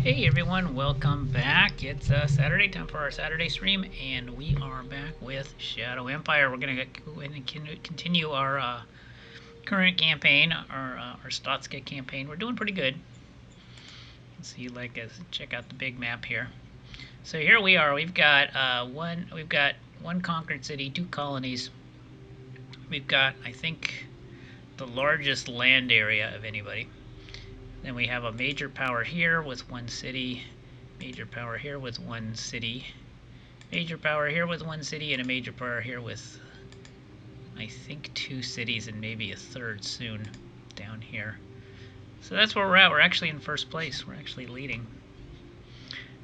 Hey everyone, welcome back. It's Saturday, time for our Saturday stream, and we are back with Shadow Empire. We're going to go in and continue our current campaign, our Stotska campaign. We're doing pretty good. So you like us check out the big map here. So here we are. We've got one conquered city, 2 colonies. We've got, I think, the largest land area of anybody. Then we have a major power here with 1 city, major power here with 1 city, major power here with 1 city, and a major power here with, I think, 2 cities and maybe a third soon down here. So that's where we're at. We're actually in first place. We're actually leading.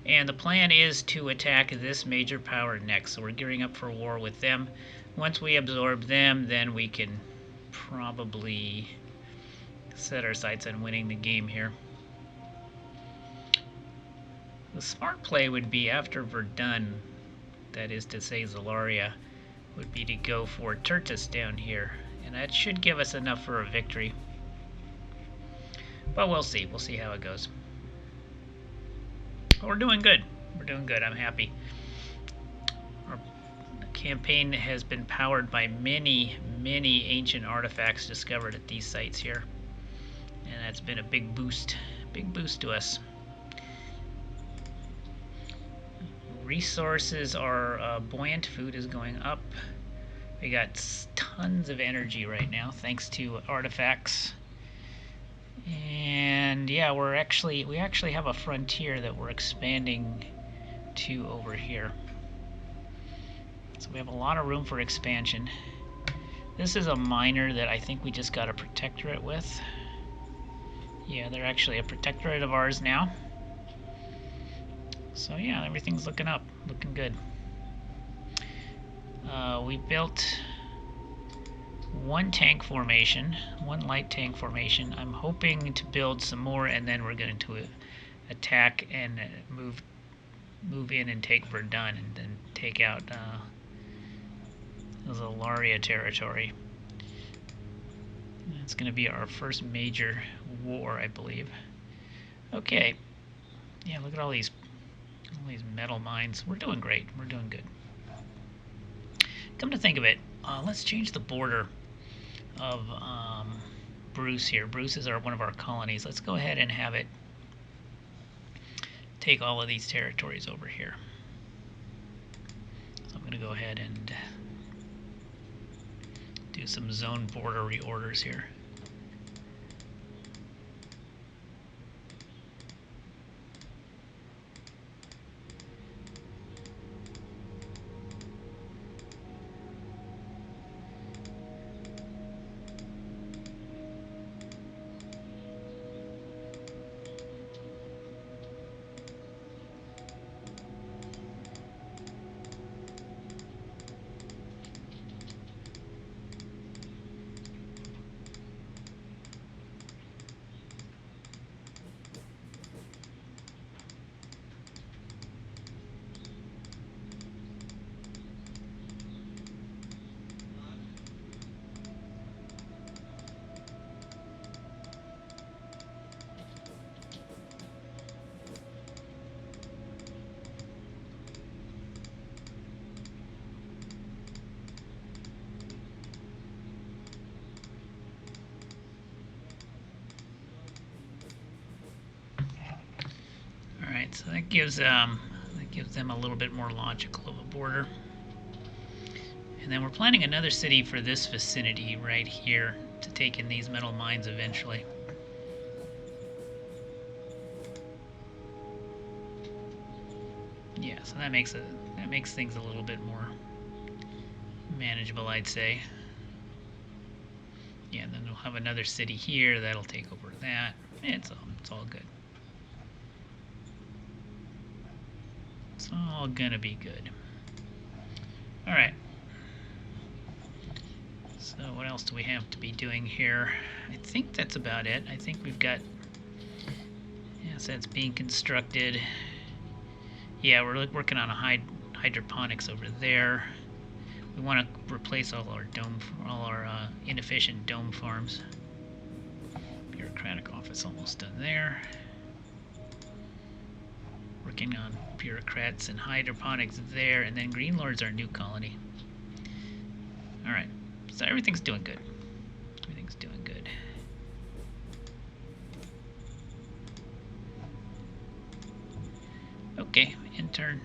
And the plan is to attack this major power next. So we're gearing up for war with them. Once we absorb them, then we can probably set our sights on winning the game here. The smart play would be after Verdun, that is to say Zalaria, would be to go for Tertus down here, and that should give us enough for a victory. But we'll see. We'll see how it goes. But we're doing good. We're doing good. I'm happy. Our campaign has been powered by many, many ancient artifacts discovered at these sites here. And that's been a big boost to us. Resources are buoyant. Food is going up. We got tons of energy right now thanks to artifacts. And yeah, we actually have a frontier that we're expanding to over here. So we have a lot of room for expansion. This is a miner that I think we just got a protectorate with. Yeah, they're actually a protectorate of ours now. So yeah, everything's looking up, looking good. We built 1 tank formation, 1 light tank formation. I'm hoping to build some more, and then we're going to attack and move in and take Verdun, and then take out the Zalaria territory. It's going to be our first major war, I believe. Okay. Yeah, look at all these metal mines. We're doing great. We're doing good. Come to think of it, let's change the border of Bruce here. Bruce is one of our colonies. Let's go ahead and have it take all of these territories over here. So I'm going to go ahead and do some zone border reorders here. So that gives them a little bit more logical of a border. And then we're planning another city for this vicinity right here to take in these metal mines eventually. Yeah, so that makes things a little bit more manageable, I'd say. Yeah, and then we'll have another city here that'll take over that. It's all good. It's all gonna be good. Alright. So what else do we have to be doing here? I think that's about it. I think we've got assets being constructed. Yeah, we're working on a hydroponics over there. We want to replace all our inefficient dome farms. Bureaucratic office almost done there. Working on bureaucrats and hydroponics there, and then Green Lord's our new colony. Alright, so everything's doing good. Everything's doing good. Okay, intern.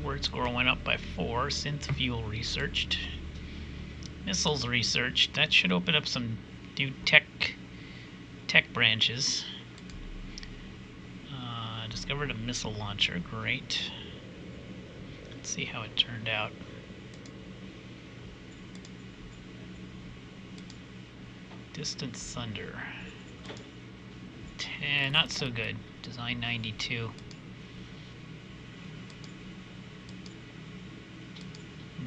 Word score went up by 4. Synth fuel researched. Missiles researched. That should open up some new tech branches. Discovered a missile launcher. Great. Let's see how it turned out. Distance thunder. 10, not so good. Design 92.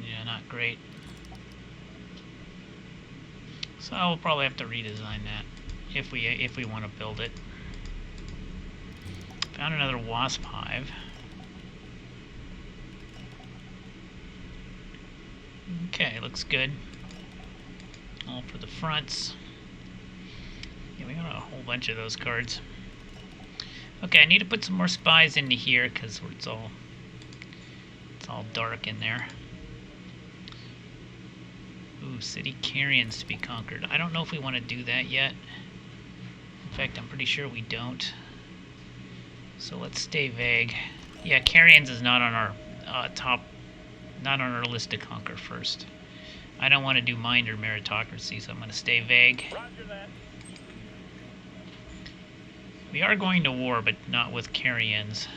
Yeah, not great. So we'll probably have to redesign that if we want to build it. Found another wasp hive. Okay, looks good. All for the fronts. Yeah, we got a whole bunch of those cards. Okay, I need to put some more spies into here because it's all dark in there. Ooh, city carrions to be conquered. I don't know if we want to do that yet. In fact, I'm pretty sure we don't. So let's stay vague. Yeah, carrions is not on our not on our list to conquer first. I don't want to do mind or meritocracy, so I'm going to stay vague. Roger that. We are going to war, but not with carrions.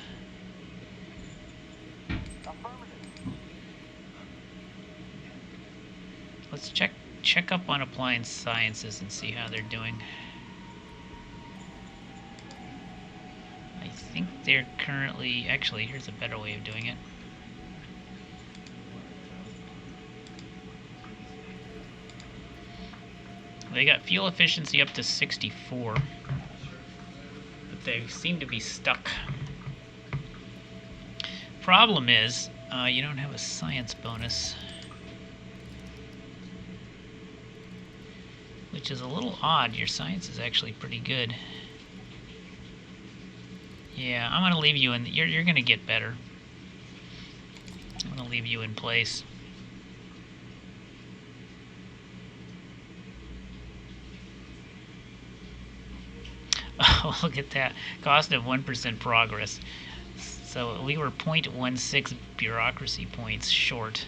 Let's check up on appliance sciences and see how they're doing. I think they're currently... Actually, here's a better way of doing it. They got fuel efficiency up to 64. But they seem to be stuck. Problem is, you don't have a science bonus. which is a little odd. Your science is actually pretty good. Yeah, I'm gonna leave you in. You're gonna get better. I'm gonna leave you in place. Oh, look at that. Cost of 1% progress. So we were 0.16 bureaucracy points short.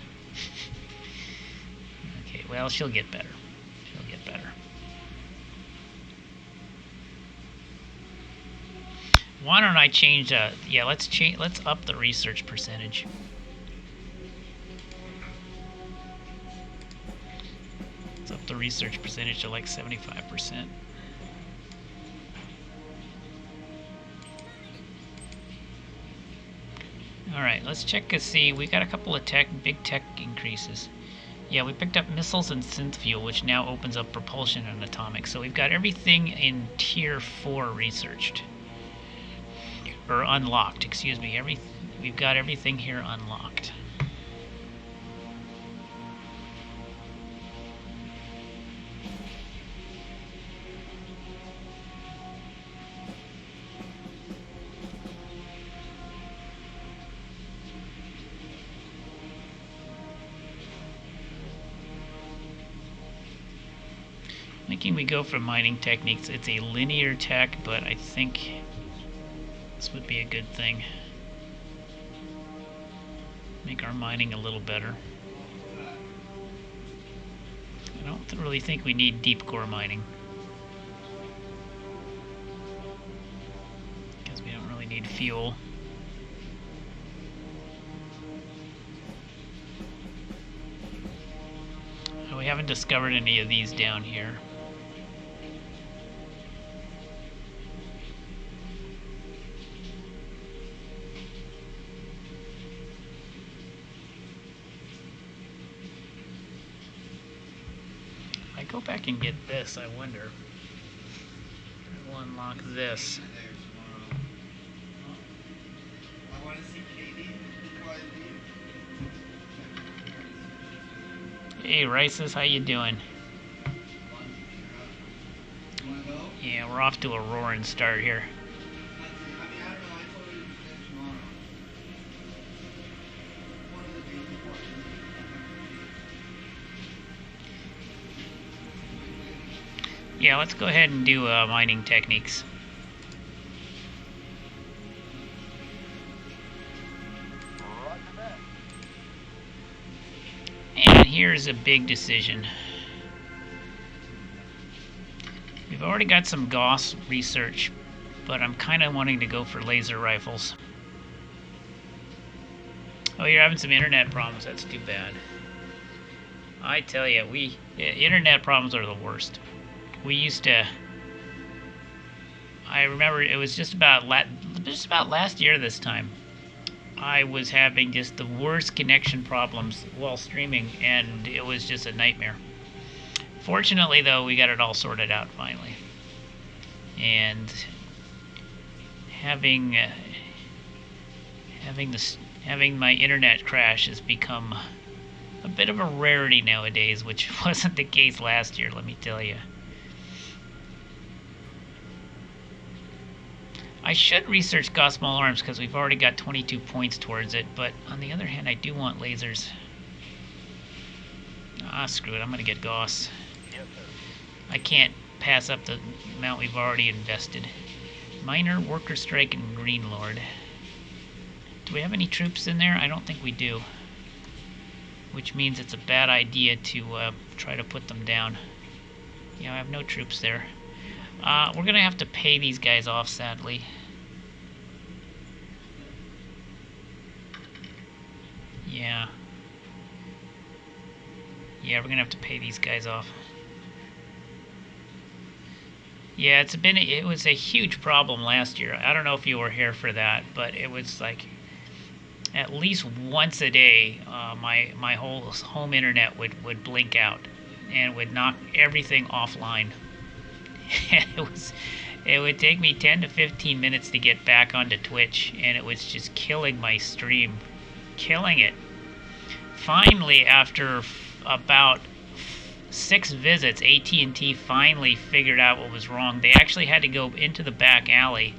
Okay, well, she'll get better. She'll get better. Why don't I change, yeah, let's up the research percentage. Let's up the research percentage to like 75%. Alright, let's check and see. We got a couple of big tech increases. Yeah, we picked up missiles and synth fuel, which now opens up propulsion and atomic. So we've got everything in tier 4 researched. Or unlocked, excuse me. We've got everything here unlocked. Thinking we go for mining techniques. It's a linear tech, but I think this would be a good thing. Make our mining a little better. I don't really think we need deep core mining, because we don't really need fuel. We haven't discovered any of these down here. If I go back and get this, I wonder. We'll unlock this. Hey Rices, how you doing? Yeah, we're off to a roaring start here. Yeah, let's go ahead and do mining techniques. And here's a big decision. We've already got some Gauss research, but I'm kind of wanting to go for laser rifles. Oh, you're having some internet problems. That's too bad. I tell you, internet problems are the worst. We used to. I remember it was just about last year this time. I was having just the worst connection problems while streaming, and it was just a nightmare. Fortunately, though, we got it all sorted out finally. And having my internet crash has become a bit of a rarity nowadays, which wasn't the case last year, let me tell you. I should research Gauss small arms because we've already got 22 points towards it, but on the other hand, I do want lasers. Ah, screw it, I'm going to get Gauss. I can't pass up the amount we've already invested. Miner, Worker Strike, and Green Lord. Do we have any troops in there? I don't think we do. Which means it's a bad idea to try to put them down. Yeah, I have no troops there. We're going to have to pay these guys off, sadly. Yeah. Yeah, we're going to have to pay these guys off. Yeah, it was a huge problem last year. I don't know if you were here for that, but it was like at least once a day, my whole home internet would blink out and would knock everything offline. It would take me 10 to 15 minutes to get back onto Twitch, and it was just killing my stream. Killing it. Finally, after about 6 visits, AT&T finally figured out what was wrong. They actually had to go into the back alley,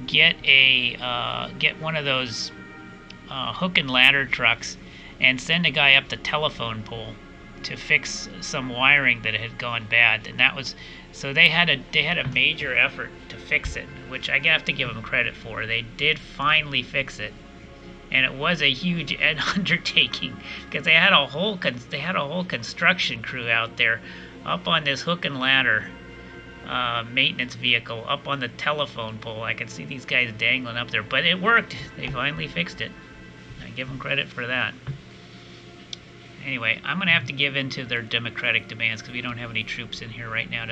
get one of those hook and ladder trucks, and send a guy up the telephone pole to fix some wiring that had gone bad. And that was so they had a major effort to fix it, which I have to give them credit for. They did finally fix it. And it was a huge undertaking because they had a whole construction crew out there up on this hook and ladder maintenance vehicle up on the telephone pole. I could see these guys dangling up there, but it worked. They finally fixed it. I give them credit for that. Anyway, I'm going to have to give in to their democratic demands because we don't have any troops in here right now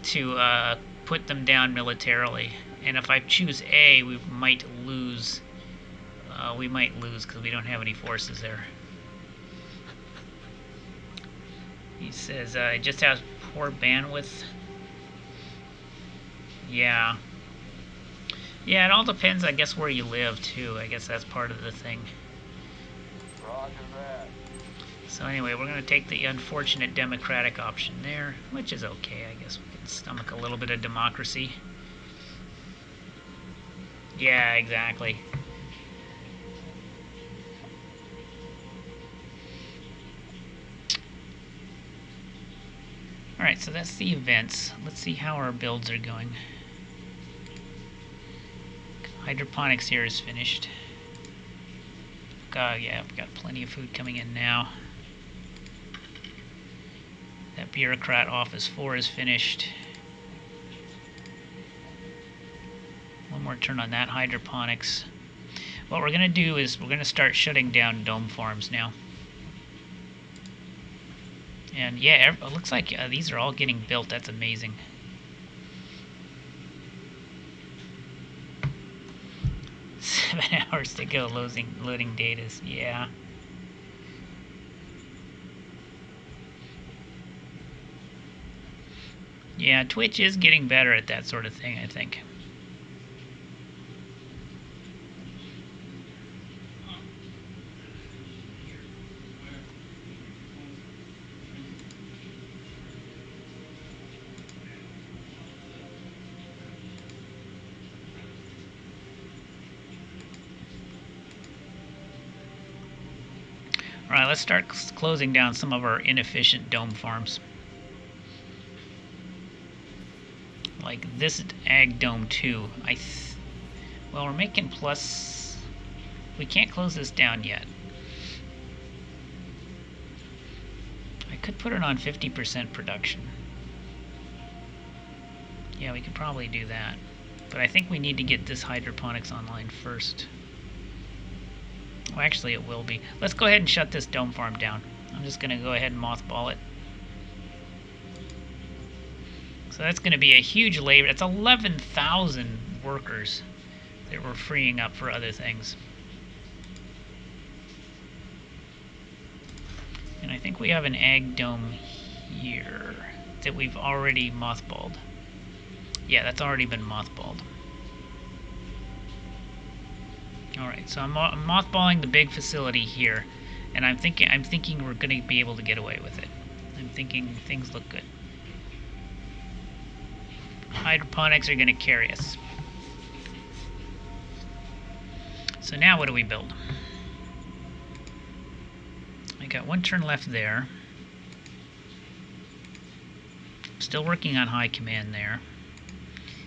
to put them down militarily. And if I choose A, we might lose. We might lose because we don't have any forces there. He says it just has poor bandwidth. Yeah. Yeah, it all depends, I guess, where you live, too. I guess that's part of the thing. Roger that. So anyway, we're going to take the unfortunate democratic option there, which is okay. I guess we can stomach a little bit of democracy. Yeah, exactly. Alright, so that's the events. Let's see how our builds are going. Hydroponics here is finished. Yeah, we've got plenty of food coming in now. That bureaucrat office 4 is finished. One more turn on that hydroponics. What we're going to do is we're going to start shutting down dome farms now. And yeah, it looks like these are all getting built. That's amazing. Seven hours to go loading datas. Yeah. Yeah, Twitch is getting better at that sort of thing, I think. Alright, let's start closing down some of our inefficient dome farms. Like this Ag Dome 2. Well, we're making plus... We can't close this down yet. I could put it on 50% production. Yeah, we could probably do that. But I think we need to get this hydroponics online first. Well, actually, it will be. Let's go ahead and shut this dome farm down. I'm just going to go ahead and mothball it. So that's going to be a huge labor. That's 11,000 workers that we're freeing up for other things. And I think we have an ag dome here that we've already mothballed. Yeah, that's already been mothballed. Alright, so I'm mothballing the big facility here, and I'm thinking we're going to be able to get away with it. I'm thinking things look good. Hydroponics are going to carry us. So now what do we build? I got one turn left there. Still working on high command there.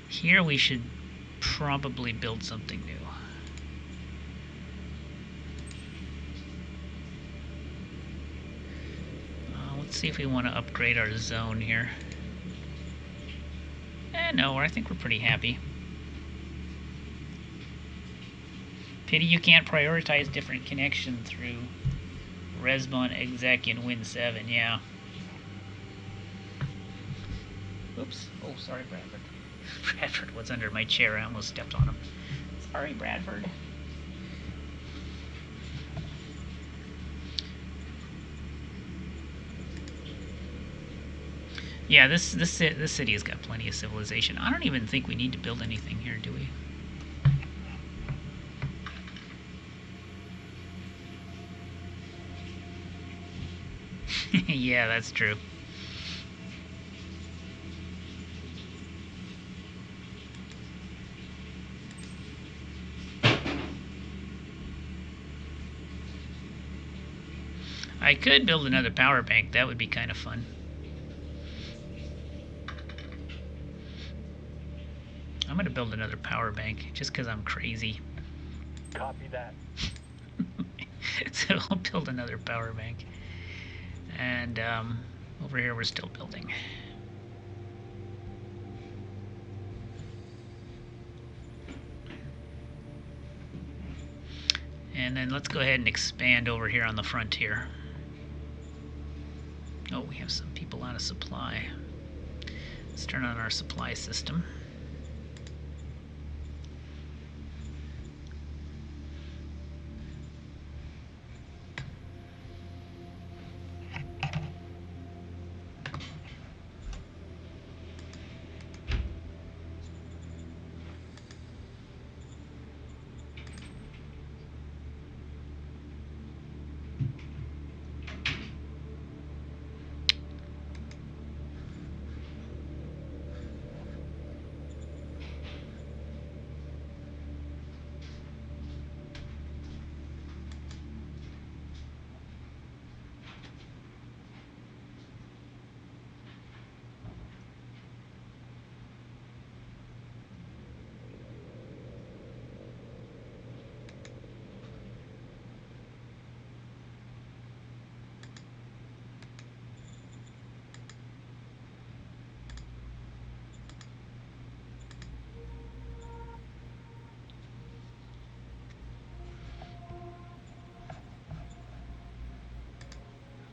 Here we should probably build something new. Let's see if we want to upgrade our zone here. No, I think we're pretty happy. Pity you can't prioritize different connection through Resbon, Exec, and Win7, yeah. Oops. Oh, sorry, Bradford. Bradford was under my chair. I almost stepped on him. Sorry, Bradford. Yeah, this city has got plenty of civilization. I don't even think we need to build anything here, do we? Yeah, that's true. I could build another power bank. That would be kind of fun. I'm going to build another power bank just because I'm crazy. Copy that. So I'll build another power bank. And over here we're still building. And then let's go ahead and expand over here on the frontier. Oh, we have some people out of supply. Let's turn on our supply system.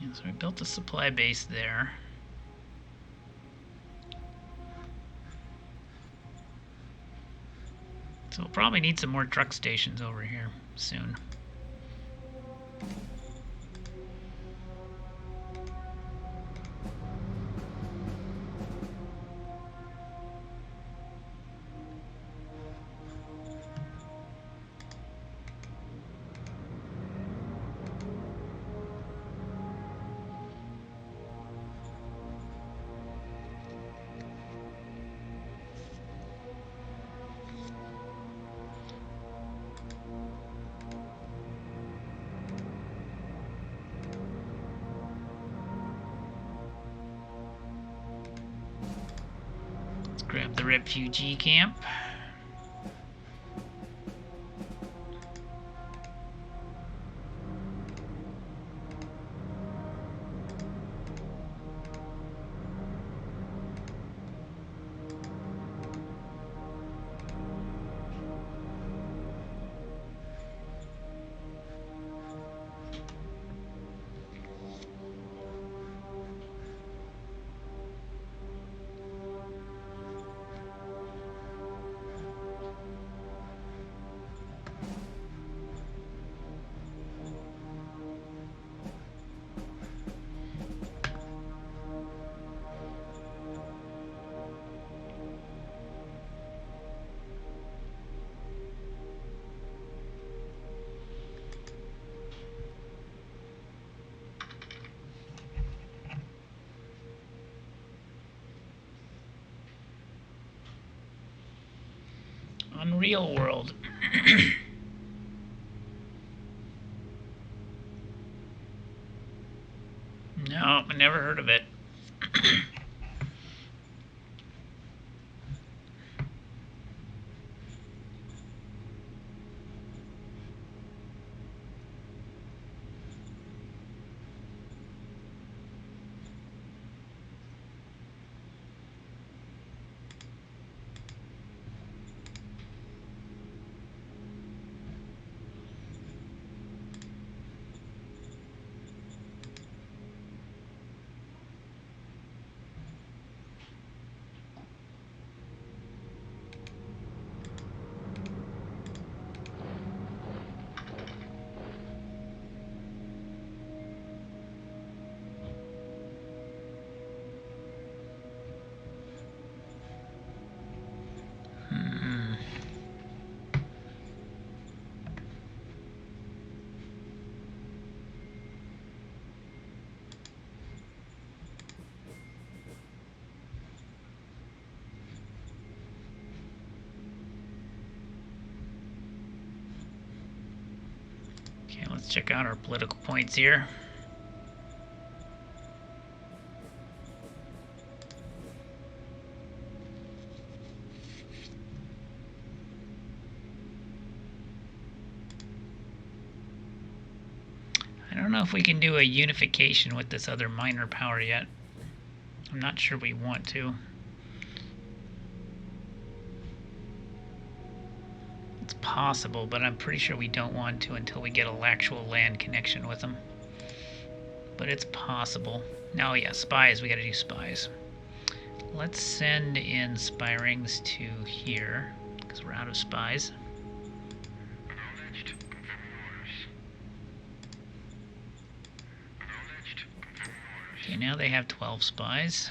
And so we built a supply base there. So we'll probably need some more truck stations over here soon. Let's grab the refugee camp. Unreal World. No, I never heard of it. check out our political points here. I don't know if we can do a unification with this other minor power yet. I'm not sure we want to. It's possible, but I'm pretty sure we don't want to until we get an actual land connection with them. But it's possible. Now, yeah, spies. We gotta do spies. Let's send in spy rings to here, because we're out of spies. Okay, now they have 12 spies.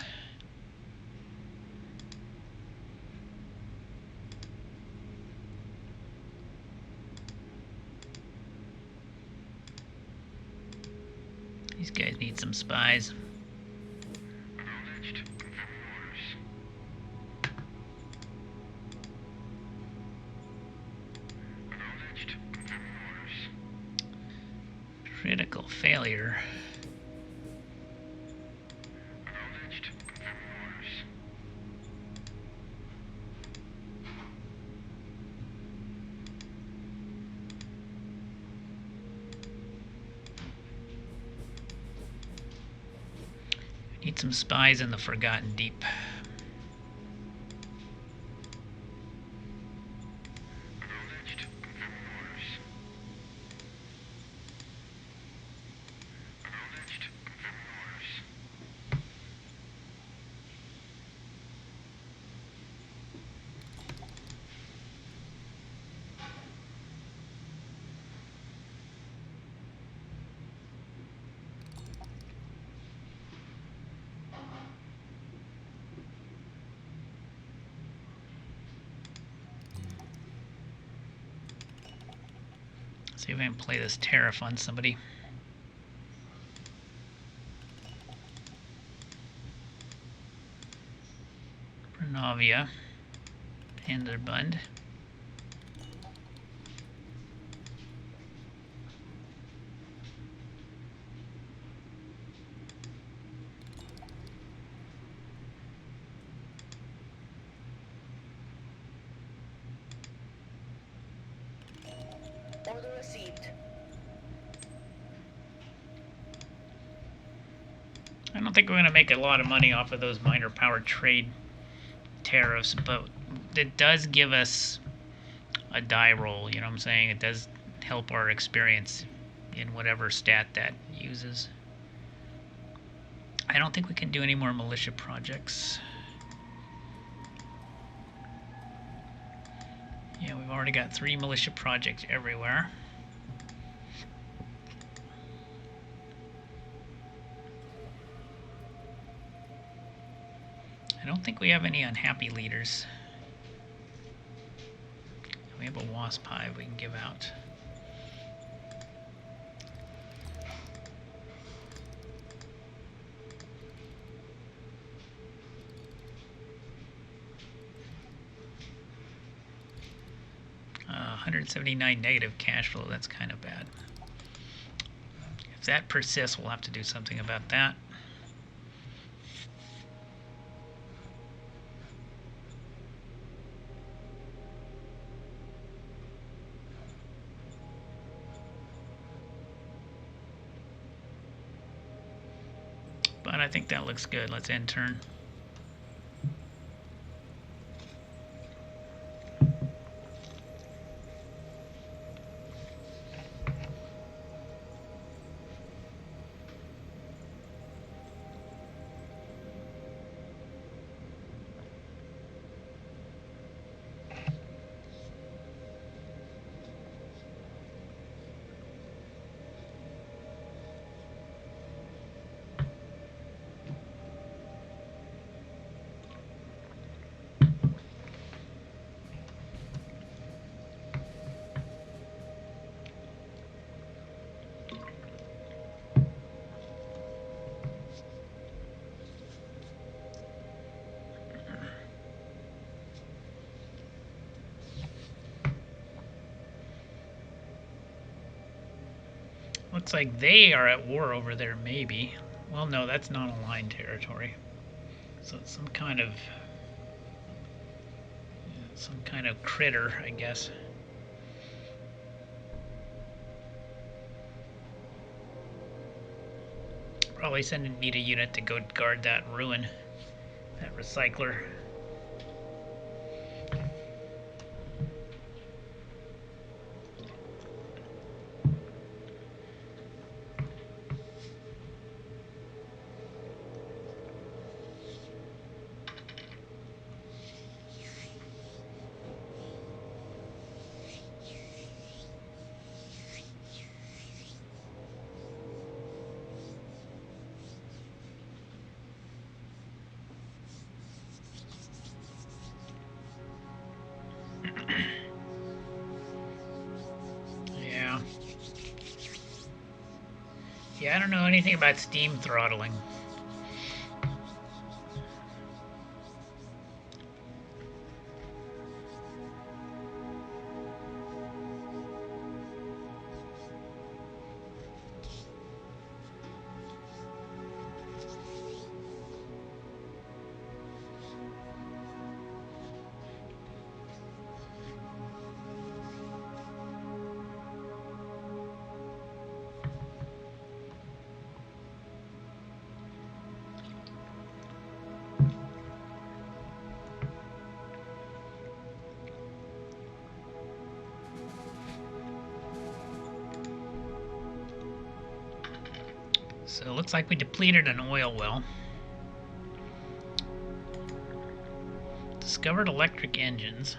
These guys need some spies. Critical failure. Need some spies in the Forgotten Deep. See if I can play this tariff on somebody. Bernavia. Panzerbund. Order received. I don't think we're going to make a lot of money off of those minor power trade tariffs, but it does give us a die roll, you know what I'm saying? It does help our experience in whatever stat that uses. I don't think we can do any more militia projects. Yeah, we've already got 3 militia projects everywhere. I don't think we have any unhappy leaders. We have a wasp hive we can give out. $179 negative cash flow, that's kind of bad. If that persists, we'll have to do something about that. But I think that looks good. Let's end turn. Looks like they are at war over there, maybe. Well, no, that's non-aligned territory. So it's some kind of critter, I guess. Probably need a unit to go guard that ruin, that recycler. Yeah. Yeah, I don't know anything about steam throttling. So it looks like we depleted an oil well. Discovered electric engines.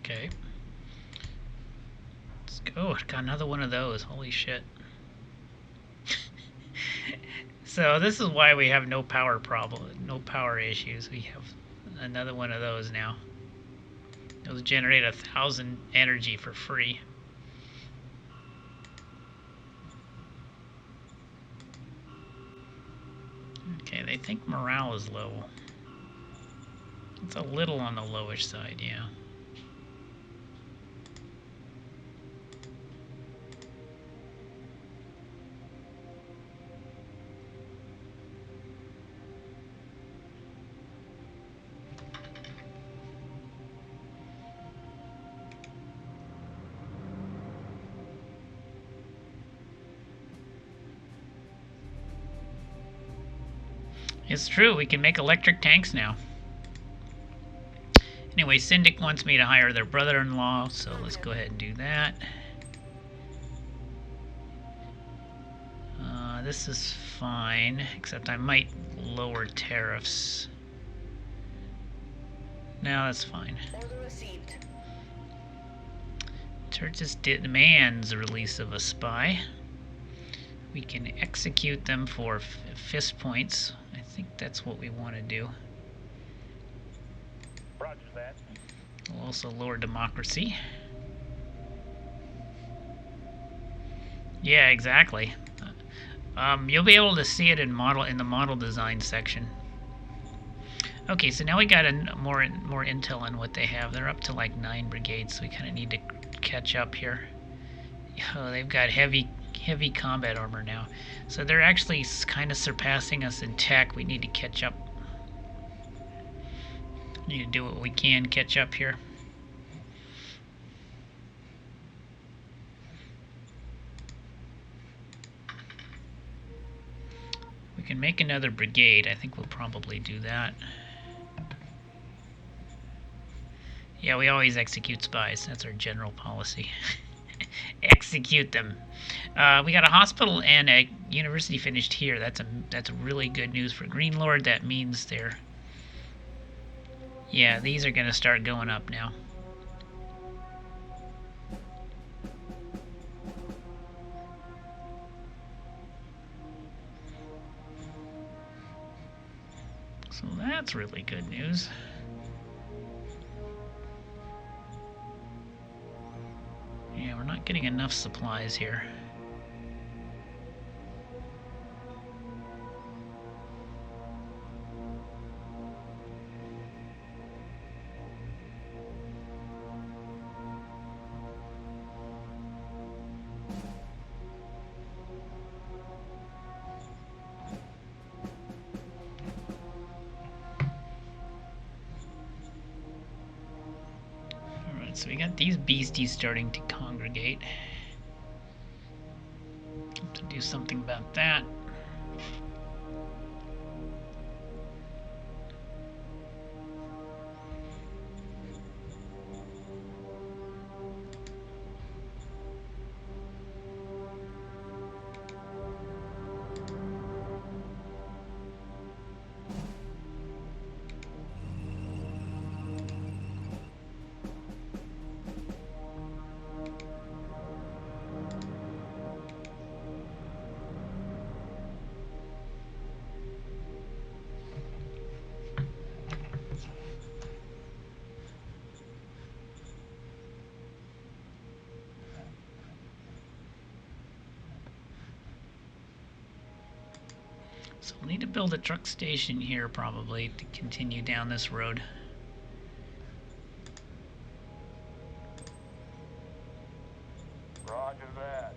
Okay. Let's go. Got another one of those. Holy shit. So this is why we have no power issues. We have another one of those now. It'll generate 1,000 energy for free. Okay, they think morale is low. It's a little on the lowish side, yeah. It's true, we can make electric tanks now. Anyway, Syndic wants me to hire their brother-in-law, so let's go ahead and do that. This is fine, except I might lower tariffs. No, that's fine. Churches demands the release of a spy. We can execute them for fist points. I think that's what we want to do. Roger that. We'll also lower democracy. Yeah, exactly. You'll be able to see it in the model design section. Okay, so now we got more intel on what they have. They're up to like 9 brigades, so we kind of need to catch up here. Oh, they've got heavy combat armor now, so they're actually kind of surpassing us in tech. We need to catch up. Need to do what we can, catch up here. We can make another brigade. I think we'll probably do that. Yeah, we always execute spies. That's our general policy. Execute them. We got a hospital and a university finished here. That's really good news for Greenlord. That means they're... Yeah, these are going to start going up now. So that's really good news. Yeah, we're not getting enough supplies here. So we got these beasties starting to congregate. Have to do something about that. So we'll need to build a truck station here probably to continue down this road. Roger that.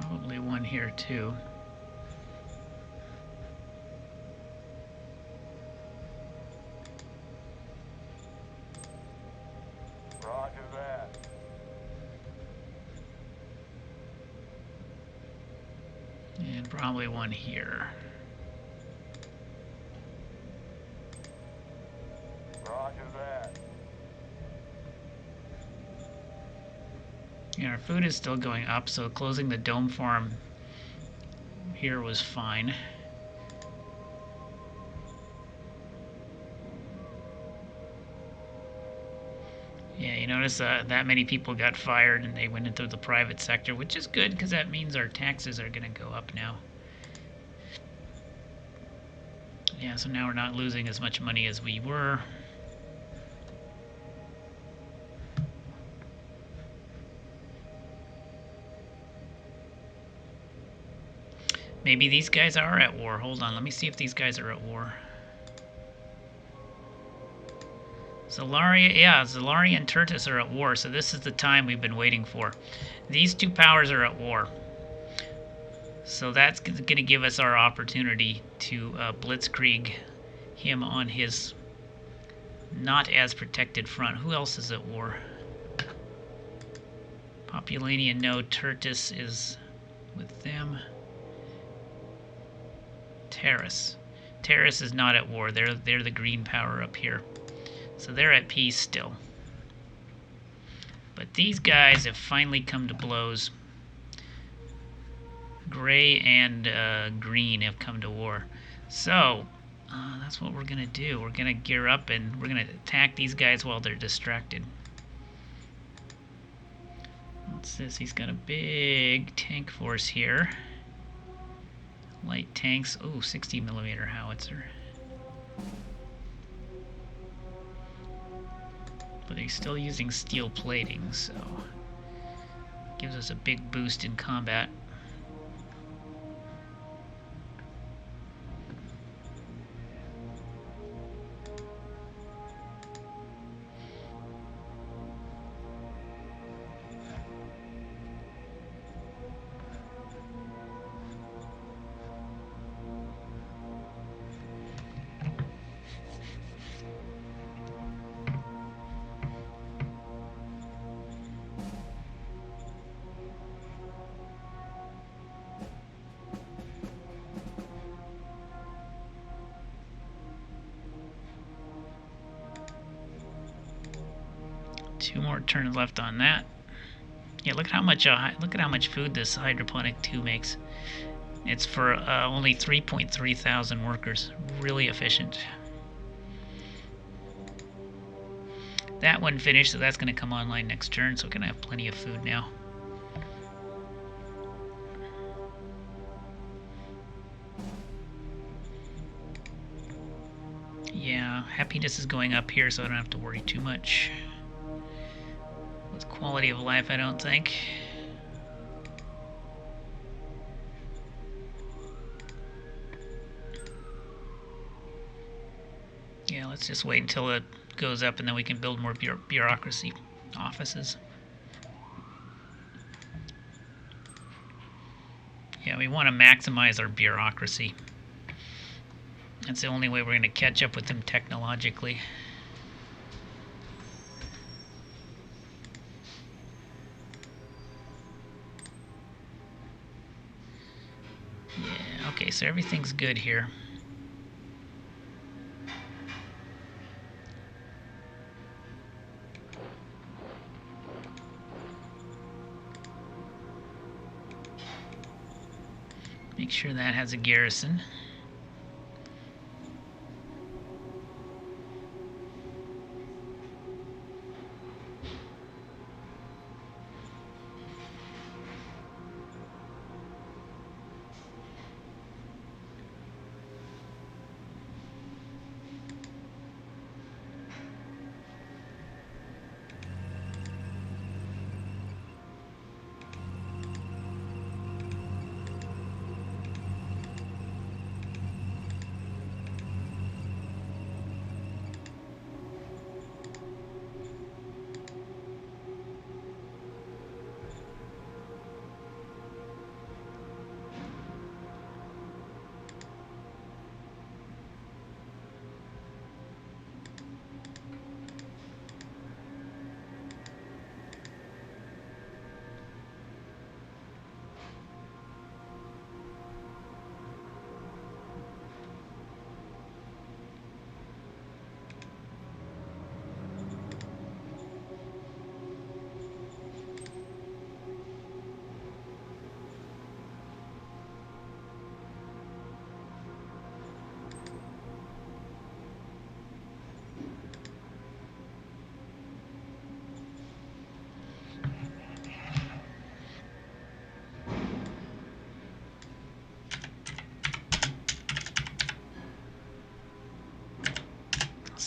Probably one here too. Roger that. And probably one here. Roger that. Yeah, our food is still going up, so closing the dome farm here was fine. Yeah, you notice that many people got fired and they went into the private sector, which is good because that means our taxes are going to go up now. Yeah, so now we're not losing as much money as we were. Maybe these guys are at war. Hold on, let me see if these guys are at war. Zalaria and Tertus are at war, so this is the time we've been waiting for. These two powers are at war. So that's going to give us our opportunity to blitzkrieg him on his not as protected front. Who else is at war? Populania, no. Tertus is with them. Terrace. Terrace is not at war. They're the green power up here. So they're at peace still. But these guys have finally come to blows. Gray and green have come to war. So that's what we're going to do. We're going to gear up and we're going to attack these guys while they're distracted. What's this? He's got a big tank force here. Light tanks. Oh, 60mm howitzer. But he's still using steel plating, so gives us a big boost in combat. Two more turns left on that. Yeah, look at how much food this hydroponic 2 makes. It's for only 3.3 thousand workers. Really efficient. That one finished, so that's going to come online next turn. So we're going to have plenty of food now. Yeah, happiness is going up here, so I don't have to worry too much. With quality of life, I don't think. Yeah, let's just wait until it goes up and then we can build more bureaucracy offices. Yeah, we want to maximize our bureaucracy. That's the only way we're going to catch up with them technologically. Yeah, okay, so everything's good here. Make sure that has a garrison.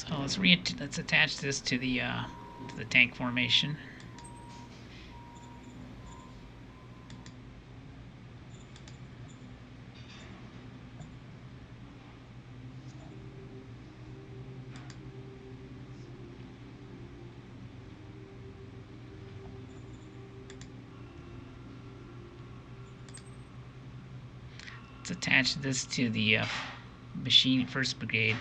So let's attach this to the tank formation. Let's attach this to the machine first brigade.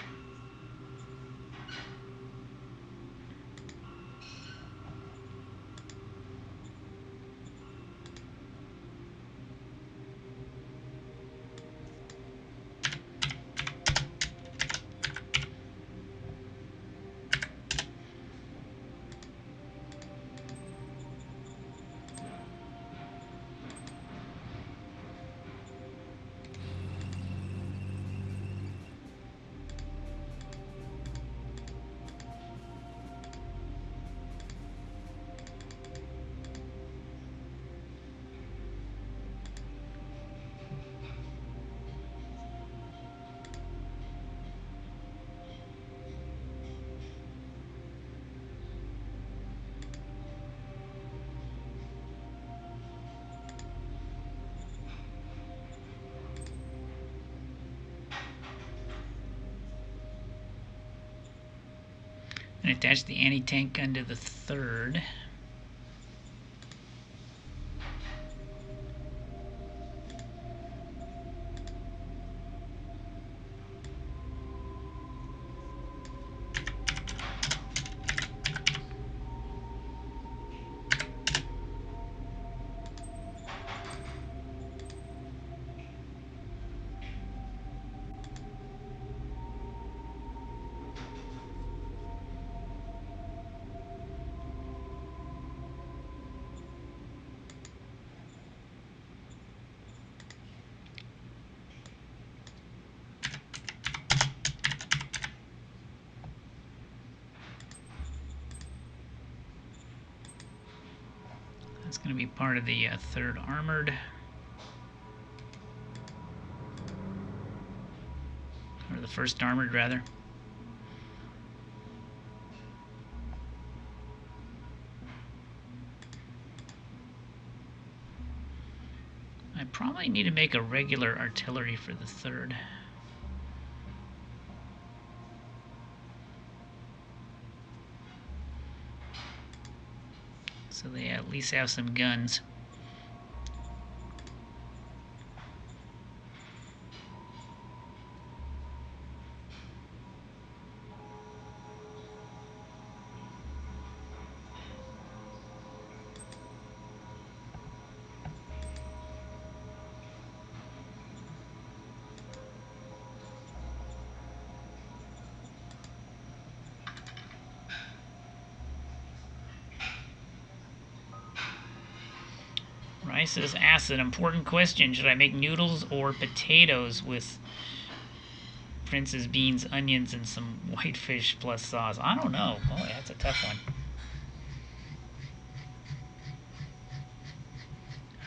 And attach the anti-tank gun to the third. That's going to be part of the 3rd Armored. Or the 1st Armored, rather. I probably need to make a regular artillery for the 3rd. So they at least have some guns. Isis asks an important question. Should I make noodles or potatoes with Prince's beans, onions, and some whitefish plus sauce? I don't know. Boy, that's a tough one.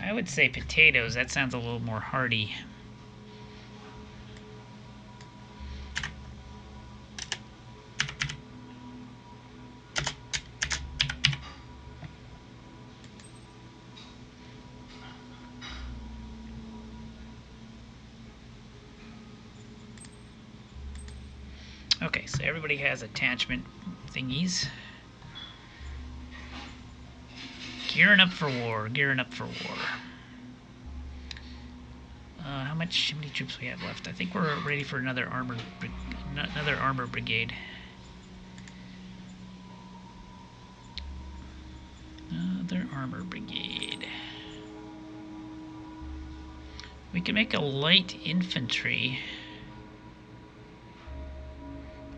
I would say potatoes. That sounds a little more hearty. Okay, so everybody has attachment thingies. Gearing up for war. Gearing up for war. How many troops we have left? I think we're ready for another armor brigade. Another armor brigade. We can make a light infantry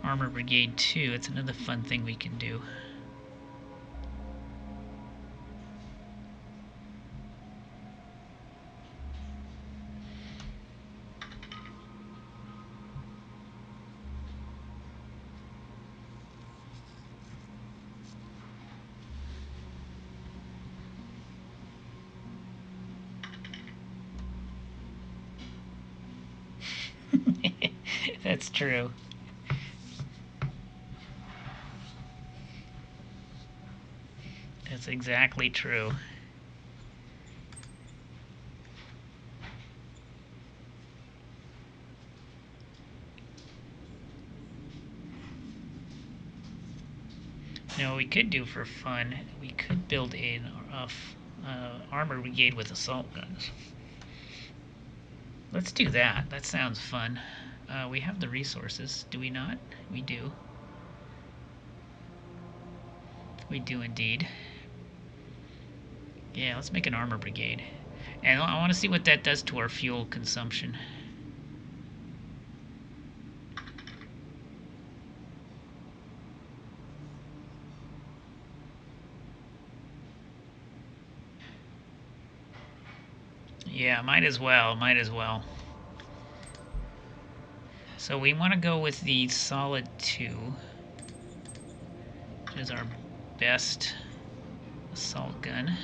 armor brigade too. It's another fun thing we can do. That's true. That's exactly true. You know, what we could do for fun, we could build an armor brigade with assault guns. Let's do that. That sounds fun. We have the resources, do we not? We do. We do indeed. Yeah, let's make an armor brigade. And I want to see what that does to our fuel consumption. Yeah, might as well, might as well. So we want to go with the solid 2, which is our best assault gun.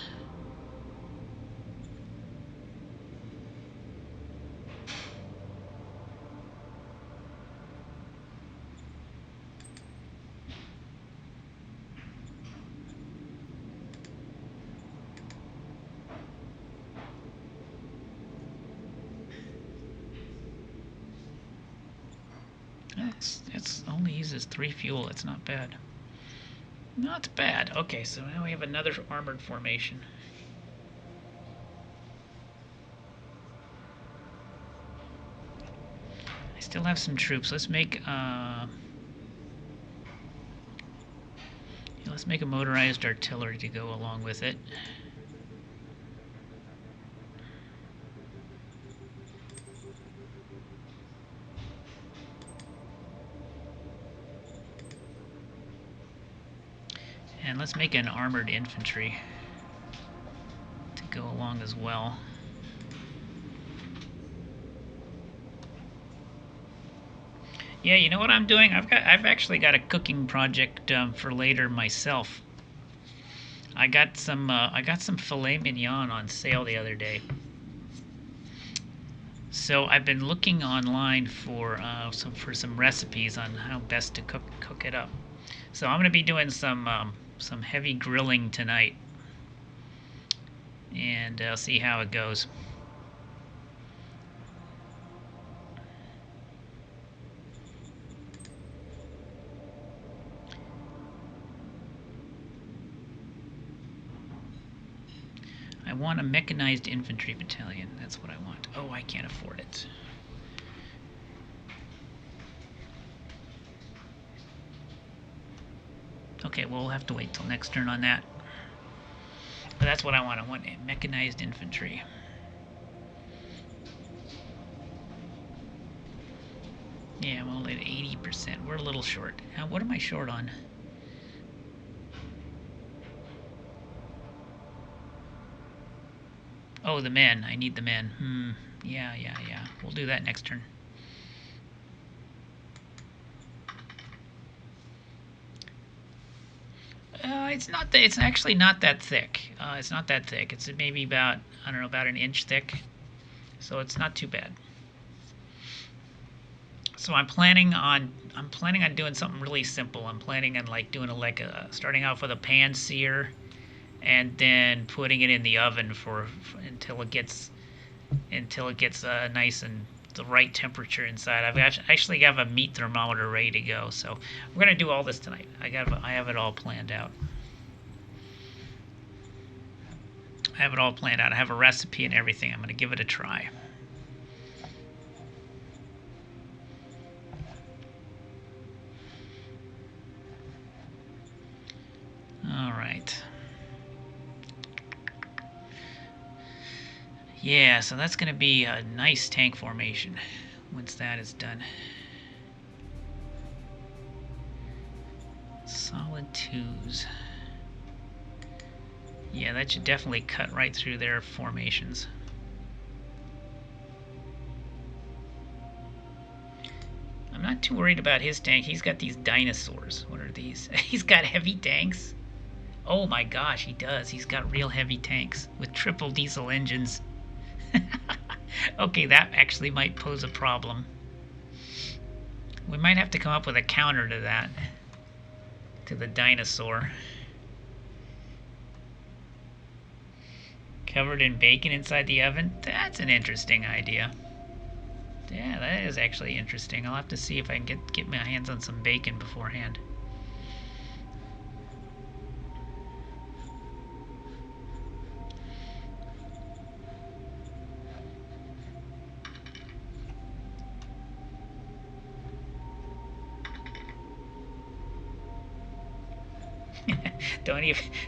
It's only uses 3 fuel. It's not bad. Not bad. Okay, so now we have another armored formation. I still have some troops. Let's make a motorized artillery to go along with it. And let's make an armored infantry to go along as well. Yeah, you know what I'm doing? I've actually got a cooking project for later myself. I got some filet mignon on sale the other day. So I've been looking online for some recipes on how best to cook it up. So I'm gonna be doing some heavy grilling tonight, and I'll see how it goes. I want a mechanized infantry battalion. That's what I want. Oh, I can't afford it. Okay, well, we'll have to wait till next turn on that. But that's what I want. I want mechanized infantry. Yeah, I'm only at 80%. We're a little short. Now, what am I short on? Oh, the men. I need the men. Yeah. We'll do that next turn. It's actually not that thick. It's not that thick. It's maybe about, I don't know, about an inch thick. So it's not too bad. So I'm planning on doing something really simple. I'm planning on like doing starting off with a pan sear, and then putting it in the oven for until it gets nice and the right temperature inside. I've actually got a meat thermometer ready to go. So we're gonna do all this tonight. I have it all planned out. I have it all planned out. I have a recipe and everything. I'm gonna give it a try. All right. Yeah, so that's going to be a nice tank formation once that is done. Solid twos. Yeah, that should definitely cut right through their formations. I'm not too worried about his tank. He's got these dinosaurs. What are these? He's got heavy tanks. Oh my gosh, he does. He's got real heavy tanks with triple diesel engines. Okay, that actually might pose a problem. We might have to come up with a counter to that. To the dinosaur. Covered in bacon inside the oven? That's an interesting idea. Yeah, that is actually interesting. I'll have to see if I can get my hands on some bacon beforehand.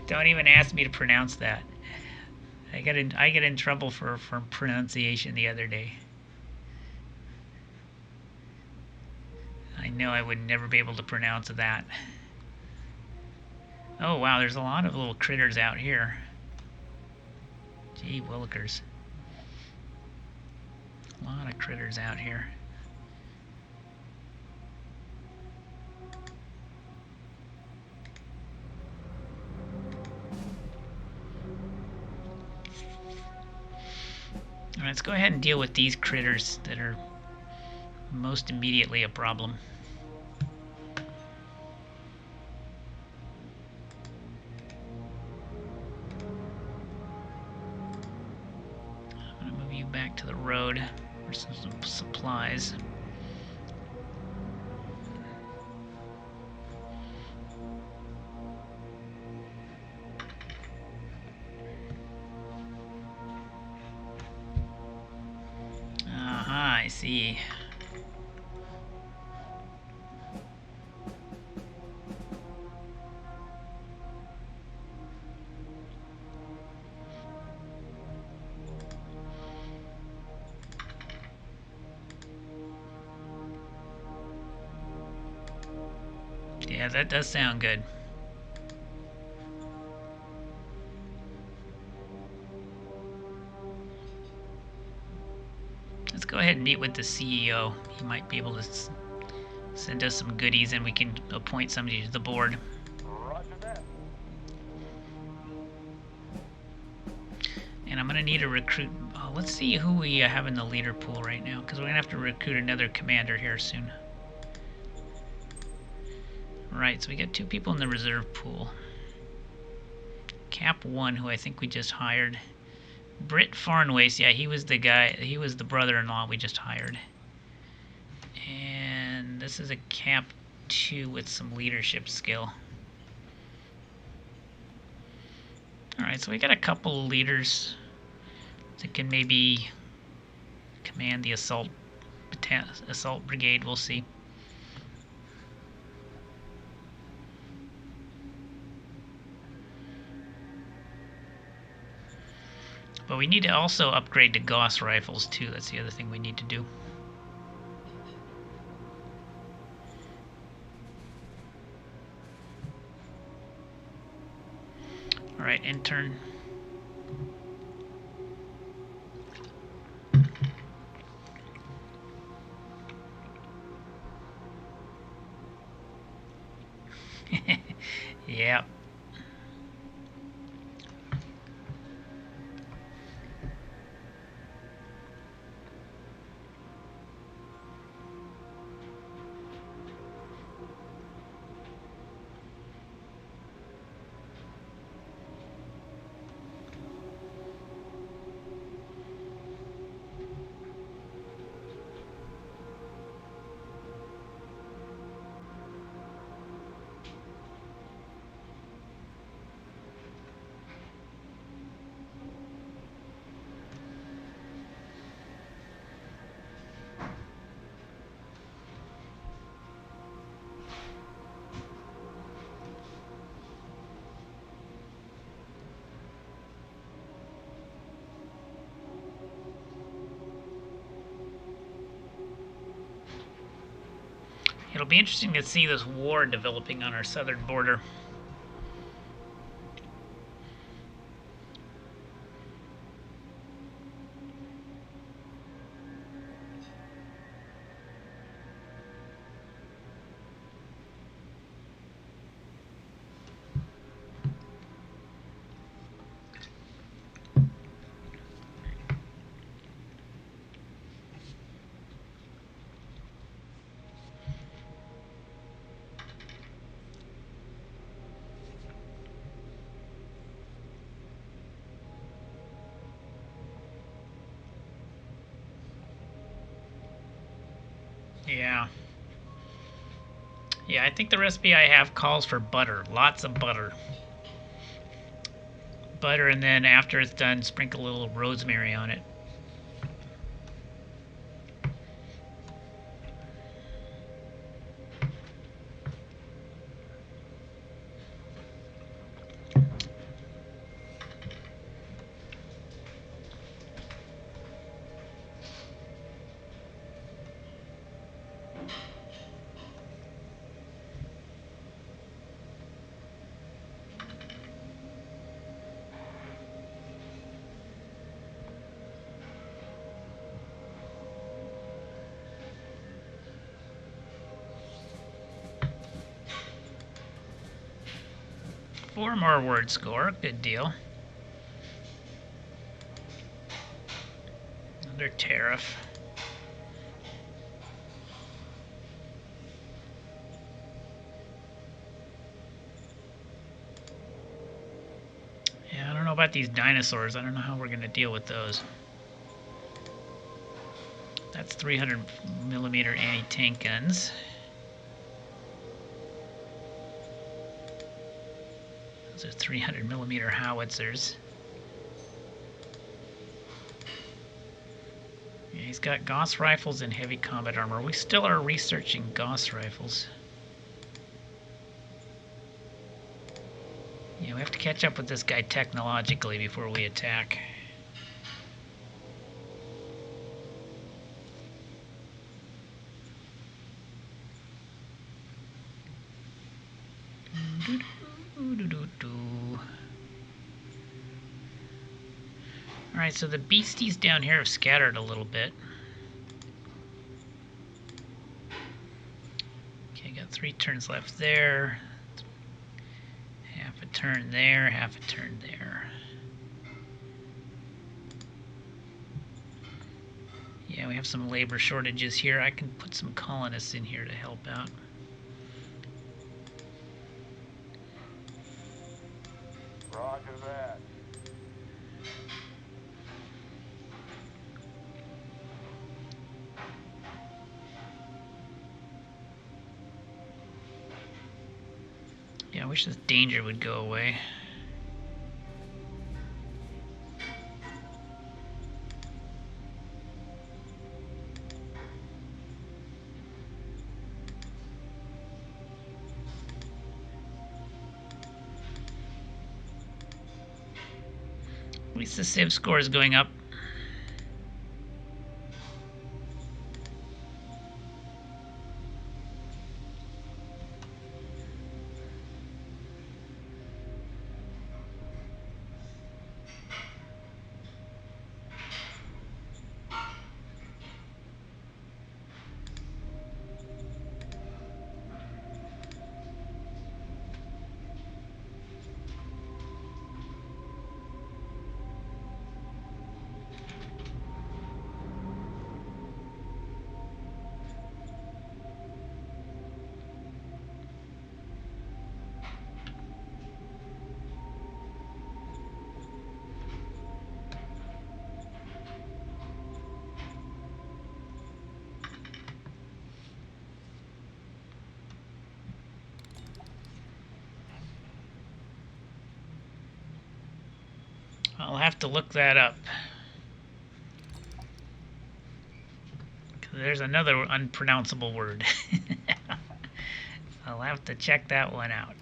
Don't even ask me to pronounce that. I get in trouble for pronunciation the other day. I know I would never be able to pronounce that. Oh wow, there's a lot of little critters out here. Gee willikers. A lot of critters out here. All right, let's go ahead and deal with these critters that are most immediately a problem. I'm going to move you back to the road for some supplies. Aha, I see. Yeah, that does sound good. Let's go ahead and meet with the CEO. He might be able to send us some goodies and we can appoint somebody to the board. Roger that. And I'm going to need a recruit. Let's see who we have in the leader pool right now, because we're going to have to recruit another commander here soon. Right, so we got 2 people in the reserve pool. Cap 1, who I think we just hired. Britt Farnwace, yeah, he was the guy, he was the brother-in-law we just hired. And this is a Cap 2 with some leadership skill. Alright, so we got a couple leaders that can maybe command the assault brigade, we'll see. But we need to also upgrade to Gauss rifles too. That's the other thing we need to do. Alright, intern. Yeah. It'll be interesting to see this war developing on our southern border. Yeah. Yeah, I think the recipe I have calls for butter. Lots of butter. Butter, and then after it's done, sprinkle a little rosemary on it. Four more word score. Good deal. Under tariff. Yeah, I don't know about these dinosaurs. I don't know how we're going to deal with those. That's 300 millimeter anti-tank guns. Those are 300 millimeter howitzers. Yeah, he's got Gauss rifles and heavy combat armor. We still are researching Gauss rifles. Yeah, we have to catch up with this guy technologically before we attack. Alright, so the beasties down here have scattered a little bit. Okay, got 3 turns left there. Half a turn there, half a turn there. Yeah, we have some labor shortages here. I can put some colonists in here to help out. Roger that. Yeah, I wish this danger would go away. At least the Civ score is going up. I'll have to look that up. There's another unpronounceable word. I'll have to check that one out.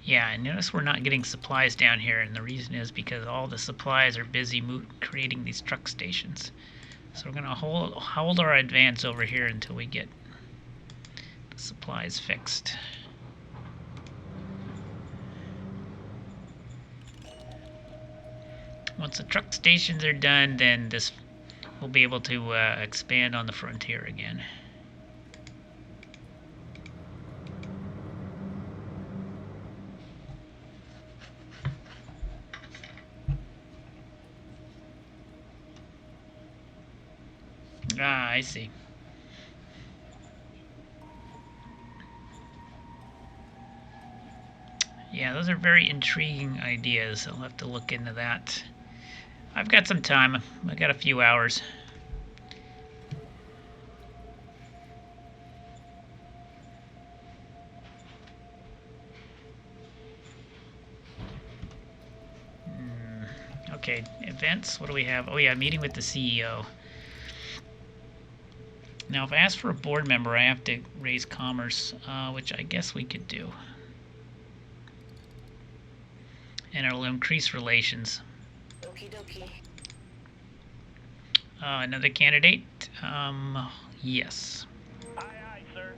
Yeah, I notice we're not getting supplies down here, and the reason is because all the supplies are busy creating these truck stations. So we're going to hold our advance over here until we get the supplies fixed. Once the truck stations are done, then we'll be able to expand on the frontier again. Ah, I see. Yeah, those are very intriguing ideas. I'll have to look into that. I've got some time. I've got a few hours. Okay, events. What do we have? Oh yeah, meeting with the CEO. Now, if I ask for a board member, I have to raise commerce, which I guess we could do. And it'll increase relations. Okie dokie. Another candidate? Yes. Aye, aye, sir.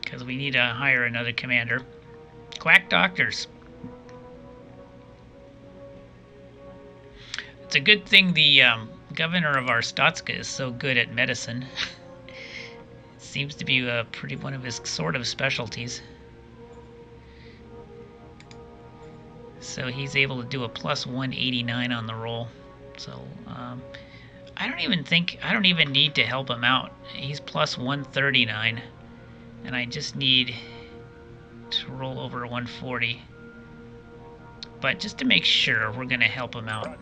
Because we need to hire another commander. Quack doctors. It's a good thing the governor of our Statska is so good at medicine. Seems to be one of his sort of specialties. So he's able to do a plus 189 on the roll. So I don't even need to help him out. He's plus 139, and I just need to roll over 140. But just to make sure, we're going to help him out.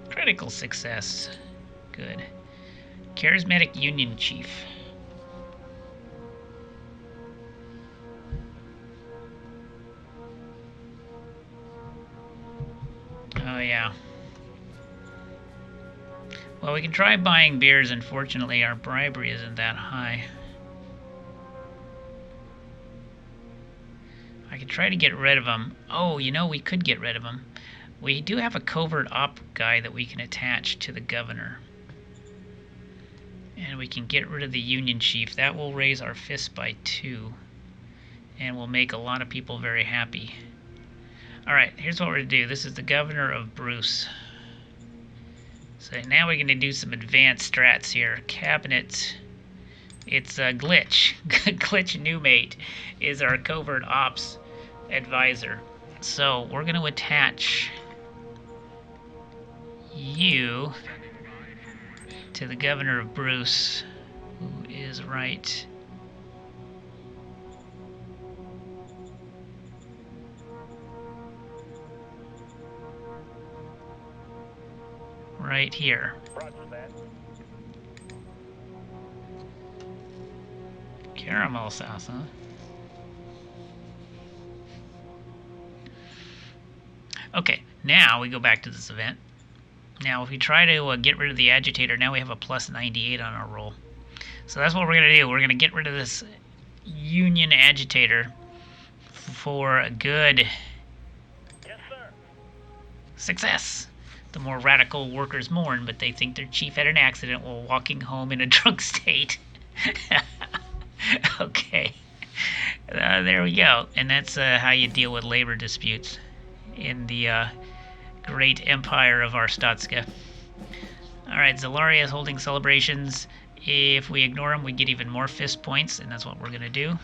Critical success. Good. Charismatic Union Chief. Oh, yeah. Well, we can try buying beers. Unfortunately, our bribery isn't that high. I could try to get rid of him. Oh, you know, we could get rid of him. We do have a covert op guy that we can attach to the governor. And we can get rid of the Union Chief. That will raise our fist by 2. And will make a lot of people very happy. Alright, here's what we're going to do. This is the governor of Bruce. So now we're going to do some advanced strats here. Cabinet. It's a Glitch. Glitch Newmate is our covert ops advisor. So we're going to attach you to the governor of Bruce, who is right here. Roger that. Caramel sauce, huh? Okay, now we go back to this event. Now, if we try to get rid of the agitator, now we have a plus 98 on our roll. So that's what we're going to do. We're going to get rid of this Union agitator for a good Yes, sir. success. The more radical workers mourn, but they think their chief had an accident while walking home in a drunk state. Okay. There we go. And that's how you deal with labor disputes in the great empire of our Statska. Alright, Zalaria is holding celebrations. If we ignore them, we get even more fist points, and that's what we're going to do.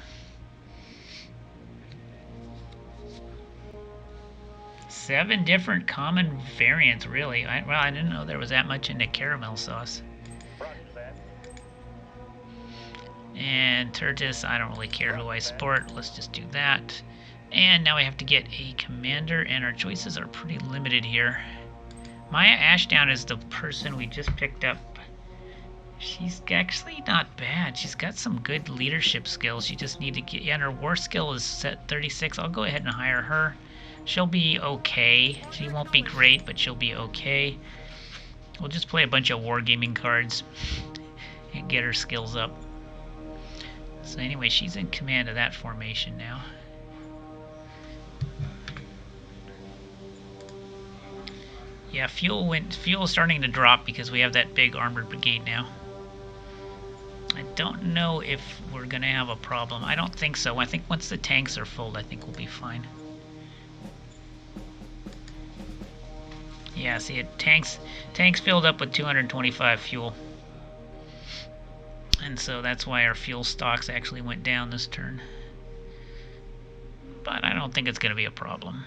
Seven different common variants, really. Well, I didn't know there was that much into caramel sauce. Roger that. And Tertis, I don't really care who I support. Let's just do that. And now we have to get a commander, and our choices are pretty limited here. Maya Ashdown is the person we just picked up. She's actually not bad. She's got some good leadership skills. She just need to get... Yeah, and her war skill is set 36. I'll go ahead and hire her. She'll be okay. She won't be great, but she'll be okay. We'll just play a bunch of wargaming cards and get her skills up. So anyway, she's in command of that formation now. Yeah, fuel is starting to drop because we have that big armored brigade now. I don't know if we're gonna have a problem. I don't think so. I think once the tanks are full, I think we'll be fine. Yeah, see, tanks filled up with 225 fuel. And so that's why our fuel stocks actually went down this turn. But I don't think it's going to be a problem.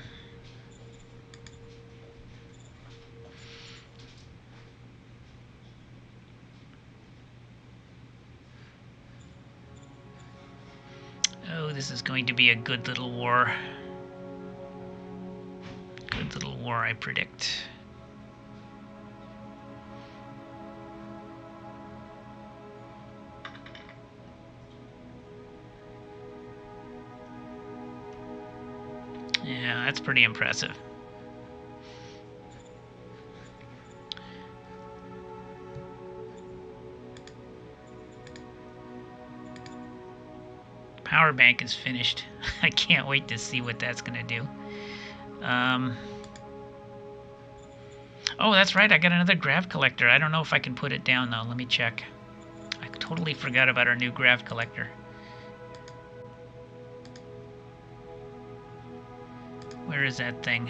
Oh, this is going to be a good little war. Good little war, I predict. Yeah, that's pretty impressive. Power bank is finished. I can't wait to see what that's going to do. Oh, that's right. I got another grav collector. I don't know if I can put it down, though. Let me check. I totally forgot about our new grav collector. Where is that thing?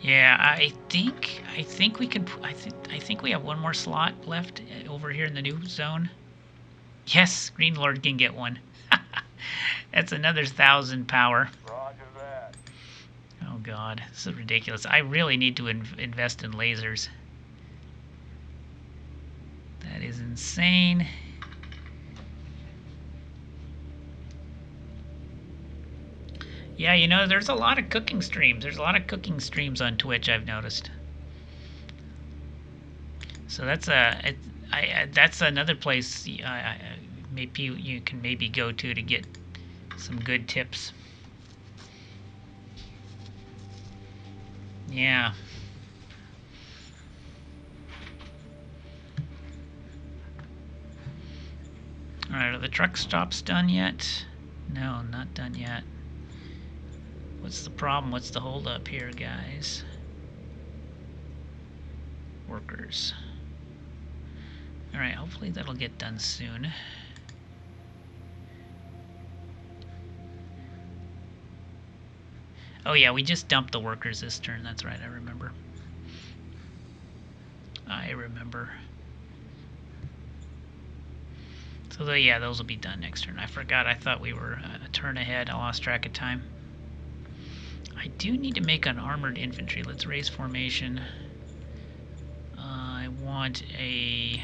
Yeah, I think we can. I think we have one more slot left over here in the new zone. Yes, Green Lord can get one. That's another 1,000 power. Roger that. Oh God, this is ridiculous. I really need to invest in lasers. That is insane. Yeah, you know, there's a lot of cooking streams. There's a lot of cooking streams on Twitch, I've noticed. So that's that's another place maybe you can maybe go to get some good tips. Yeah. Alright, are the truck stops done yet? No, not done yet. What's the problem? What's the holdup here, guys? Workers. Alright, hopefully that'll get done soon. Oh yeah, we just dumped the workers this turn. That's right, I remember. I remember. So yeah, those will be done next turn. I forgot. I thought we were a turn ahead. I lost track of time. I do need to make an armored infantry. Let's raise formation. I want a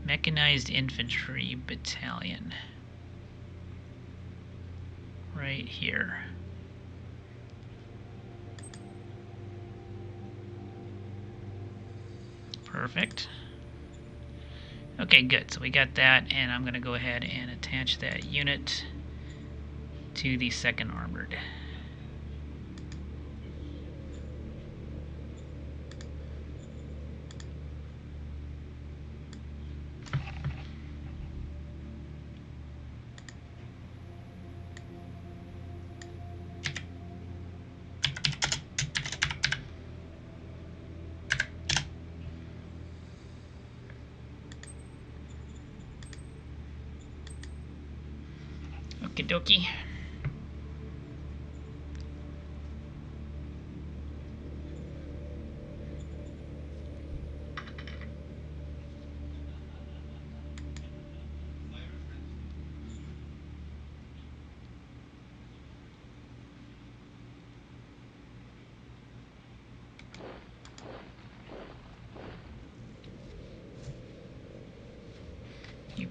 mechanized infantry battalion. Right here. Perfect. Okay, good. So we got that, and I'm going to go ahead and attach that unit to the 2nd Armored. Okie dokie.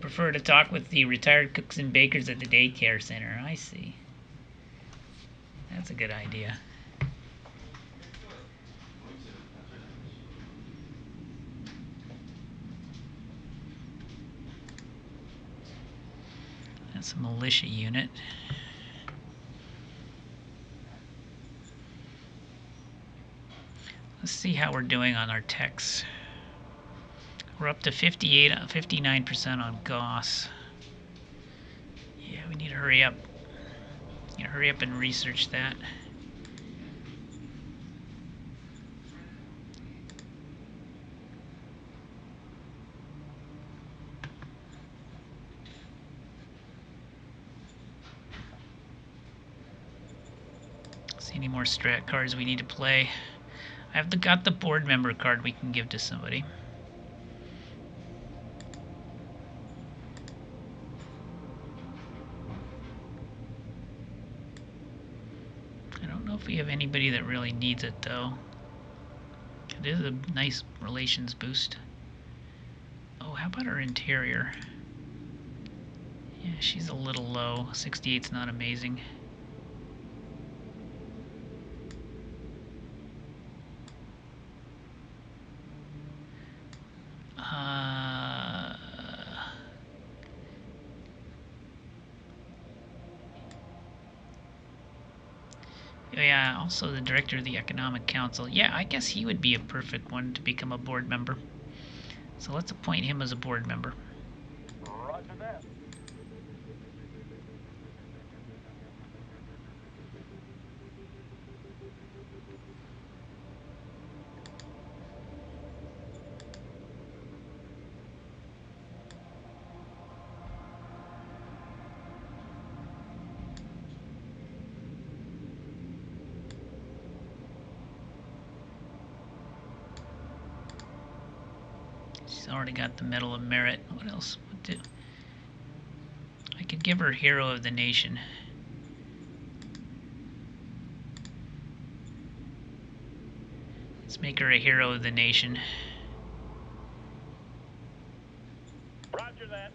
prefer to talk with the retired cooks and bakers at the daycare center. I see. That's a good idea. That's a militia unit. Let's see how we're doing on our techs. We're up to 59% on Goss. Yeah, we need to hurry up. Hurry up and research that. See any more strat cards we need to play. I've got the board member card we can give to somebody. I don't know if we have anybody that really needs it though. It is a nice relations boost. Oh, how about our interior? Yeah, she's a little low. 68's not amazing. Yeah, also the director of the Economic Council. Yeah, I guess he would be a perfect one to become a board member. So let's appoint him as a board member. Roger that. She's already got the Medal of Merit. What else? I could give her Hero of the Nation. Let's make her a Hero of the Nation. Roger that.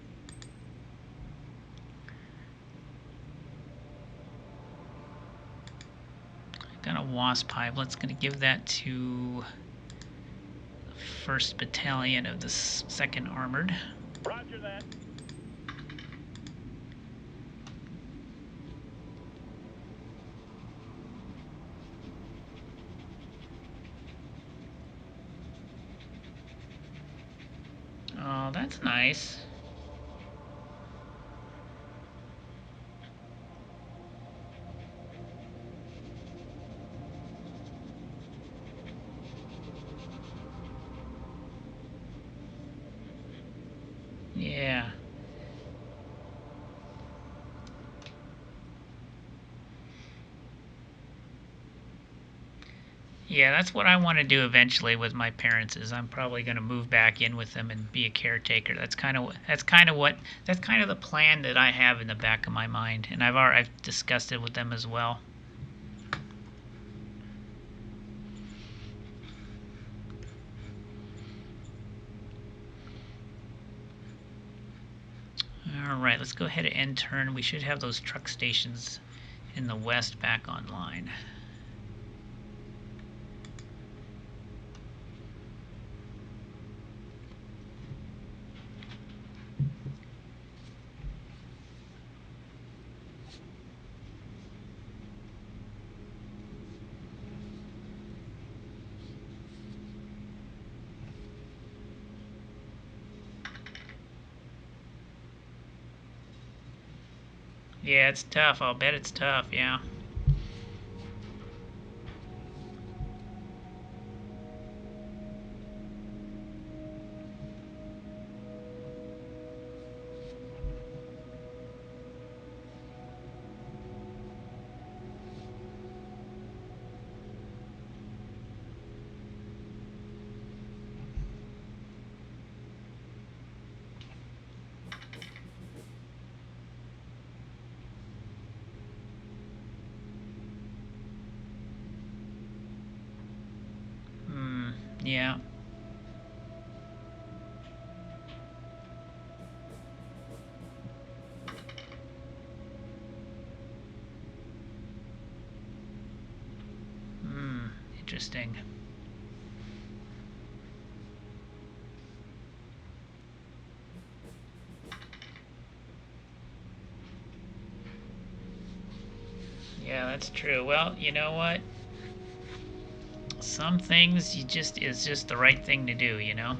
I got a Wasp Hive. Let's gonna give that to the 1st Battalion of the 2nd Armored. Roger that. Oh, that's nice. Yeah. Yeah, that's what I want to do eventually with my parents. Is I'm probably going to move back in with them and be a caretaker. That's kind of the plan that I have in the back of my mind, and I've discussed it with them as well. All right, let's go ahead and end turn. We should have those truck stations in the west back online. Yeah, it's tough. I'll bet it's tough, yeah. Yeah. interesting. Yeah, that's true. Well, you know what? Some things is just the right thing to do, you know?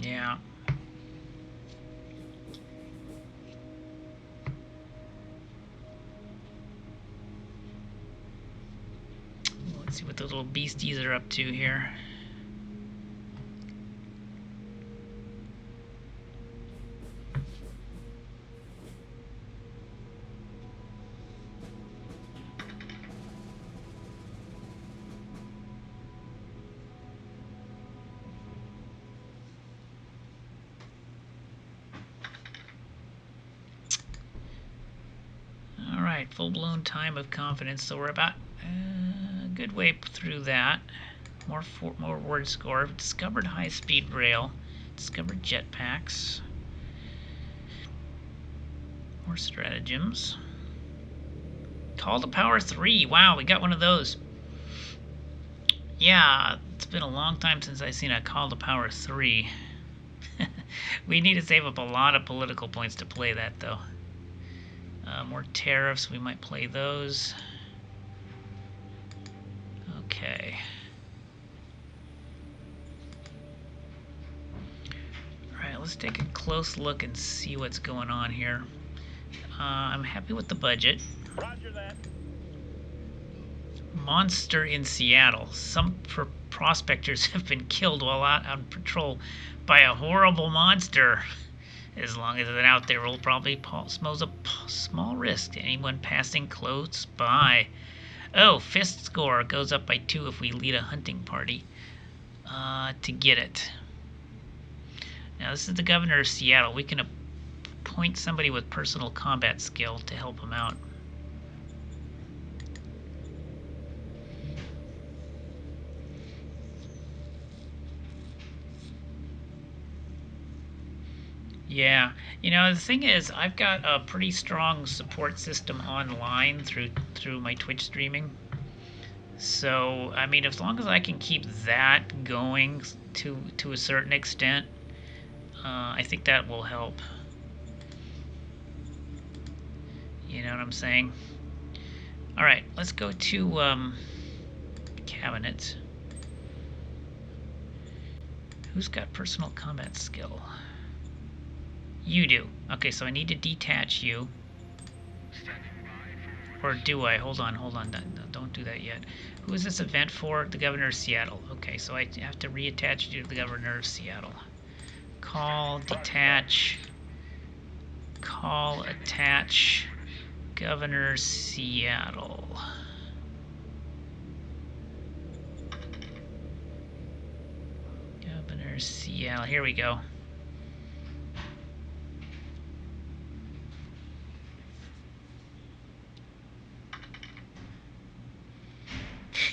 Yeah. Let's see what the little beasties are up to here. Alright, full-blown time of confidence. So we're about a good way through that. More word score. Discovered high-speed rail. Discovered jetpacks. More stratagems. Call to power 3. Wow, we got one of those. Yeah, it's been a long time since I've seen a call to power 3. We need to save up a lot of political points to play that, though. More tariffs, we might play those. Okay. Alright, let's take a close look and see what's going on here. I'm happy with the budget. Roger that. Monster in Seattle. Some prospectors have been killed while out on patrol by a horrible monster. As long as it's out there, will probably pose a small risk to anyone passing close by. Oh, fist score goes up by 2 if we lead a hunting party to get it. Now, this is the governor of Seattle. We can appoint somebody with personal combat skill to help him out. Yeah, you know, the thing is, I've got a pretty strong support system online through my Twitch streaming. So, I mean, as long as I can keep that going to a certain extent, I think that will help. You know what I'm saying? All right, let's go to cabinet. Who's got personal combat skill? You do. Okay, so I need to detach you. Or do I? Hold on. Don't do that yet. Who is this event for? The governor of Seattle. Okay, so I have to reattach you to the governor of Seattle. Call, detach. Call, attach. Governor Seattle. Governor Seattle. Here we go.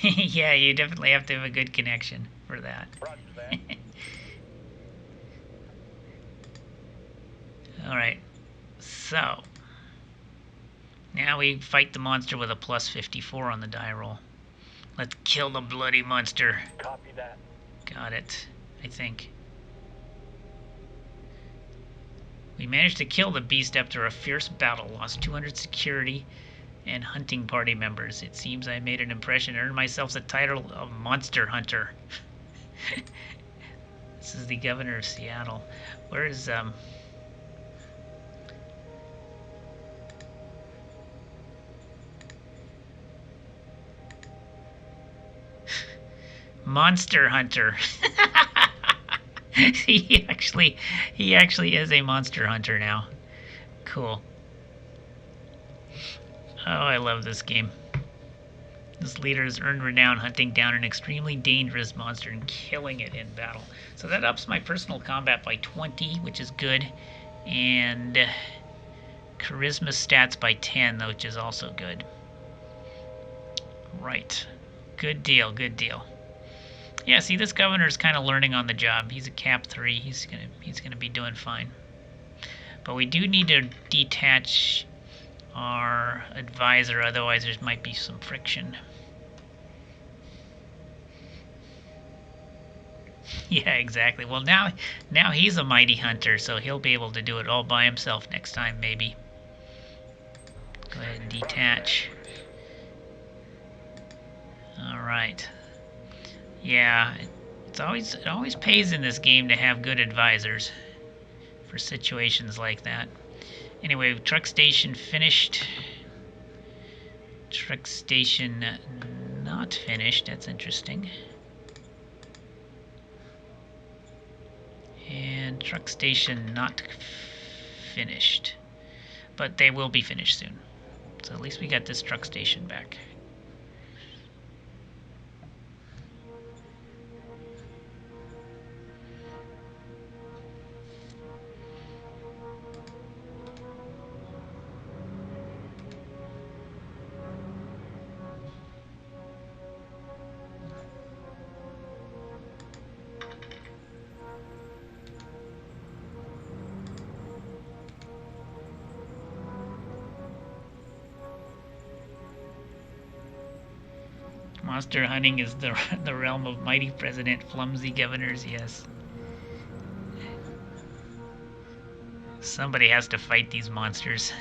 Yeah, you definitely have to have a good connection for that. Roger that. Alright, so now we fight the monster with a plus 54 on the die roll. Let's kill the bloody monster. Copy that. Got it, I think. We managed to kill the beast after a fierce battle, lost 200 security and hunting party members. It seems I made an impression, earned myself the title of Monster Hunter. This is the governor of Seattle. Where is Monster Hunter? he actually he actually is a monster hunter now. Cool. Oh, I love this game. This leader has earned renown hunting down an extremely dangerous monster and killing it in battle. So that ups my personal combat by 20, which is good. And charisma stats by 10, which is also good. Right. Good deal, good deal. Yeah, see, this governor's kind of learning on the job. He's a cap 3. He's gonna be doing fine. But we do need to detach our advisor, otherwise there might be some friction. Yeah, exactly. Well, now he's a mighty hunter, so he'll be able to do it all by himself next time, maybe. Go ahead and detach. All right. Yeah, it always pays in this game to have good advisors for situations like that. Anyway, truck station finished. Truck station not finished. That's interesting. And truck station not finished. But they will be finished soon. So at least we got this truck station back. Monster hunting is the realm of mighty President Flumsy governors, yes. Somebody has to fight these monsters.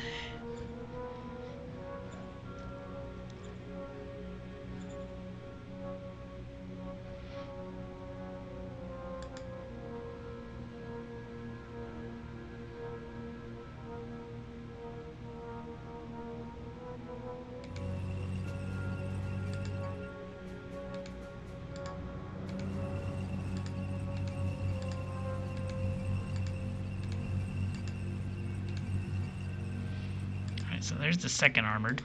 Alright, so there's the second armored.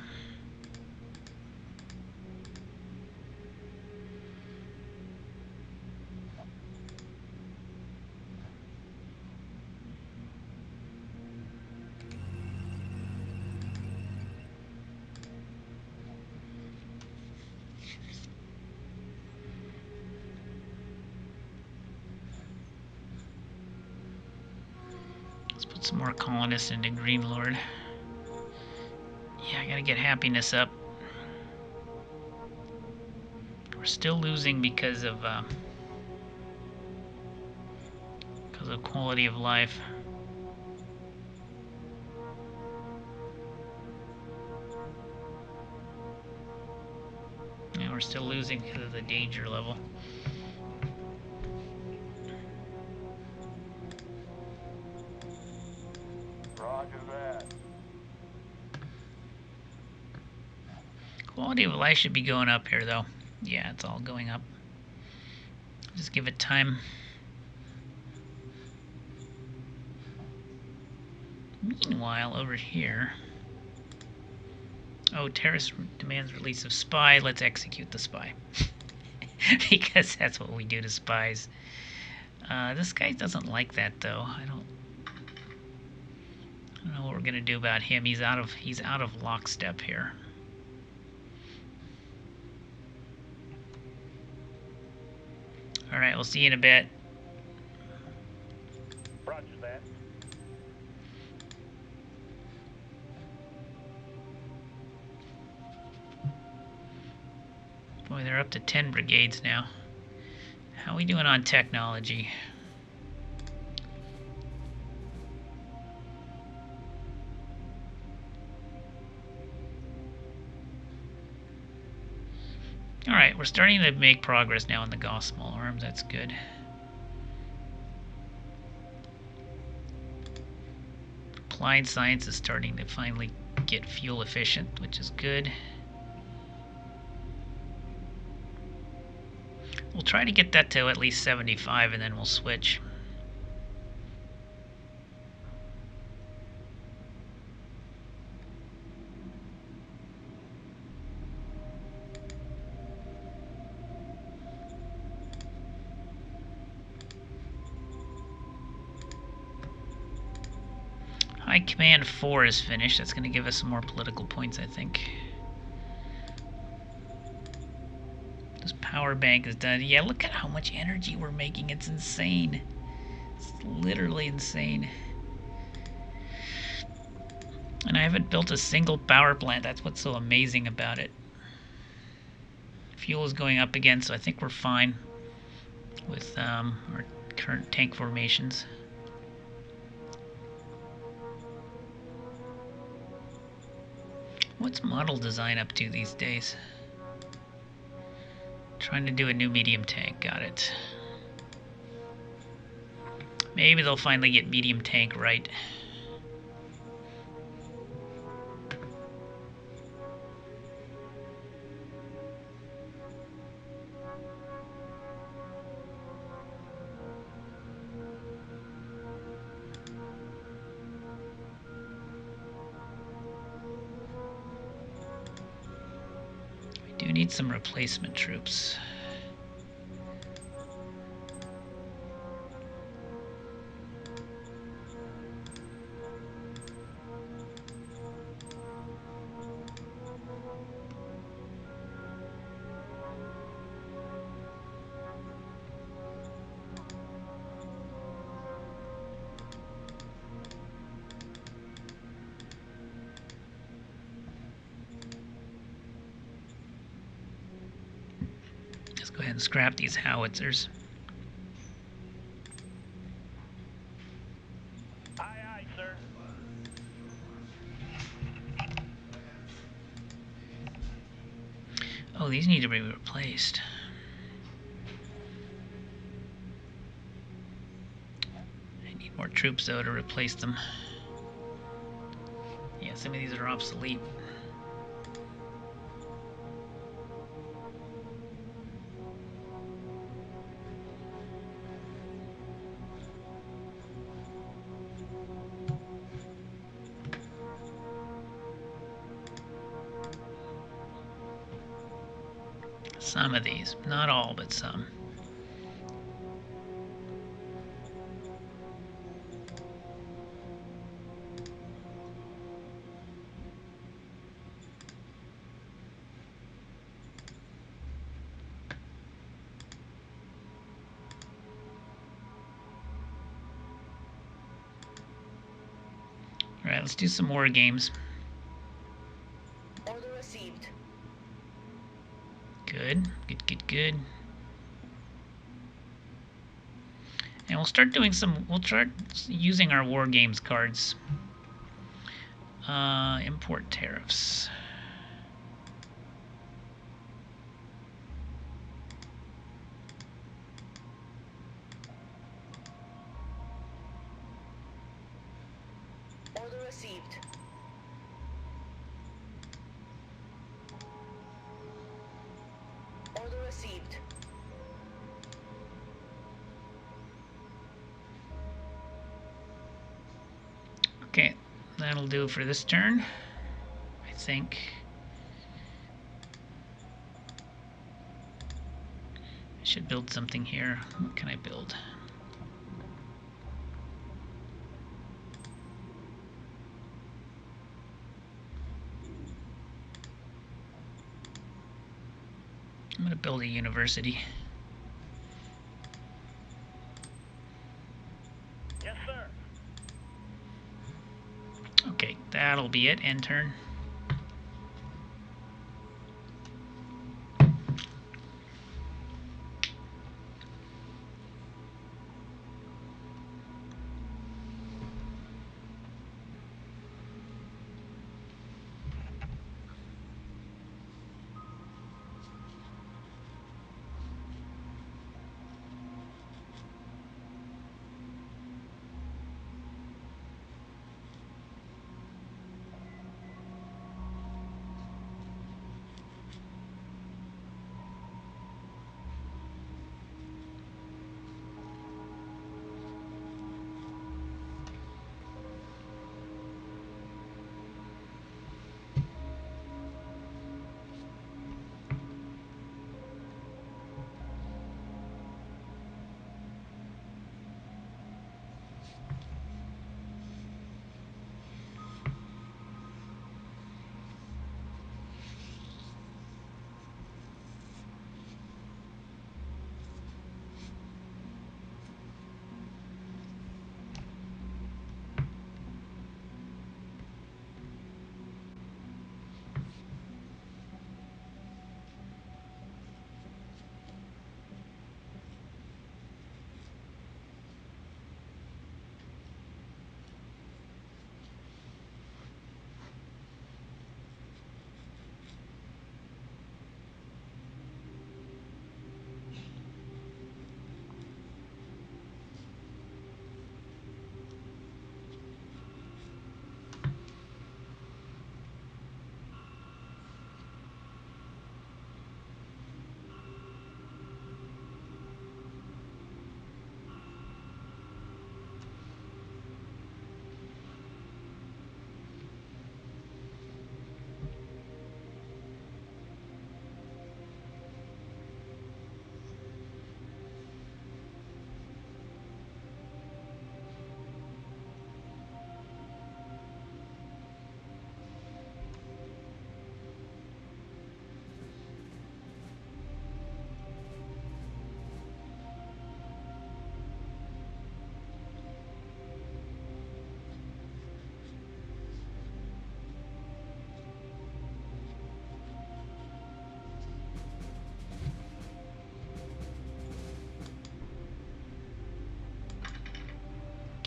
Let's put some more colonists into Green Lord. Yeah, I gotta get happiness up. We're still losing because of quality of life. Yeah, we're still losing because of the danger level. Roger that. Quality of life should be going up here, though. Yeah, it's all going up. Just give it time. Meanwhile, over here... Oh, terrorist demands release of spy. Let's execute the spy. Because that's what we do to spies. This guy doesn't like that, though. I don't know what we're gonna do about him. He's out of lockstep here. All right, we'll see you in a bit. Roger that. Boy, they're up to 10 brigades now. How are we doing on technology? Alright, we're starting to make progress now in the Gauss small arms. That's good. Applied science is starting to finally get fuel efficient, which is good. We'll try to get that to at least 75 and then we'll switch. High Command 4 is finished. That's going to give us some more political points, I think. This power bank is done. Yeah, look at how much energy we're making. It's insane. It's literally insane. And I haven't built a single power plant. That's what's so amazing about it. Fuel is going up again, so I think we're fine with our current tank formations. What's model design up to these days? Trying to do a new medium tank. Got it. Maybe they'll finally get medium tank right. We do need some replacement troops. Let's go ahead and scrap these howitzers. Aye, aye, sir. Oh, these need to be replaced. I need more troops, though, to replace them. Yeah, some of these are obsolete. Some of these, not all, but some. Alright, let's do some more games. Order received. Good, good. And we'll start doing we'll start using our war games cards. Import tariffs. Order received. Order received. Okay, that'll do for this turn, I think. I should build something here. What can I build? I'm gonna build a university. Yes, sir. Okay, that'll be it. End turn.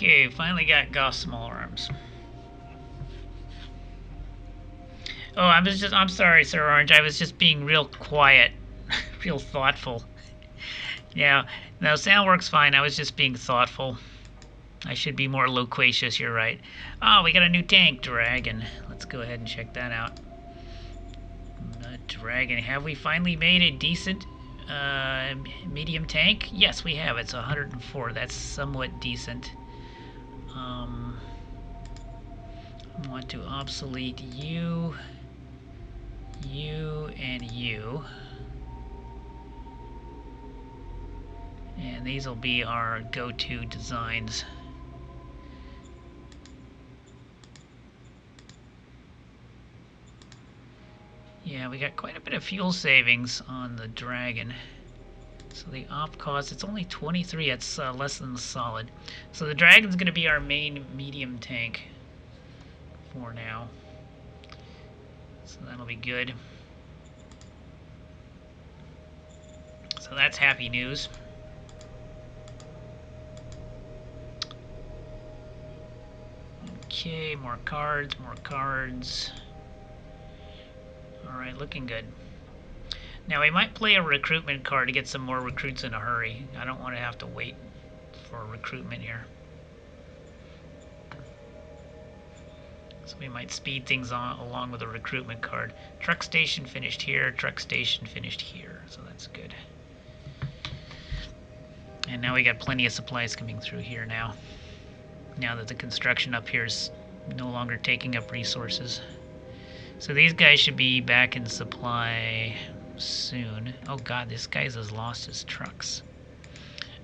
Okay, finally got Goss small arms. Oh, I'm sorry, Sir Orange. I was just being real quiet, real thoughtful. Yeah, no, sound works fine. I was just being thoughtful. I should be more loquacious, you're right. Oh, we got a new tank, Dragon. Let's go ahead and check that out. Dragon, have we finally made a decent medium tank? Yes, we have. It's 104. That's somewhat decent. I want to obsolete you, you, and you. And these will be our go-to designs. Yeah, we got quite a bit of fuel savings on the Dragon. So the op cost, it's only 23. It's less than the solid. So the Dragon's going to be our main medium tank for now. So that'll be good. So that's happy news. Okay, more cards, more cards. Alright, looking good. Now we might play a recruitment card to get some more recruits in a hurry. I don't want to have to wait for recruitment here. So we might speed things on along with a recruitment card. Truck station finished here, truck station finished here. So that's good. And now we got plenty of supplies coming through here now. Now that the construction up here is no longer taking up resources. So these guys should be back in supply soon. Oh god, this guy has lost his trucks.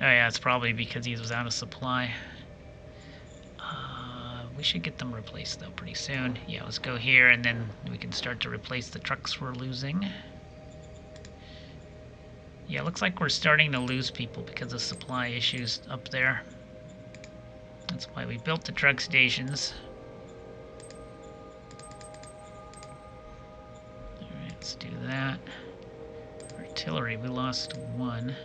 Oh yeah, it's probably because he was out of supply. We should get them replaced though pretty soon. Yeah, let's go here and then we can start to replace the trucks we're losing. Yeah, it looks like we're starting to lose people because of supply issues up there. That's why we built the truck stations. Alright, let's do that. Artillery, we lost one.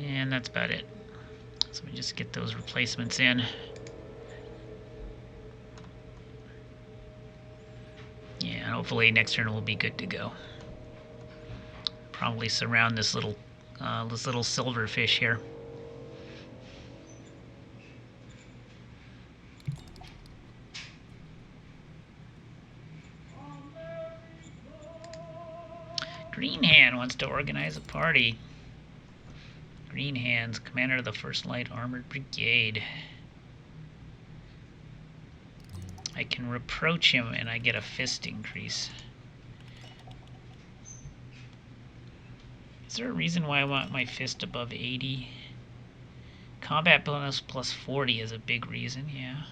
And that's about it. So we just get those replacements in. Yeah, hopefully next turn we'll be good to go. Probably surround this little silverfish here. Green Hand wants to organize a party. Green Hands, commander of the 1st Light Armored Brigade. I can reproach him and I get a fist increase. Is there a reason why I want my fist above 80? Combat bonus plus 40 is a big reason, yeah.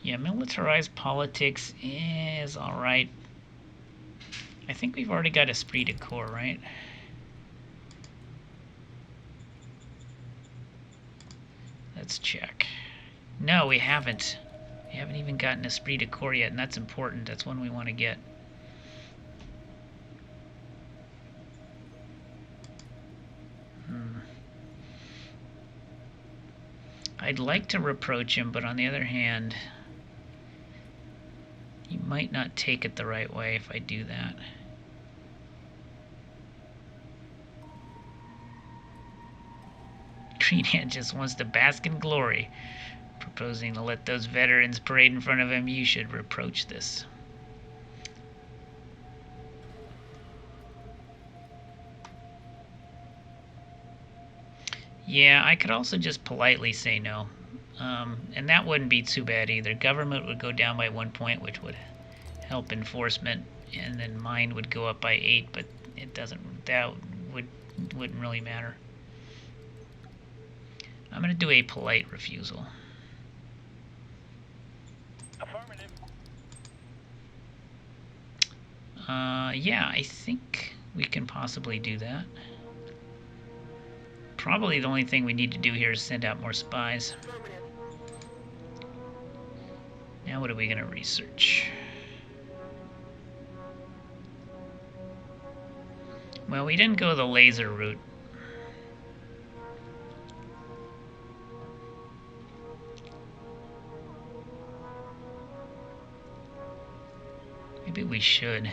Yeah, militarized politics is alright. I think we've already got esprit de corps, right? Let's check. No, we haven't. We haven't even gotten esprit de corps yet, and that's important. That's one we want to get. I'd like to reproach him, but on the other hand, he might not take it the right way if I do that. Green Hand just wants to bask in glory, proposing to let those veterans parade in front of him. You should reproach this. Yeah, I could also just politely say no. And that wouldn't be too bad either. Government would go down by 1 point, which would help enforcement, and then mine would go up by 8, but it doesn't, that wouldn't really matter. I'm going to do a polite refusal. Affirmative. Yeah, I think we can possibly do that. Probably the only thing we need to do here is send out more spies. Now what are we going to research? Well, we didn't go the laser route. Maybe we should.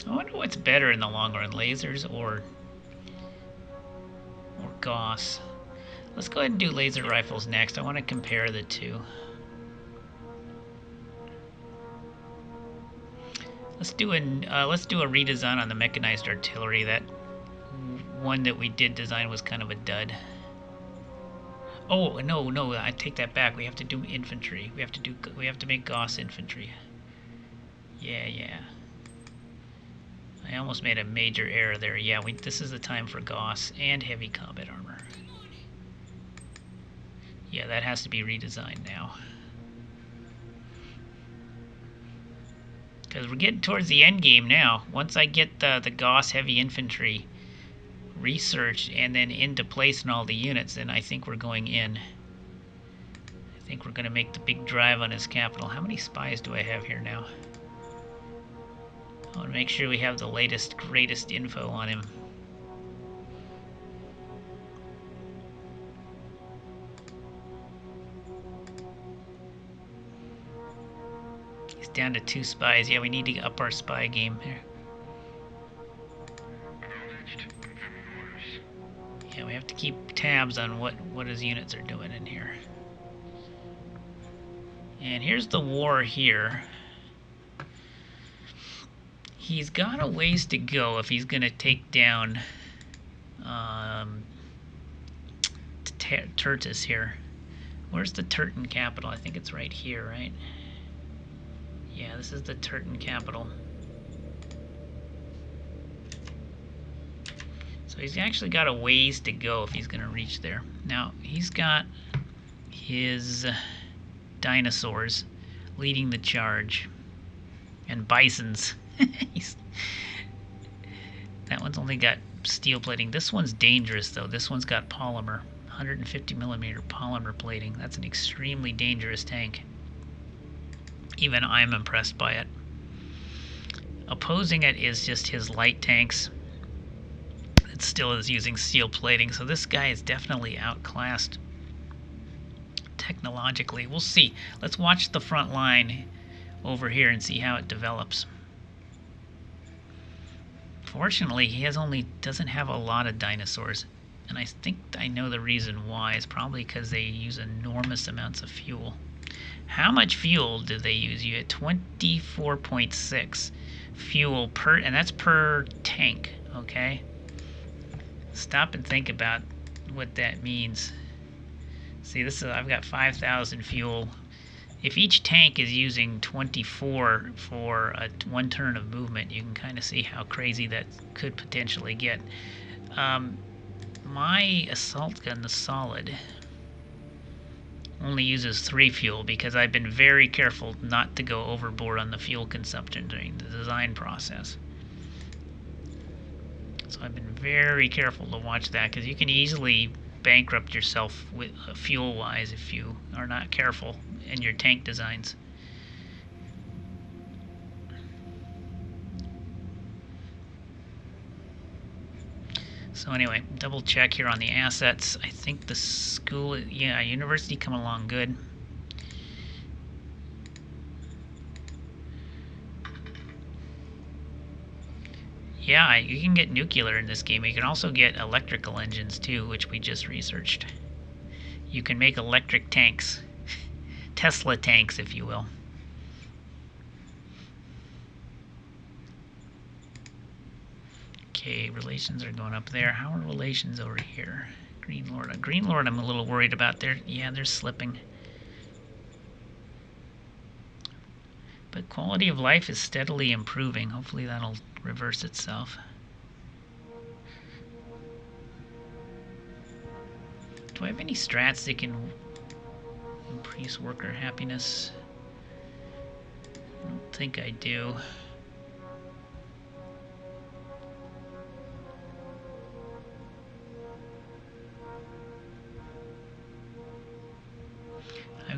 I wonder what's better in the long run, lasers or Gauss. Let's go ahead and do laser rifles next. I want to compare the two. Let's do a redesign on the mechanized artillery. That one that we did design was kind of a dud. Oh no, I take that back. We have to do infantry. We have to make Gauss infantry. Yeah. I almost made a major error there. Yeah, this is the time for Gauss and heavy combat armor. Yeah, that has to be redesigned now. Because we're getting towards the end game now. Once I get the Gauss heavy infantry researched and then into place in all the units, then I think we're going in. I think we're going to make the big drive on his capital. How many spies do I have here now? I want to make sure we have the latest, greatest info on him. He's down to 2 spies. Yeah, we need to up our spy game here. Yeah, we have to keep tabs on what his units are doing in here. And here's the war here. He's got a ways to go if he's going to take down Tertus here. Where's the Turton capital? I think it's right here, right? Yeah, this is the Turton capital. So he's actually got a ways to go if he's going to reach there. Now, he's got his dinosaurs leading the charge. And bisons. That one's only got steel plating. This one's dangerous, though. This one's got polymer. 150 millimeter polymer plating. That's an extremely dangerous tank. Even I'm impressed by it. Opposing it is just his light tanks. It still is using steel plating, so this guy is definitely outclassed technologically. We'll see. Let's watch the front line over here and see how it develops. Fortunately, he doesn't have a lot of dinosaurs, and I think I know the reason why. It's probably because they use enormous amounts of fuel. How much fuel do they use? You get 24.6 fuel per, and that's per tank, okay? Stop and think about what that means. See, I've got 5,000 fuel. If each tank is using 24 for one turn of movement, you can kind of see how crazy that could potentially get. My assault gun, the solid, only uses 3 fuel because I've been very careful not to go overboard on the fuel consumption during the design process. So I've been very careful to watch that because you can easily bankrupt yourself with fuel-wise if you are not careful in your tank designs. So anyway, double check here on the assets. I think the school, yeah, university coming along good. Yeah, you can get nuclear in this game. You can also get electrical engines too, which we just researched. You can make electric tanks. Tesla tanks, if you will. Okay, relations are going up there. How are relations over here? Green Lord. Green Lord I'm a little worried about. They're slipping. But quality of life is steadily improving. Hopefully that'll reverse itself. Do I have any strats that can increase worker happiness? I don't think I do.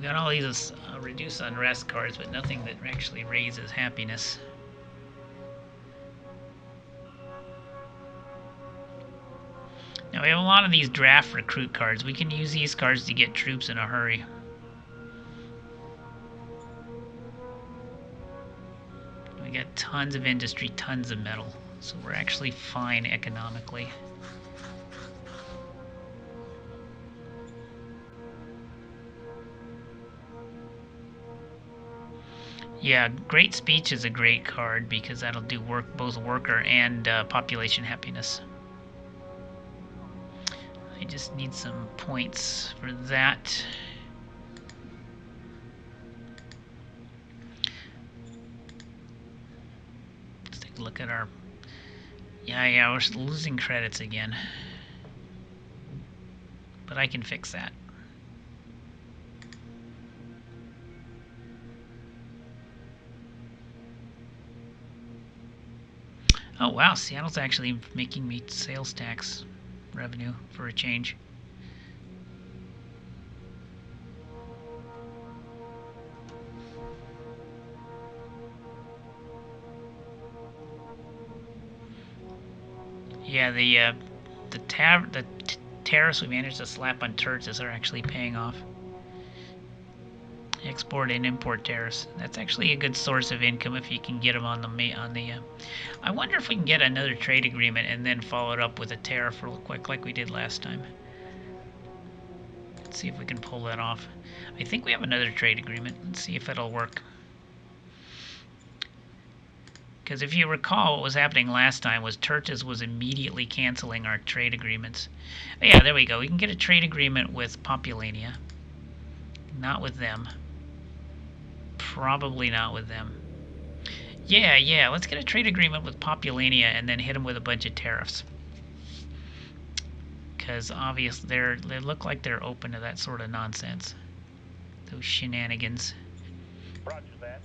got all these reduce unrest cards, but nothing that actually raises happiness. Now we have a lot of these draft recruit cards. We can use these cards to get troops in a hurry. We got tons of industry, tons of metal. So we're actually fine economically. Yeah, Great Speech is a great card because that'll do both worker and population happiness. I just need some points for that. Let's take a look at our... Yeah, we're losing credits again. But I can fix that. Oh wow, Seattle's actually making me sales tax revenue for a change. Yeah, the tariffs we managed to slap on turrets are actually paying off. Export and import tariffs. That's actually a good source of income if you can get them on the. I wonder if we can get another trade agreement and then follow it up with a tariff real quick, like we did last time. Let's see if we can pull that off. I think we have another trade agreement. Let's see if it'll work. Because if you recall, what was happening last time was Turtis was immediately canceling our trade agreements. Oh, yeah, there we go. We can get a trade agreement with Populania. Not with them. Probably not with them. Yeah, let's get a trade agreement with Populania and then hit them with a bunch of tariffs. Because obviously they look like they're open to that sort of nonsense. Those shenanigans. Roger that.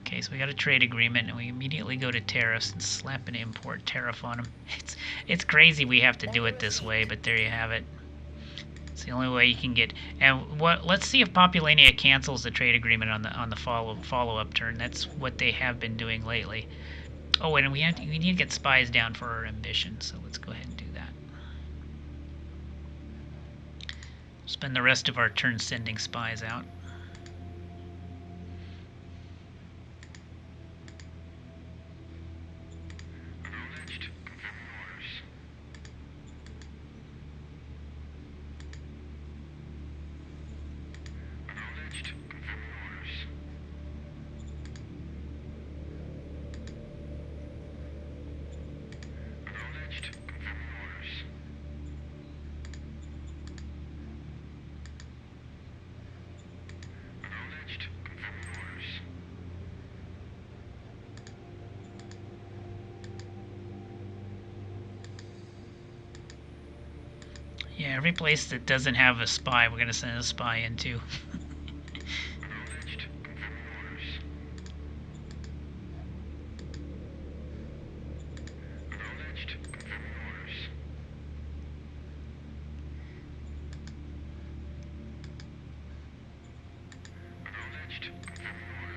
Okay, so we got a trade agreement, and we immediately go to tariffs and slap an import tariff on them. It's crazy we have to do it this way, but there you have it. It's the only way you can get. And let's see if Populania cancels the trade agreement on the follow-up turn. That's what they have been doing lately. Oh, and we need to get spies down for our ambition. So let's go ahead and do that. Spend the rest of our turn sending spies out. Yeah, every place that doesn't have a spy, we're going to send a spy into.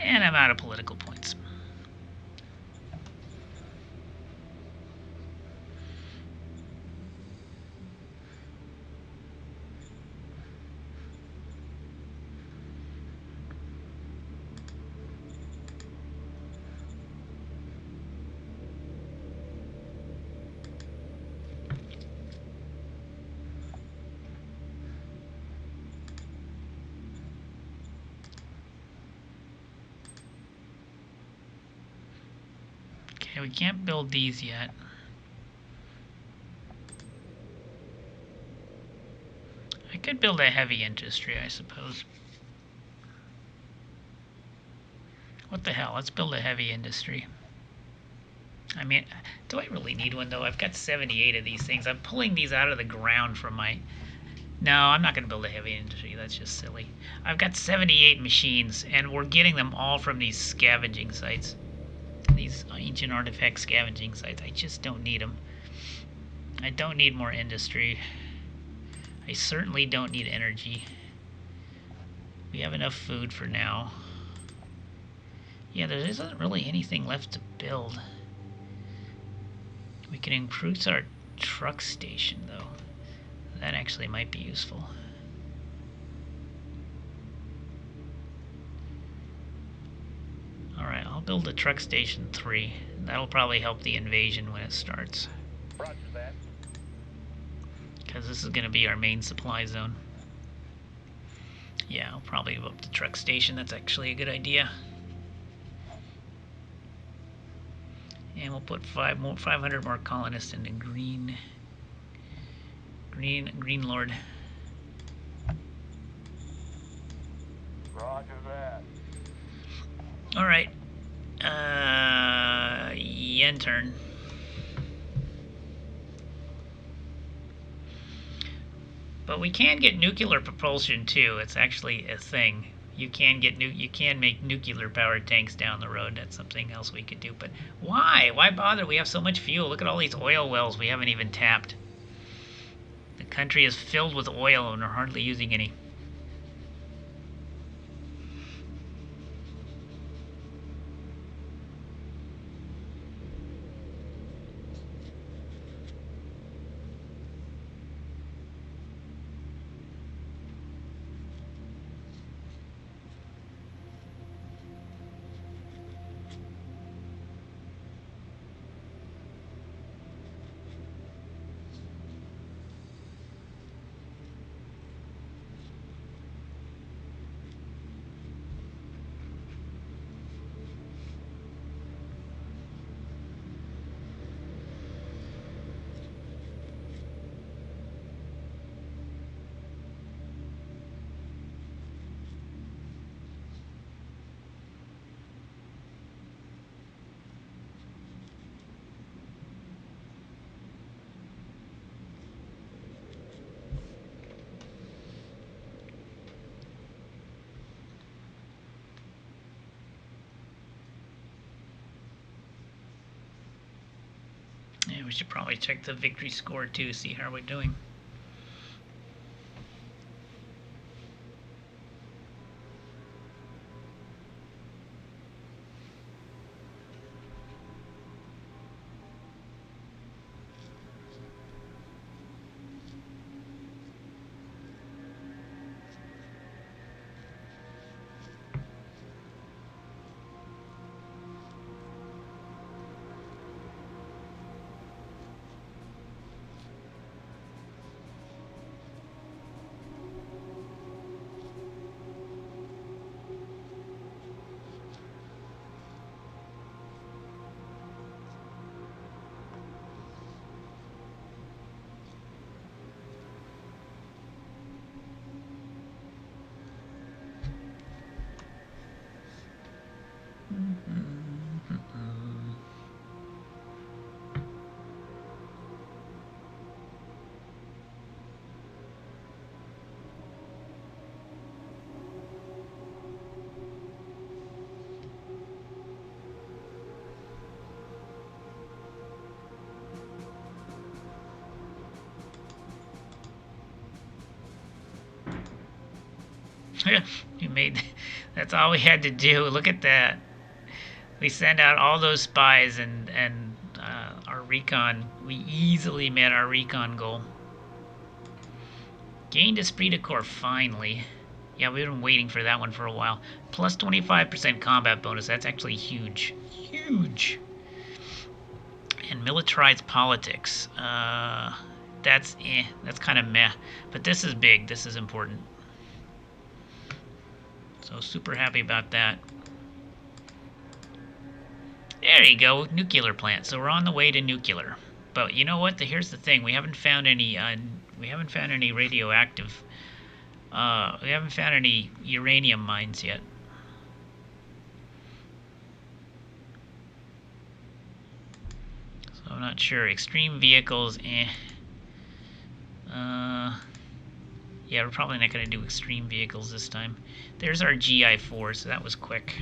And I'm out of political points. Okay, we can't build these yet. I could build a heavy industry, I suppose. What the hell? Let's build a heavy industry. I mean, do I really need one, though? I've got 78 of these things. I'm pulling these out of the ground from my... No, I'm not going to build a heavy industry. That's just silly. I've got 78 machines, and we're getting them all from these scavenging sites. These ancient artifact scavenging sites. I just don't need them. I don't need more industry. I certainly don't need energy. We have enough food for now. Yeah, there isn't really anything left to build. We can increase our truck station, though. That actually might be useful. Alright, I'll build a truck station 3. That'll probably help the invasion when it starts. Roger that. Because this is going to be our main supply zone. Yeah, I'll probably go up the truck station. That's actually a good idea. And we'll put 500 more colonists into Green Lord. Roger that. Alright. Yen turn. But we can get nuclear propulsion too. It's actually a thing. You can make nuclear powered tanks down the road. That's something else we could do. But why? Why bother? We have so much fuel. Look at all these oil wells we haven't even tapped. The country is filled with oil and we're hardly using any. Yeah, we should probably check the victory score too, see how we're doing. You made, that's all we had to do. Look at that. We sent out all those spies and our recon. We easily met our recon goal. Gained esprit de corps finally. Yeah, we've been waiting for that one for a while. Plus 25% combat bonus. That's actually huge. Huge. And militarized politics. That's kind of meh. But this is big. This is important. So super happy about that. There you go, nuclear plant. So we're on the way to nuclear. But you know what? Here's the thing: we haven't found any. Radioactive. We haven't found any uranium mines yet. So I'm not sure. Extreme vehicles. Yeah, we're probably not going to do extreme vehicles this time. There's our GI4, so that was quick.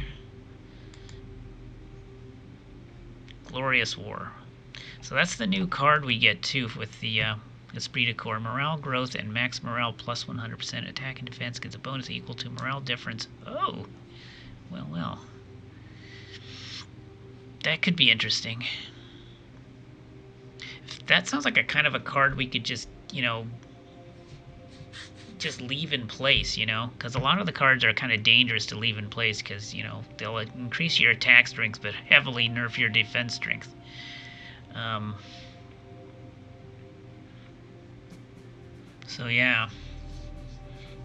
Glorious War. So that's the new card we get too with the Esprit de Corps. Morale growth and max morale plus 100%. Attack and defense gets a bonus equal to morale difference. Oh! Well, well. That could be interesting. That sounds like a kind of a card we could just, you know, just leave in place, you know? Because a lot of the cards are kind of dangerous to leave in place because, you know, they'll increase your attack strength but heavily nerf your defense strength. So yeah,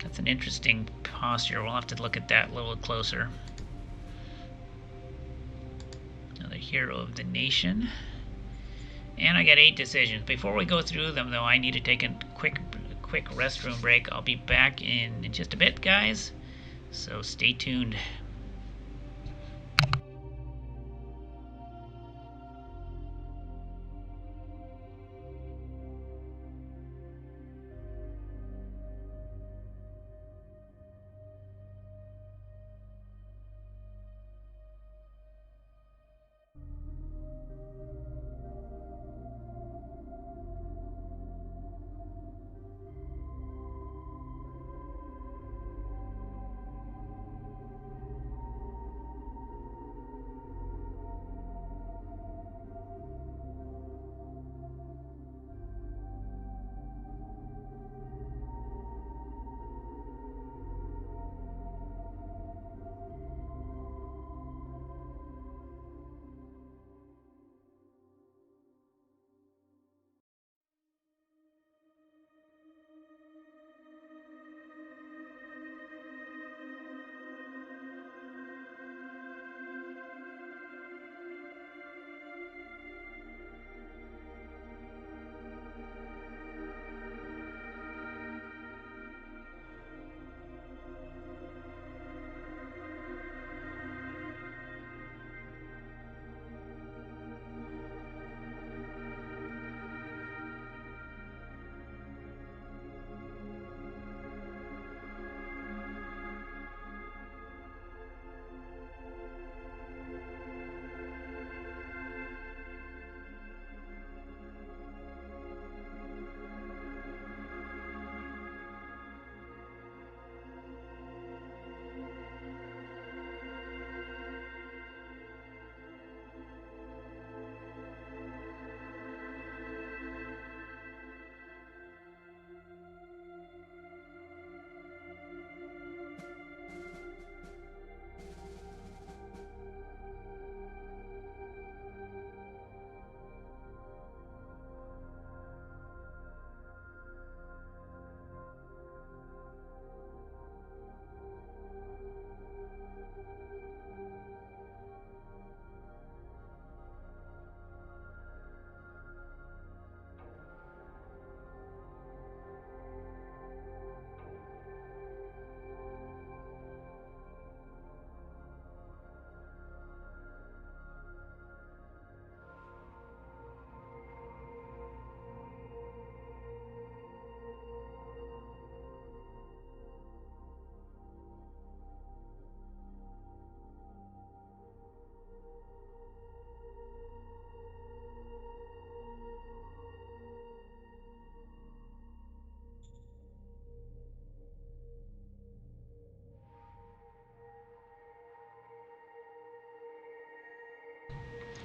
that's an interesting posture. We'll have to look at that a little closer. Another hero of the nation. And I got 8 decisions. Before we go through them, though, I need to take a quick restroom break. I'll be back in just a bit, guys. So stay tuned.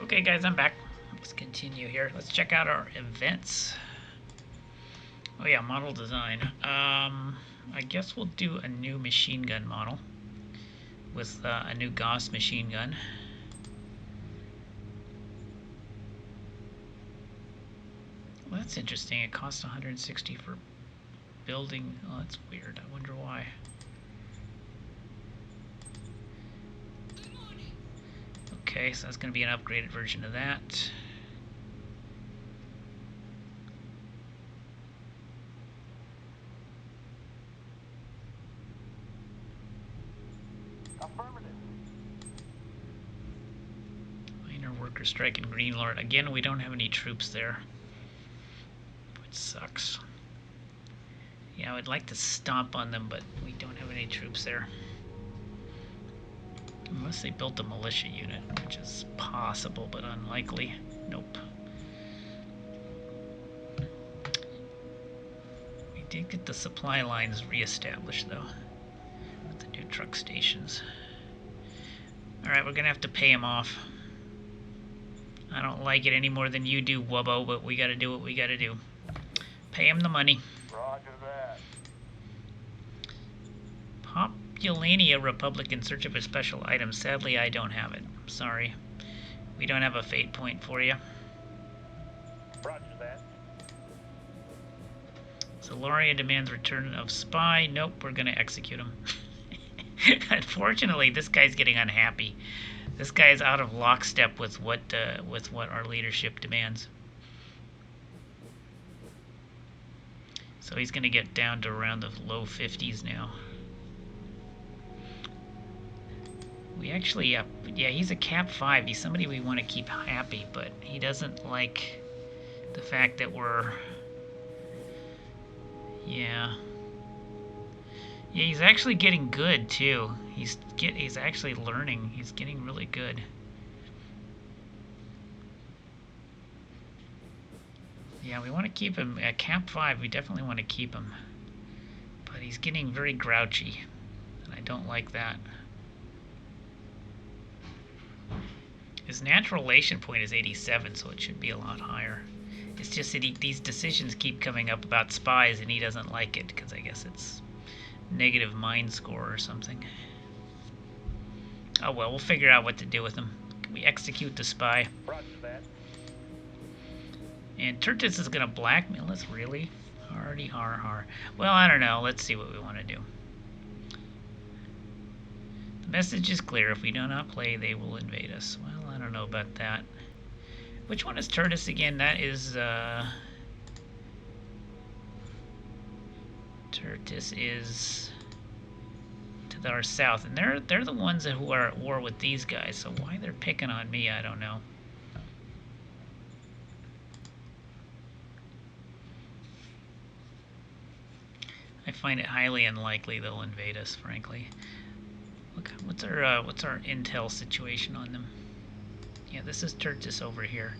Okay, guys, I'm back. Let's continue here. Let's check out our events. Oh yeah, model design. I guess we'll do a new machine gun model with a new Gauss machine gun. Well, that's interesting. It costs 160 for building. Oh, that's weird. I wonder why. Okay, so that's going to be an upgraded version of that. Affirmative. Minor worker strike in Grognerd. Again, we don't have any troops there, which sucks. Yeah, I would like to stomp on them, but we don't have any troops there. Unless they built a militia unit, which is possible, but unlikely. Nope. did get the supply lines reestablished, though, with the new truck stations. Alright, we're gonna have to pay him off. I don't like it any more than you do, Wubbo, but we gotta do what we gotta do. Pay him the money. Roger that. Populania Republic in search of a special item. Sadly, I don't have it. Sorry. We don't have a fate point for you. Roger that. Solaria demands return of spy. Nope, we're gonna execute him. Unfortunately, this guy's getting unhappy. This guy is out of lockstep with what our leadership demands. So he's gonna get down to around the low 50s now. We actually, yeah, he's a cap 5. He's somebody we want to keep happy, but he doesn't like the fact that we're, yeah, he's actually getting good too. He's actually learning. He's getting really good. Yeah, we want to keep him at cap 5. We definitely want to keep him, but he's getting very grouchy, and I don't like that. His natural relation point is 87, so it should be a lot higher. It's just that these decisions keep coming up about spies, and he doesn't like it, because I guess it's negative mind score or something. Oh well, we'll figure out what to do with him. We execute the spy. Roger that. And Tertus is going to blackmail us, really? Hardy har har. Well, I don't know. Let's see what we want to do. The message is clear. If we do not play, they will invade us. Well, I don't know about that. Which one is Tertus again? That is, Tertus is to our south. And they're the ones who are at war with these guys. So why they're picking on me, I don't know. I find it highly unlikely they'll invade us, frankly. Look, what's our intel situation on them? Yeah, this is Tertus over here.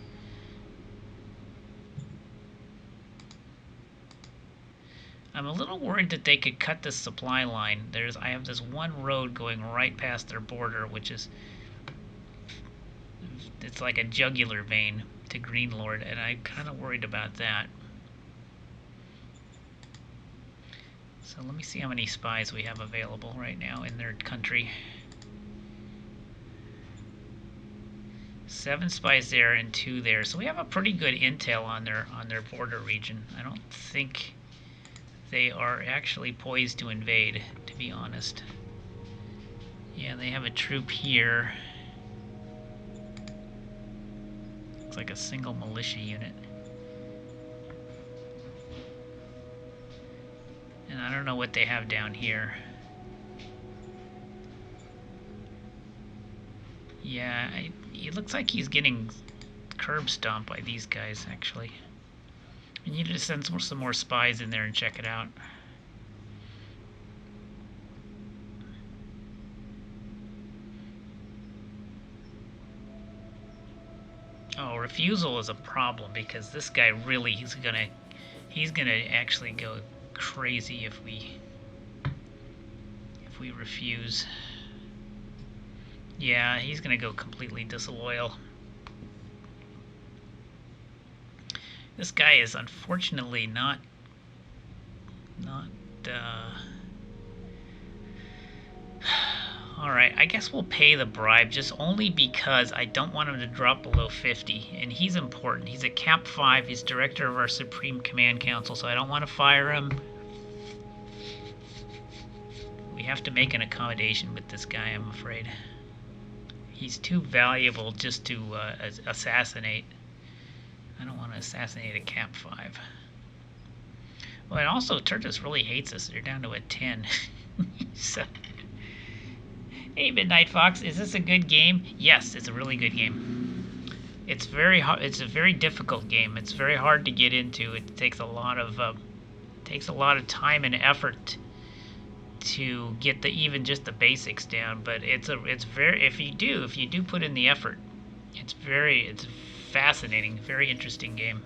I'm a little worried that they could cut this supply line. I have this one road going right past their border, which is, it's like a jugular vein to Greenlord, and I'm kind of worried about that. So let me see how many spies we have available right now in their country. 7 spies there and 2 there. So we have a pretty good intel on their border region. I don't think they are actually poised to invade, to be honest. Yeah, they have a troop here. Looks like a single militia unit. And I don't know what they have down here. Yeah, it looks like he's getting curb stomped by these guys, actually. We need to send some more spies in there and check it out. Oh, refusal is a problem because this guy really, he's gonna actually go crazy if we refuse. Yeah, he's gonna go completely disloyal. This guy is unfortunately not Alright, I guess we'll pay the bribe just only because I don't want him to drop below 50, and he's important. He's a Cap 5, he's director of our Supreme Command Council, so I don't want to fire him. We have to make an accommodation with this guy, I'm afraid. He's too valuable just to assassinate. I don't want to assassinate a Cap 5. Well, and also, Tertus really hates us. They're down to a 10. So, hey, Midnight Fox, is this a good game? Yes, it's a really good game. It's very hard. It's a very difficult game. It's very hard to get into. It takes a lot of time and effort to get even just the basics down. But it's very, if you do put in the effort, it's fascinating, very interesting game.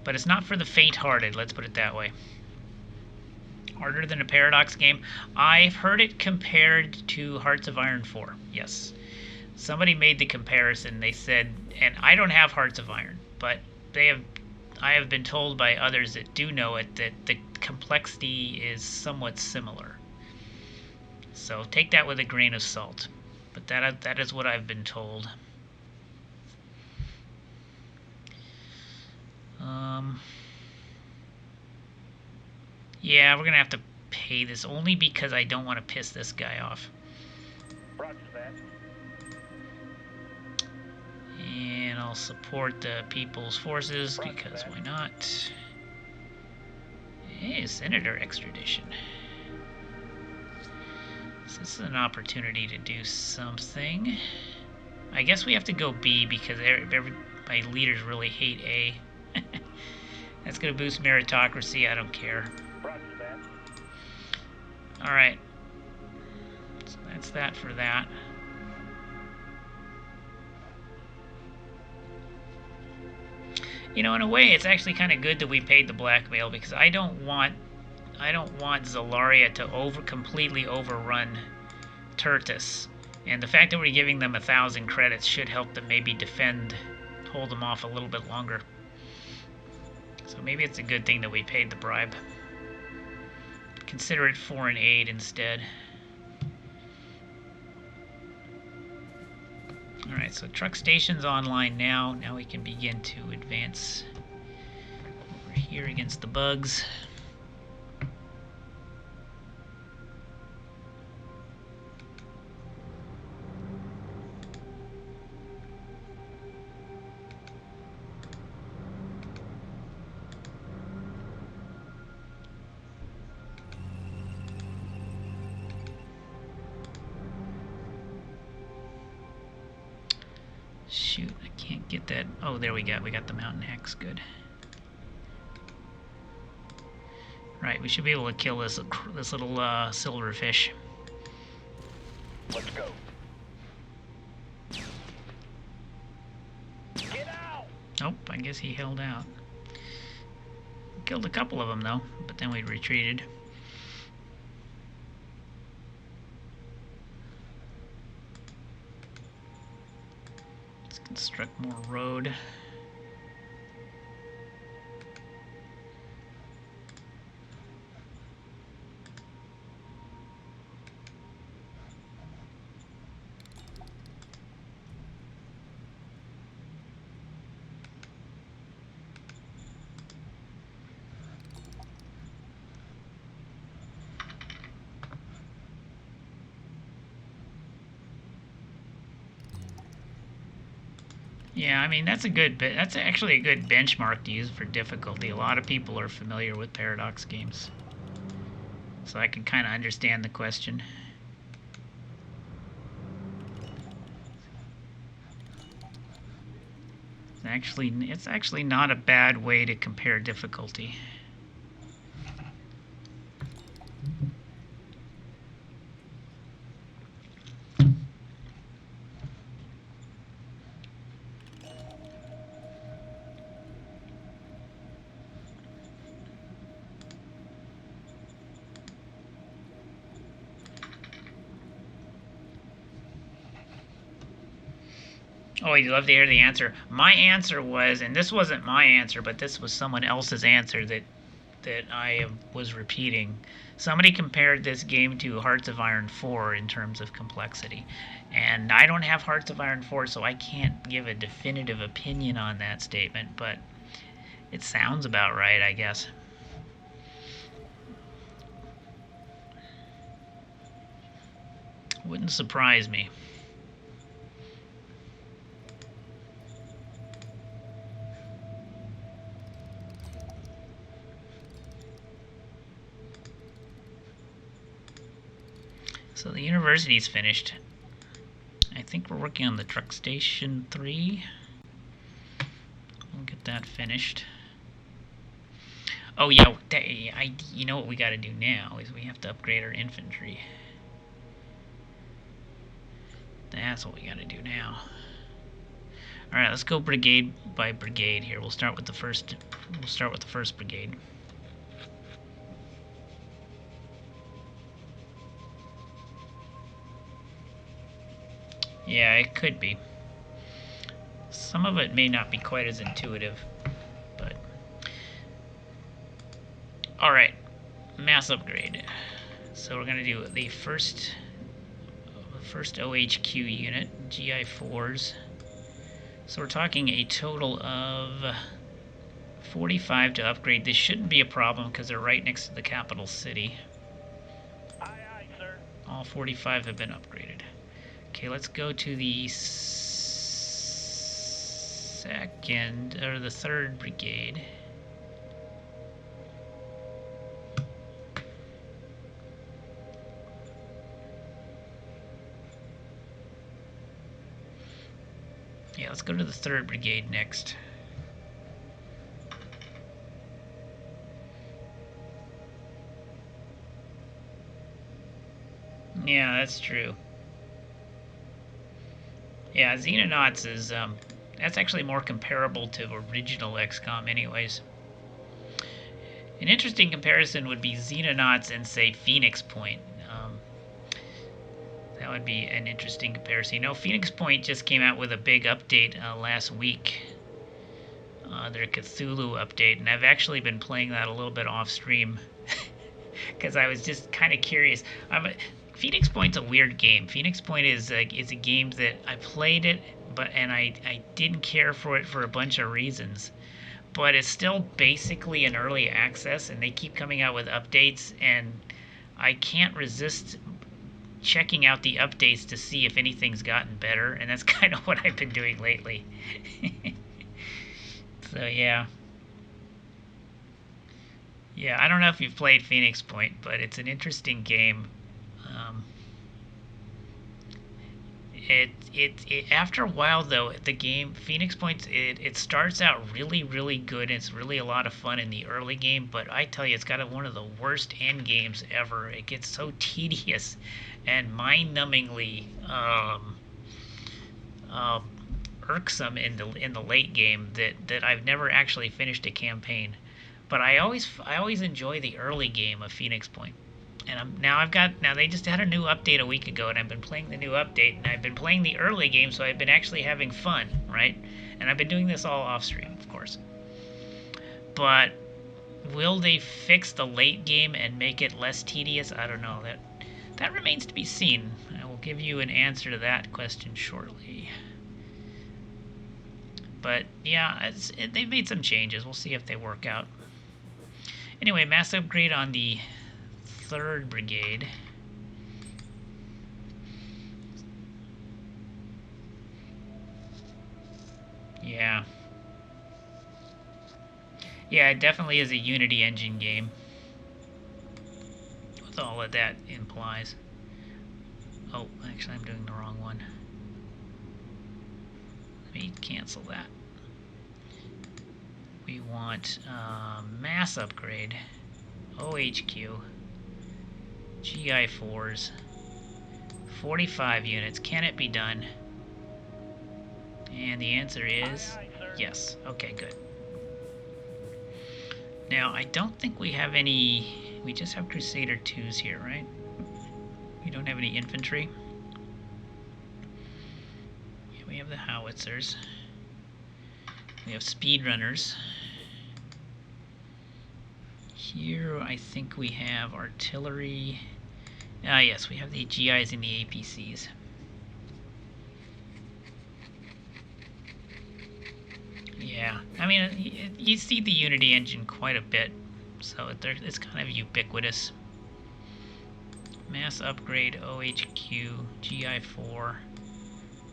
but it's not for the faint-hearted, let's put it that way. Harder than a Paradox game. I've heard it compared to Hearts of Iron 4. Yes. Somebody made the comparison. They said, and I don't have Hearts of Iron, but I have been told by others that do know it that the complexity is somewhat similar. So take that with a grain of salt. But that is what I've been told. Yeah, we're gonna have to pay this only because I don't want to piss this guy off. Roger that. And I'll support the People's Forces because why not? Hey, Senator extradition. So this is an opportunity to do something. I guess we have to go B because my leaders really hate A. That's going to boost meritocracy. I don't care. Roger that. Alright. So that's that for that. You know, in a way, it's actually kind of good that we paid the blackmail because I don't want Zalaria to completely overrun Tertus. And the fact that we're giving them 1,000 credits should help them maybe hold them off a little bit longer. So maybe it's a good thing that we paid the bribe. Consider it foreign aid instead. Alright, so truck station's online now. Now we can begin to advance over here against the bugs. Shoot, I can't get that. Oh, there we got the mountain hex. Good. Right, we should be able to kill this little silverfish. Let's go. Get out! Nope, I guess he held out. Killed a couple of them though, but then we retreated. Construct more road. Yeah, I mean that's actually a good benchmark to use for difficulty. A lot of people are familiar with Paradox games, so I can kind of understand the question. It's actually not a bad way to compare difficulty. Oh, you'd love to hear the answer. My answer was, and this wasn't my answer, but this was someone else's answer that I was repeating. Somebody compared this game to Hearts of Iron 4 in terms of complexity. And I don't have Hearts of Iron 4, so I can't give a definitive opinion on that statement, but it sounds about right, I guess. Wouldn't surprise me. So the university's finished. I think we're working on the truck station 3. We'll get that finished. Oh yeah, you know what we got to do now is we have to upgrade our infantry. That's what we got to do now. All right, let's go brigade by brigade here. We'll start with the first. We'll start with the first brigade. Yeah, it could be. Some of it may not be quite as intuitive, but all right, mass upgrade. So we're gonna do the first OHQ unit, GI4s. So we're talking a total of 45 to upgrade. This shouldn't be a problem because they're right next to the capital city. Aye, aye, sir. All 45 have been upgraded. Okay, let's go to the second or the third brigade. Yeah, let's go to the third brigade next. Yeah, that's true. Yeah, Xenonauts is, that's actually more comparable to original XCOM anyways. An interesting comparison would be Xenonauts and, say, Phoenix Point. That would be an interesting comparison. You know, Phoenix Point just came out with a big update last week. Their Cthulhu update, and I've actually been playing that a little bit off stream because I was just kind of curious. Phoenix Point's a weird game. Phoenix Point is a game that I played it, and I didn't care for it for a bunch of reasons. But it's still basically an early access, and they keep coming out with updates, and I can't resist checking out the updates to see if anything's gotten better, and that's kind of what I've been doing lately. So yeah. Yeah, I don't know if you've played Phoenix Point, but it's an interesting game. After a while though, the game Phoenix Point it starts out really good. It's really a lot of fun in the early game, but I tell you, it's got one of the worst end games ever. It gets so tedious and mind-numbingly irksome in the late game that I've never actually finished a campaign. But I always enjoy the early game of Phoenix Point. And now they just had a new update a week ago, and I've been playing the new update, and I've been playing the early game, so I've been actually having fun, right? And I've been doing this all off stream, of course. But will they fix the late game and make it less tedious? I don't know. That remains to be seen. I will give you an answer to that question shortly. But yeah, they've made some changes. We'll see if they work out. Anyway, mass upgrade on the 3rd Brigade. Yeah. Yeah, it definitely is a Unity engine game. With all of that implies. Oh, actually I'm doing the wrong one. Let me cancel that. We want mass upgrade, OHQ, GI4s, 45 units. Can it be done? And the answer is yes. Okay, good. Now, I don't think we have any... We just have Crusader 2s here, right? We don't have any infantry. Yeah, we have the howitzers. We have speedrunners. Here, I think we have artillery. Ah, yes, we have the GIs and the APCs. Yeah, I mean, you see the Unity engine quite a bit, so it's kind of ubiquitous. Mass upgrade, OHQ, GI4,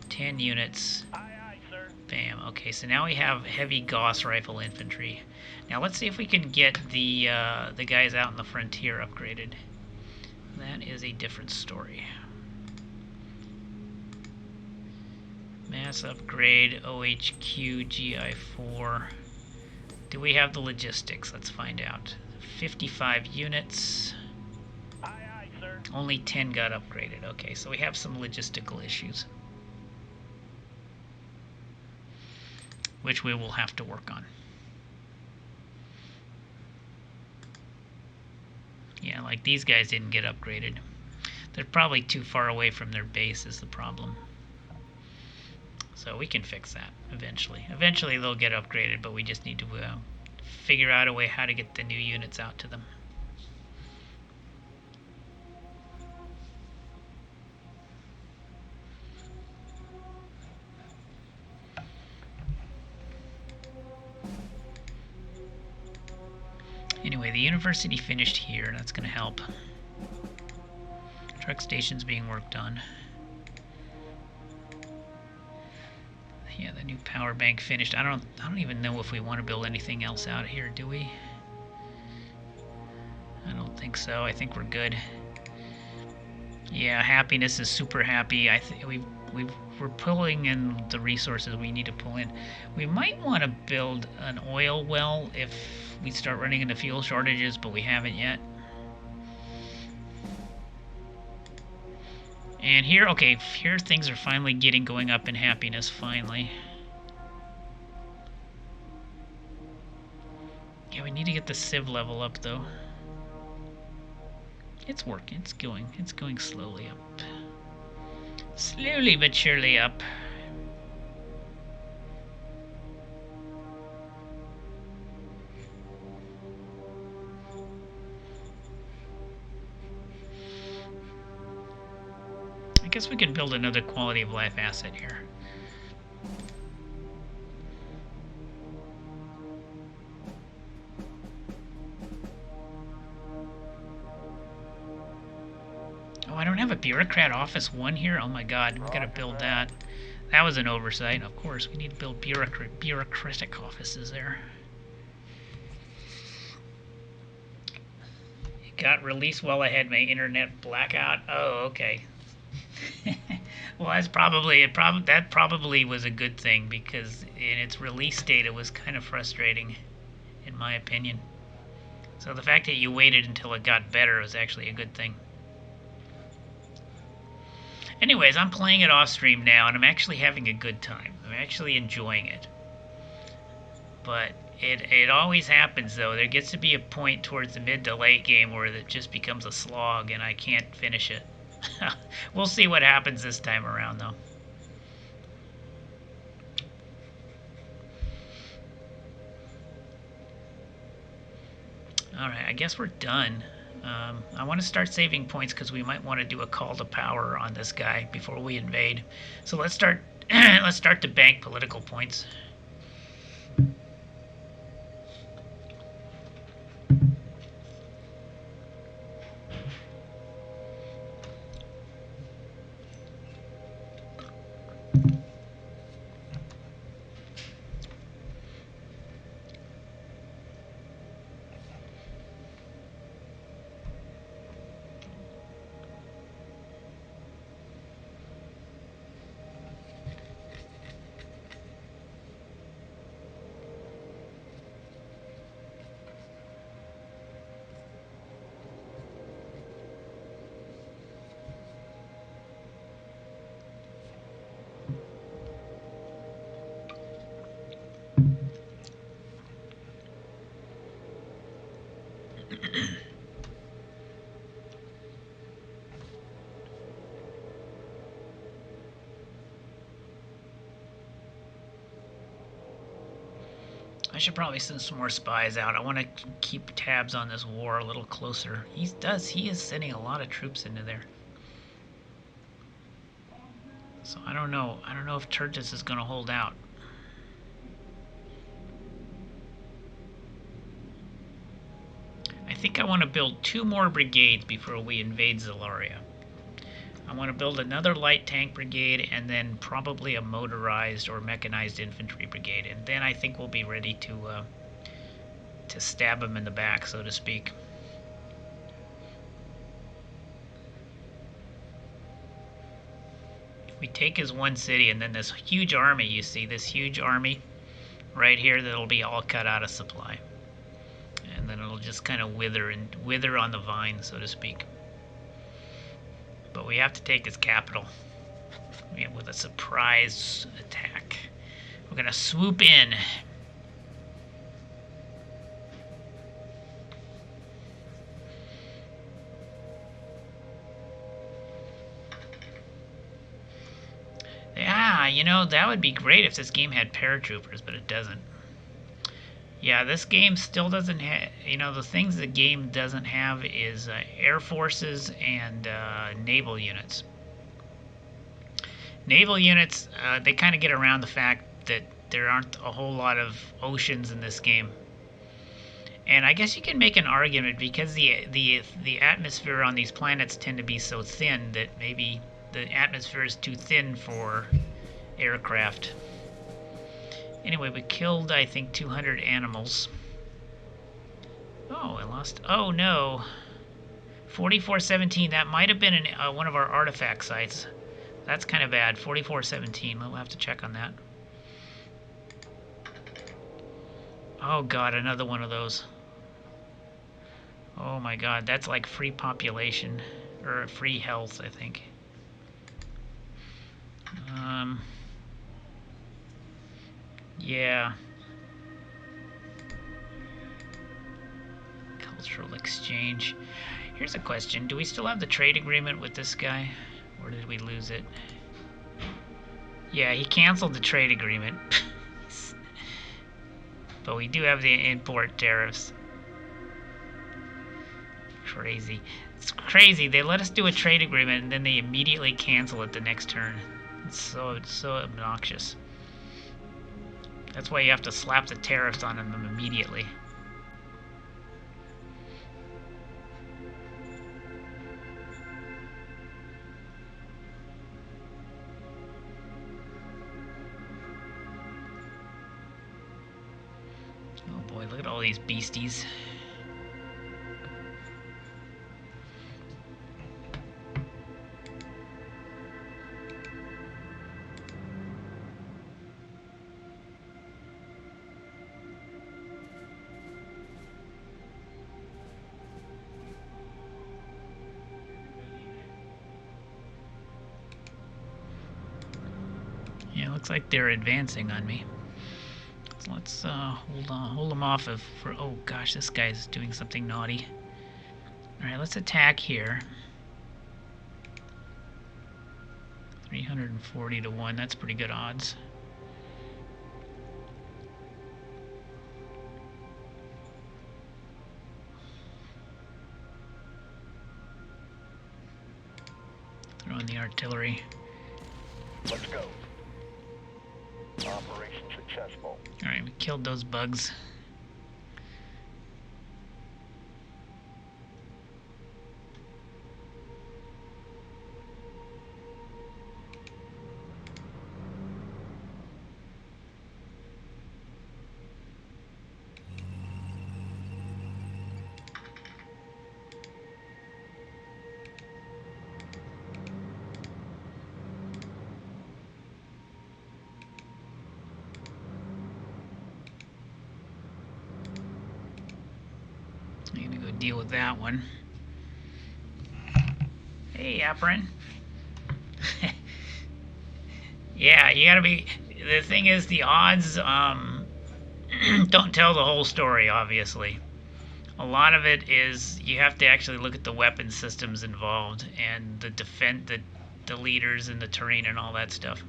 10 units. Aye, aye, sir. Bam. Okay, so now we have heavy Gauss rifle infantry. Now let's see if we can get the guys out in the frontier upgraded. That is a different story. Mass upgrade, OHQ, GI4. Do we have the logistics? Let's find out. 55 units. Aye, aye, sir. Only 10 got upgraded. Okay, so we have some logistical issues. which we will have to work on. Yeah, like these guys didn't get upgraded. They're probably too far away from their base is the problem. So we can fix that eventually. Eventually they'll get upgraded, but we just need to figure out a way how to get the new units out to them. Anyway, the university finished here. That's going to help. Truck station's being worked on. Yeah, the new power bank finished. I don't even know if we want to build anything else out here, do we? I don't think so. I think we're good. Yeah, happiness is super happy. I think we're pulling in the resources we need to pull in. We might want to build an oil well if we start running into fuel shortages, but we haven't yet. And here, okay, here things are finally going up in happiness, finally. Yeah, we need to get the civ level up, though. It's working, it's going slowly up. Slowly but surely up. I guess we could build another quality of life asset here. Oh, I don't have a bureaucrat office 1 here? Oh my god, we've got to build that. That was an oversight. Of course, we need to build bureaucratic offices there. It got released well ahead my internet blackout. Oh, okay. Well, that probably was a good thing, because in its release date it was kind of frustrating, in my opinion. So the fact that you waited until it got better was actually a good thing. Anyways, I'm playing it off stream now, and I'm actually having a good time. I'm actually enjoying it. But it always happens, though. There gets to be a point towards the mid to late game where it just becomes a slog, and I can't finish it. We'll see what happens this time around, though. Alright, I guess we're done. I want to start saving points because we might want to do a call to power on this guy before we invade. So let's start let's start to bank political points. I should probably send some more spies out. I want to keep tabs on this war a little closer. He is sending a lot of troops into there. So I don't know. I don't know if Turgis is going to hold out. I think I want to build 2 more brigades before we invade Zalaria. I want to build another light tank brigade and then probably a motorized or mechanized infantry brigade, and then I think we'll be ready to stab them in the back, so to speak. We take his one city, and then this huge army, you see, this huge army right here that'll be all cut out of supply. And then it'll just kind of wither on the vine, so to speak. But we have to take his capital with a surprise attack. We're gonna swoop in. Yeah, you know, that would be great if this game had paratroopers, but it doesn't. Yeah, this game still doesn't have, you know, the things the game doesn't have is air forces and naval units. Naval units, they kind of get around the fact that there aren't a whole lot of oceans in this game. And I guess you can make an argument because the atmosphere on these planets tend to be so thin that maybe the atmosphere is too thin for aircraft. Anyway, we killed, I think, 200 animals. Oh, I lost. Oh, no. 4417, that might have been one of our artifact sites. That's kind of bad. 4417, we'll have to check on that. Oh, God, another one of those. Oh, my God, that's like free population. Or free health, I think. Yeah. Cultural exchange. Here's a question. Do we still have the trade agreement with this guy? Or did we lose it? Yeah, he canceled the trade agreement. But we do have the import tariffs. Crazy. It's crazy. They let us do a trade agreement and then they immediately cancel it the next turn. It's so obnoxious. That's why you have to slap the tariffs on them immediately. Oh boy, look at all these beasties. Yeah, looks like they're advancing on me. So let's hold them off for. Oh gosh, this guy's doing something naughty. All right, let's attack here. 340 to 1. That's pretty good odds. Throw in the artillery. Let's go. Operation successful. Alright, we killed those bugs. I'm gonna go deal with that one. Hey, Apron. Yeah, you gotta be. The thing is, the odds don't tell the whole story, obviously. A lot of it is you have to actually look at the weapon systems involved and the leaders and the terrain and all that stuff.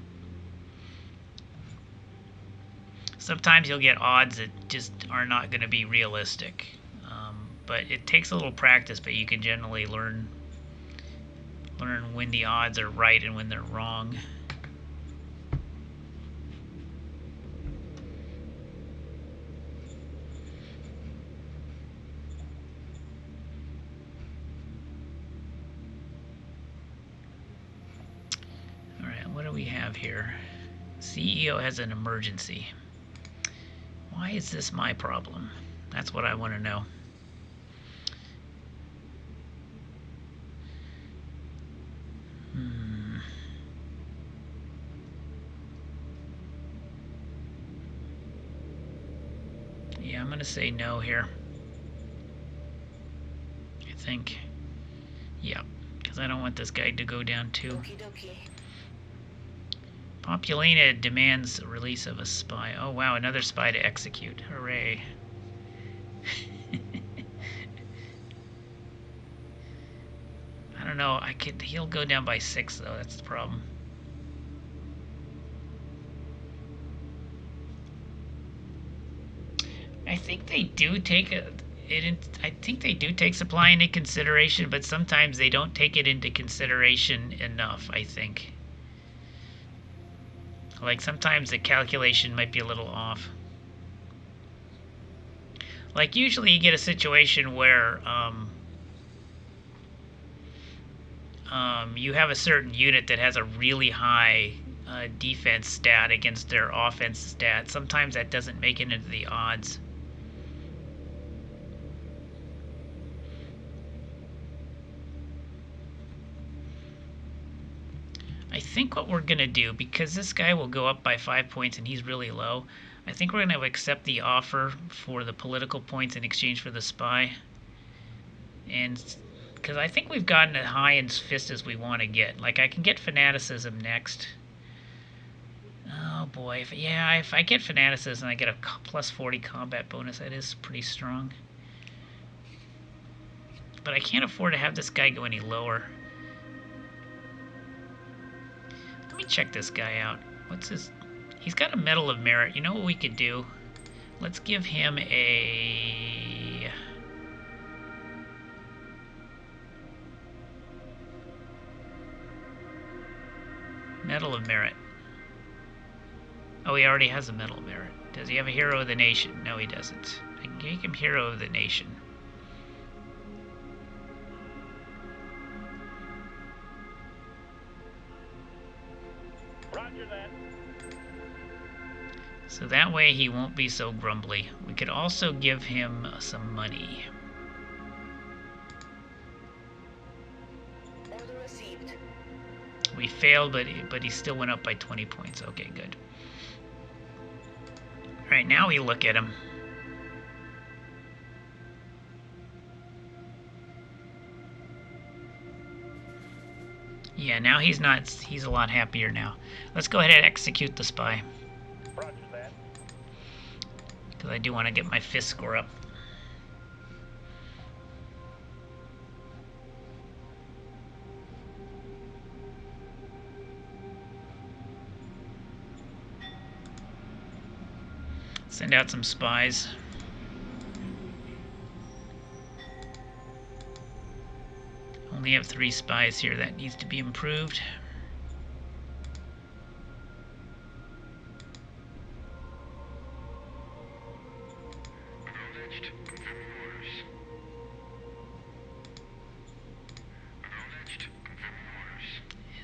Sometimes you'll get odds that just are not going to be realistic. But it takes a little practice, but you can generally learn when the odds are right and when they're wrong. Alright, what do we have here? CEO has an emergency. Why is this my problem? That's what I want to know. Yeah, I'm going to say no here. I think. Yeah, because I don't want this guy to go down too. Populina demands the release of a spy. Oh wow, another spy to execute. Hooray. I don't know, he'll go down by 6 though, that's the problem. I think they do take I think they do take supply into consideration, but sometimes they don't take it into consideration enough, I think. Like sometimes the calculation might be a little off. Like usually you get a situation where you have a certain unit that has a really high defense stat against their offense stat. Sometimes that doesn't make it into the odds. I think what we're going to do, because this guy will go up by 5 points and he's really low, I think we're going to accept the offer for the political points in exchange for the spy. And because I think we've gotten as high in fist as we want to get. Like, I can get fanaticism next. Oh boy, if I get fanaticism, I get a plus 40 combat bonus. That is pretty strong. But I can't afford to have this guy go any lower. Let me check this guy out. What's his... He's got a Medal of Merit. You know what we could do? Let's give him a... Medal of Merit. Oh, he already has a Medal of Merit. Does he have a Hero of the Nation? No, he doesn't. I can make him Hero of the Nation. Roger that. So that way he won't be so grumbly. We could also give him some money. Order received. We failed, but he still went up by 20 points. Okay, good. Alright, now we look at him. Yeah, now he's a lot happier now. Let's go ahead and execute the spy. Roger that. Because I do want to get my fist score up. Send out some spies. Only have 3 spies here. That needs to be improved.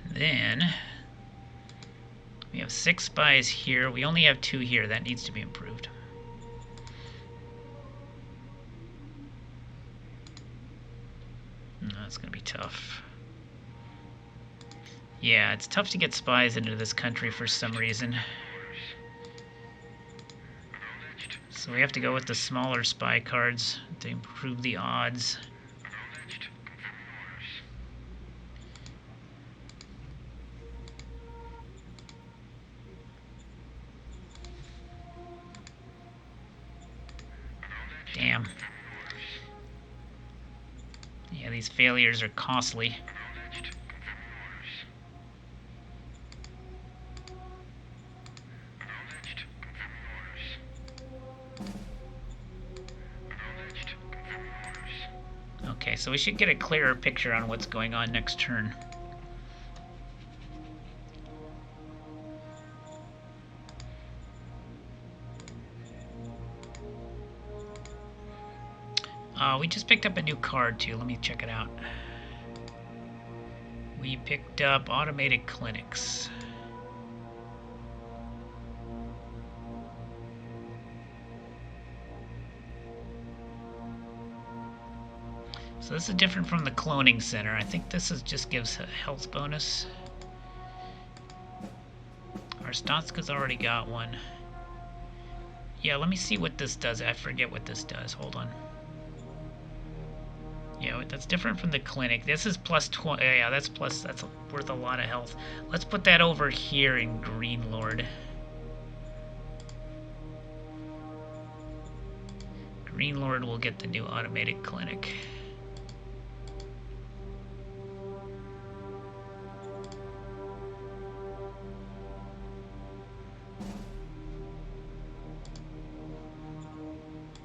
And then we have 6 spies here. We only have 2 here. That needs to be improved. No, that's going to be tough. Yeah, it's tough to get spies into this country for some reason. So we have to go with the smaller spy cards to improve the odds. Damn. Yeah, these failures are costly. Okay, so we should get a clearer picture on what's going on next turn. We just picked up a new card too. Let me check it out. We picked up automated clinics. So this is different from the cloning center. I think this just gives a health bonus. Our Statska's already got one. Yeah, let me see what this does. I forget what this does. Hold on. Yeah, that's different from the clinic. This is plus 20. Yeah, that's plus. That's worth a lot of health. Let's put that over here in Green Lord. Green Lord will get the new automated clinic.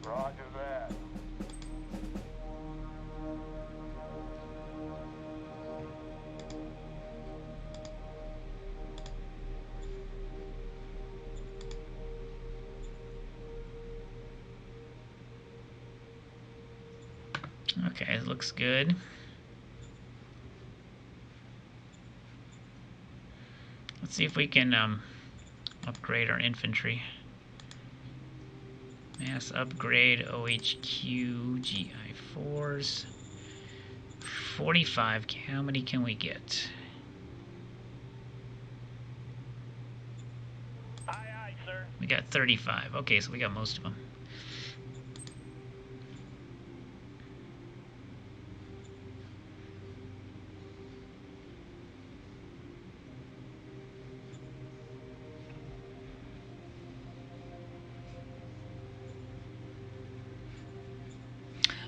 Roger that. Okay, it looks good. Let's see if we can upgrade our infantry. Mass upgrade, OHQ, GI4s. 45. How many can we get? Aye, aye, sir. We got 35. Okay, so we got most of them.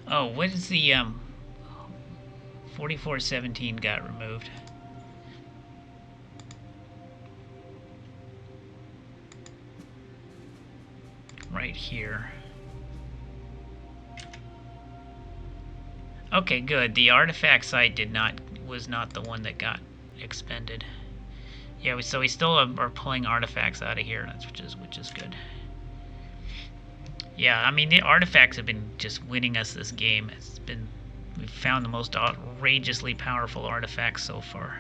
Oh, what is the 4417 got removed? Right here. Okay, good. The artifact site was not the one that got expended. Yeah, so we still are pulling artifacts out of here, which is good. Yeah, I mean the artifacts have been just winning us this game. We've found the most outrageously powerful artifacts so far.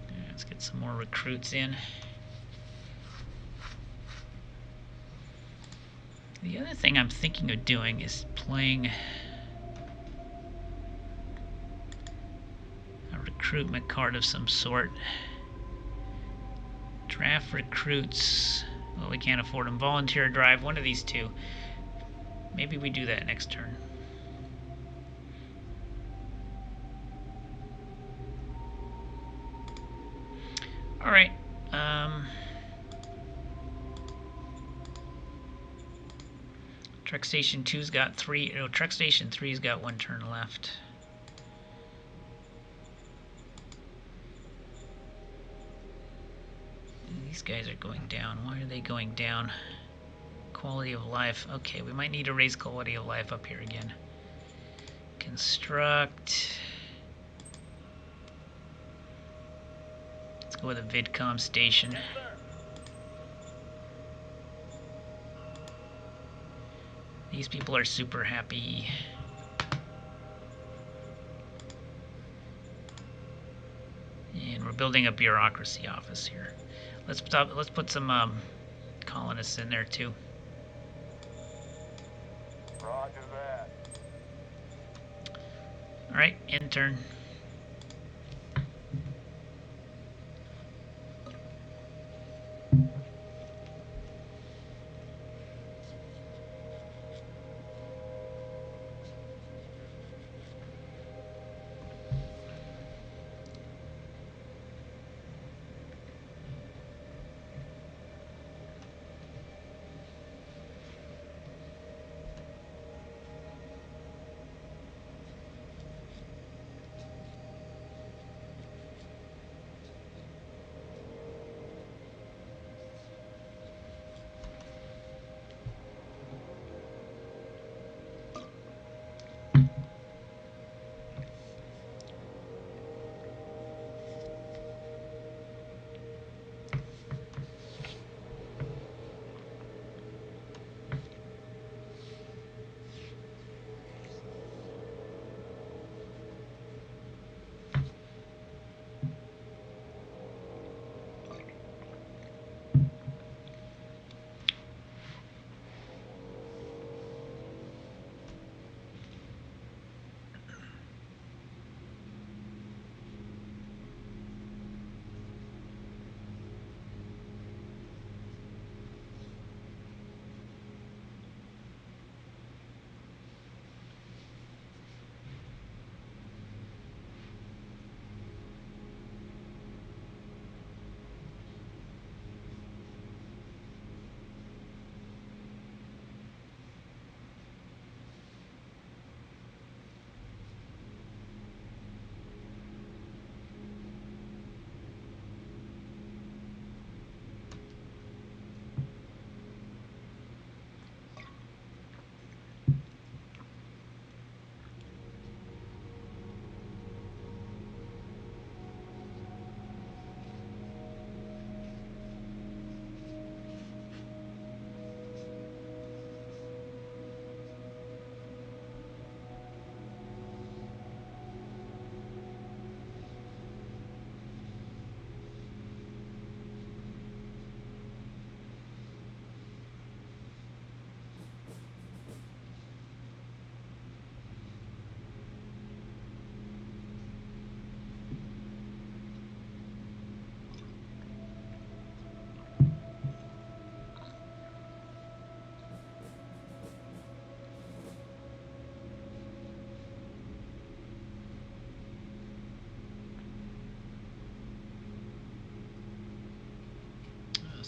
Yeah, let's get some more recruits in. The other thing I'm thinking of doing is playing a recruitment card of some sort. Draft recruits. Well, we can't afford them. Volunteer drive. One of these two. Maybe we do that next turn. Alright. Truck Station 2's got 3. No, Truck Station 3's got 1 turn left. These guys are going down. Why are they going down? Quality of life. Okay, we might need to raise quality of life up here again. Construct. Let's go with a VidCom station. Yes, sir. These people are super happy. And we're building a bureaucracy office here. Let's put some colonists in there too. Roger that. All right, intern.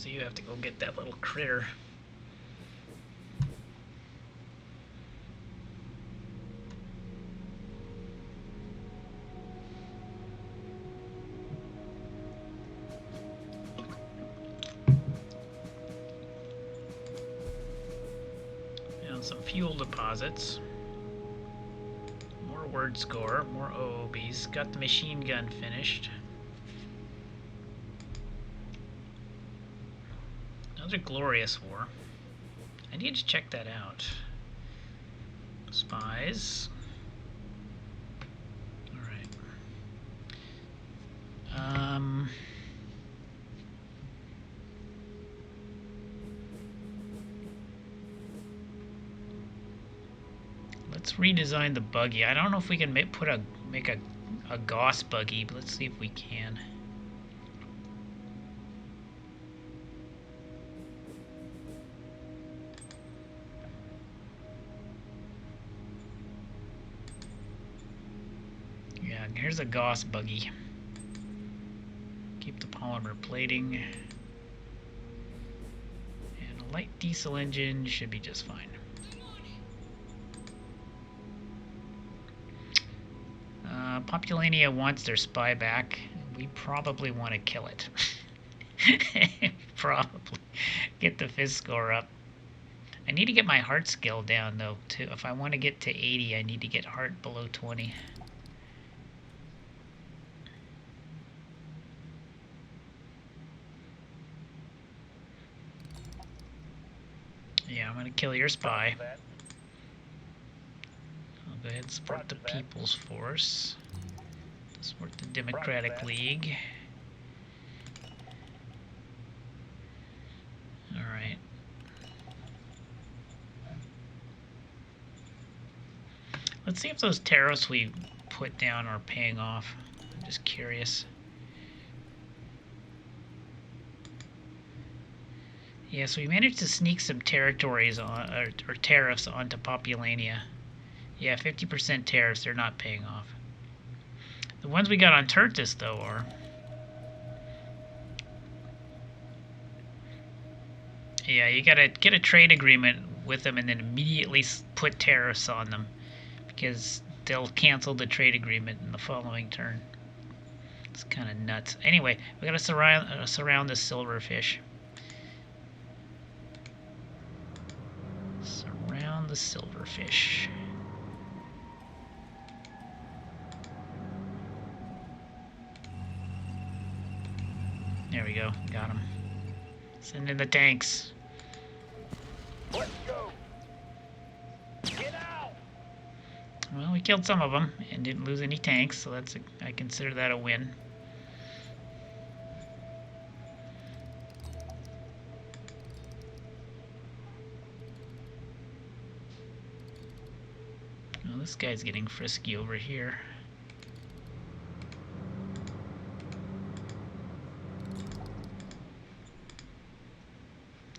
So you have to go get that little critter. And some fuel deposits. More word score, more OOBs. Got the machine gun finished. Another glorious war. I need to check that out. Spies. Alright. Let's redesign the buggy. I don't know if we can make a Gauss buggy, but let's see if we can. Yeah, here's a Gauss buggy. Keep the polymer plating. And a light diesel engine should be just fine. Populania wants their spy back. We probably want to kill it. Probably. Get the fizz score up. I need to get my heart skill down, though, too. If I want to get to 80, I need to get heart below 20. Yeah, I'm going to kill your spy. I'll go ahead and support the People's Force. Support the Democratic League. Alright. Let's see if those tariffs we put down are paying off. I'm just curious. Yeah, so we managed to sneak some territories on, or tariffs onto Populania. Yeah, 50% tariffs, they're not paying off. The ones we got on Tertus, though, are. Yeah, you gotta get a trade agreement with them and then immediately put tariffs on them, because they'll cancel the trade agreement in the following turn. It's kind of nuts. Anyway, we gotta surround the silverfish. Surround the silverfish. There we go. Got him. Send in the tanks. Let's go. Get out. Well, we killed some of them and didn't lose any tanks, so that's I consider that a win. Well, this guy's getting frisky over here.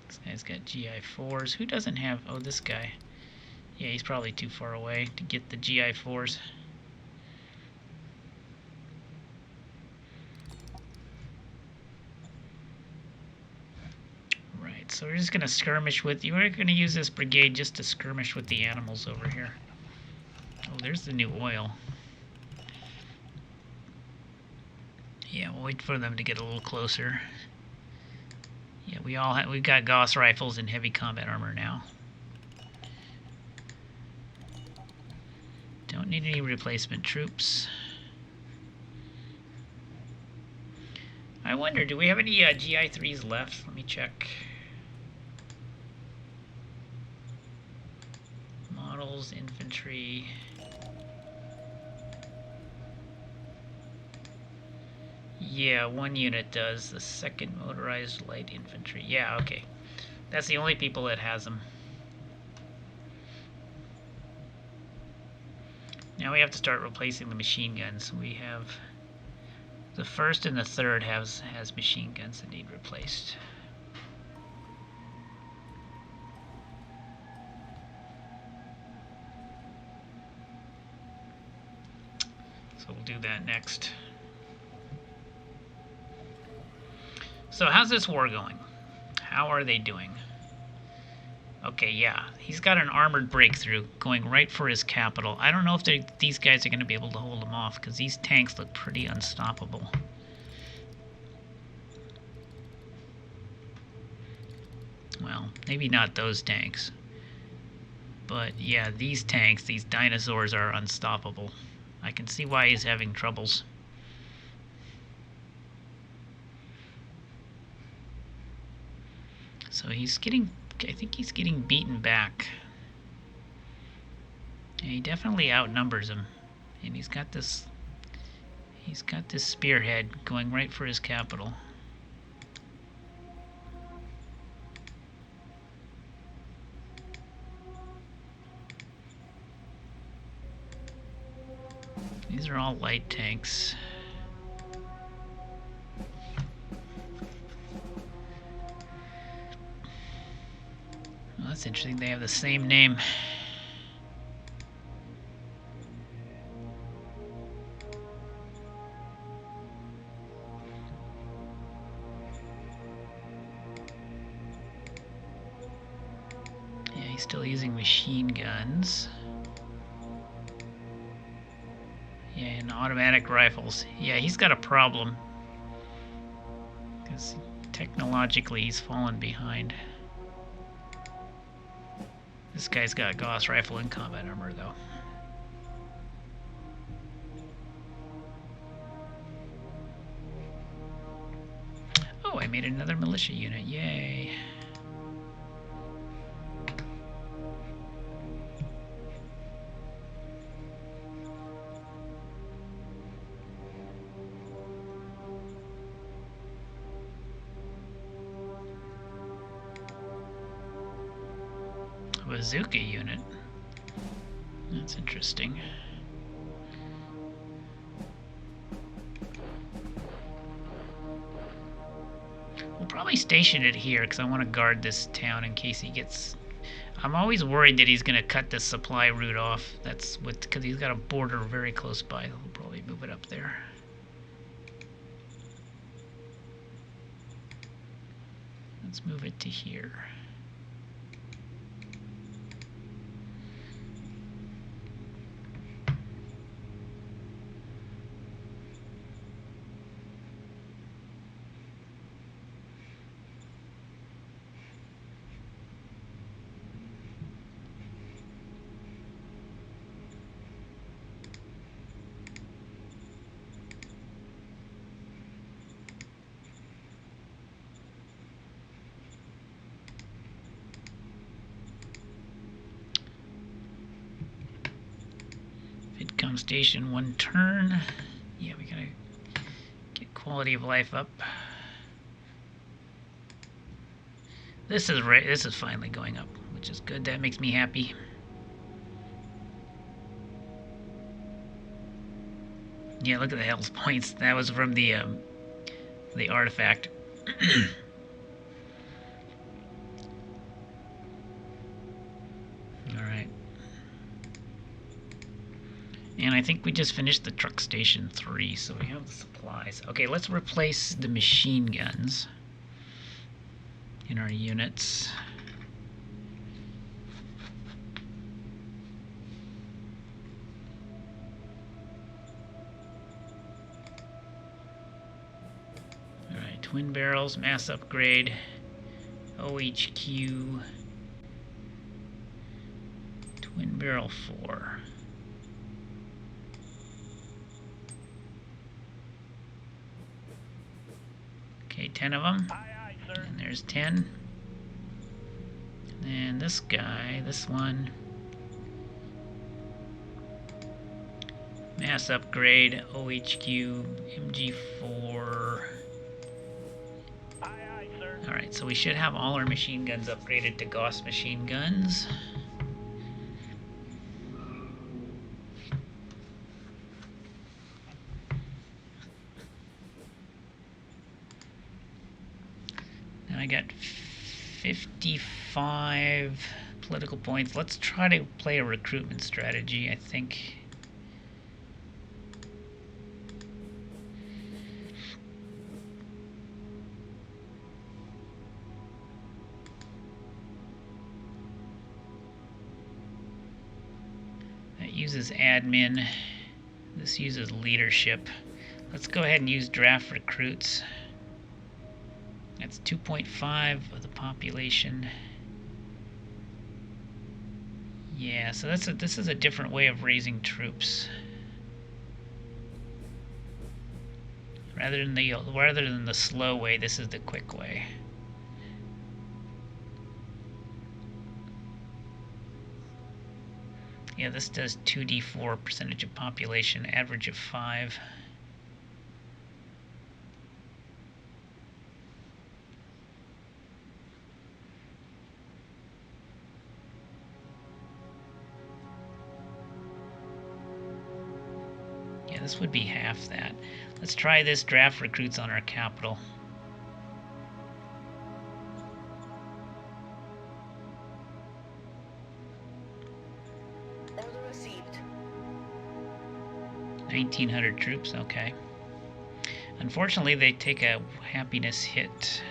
This guy's got GI4s. Who doesn't have... Oh, this guy. Yeah, he's probably too far away to get the GI4s. Right, so we're just going to skirmish with... We're going to use this brigade just to skirmish with the animals over here. Oh, there's the new oil. Yeah, we'll wait for them to get a little closer. Yeah, we've got Gauss rifles and heavy combat armor now. Don't need any replacement troops. I wonder, do we have any GI3s left? Let me check. Models, infantry. Yeah, one unit does. The second motorized light infantry. Yeah, okay. That's the only people that has them. Now we have to start replacing the machine guns. We have the first and the third has machine guns that need replaced. So we'll do that next. So how's this war going? How are they doing? Okay, yeah. He's got an armored breakthrough going right for his capital. I don't know if these guys are going to be able to hold him off, because these tanks look pretty unstoppable. Well, maybe not those tanks. But yeah, these tanks, these dinosaurs are unstoppable. I can see why he's having troubles. So he's getting, I think he's getting beaten back. And he definitely outnumbers him. And he's got this spearhead going right for his capital. These are all light tanks. Well, that's interesting. They have the same name. Yeah, he's still using machine guns. Yeah, and automatic rifles. Yeah, he's got a problem. Because technologically he's fallen behind. This guy's got a Gauss rifle and combat armor, though. Oh, I made another militia unit. Yay. Bazooka unit. That's interesting. We'll probably station it here because I want to guard this town in case he gets... I'm always worried that he's going to cut the supply route off. That's what, because he's got a border very close by. He'll probably move it up there. Let's move it to here. Vidcom station 1 turn. Yeah, we gotta get quality of life up. This is finally going up, which is good. That makes me happy. Yeah, look at the health points. That was from the artifact. All right. And I think we just finished the truck station 3, so we have the supplies. Okay, let's replace the machine guns in our units. Alright, twin barrels, mass upgrade, OHQ, twin barrel 4. Okay, 10 of them. Aye, aye, sir. And there's 10. And this guy, this one. Mass upgrade, OHQ, MG4. Aye, aye, sir. Alright, so we should have all our machine guns upgraded to Gauss machine guns. Now I got 55 political points. Let's try to play a recruitment strategy, I think. uses admin. This uses leadership. Let's go ahead and use draft recruits. That's 2.5 of the population. Yeah, so this is a different way of raising troops. Rather than the slow way, this is the quick way. Yeah, this does 2d4 percentage of population, average of 5. Yeah, this would be half that. Let's try this draft recruits on our capital. Order received. 1,900 troops, okay. Unfortunately, they take a happiness hit.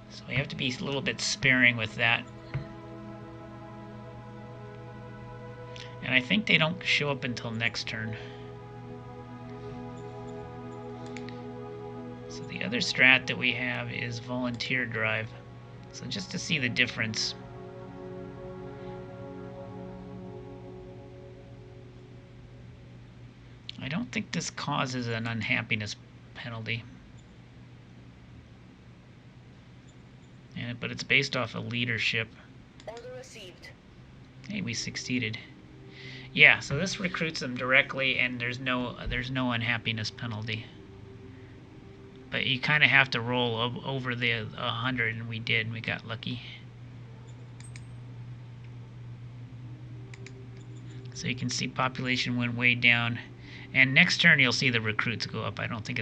So we have to be a little bit sparing with that. And I think they don't show up until next turn. So the other strat that we have is volunteer drive. So just to see the difference. I don't think this causes an unhappiness penalty. But it's based off of leadership. Order received. Hey, we succeeded. Yeah, so this recruits them directly, and there's no unhappiness penalty. But you kind of have to roll over the 100, and we did. We got lucky. So you can see population went way down, and next turn you'll see the recruits go up. I don't think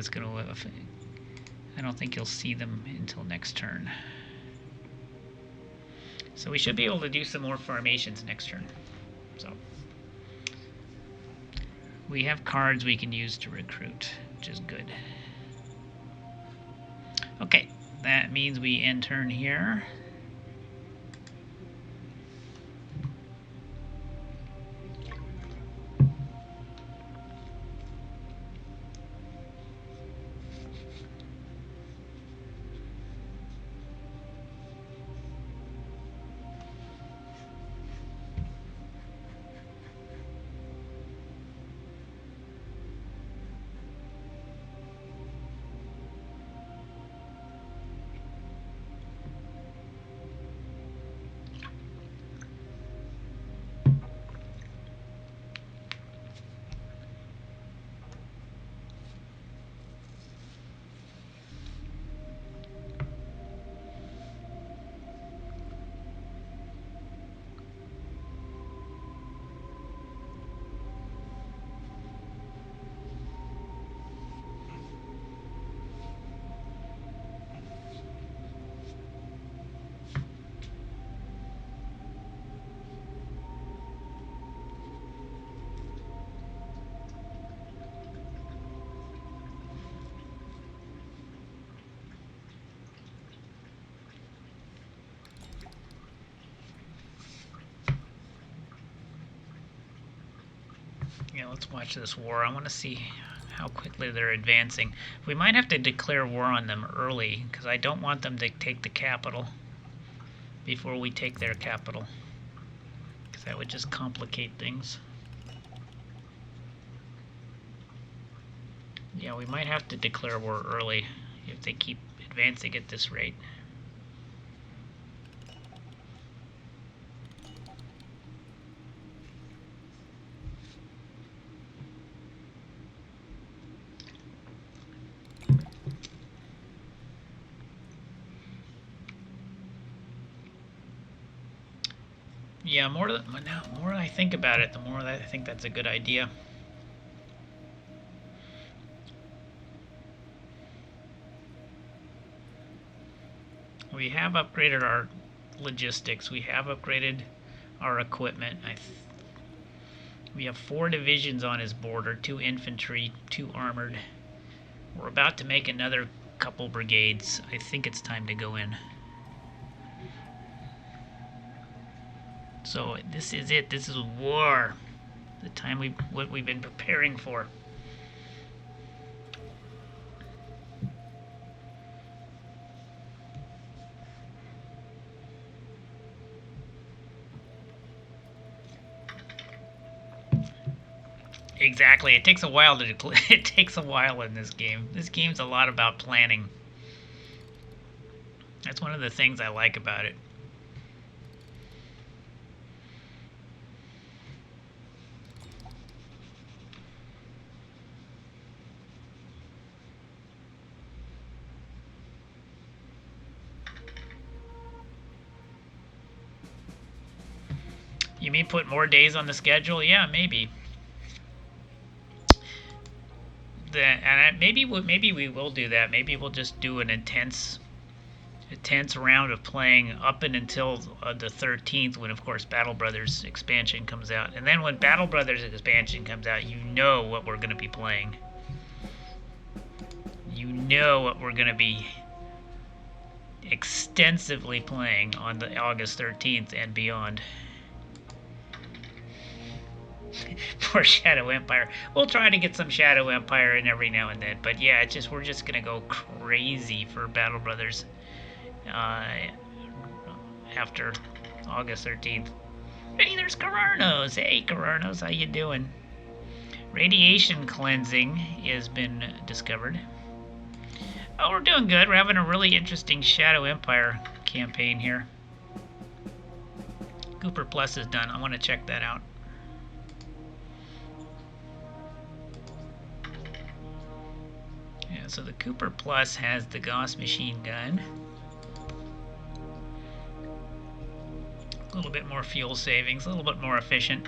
you'll see them until next turn. So we should be able to do some more formations next turn. So we have cards we can use to recruit, which is good. Okay, that means we end turn here. Yeah, let's watch this war. I want to see how quickly they're advancing. We might have to declare war on them early, because I don't want them to take the capital before we take their capital, because that would just complicate things. Yeah, we might have to declare war early if they keep advancing at this rate. Yeah, more I think about it, the more that I think that's a good idea. We have upgraded our logistics. We have upgraded our equipment. We have 4 divisions on his border, 2 infantry, 2 armored. We're about to make another couple brigades. I think it's time to go in. So this is it. This is war. The time what we've been preparing for. Exactly. It takes a while to it takes a while in this game. This game's a lot about planning. That's one of the things I like about it. You mean put more days on the schedule? Yeah, maybe. Maybe we will do that. Maybe we'll just do an intense round of playing up and until the 13th, when of course Battle Brothers expansion comes out. And then when Battle Brothers expansion comes out, you know what we're going to be playing. You know what we're going to be extensively playing on the August 13th and beyond. For Shadow Empire. We'll try to get some Shadow Empire in every now and then, but yeah, we're just gonna go crazy for Battle Brothers after August 13th. Hey, there's Cararnos. Hey, Cararnos, how you doing? Radiation cleansing has been discovered. Oh, we're doing good. We're having a really interesting Shadow Empire campaign here. Cooper Plus is done. I want to check that out. Yeah, so the Cooper Plus has the Gauss machine gun. A little bit more fuel savings, a little bit more efficient.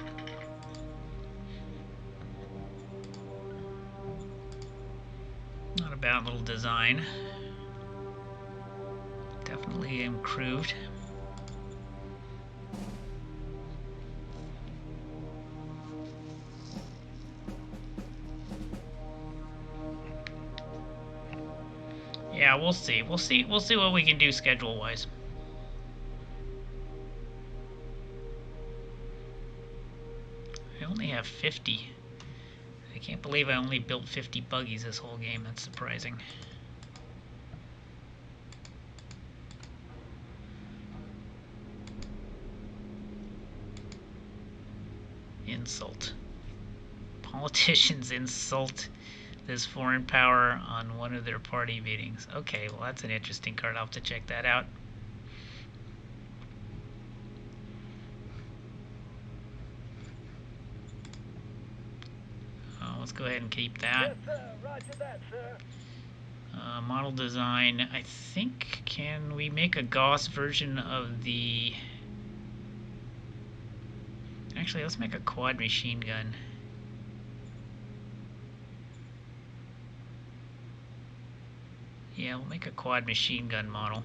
Not a bad little design. Definitely improved. Yeah, we'll see. We'll see what we can do schedule-wise. I only have 50. I can't believe I only built 50 buggies this whole game. That's surprising. Insult. Politicians insult this foreign power on one of their party meetings. Okay, well that's an interesting card. I'll have to check that out. Let's go ahead and keep that. Yes, sir. Roger that, sir. Model design. I think, can we make a Gauss version of the... Actually, let's make a quad machine gun. Yeah, we'll make a quad machine gun model.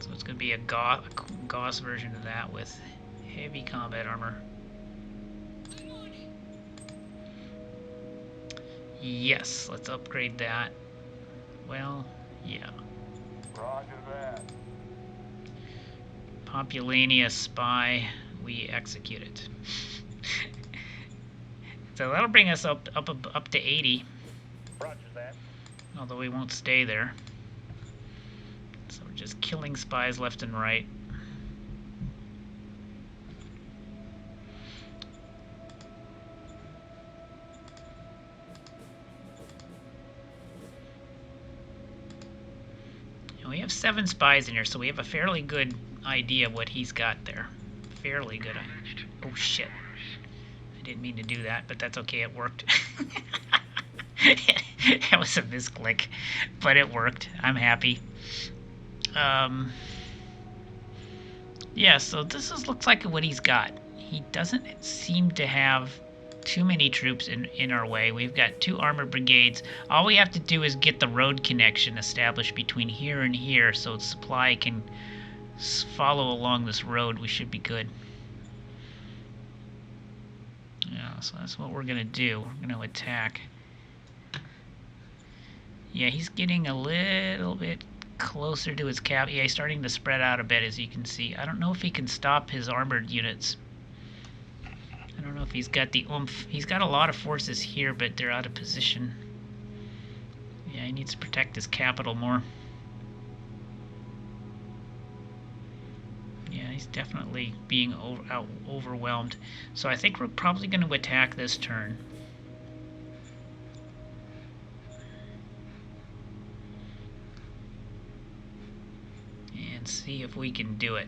So it's going to be a Gauss version of that with heavy combat armor. Yes, let's upgrade that. Well, yeah. Roger that. Populania spy, we execute it. So that'll bring us up to 80. Roger that. Although we won't stay there. So we're just killing spies left and right. And we have 7 spies in here, so we have a fairly good idea of what he's got there. Fairly good. Oh shit. I didn't mean to do that, but that's okay, it worked. That was a misclick, but it worked. I'm happy. Yeah, so looks like what he's got. He doesn't seem to have too many troops in our way. We've got 2 armored brigades. All we have to do is get the road connection established between here and here so supply can follow along this road. We should be good. So that's what we're gonna do. We're gonna attack. Yeah, he's getting a little bit closer to his cap. Yeah, he's starting to spread out a bit, as you can see. I don't know if he can stop his armored units. I don't know if he's got the oomph. He's got a lot of forces here, but they're out of position. Yeah, he needs to protect his capital more. Yeah, he's definitely being overwhelmed. So I think we're probably going to attack this turn. And see if we can do it.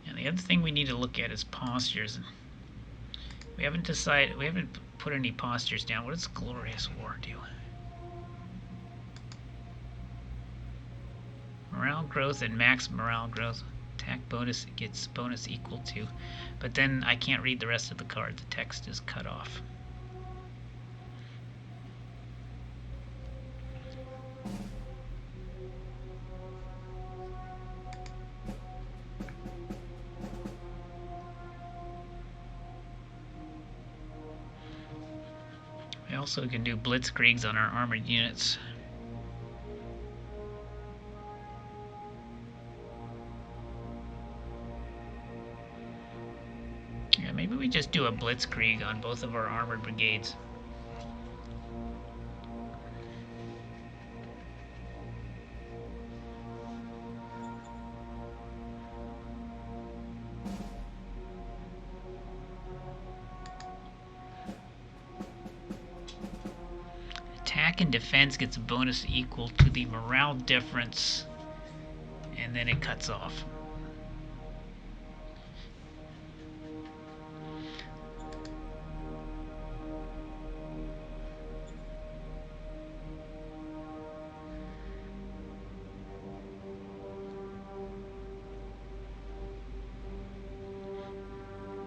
And the other thing we need to look at is postures. We haven't put any postures down. What does Glorious War do? Morale growth and max morale growth. Attack bonus gets bonus equal to. But then I can't read the rest of the card. The text is cut off. We also can do blitzkriegs on our armored units. Yeah, maybe we just do a blitzkrieg on both of our armored brigades. Attack and defense gets a bonus equal to the morale difference, and then it cuts off.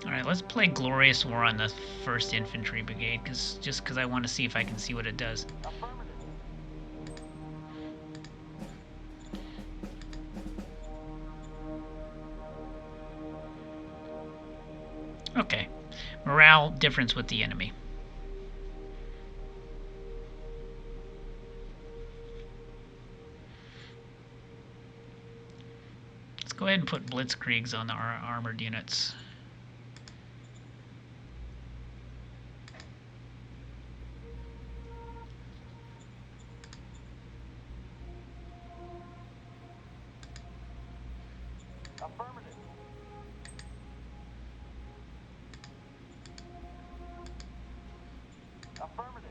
Alright, let's play Glorious War on the 1st Infantry Brigade, just because I want to see if I can see what it does. Okay. Morale difference with the enemy. Let's go ahead and put blitzkriegs on our armored units. Affirmative. Affirmative.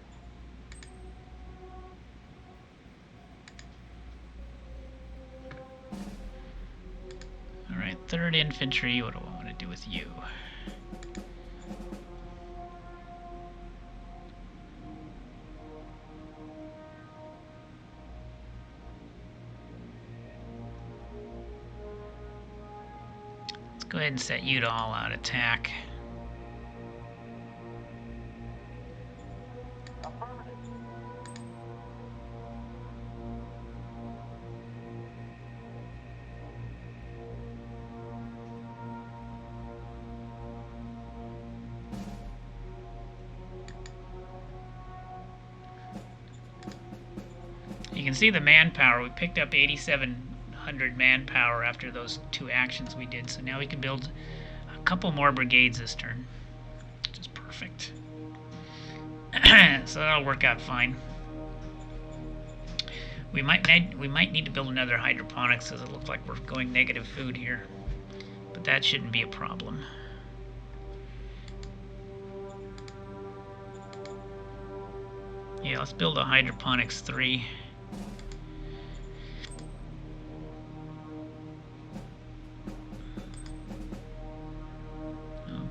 Alright, 3rd Infantry, what do I want to do with you? Let's go ahead and set you to all out attack. Affirmative. You can see the manpower. We picked up 8,700 manpower after those 2 actions we did. So now we can build a couple more brigades this turn, which is perfect. So that'll work out fine. We might need to build another hydroponics because it looks like we're going negative food here, but that shouldn't be a problem. Yeah, let's build a hydroponics 3.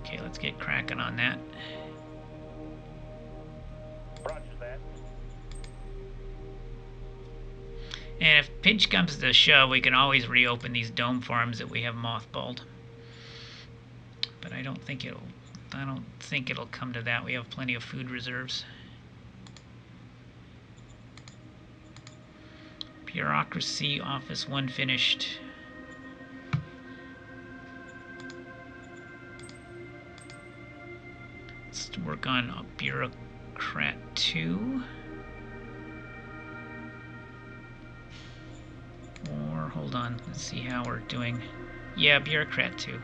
Okay, let's get cracking on that. Roger that. And if pinch comes to shove, we can always reopen these dome farms that we have mothballed. But I don't think it'll come to that. We have plenty of food reserves. Bureaucracy office 1 finished. Let's work on a bureaucrat 2. Or hold on, let's see how we're doing. Yeah, bureaucrat 2.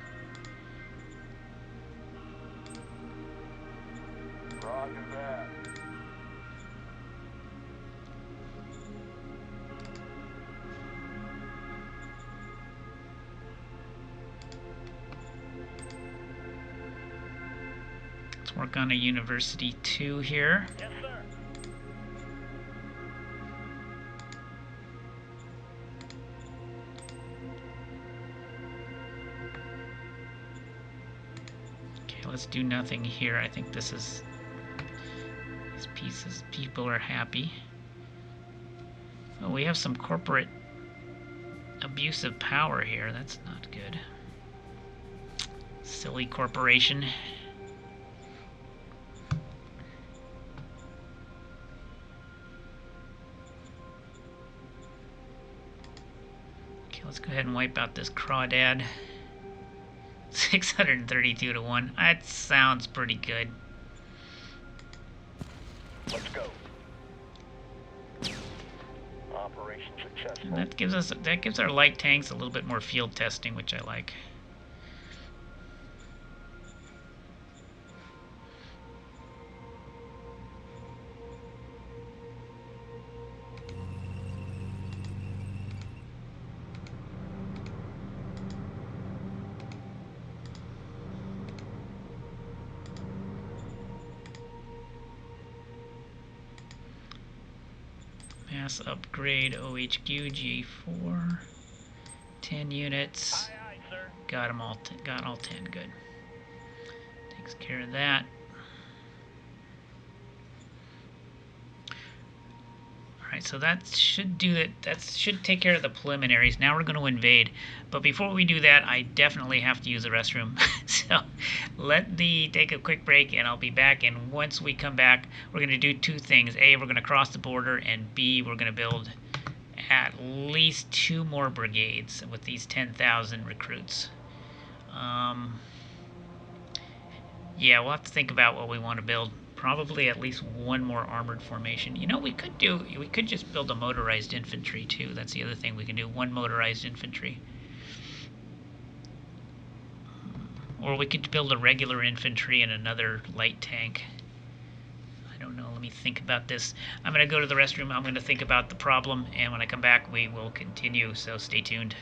Roger that. Let's work on a university 2 here. Yes, sir. Okay, let's do nothing here. I think this is... These pieces, people are happy. Oh, we have some corporate abuse of power here. That's not good. Silly corporation. Okay, let's go ahead and wipe out this crawdad. 632 to 1. That sounds pretty good. Let's go. Operation successful. And that gives our light tanks a little bit more field testing, which I like. Mass upgrade OHQ G4. 10 units. Aye, aye, sir. Got them all. Got all 10. Good. Takes care of that. All right, so that should do it. That should take care of the preliminaries. Now we're going to invade. But before we do that, I definitely have to use the restroom. So let me take a quick break, and I'll be back. And once we come back, we're going to do 2 things. A, we're going to cross the border, and B, we're going to build at least 2 more brigades with these 10,000 recruits. Yeah, we'll have to think about what we want to build. Probably at least 1 more armored formation. You know, we could just build a motorized infantry too. That's the other thing we can do. 1 motorized infantry. Or we could build a regular infantry and another light tank. I don't know. Let me think about this. I'm going to go to the restroom. I'm going to think about the problem. And when I come back, we will continue. So stay tuned.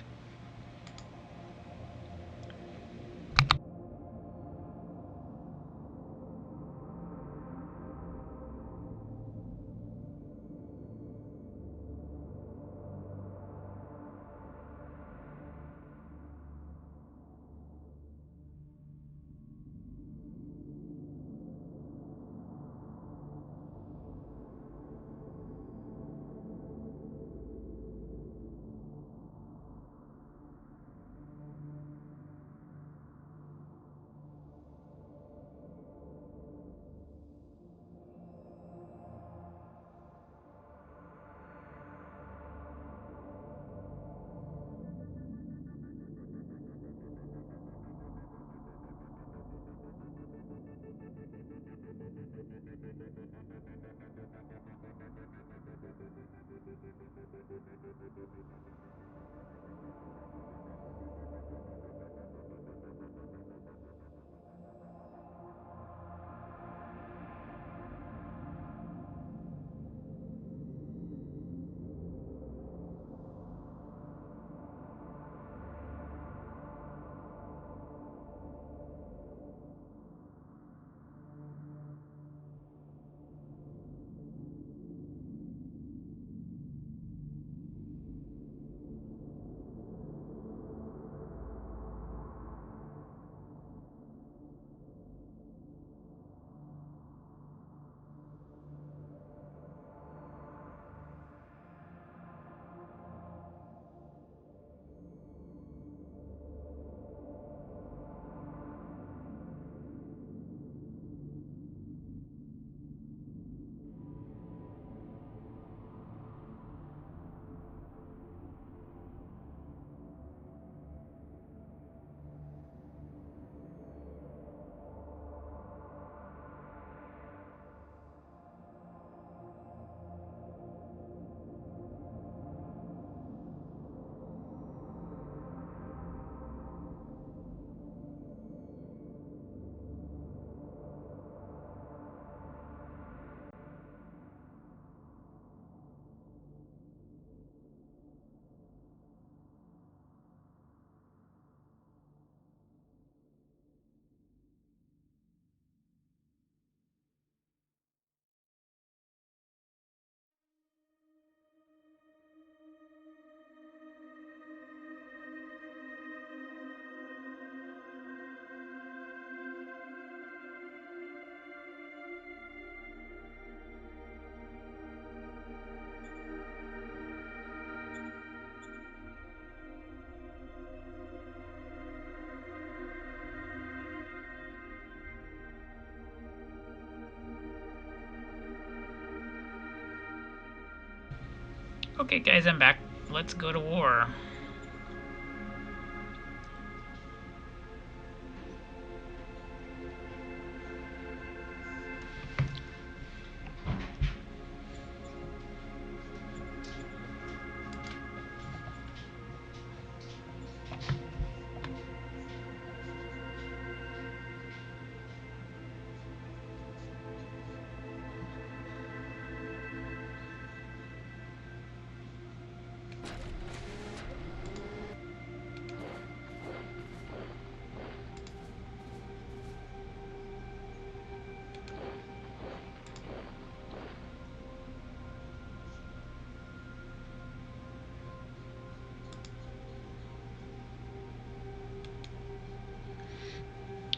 Okay, guys, I'm back. Let's go to war.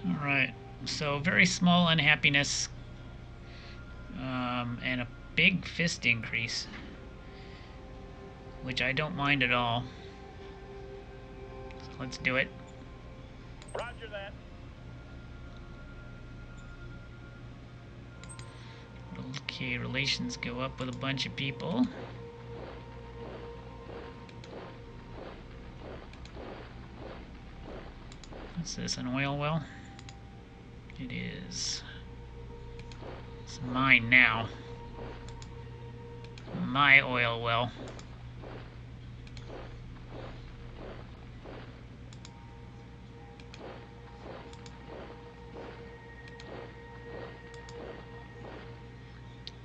Alright, so very small unhappiness and a big fist increase, which I don't mind at all. So let's do it. Roger that. Okay, relations go up with a bunch of people. What's this, an oil well? It is. It's mine now. My oil well.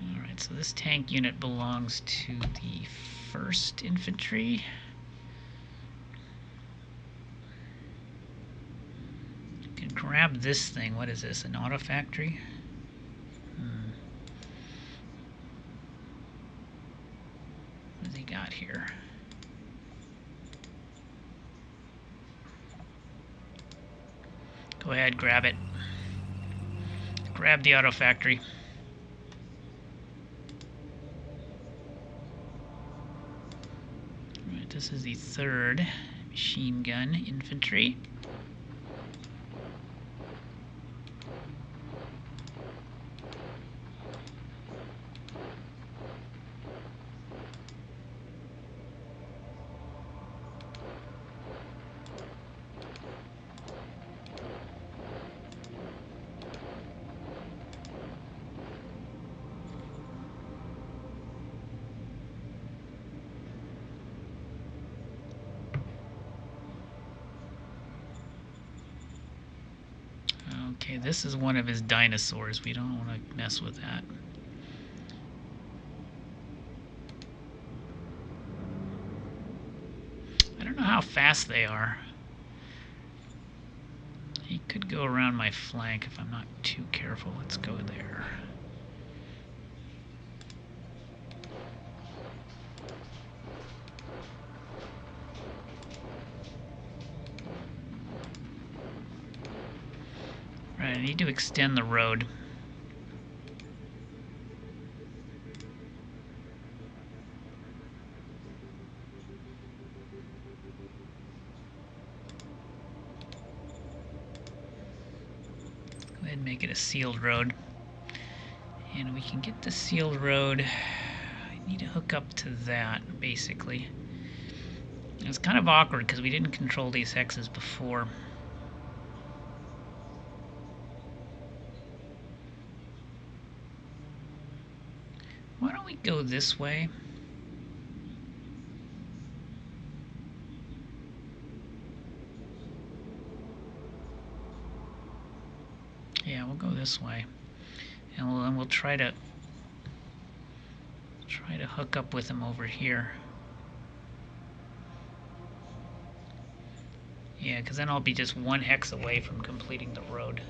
Alright, so this tank unit belongs to the 1st Infantry. Can grab this thing. What is this, an auto factory? What has he got here? Go ahead, grab it. Grab the auto factory. Right, this is the 3rd Machine Gun Infantry. Okay, this is one of his dinosaurs. We don't want to mess with that. I don't know how fast they are. He could go around my flank if I'm not too careful. Let's go there. Right, I need to extend the road. Go ahead and make it a sealed road. And we can get the sealed road. I need to hook up to that, basically. It's kind of awkward because we didn't control these hexes before. Why don't we go this way? Yeah, we'll go this way, and we'll try to hook up with him over here. Yeah, because then I'll be just 1 hex away from completing the road.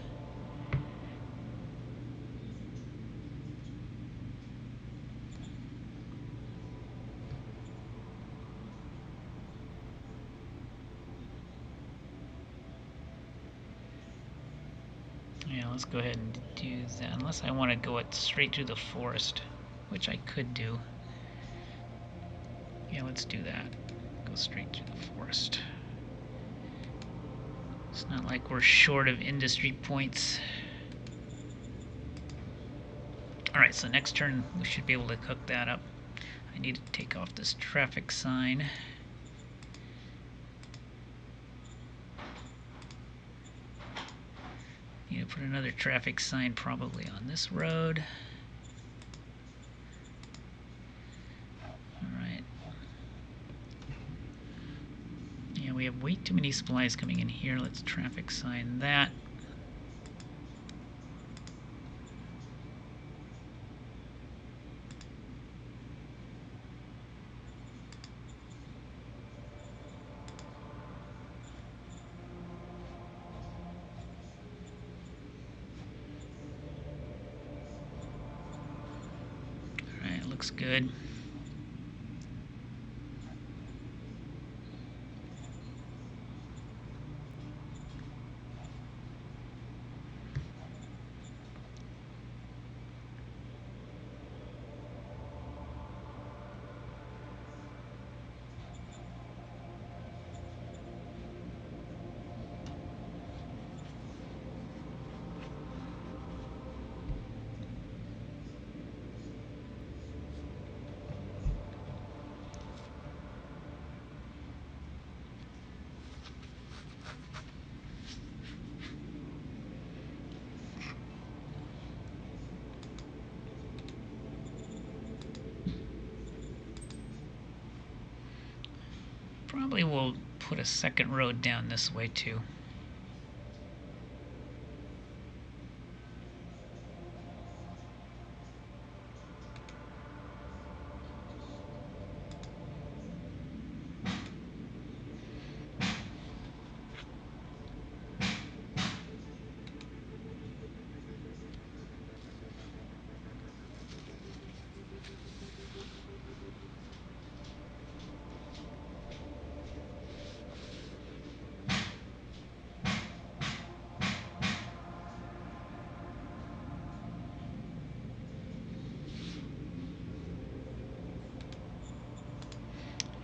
Yeah, let's go ahead and do that, unless I want to go it straight through the forest, which I could do. Yeah, let's do that. Go straight through the forest. It's not like we're short of industry points. Alright, so next turn we should be able to cook that up. I need to take off this traffic sign. Need to put another traffic sign probably on this road. Alright. Yeah, we have way too many supplies coming in here. Let's traffic sign that. Alright, looks good. Probably will put a second road down this way too.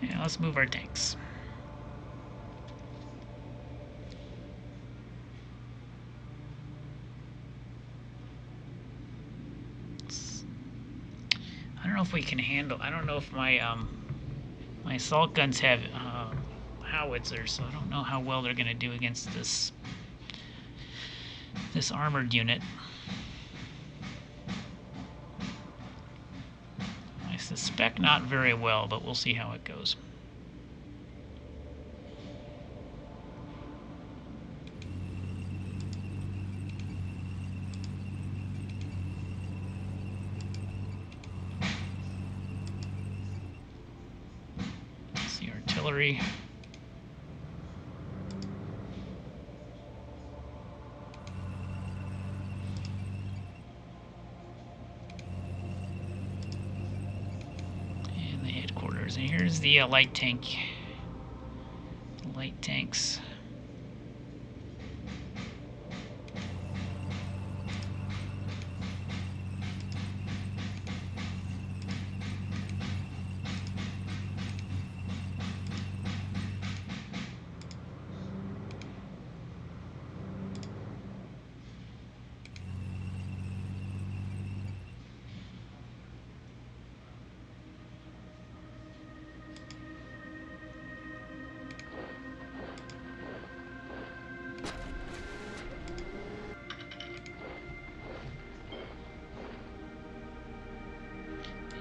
Yeah, let's move our tanks. I don't know if we can handle. I don't know if my my assault guns have howitzers, so I don't know how well they're going to do against this armored unit. I suspect not very well, but we'll see how it goes. See artillery. And the headquarters. And here's the light tank. The light tanks.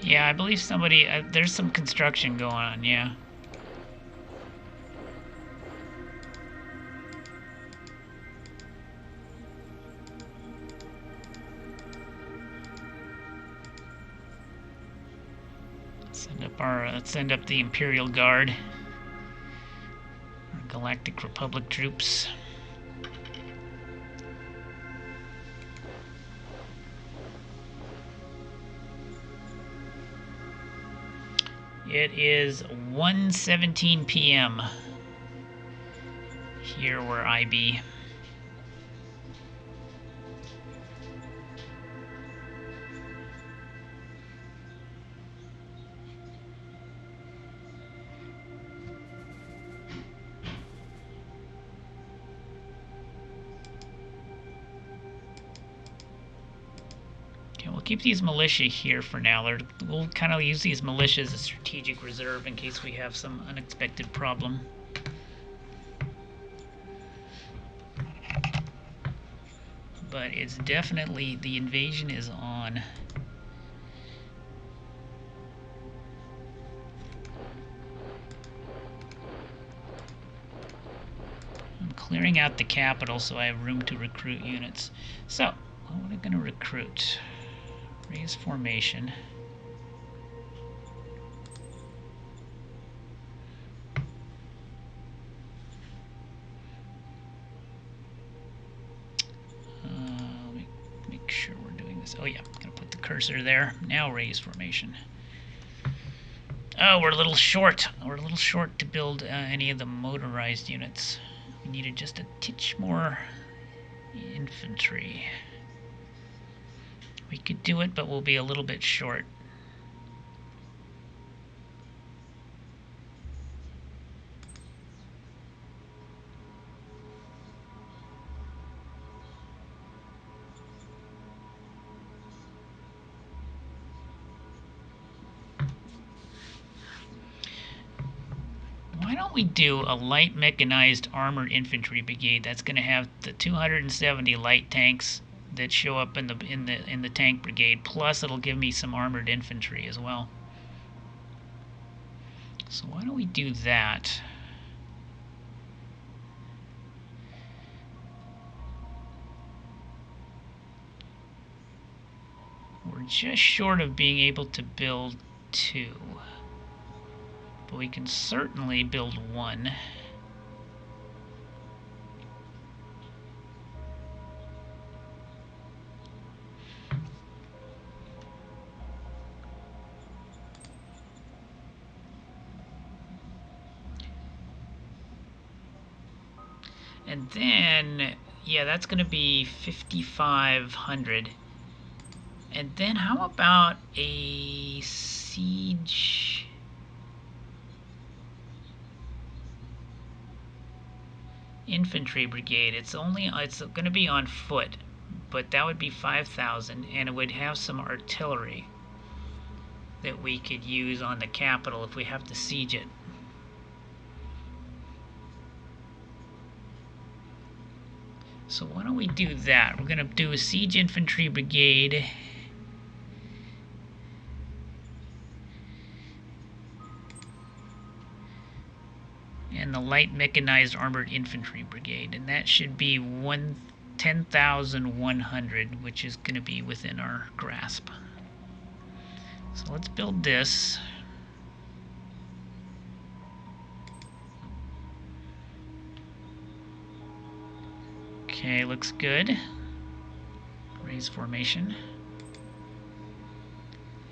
Yeah, I believe somebody, there's some construction going on, yeah. Let's send up the Imperial Guard. Our Galactic Republic troops. It is 1:17 p.m. here where I be. keep these militia here for now. We'll kind of use these militia as a strategic reserve in case we have some unexpected problem. But it's definitely, the invasion is on. I'm clearing out the capital so I have room to recruit units. So, what am I going to recruit? Raise formation. Let me make sure we're doing this. Oh yeah, I'm going to put the cursor there. Now raise formation. Oh, we're a little short. We're a little short to build any of the motorized units. We needed just a titch more infantry. We could do it, but we'll be a little bit short. Why don't we do a light mechanized armored infantry brigade? That's going to have the 270 light tanks that show up in the tank brigade, plus it'll give me some armored infantry as well. So why don't we do that? We're just short of being able to build 2. But we can certainly build 1. And then, yeah, that's going to be 5,500. And then how about a siege infantry brigade? It's going to be on foot, but that would be 5,000, and it would have some artillery that we could use on the capital if we have to siege it. So why don't we do that? We're going to do a siege infantry brigade. And the light mechanized armored infantry brigade. And that should be 10,100, which is going to be within our grasp. So let's build this. Okay, looks good. Raise formation.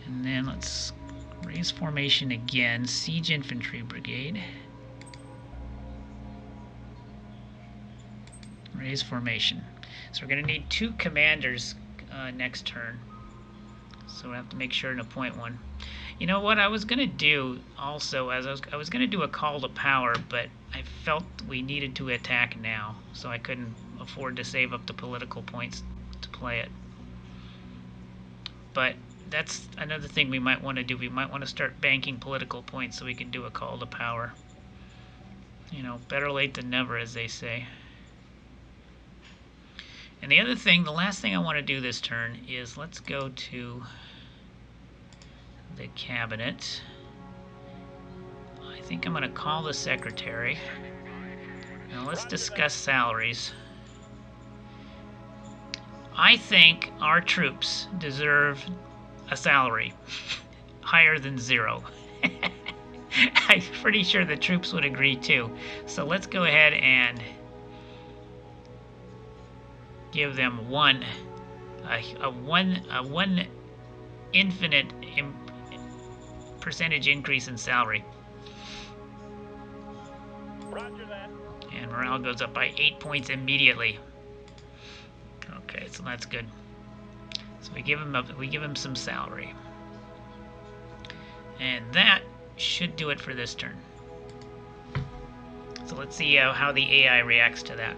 And then let's raise formation again. Siege infantry brigade. Raise formation. So we're going to need 2 commanders next turn. So we have to make sure to appoint one. You know what I was going to do also, as I was going to do a call to power, but I felt we needed to attack now, so I couldn't afford to save up the political points to play it. But that's another thing we might want to do. We might want to start banking political points so we can do a call to power. You know, better late than never, as they say. And the other thing, the last thing I want to do this turn is let's go to the cabinet. I think I'm going to call the secretary. Now let's discuss salaries. I think our troops deserve a salary higher than 0. I'm pretty sure the troops would agree too. So let's go ahead and give them one infinite percentage increase in salary. Roger that. And morale goes up by 8 points immediately. Okay, so that's good. So we give him some salary. And that should do it for this turn. So let's see how the AI reacts to that.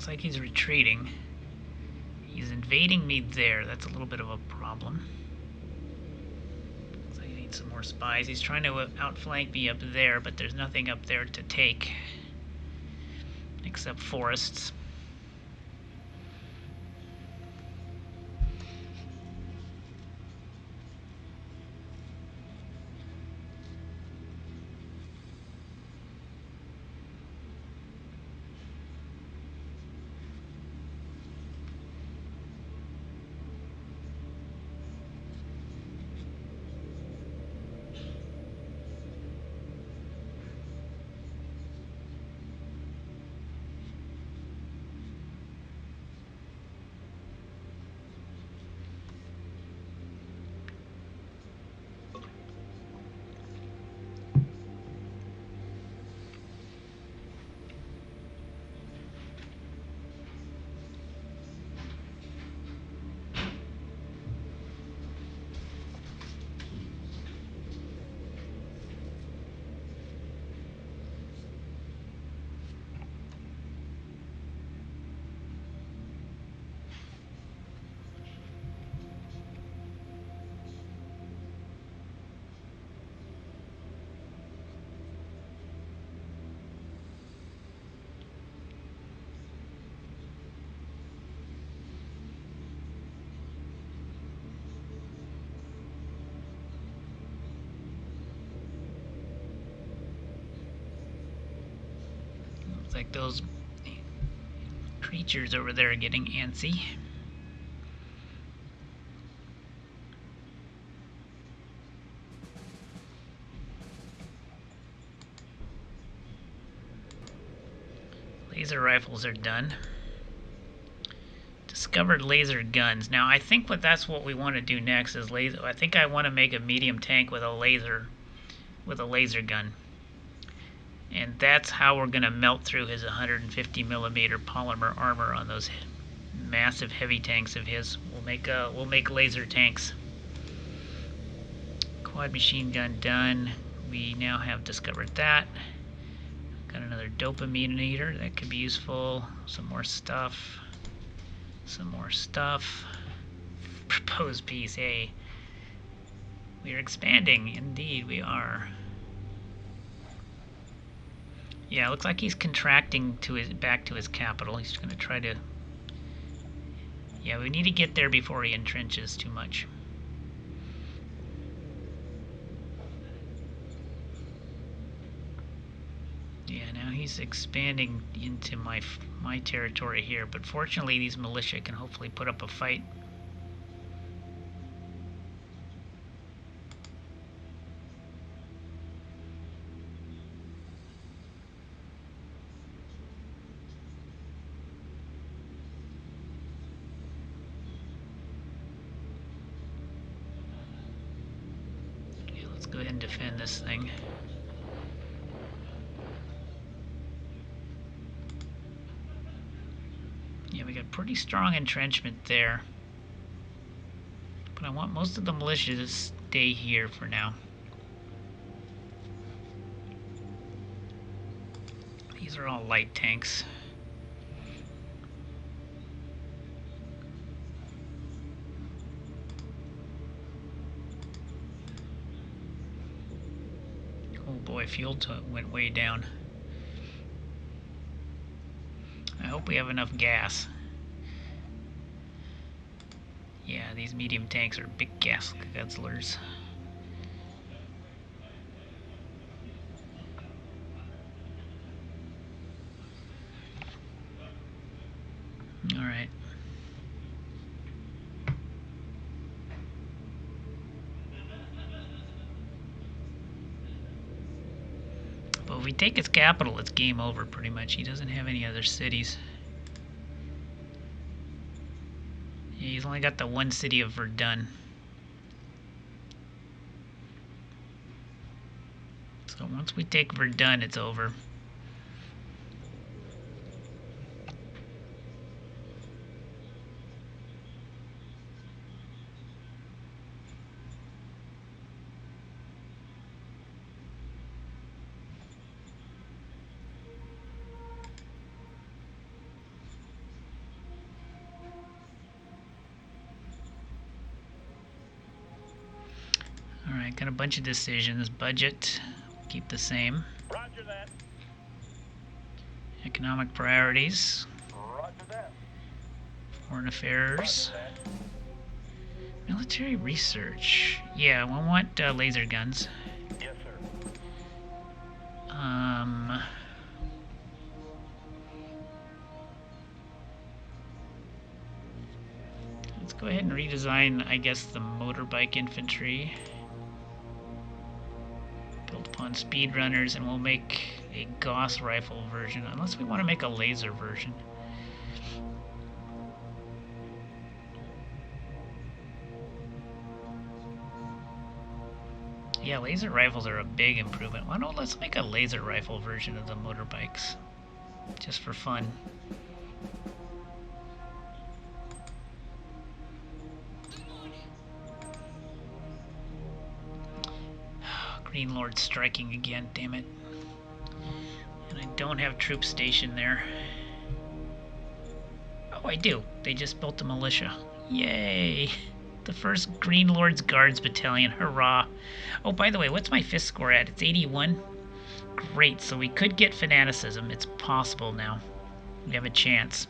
Looks like he's retreating. He's invading me there. That's a little bit of a problem. Looks like I need some more spies. He's trying to outflank me up there, but there's nothing up there to take except forests. Looks like those creatures over there are getting antsy. Laser rifles are done. Discovered laser guns. Now I think that's what we want to do next is laser. I think I want to make a medium tank with a laser gun. And that's how we're going to melt through his 150 millimeter polymer armor on those massive heavy tanks of his. We'll make laser tanks. Quad machine gun done. We now have discovered that. Got another dopamine eater that could be useful. Some more stuff. Some more stuff. Proposed piece. Hey, we are expanding. Indeed, we are. Yeah, it looks like he's contracting back to his capital. He's going to try to... Yeah, we need to get there before he entrenches too much. Yeah, now he's expanding into my territory here, but fortunately these militia can hopefully put up a fight. Okay, let's go ahead and defend this thing. Yeah, we got pretty strong entrenchment there. But I want most of the militia to stay here for now. These are all light tanks. Oh boy, fuel went way down. I hope we have enough gas. Yeah, these medium tanks are big gas guzzlers. Alright. But if we take his capital, it's game over pretty much. He doesn't have any other cities. Yeah, he's only got the one city of Verdun. So once we take Verdun, it's over. Making a bunch of decisions. Budget, keep the same. Roger that. Economic priorities. Roger that. Foreign affairs. Roger that. Military research. Yeah, we want laser guns. Yes, sir. Let's go ahead and redesign, I guess, the motorbike infantry. Build upon speedrunners, and we'll make a Gauss rifle version, unless we want to make a laser version. Yeah, laser rifles are a big improvement. Why don't let's make a laser rifle version of the motorbikes, just for fun. Green Lord striking again, damn it. And I don't have troops stationed there. Oh, I do. They just built a militia. Yay! The first Green Lord's Guards Battalion. Hurrah! Oh, by the way, what's my fifth score at? It's 81? Great, so we could get fanaticism. It's possible now. We have a chance.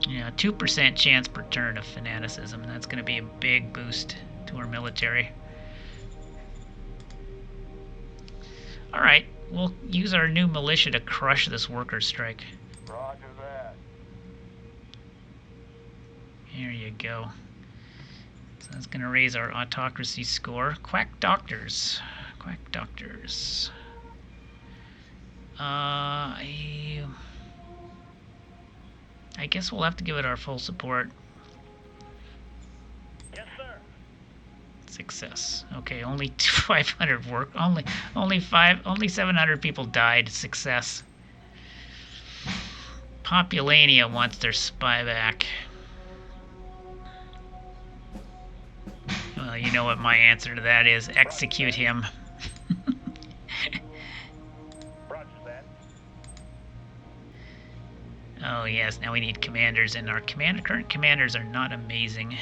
Yeah, 2% chance per turn of fanaticism. That's going to be a big boost to our military. Alright, we'll use our new militia to crush this workers' strike. Roger that. Here you go. So that's going to raise our autocracy score. Quack doctors. Quack doctors. I guess we'll have to give it our full support. Yes, sir. Success. Okay, only 500 work. Only 700 people died. Success. Populania wants their spy back. Well, you know what my answer to that is. Execute him. Roger that. Oh yes, now we need commanders, and our current commanders are not amazing.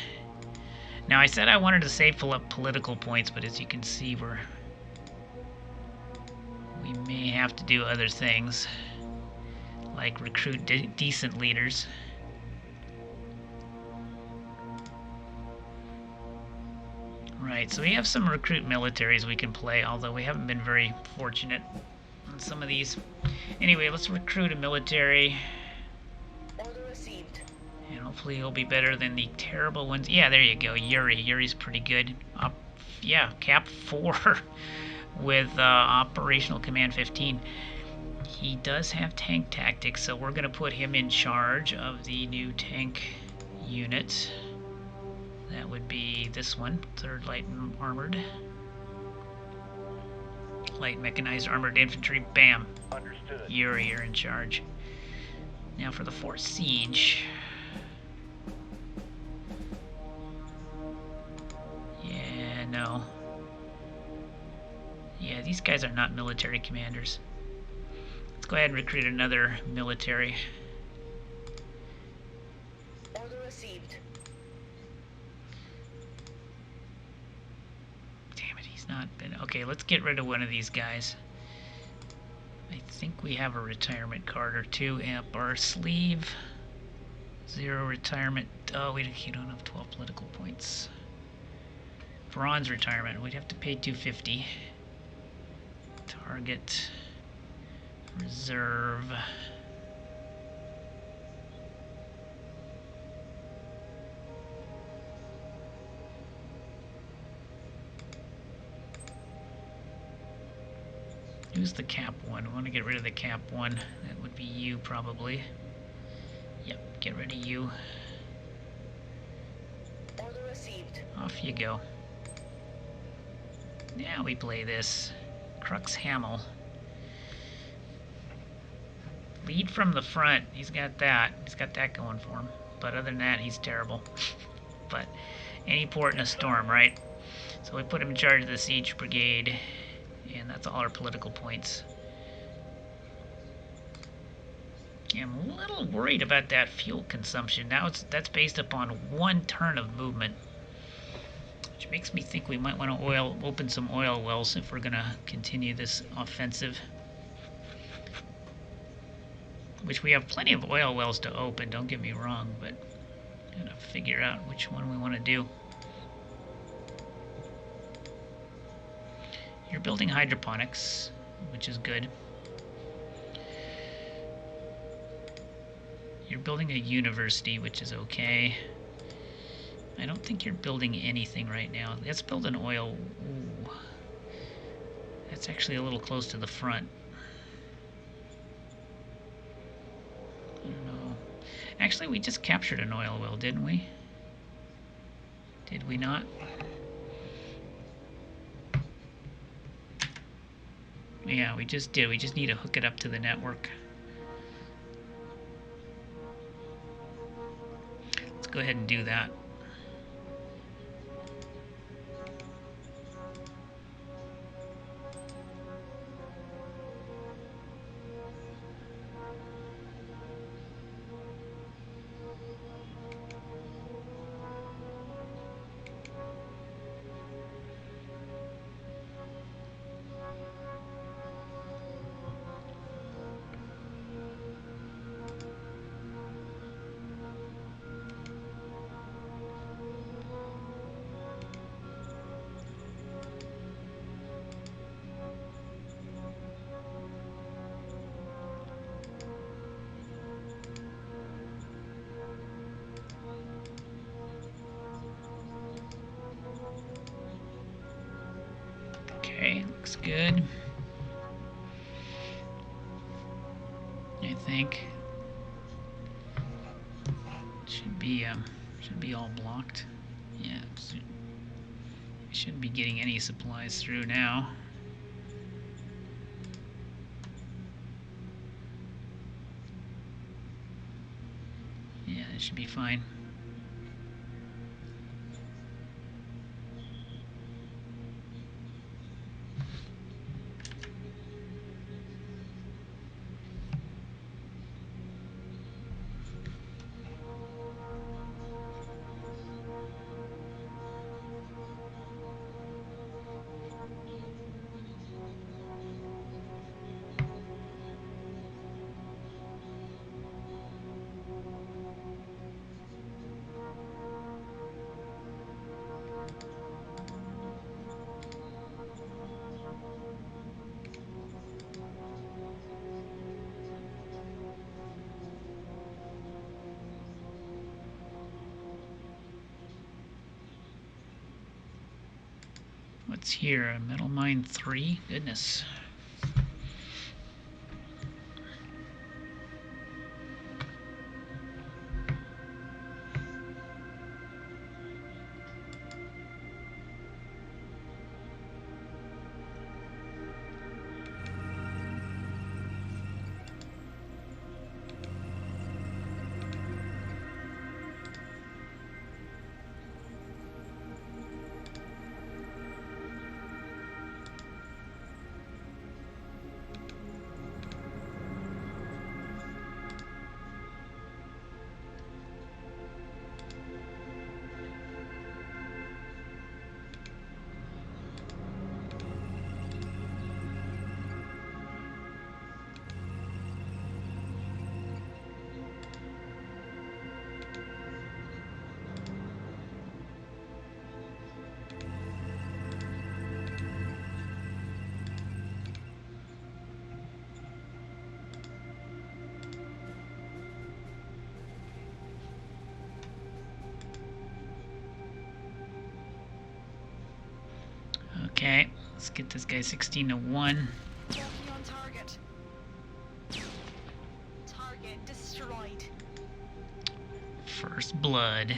Now I said I wanted to save up political points, but as you can see, we may have to do other things, like recruit decent leaders. Right, so we have some recruit militaries we can play, although we haven't been very fortunate on some of these. Anyway, let's recruit a military. Order received. And hopefully he'll be better than the terrible ones. Yeah, there you go. Yuri. Yuri's pretty good. Yeah, Cap 4 with Operational Command 15. He does have tank tactics, so we're going to put him in charge of the new tank unit. That would be this one, 3rd Light Armored. Light Mechanized Armored Infantry. Bam. Understood. Yuri, you're in charge. Now for the Fort Siege. Yeah, no. Yeah, these guys are not military commanders. Let's go ahead and recruit another military. Order received. Damn it, he's not been... Okay, let's get rid of one of these guys. I think we have a retirement card or two up our sleeve. 0 retirement. Oh, you don't have 12 political points. Bronze retirement. We'd have to pay 250. Target. Reserve. Who's the cap one? I want to get rid of the cap one. That would be you, probably. Yep, get rid of you. Order received. Off you go. Now we play this. Crux Hamel. Lead from the front. He's got that. He's got that going for him. But other than that, he's terrible. But any port in a storm, right? So we put him in charge of the siege brigade. And that's all our political points. Yeah, I'm a little worried about that fuel consumption. Now that's based upon 1 turn of movement, which makes me think we might want to open some oil wells if we're going to continue this offensive. Which we have plenty of oil wells to open, don't get me wrong, but gotta figure out which one we want to do. You're building hydroponics, which is good. You're building a university, which is okay. I don't think you're building anything right now. Let's build an oil. Ooh. That's actually a little close to the front. I don't know. Actually, we just captured an oil well, didn't we? Did we not? Yeah, we just did. We just need to hook it up to the network. Let's go ahead and do that. Okay, looks good. I think should be all blocked. Yeah, shouldn't be getting any supplies through now. Yeah, that should be fine. What's here? A metal mine 3? Goodness. Okay, let's get this guy 16 to 1. Walking on target. Target destroyed. First blood.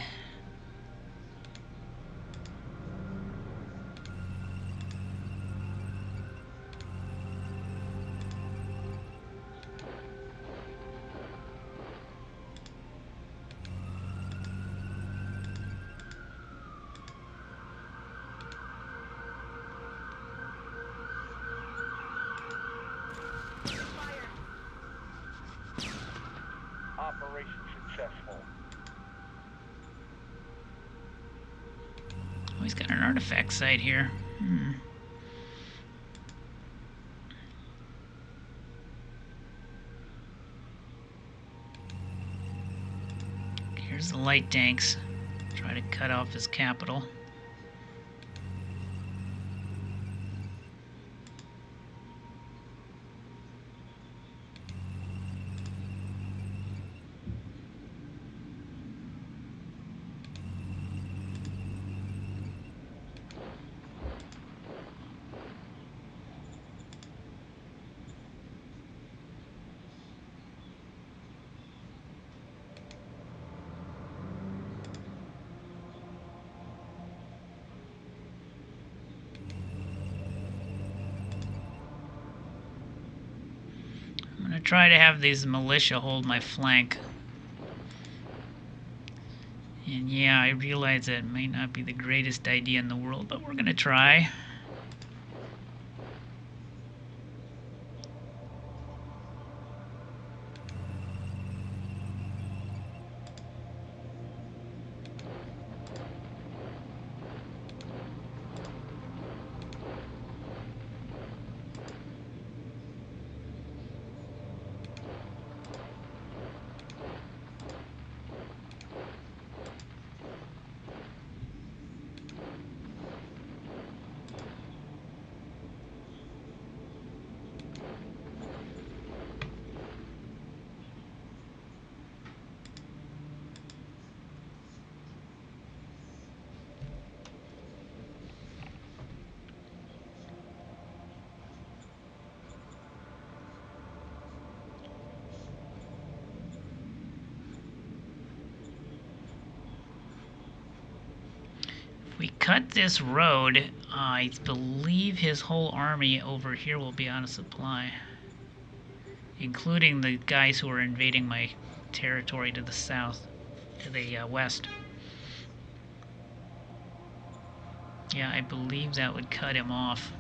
he's got an artifact site here. Here's the light tanks. Try to cut off his capital. I'm going to try to have these militia hold my flank. And yeah, I realize that may not be the greatest idea in the world, but we're going to try. We cut this road, I believe his whole army over here will be out of supply, including the guys who are invading my territory to the south, to the west. Yeah, I believe that would cut him off.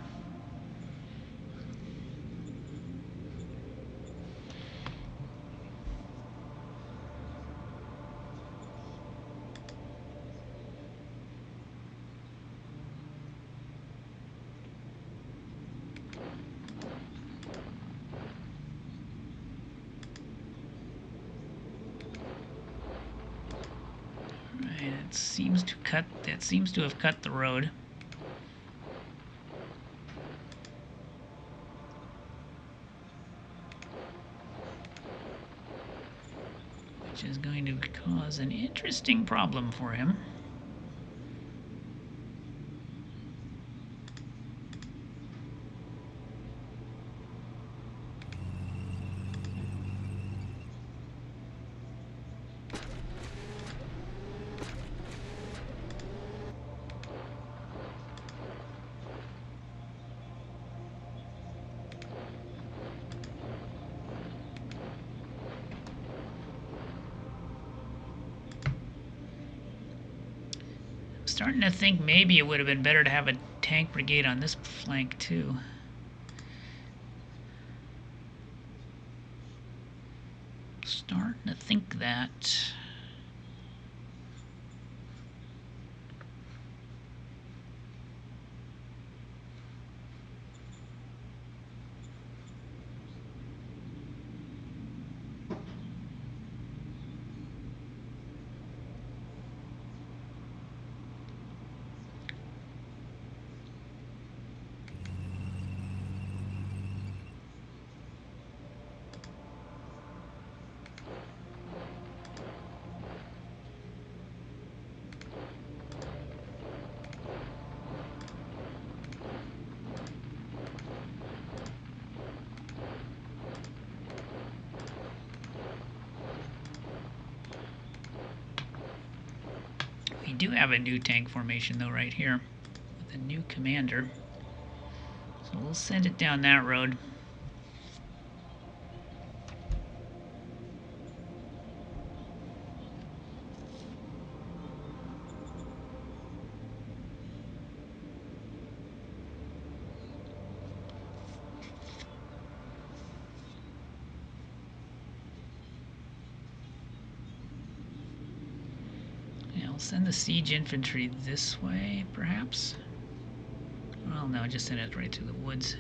That seems to have cut the road. Which is going to cause an interesting problem for him. Starting to think maybe it would have been better to have a tank brigade on this flank too. Starting to think that. We do have a new tank formation though right here with a new commander. So we'll send it down that road. send the siege infantry this way, perhaps. Well, no, just send it right through the woods.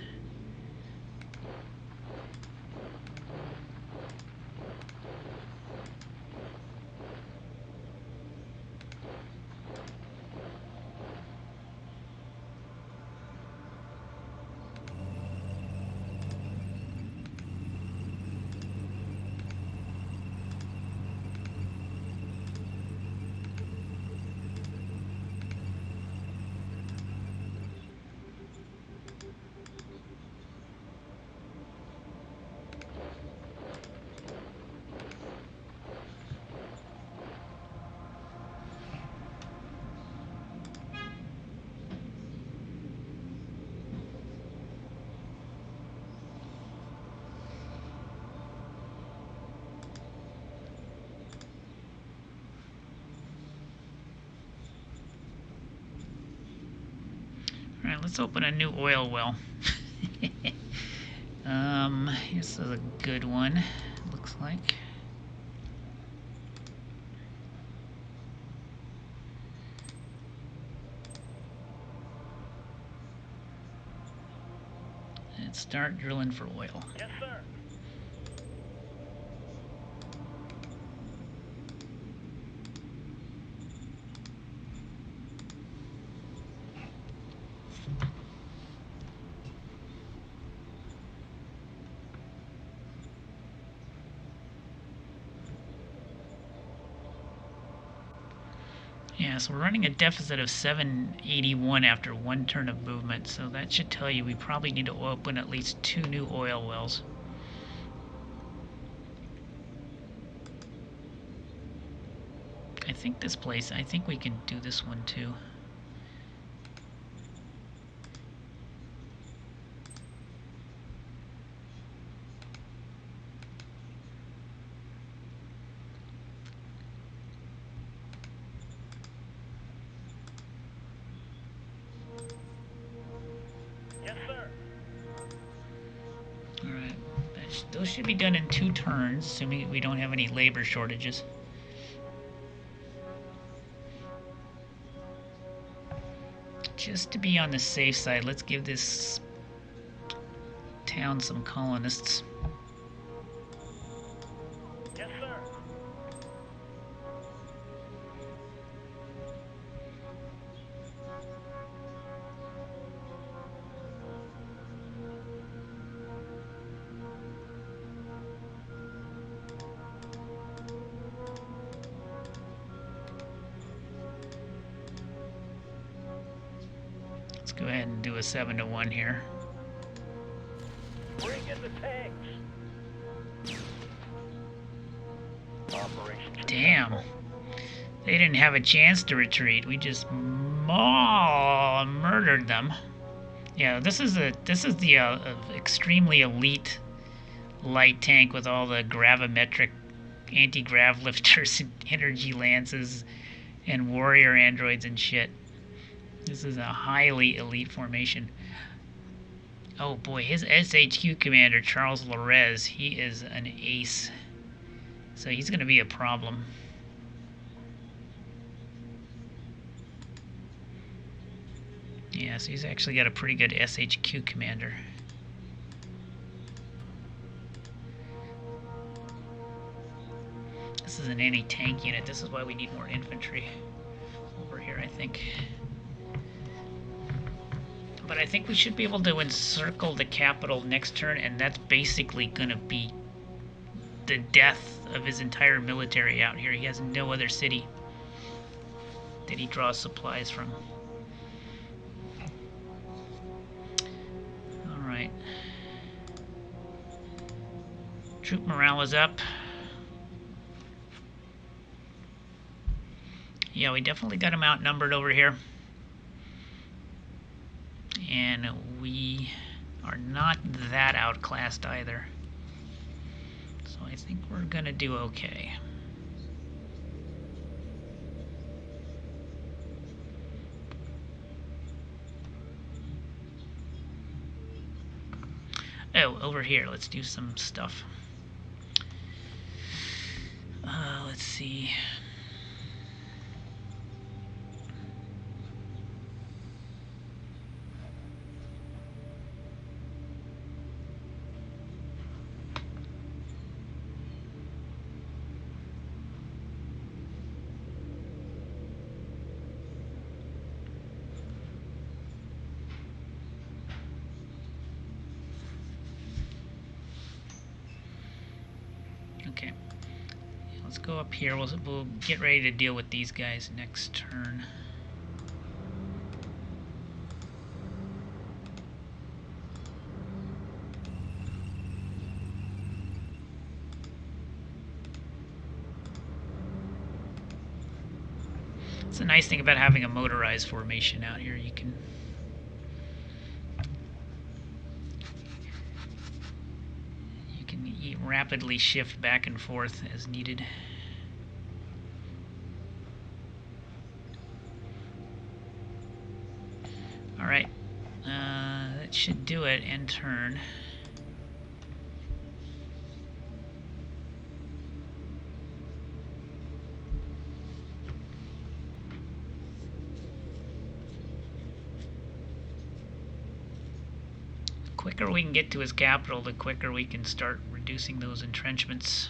Alright, let's open a new oil well. This is a good one, looks like. Let's start drilling for oil. Yes, sir. Yeah, so we're running a deficit of 781 after one turn of movement, so that should tell you we probably need to open at least 2 new oil wells. I think this place, I think we can do this one too. Yes, sir. Alright, those should be done in 2 turns, assuming we don't have any labor shortages. Just to be on the safe side, let's give this town some colonists. Yes, sir. Let's go ahead and do a 7-1 here. Bring in the tanks. Operation Damn. They didn't have a chance to retreat. We just murdered them. Yeah, this is the extremely elite light tank with all the gravimetric anti-grav lifters and energy lances and warrior androids and shit. This is a highly elite formation. Oh boy, his SHQ commander, Charles Lorez, he is an ace. So he's going to be a problem. Yeah, so he's actually got a pretty good SHQ commander. This is an anti-tank unit. This is why we need more infantry over here, I think. But I think we should be able to encircle the capital next turn, and that's basically going to be the death of his entire military out here. He has no other city that he draws supplies from. Alright. Troop morale is up. Yeah, we definitely got him outnumbered over here. And we are not that outclassed either. So I think we're gonna do okay. Oh, over here, let's do some stuff. Let's see. Okay. Let's go up here. We'll get ready to deal with these guys next turn. It's a nice thing about having a motorized formation out here. You can rapidly shift back and forth as needed. Alright, that should do it. End turn. The quicker we can get to his capital, the quicker we can start reducing those entrenchments.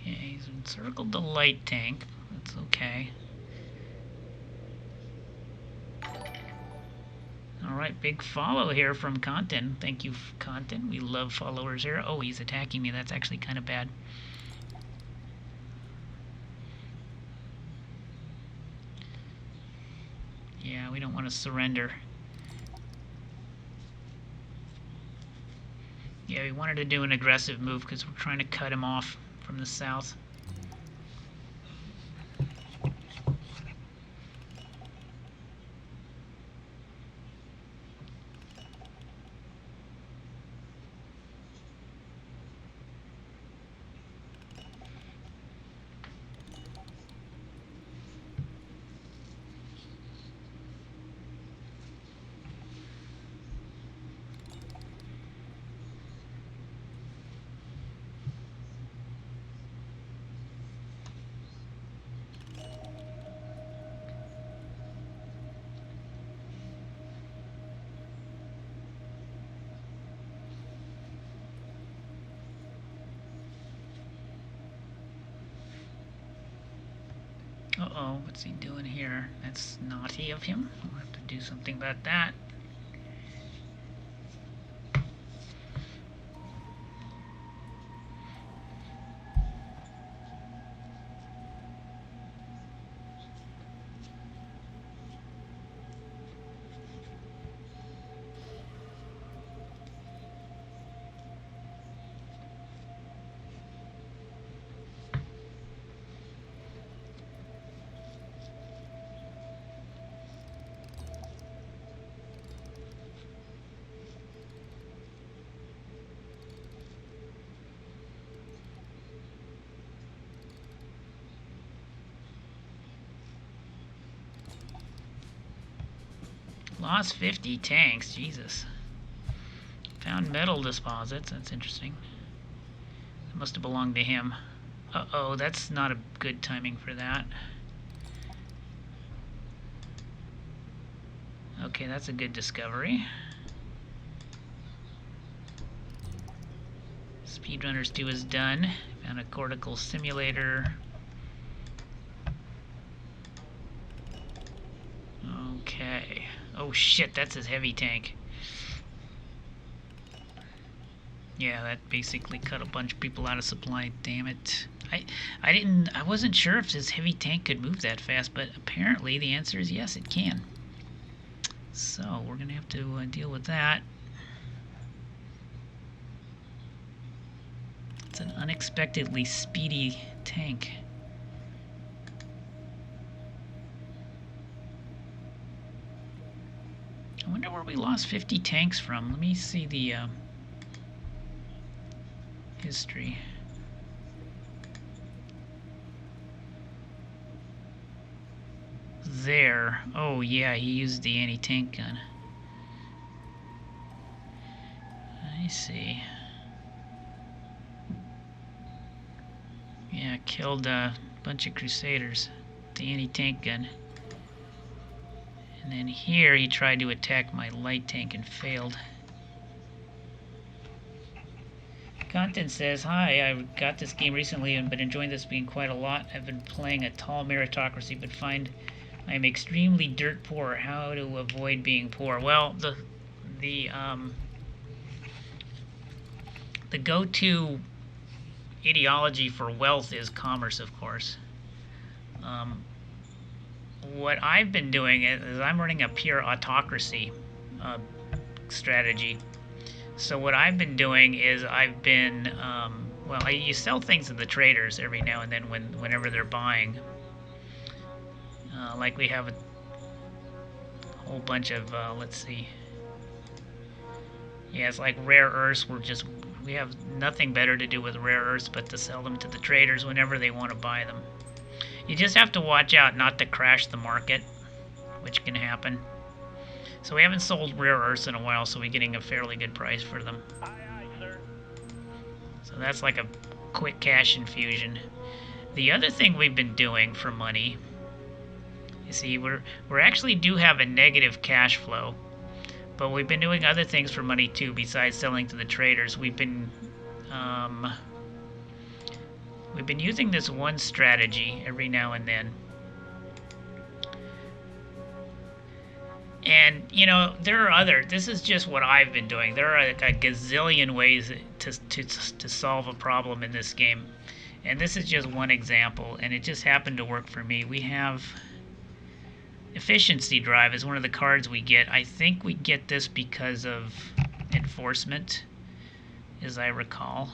Okay, he's encircled the light tank. That's okay. Alright, big follow here from Content. Thank you, Content. We love followers here. Oh, he's attacking me. That's actually kind of bad. Yeah, we don't want to surrender. Yeah, we wanted to do an aggressive move because we're trying to cut him off from the south. Uh-oh, what's he doing here? That's naughty of him. We'll have to do something about that. Lost 50 tanks, Jesus. Found metal deposits, that's interesting. That must have belonged to him. Uh-oh, that's not a good timing for that. Okay, that's a good discovery. Speedrunners 2 is done. Found a cortical simulator. Okay. Oh shit, that's his heavy tank. Yeah, that basically cut a bunch of people out of supply. Damn it. I wasn't sure if this heavy tank could move that fast, but apparently the answer is yes, it can. So we're gonna have to deal with that. It's an unexpectedly speedy tank. I wonder where we lost 50 tanks from. Let me see the history. There. Oh yeah, he used the anti-tank gun. me see. Yeah, killed a bunch of Crusaders. The anti-tank gun. And then here he tried to attack my light tank and failed. Content says, hi, I got this game recently and been enjoying this game quite a lot. I've been playing a tall meritocracy, but find I am extremely dirt poor. How to avoid being poor? Well, the go-to ideology for wealth is commerce, of course. What I've been doing is I'm running a pure autocracy strategy. So what I've been doing is I've been, well, you sell things to the traders every now and then whenever they're buying. Like we have a whole bunch of, let's see. Yeah, it's like rare earths. We have nothing better to do with rare earths but to sell them to the traders whenever they want to buy them. You just have to watch out not to crash the market, which can happen. So we haven't sold rare earths in a while, so we're getting a fairly good price for them. Aye, aye, sir. So that's like a quick cash infusion. The other thing we've been doing for money, you see, we actually do have a negative cash flow, but we've been doing other things for money too besides selling to the traders. We've been using this one strategy every now and then. And, you know, this is just what I've been doing. There are a gazillion ways to solve a problem in this game. And this is just one example, and it just happened to work for me. We have Efficiency Drive is one of the cards we get. I think we get this because of enforcement, as I recall.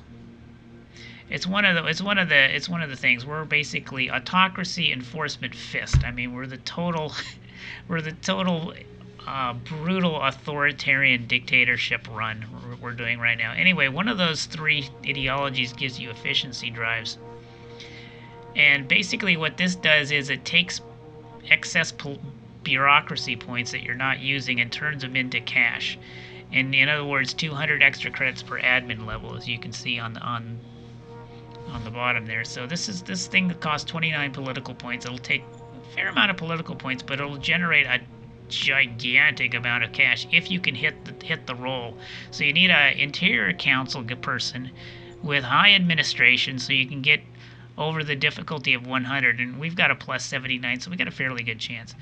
It's one of the things. We're basically autocracy, enforcement, fist. I mean, we're the total brutal authoritarian dictatorship run we're doing right now. Anyway, one of those three ideologies gives you efficiency drives. And basically what this does is it takes excess bureaucracy points that you're not using and turns them into cash. And in other words, 200 extra credits per admin level, as you can see on the bottom there. So this thing that costs 29 political points. It'll take a fair amount of political points, but it'll generate a gigantic amount of cash if you can hit the roll. So you need an interior council person with high administration so you can get over the difficulty of 100, and we've got a plus 79, so we got a fairly good chance.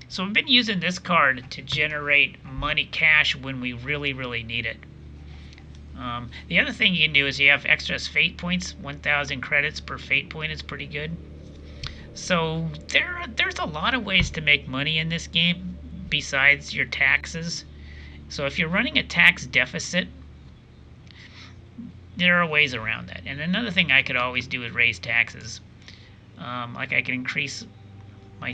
So we've been using this card to generate money, cash, when we really need it. The other thing you can do is you have extra fate points. 1,000 credits per fate point is pretty good. So there's a lot of ways to make money in this game besides your taxes. So if you're running a tax deficit, there are ways around that. And another thing I could always do is raise taxes. Like I can increase my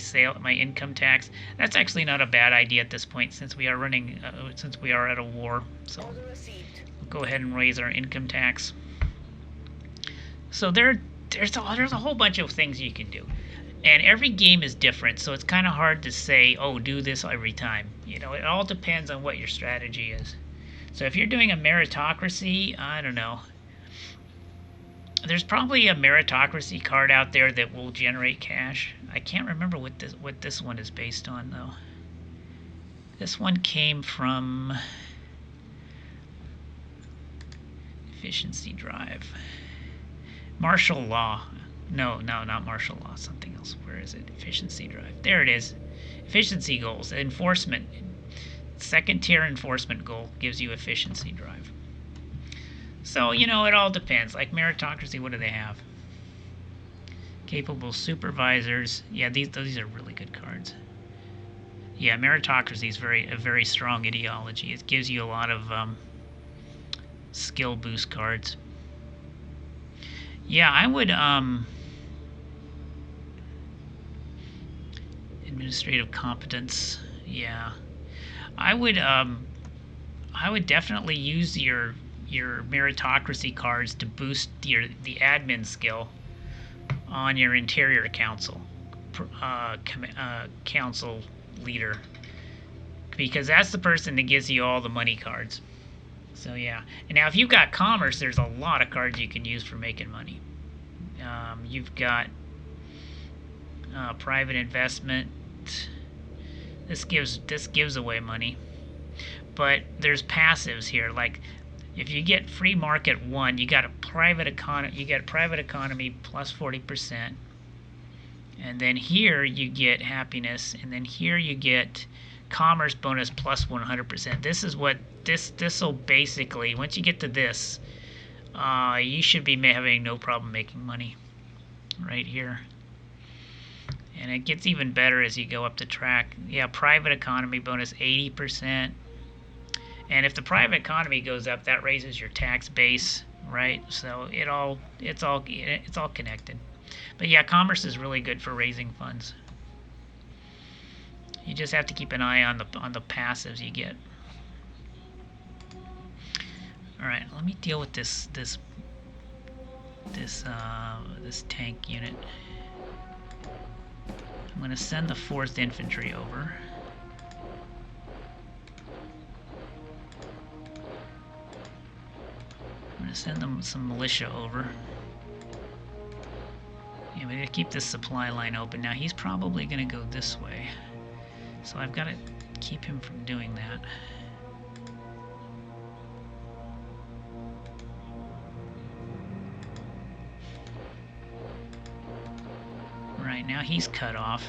income tax. That's actually not a bad idea at this point since we are running, since we are at a war. So we'll go ahead and raise our income tax. So there's a whole bunch of things you can do. And every game is different, so it's kind of hard to say, oh, do this every time. You know, it all depends on what your strategy is. So if you're doing a meritocracy, I don't know. There's probably a meritocracy card out there that will generate cash. I can't remember what this one is based on, though. This one came from Efficiency Drive. Martial Law. No, not martial law. Something else. Where is it? Efficiency Drive. There it is. Efficiency goals. Enforcement. Second tier enforcement goal gives you efficiency drive. So, you know, it all depends. Like meritocracy, what do they have? Capable supervisors. Yeah, these are really good cards. Yeah, meritocracy is a very strong ideology. It gives you a lot of skill boost cards. Yeah, I would administrative competence. Yeah, I would definitely use your meritocracy cards to boost the admin skill on your interior council council leader, because that's the person that gives you all the money cards. So yeah. And now if you've got commerce, there's a lot of cards you can use for making money. You've got private investment. This gives away money. But there's passives here. Like if you get free market 1, you got a private economy. You get private economy plus 40%. And then here you get happiness, and then here you get commerce bonus plus 100%. This is what this will basically, once you get to this, you should be having no problem making money right here. And it gets even better as you go up the track. Yeah, private economy bonus 80%. And if the private economy goes up, that raises your tax base, right? So it's all connected. But yeah, commerce is really good for raising funds. You just have to keep an eye on the passives you get. All right, let me deal with this tank unit. I'm going to send the 4th Infantry over. I'm going to send them some militia over. Yeah, we got to keep this supply line open. Now he's probably going to go this way, so I've got to keep him from doing that. Right now he's cut off.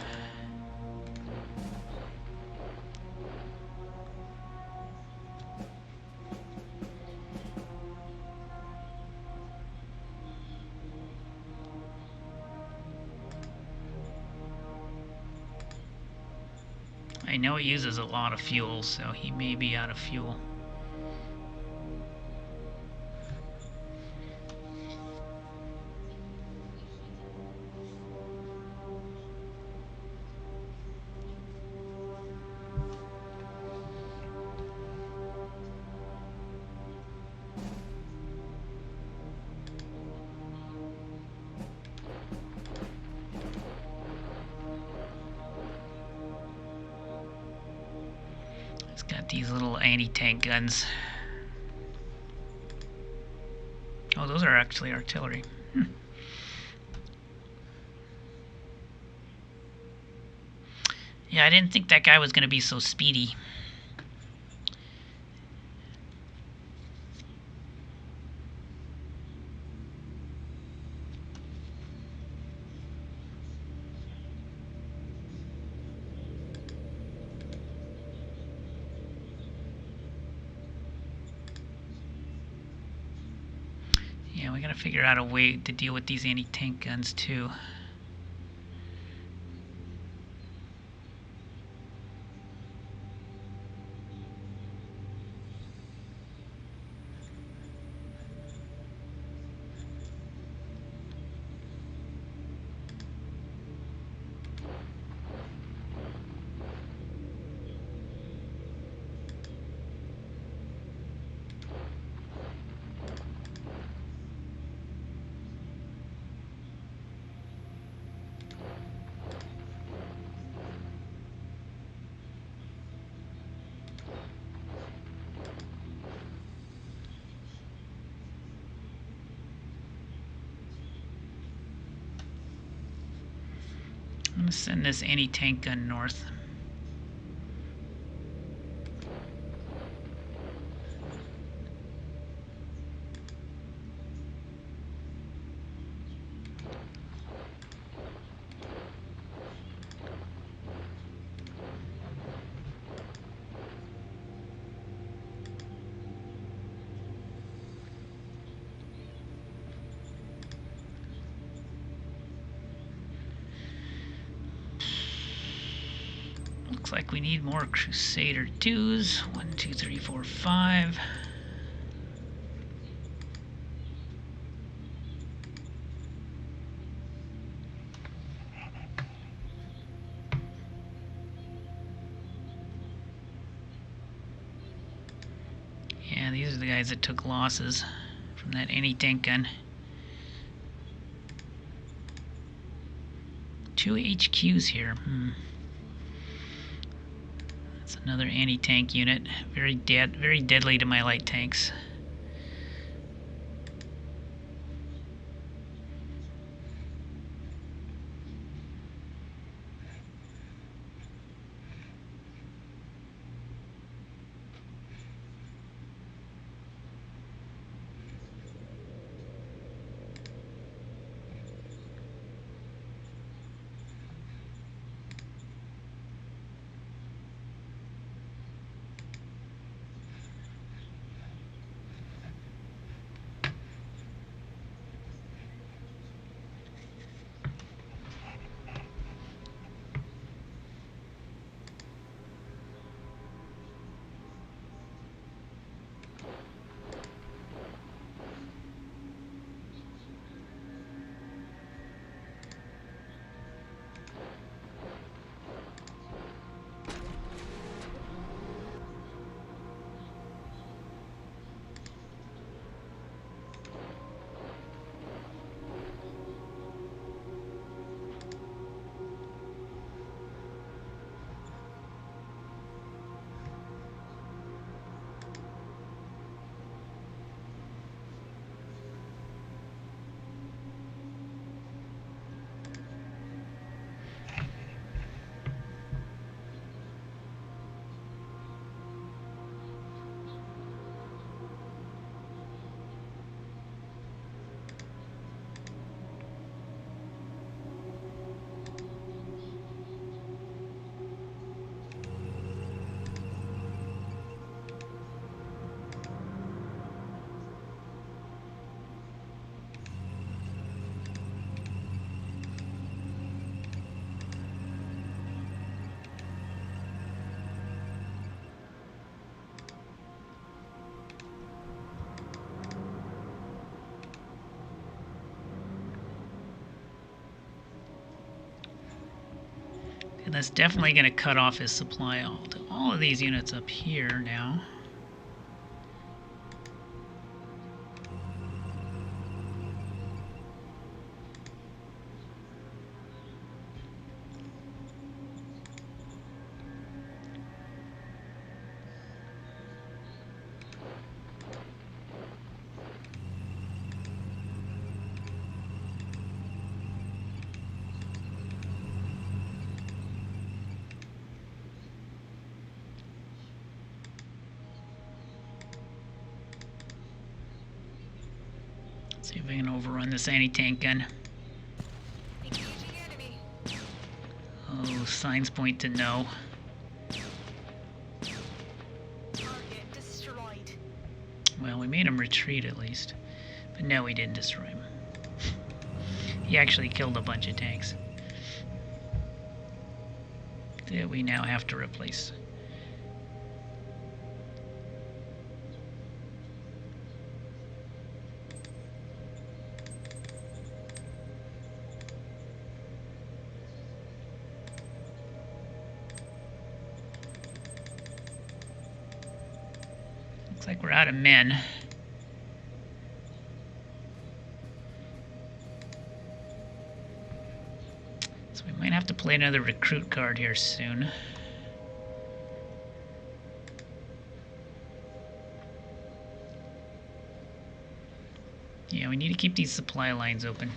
I know he uses a lot of fuel, so he may be out of fuel. It's got these little anti-tank guns. Oh, those are actually artillery. Yeah, I didn't think that guy was going to be so speedy. Yeah, we gotta figure out a way to deal with these anti-tank guns too. I'm gonna send this anti-tank gun north. Looks like we need more Crusader 2s. 1, 2, 3, 4, 5. Yeah, these are the guys that took losses from that anti-tank gun. 2 HQs here. Let's It's another anti-tank unit. Very deadly to my light tanks. And that's definitely going to cut off his supply to all of these units up here now. See if I can overrun this anti-tank gun. Engaging enemy. Oh, signs point to no. Target destroyed. Well, we made him retreat at least. But no, we didn't destroy him. He actually killed a bunch of tanks that we now have to replace. Looks like we're out of men. So we might have to play another recruit card here soon. Yeah, we need to keep these supply lines open.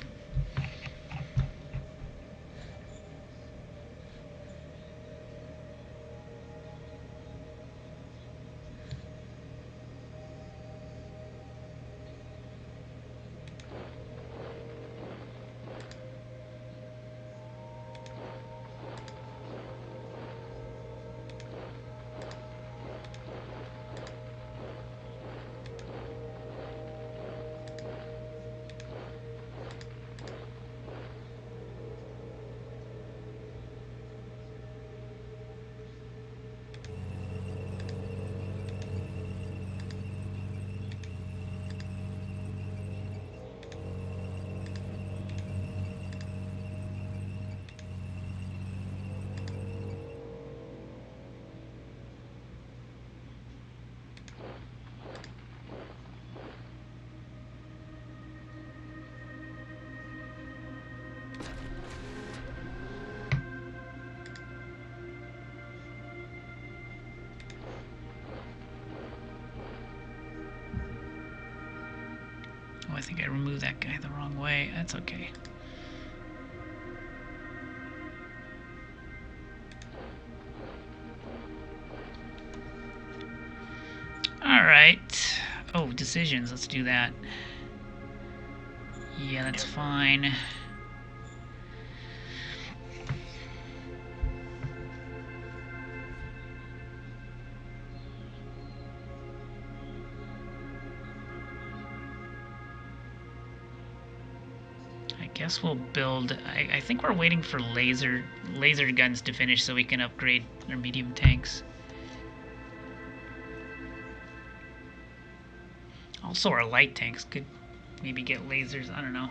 think I removed that guy the wrong way. That's okay. Alright. Oh, decisions. Let's do that. Yeah, that's fine. I guess we'll build... I think we're waiting for laser guns to finish so we can upgrade our medium tanks. Also, our light tanks could maybe get lasers. I don't know.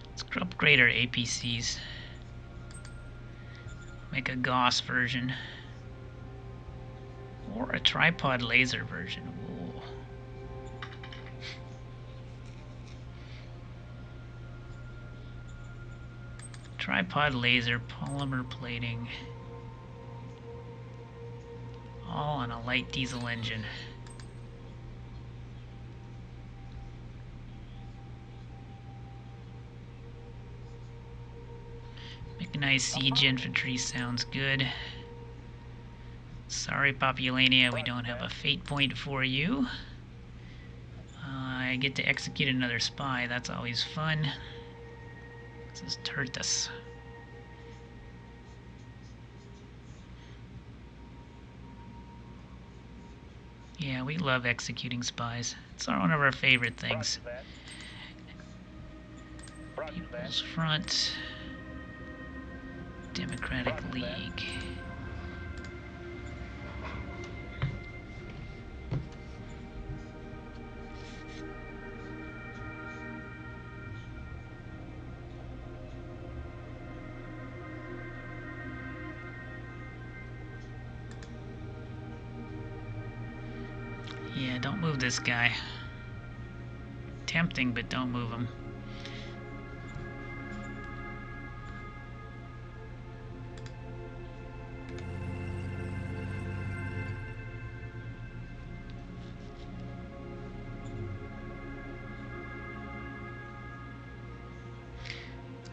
Let's upgrade our APCs. Make a Gauss version. Or a tripod laser version. Ooh. Tripod laser, polymer plating. All on a light diesel engine. Mechanized siege infantry sounds good. Sorry, Populania, we don't have a fate point for you. I get to execute another spy. That's always fun. This is Tertus. Yeah, we love executing spies. It's one of our favorite things. People's Front. Democratic League. Yeah, don't move this guy. Tempting, but don't move him.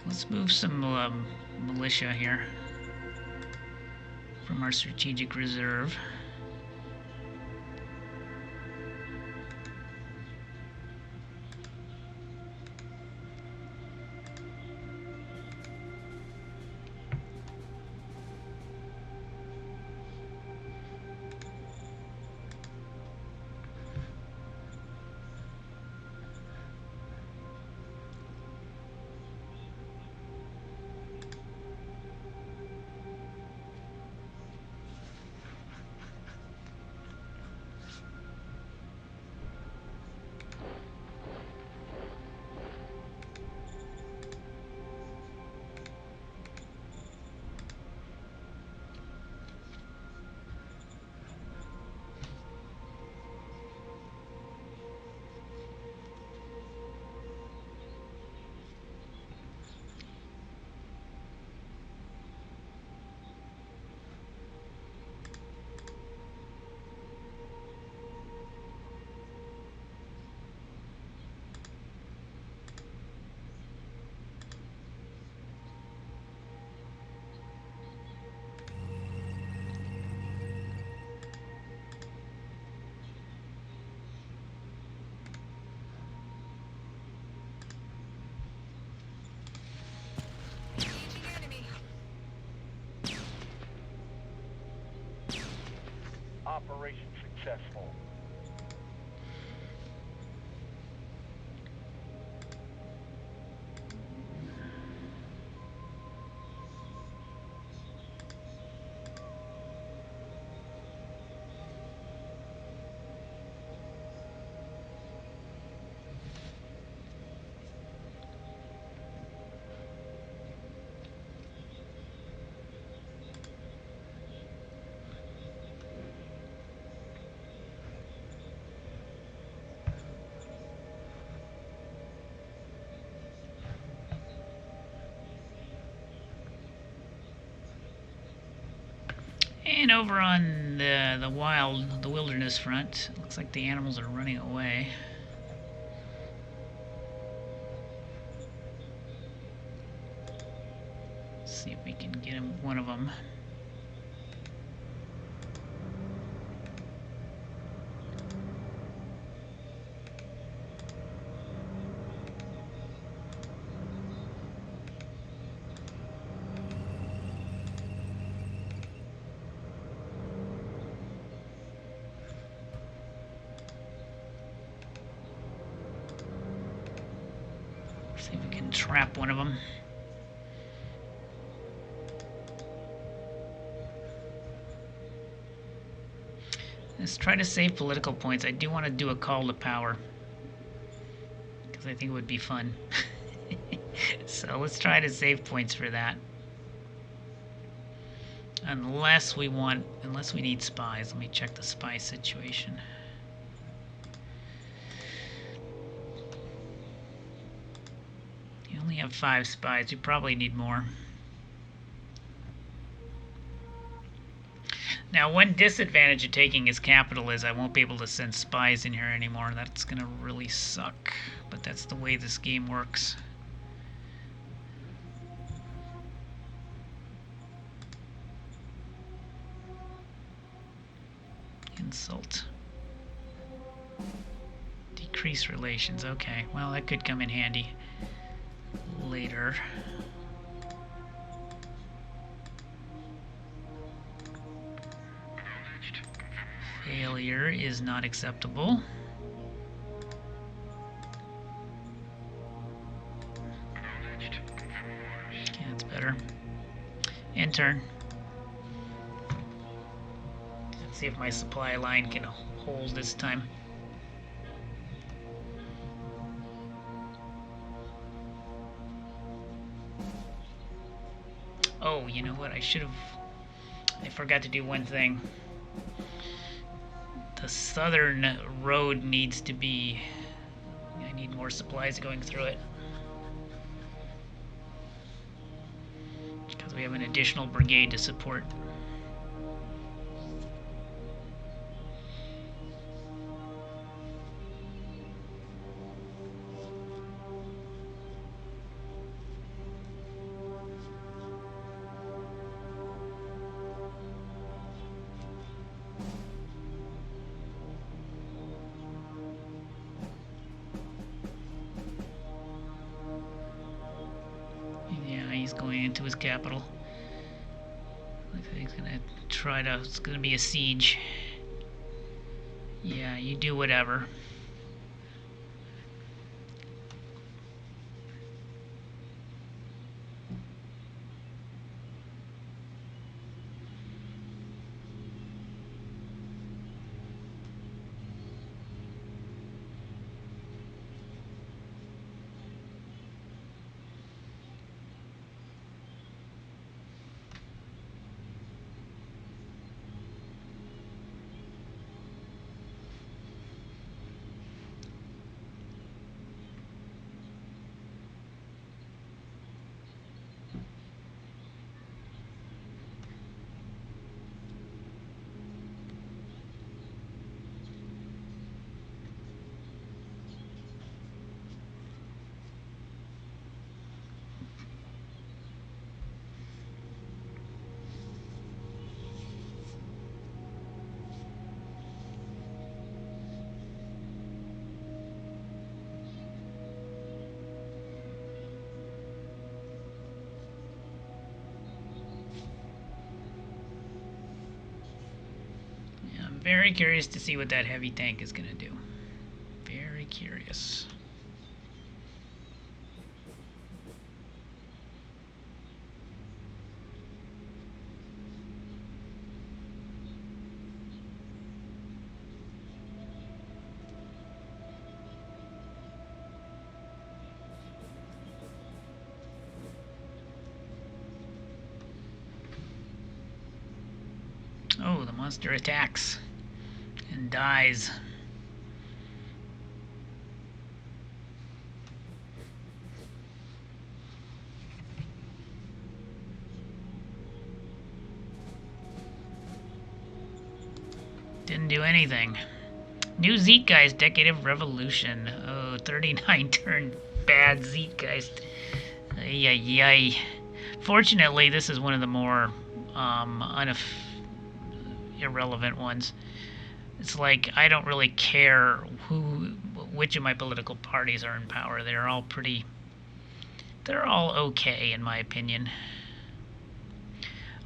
Let's move some militia here from our strategic reserve. Engaging enemy. Operation successful. And over on the wilderness front, looks like the animals are running away. Let's see if we can get one of them. See if we can trap one of them. Let's try to save political points. I do want to do a call to power, because I think it would be fun. So let's try to save points for that. Unless we need spies. Let me check the spy situation. You only have 5 spies. You probably need more. Now, one disadvantage of taking his capital is I won't be able to send spies in here anymore. That's going to really suck. But that's the way this game works. Insult. Decrease relations. Okay, well, that could come in handy later. Failure is not acceptable. Okay, that's better. Enter. Let's see if my supply line can hold this time. Oh, you know what? I forgot to do one thing. The southern road needs to be... I need more supplies going through it. Because we have an additional brigade to support. He's going into his capital. Looks like he's gonna try to... It's gonna be a siege. Yeah, you do whatever. Very curious to see what that heavy tank is going to do. Very curious. Oh, the monster attacks and dies. Didn't do anything. New Zeitgeist, Decade of Revolution. Oh, 39 turn bad Zeitgeist. Ay. Fortunately, this is one of the more irrelevant ones. It's like I don't really care which of my political parties are in power. They're all okay in my opinion.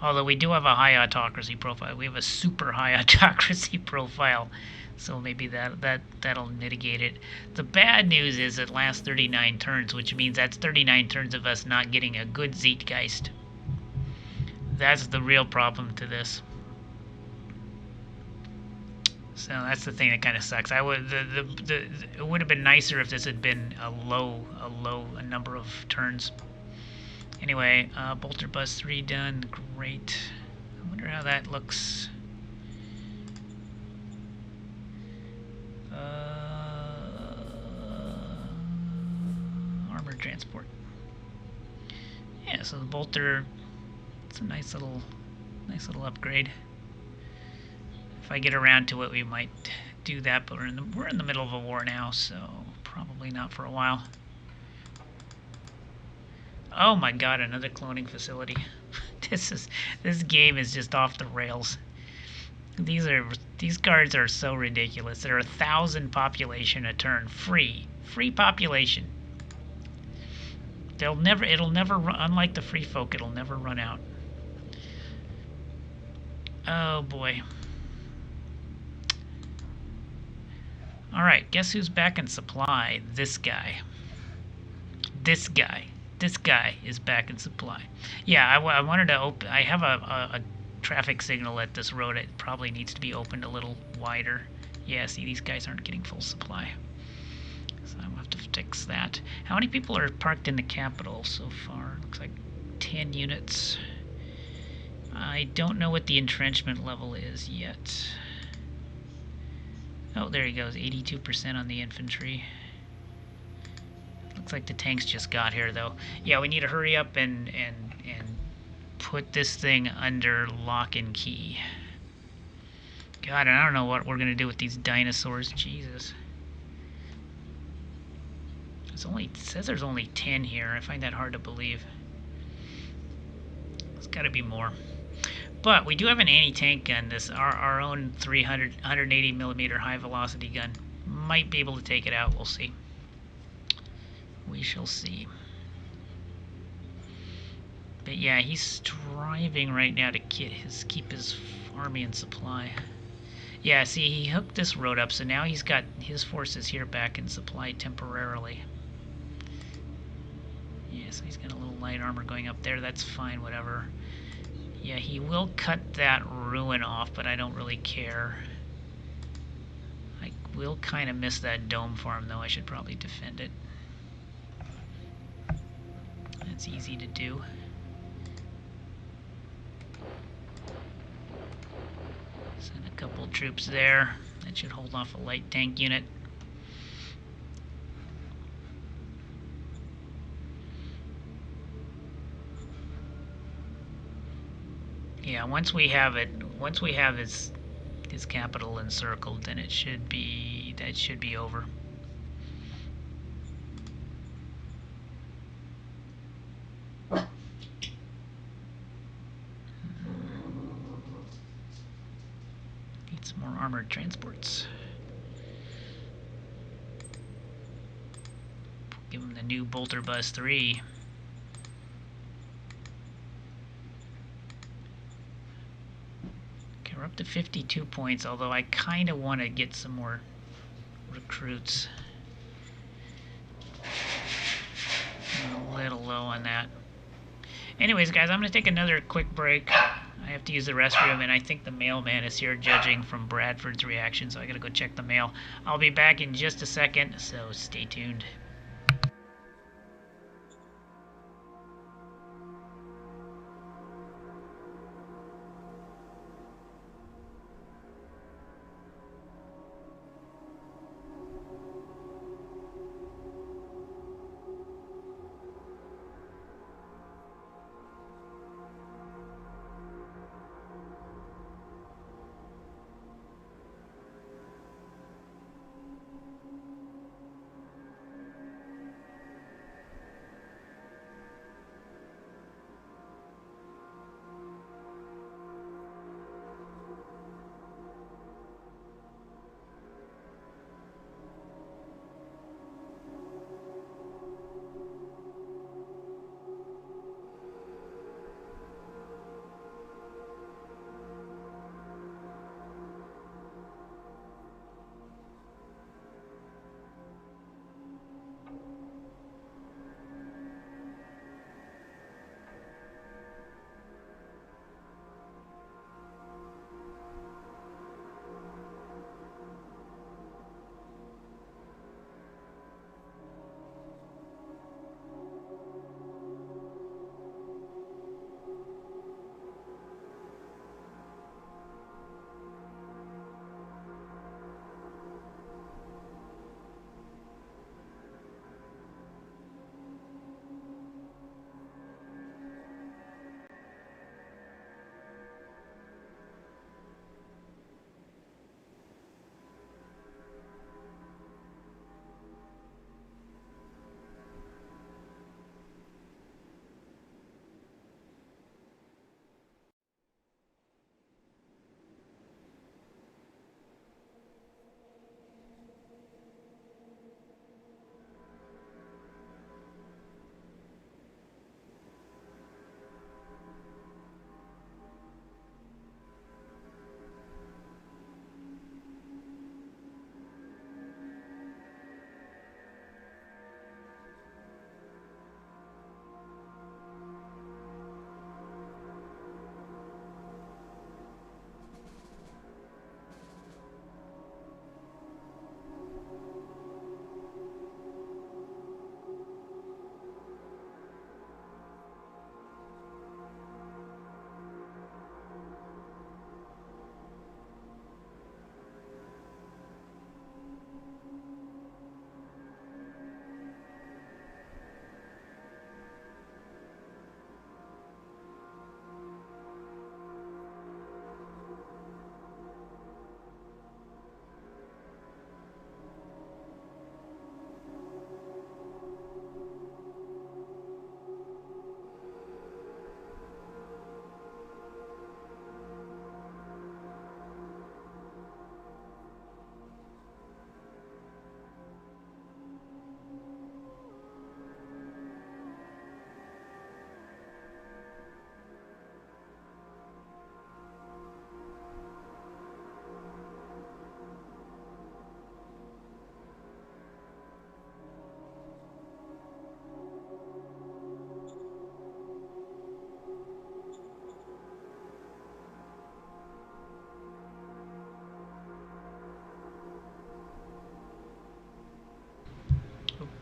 Although we do have a high autocracy profile. We have a super high autocracy profile. So maybe that'll mitigate it. The bad news is it lasts 39 turns, which means that's 39 turns of us not getting a good Zeitgeist. That's the real problem to this. So that's the thing that kind of sucks. It would have been nicer if this had been a low number of turns. Anyway, Bolter Bus 3 done. Great. I wonder how that looks. Armored transport. Yeah, so the Bolter, it's a nice little upgrade. If I get around to it, we might do that, but we're in the middle of a war now, so probably not for a while. Oh my god, another cloning facility. This game is just off the rails. These cards are so ridiculous. There are 1,000 population a turn, free population. It'll never run, unlike the free folk, it'll never run out. Oh boy. Alright, guess who's back in supply? This guy. This guy is back in supply. Yeah, I wanted to open. I have a traffic signal at this road. It probably needs to be opened a little wider. Yeah, see, these guys aren't getting full supply. So I'm going to have to fix that. How many people are parked in the capital so far? Looks like 10 units. I don't know what the entrenchment level is yet. Oh, there he goes, 82% on the infantry. Looks like the tanks just got here, though. Yeah, we need to hurry up and put this thing under lock and key. God, I don't know what we're gonna do with these dinosaurs. Jesus. It says there's only 10 here. I find that hard to believe. There's got to be more. But we do have an anti-tank gun. Our own 180 millimeter high velocity gun might be able to take it out. We'll see. We shall see. But yeah, he's striving right now to keep his army in supply. Yeah, see, he hooked this road up, so now he's got his forces here back in supply temporarily. Yeah, so he's got a little light armor going up there. That's fine, whatever. Yeah, he will cut that ruin off, but I don't really care. I will kind of miss that dome farm, though. I should probably defend it. That's easy to do. Send a couple troops there. That should hold off a light tank unit. Yeah, once we have his capital encircled, then that should be over. Need some more armored transports. Give him the new Bolter Bus 3. We're up to 52 points, although I kind of want to get some more recruits. I'm a little low on that. Anyways, guys, I'm going to take another quick break. I have to use the restroom, and I think the mailman is here judging from Bradford's reaction, so I got to go check the mail. I'll be back in just a second, so stay tuned.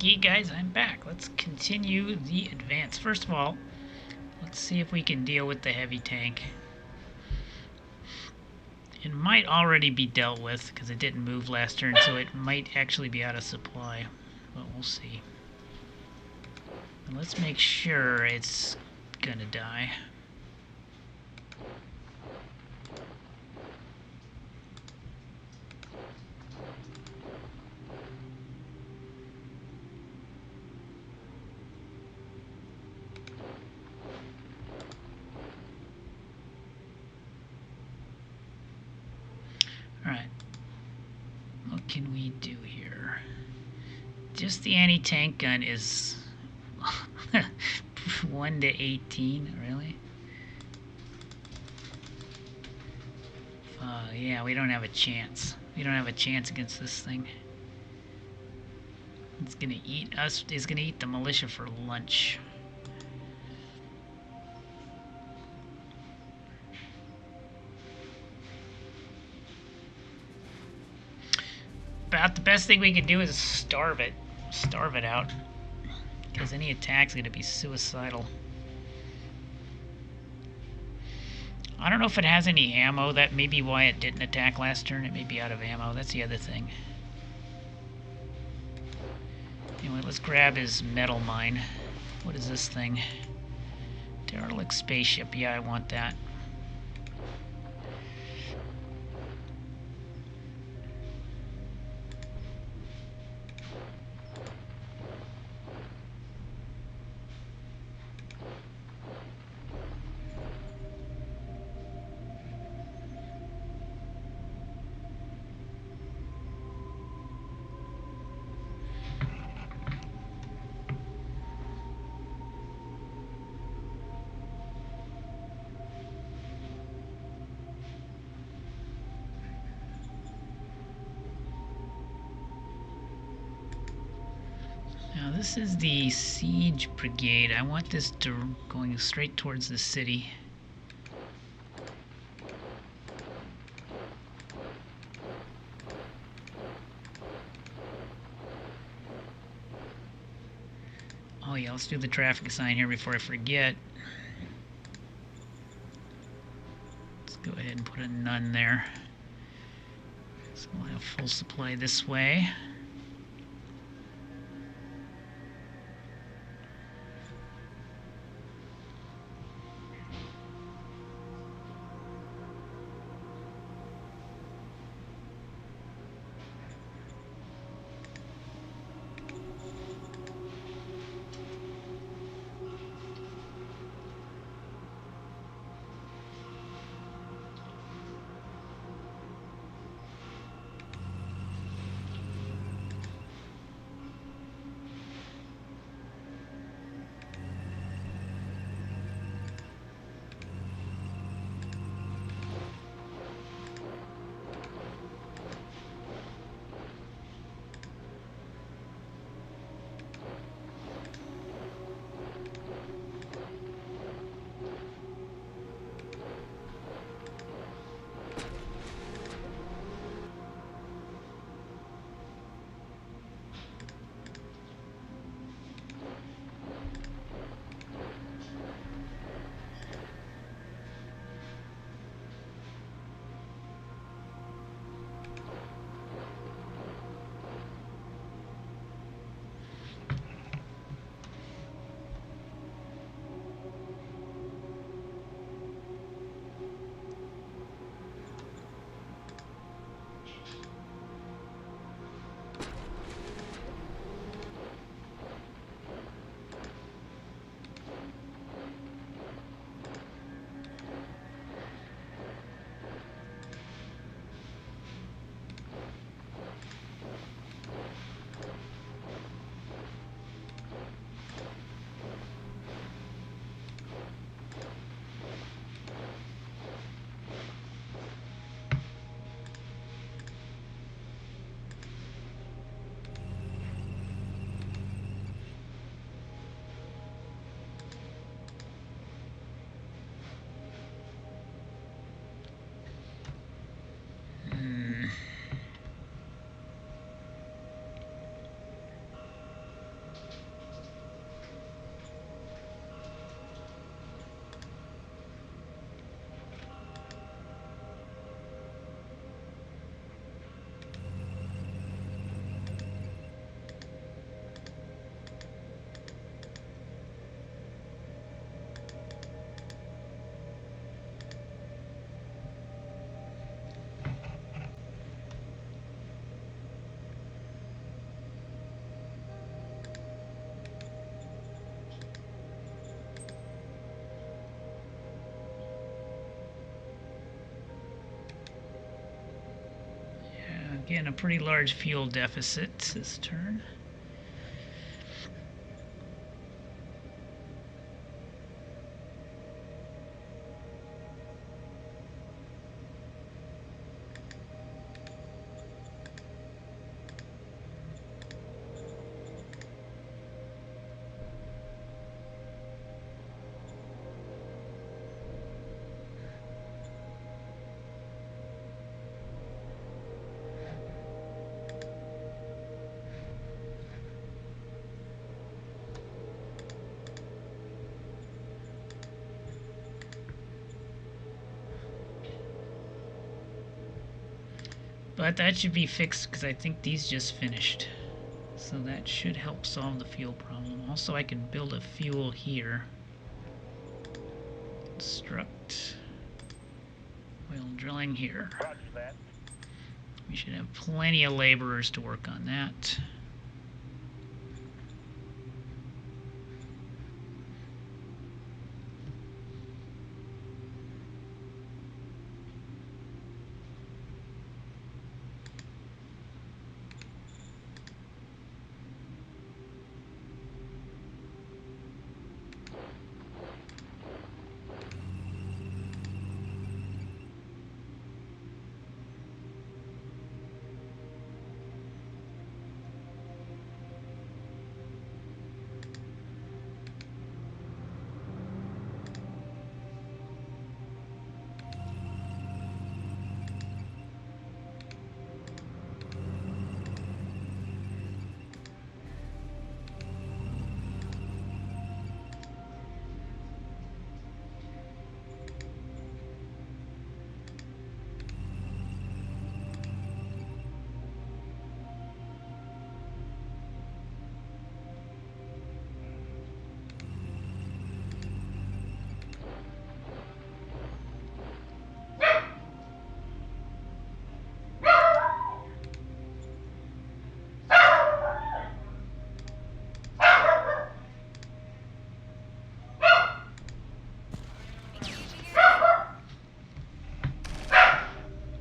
Okay, guys, I'm back. Let's continue the advance. First of all, let's see if we can deal with the heavy tank. It might already be dealt with because it didn't move last turn, so it might actually be out of supply. But we'll see. And let's make sure it's gonna die. Alright. What can we do here? Just the anti-tank gun is 1 to 18, really? Yeah, we don't have a chance. We don't have a chance against this thing. It's gonna eat us. It's gonna eat the militia for lunch. About the best thing we can do is starve it. Starve it out. Because any attack's gonna be suicidal. I don't know if it has any ammo. That may be why it didn't attack last turn. It may be out of ammo. That's the other thing. Anyway, let's grab his metal mine. What is this thing? Derelict spaceship. Yeah, I want that. Now this is the siege brigade. I want this going straight towards the city. Oh yeah, let's do the traffic sign here before I forget. Let's go ahead and put a none there. So we'll have full supply this way. Again, a pretty large fuel deficit this turn. But that should be fixed because I think these just finished. So that should help solve the fuel problem. Also, I can build a fuel here. Construct oil drilling here. Roger that. We should have plenty of laborers to work on that.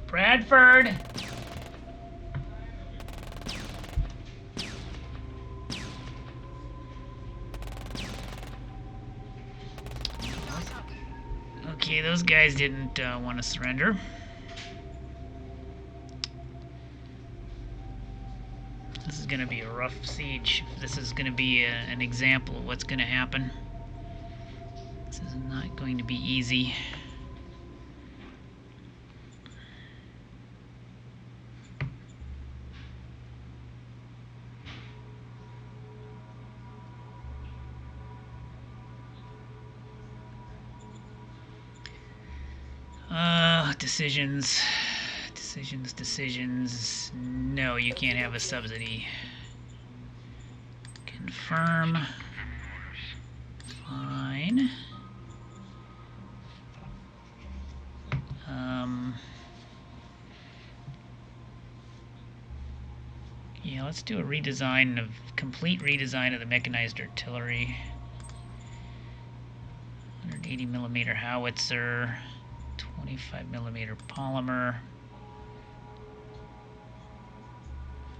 Bradford! Okay, those guys didn't want to surrender. This is going to be a rough siege. This is going to be an example of what's going to happen. This is not going to be easy. Decisions. No, you can't have a subsidy. Confirm. Fine. Yeah, let's do a complete redesign of the mechanized artillery. 180 millimeter howitzer, 25 millimeter polymer,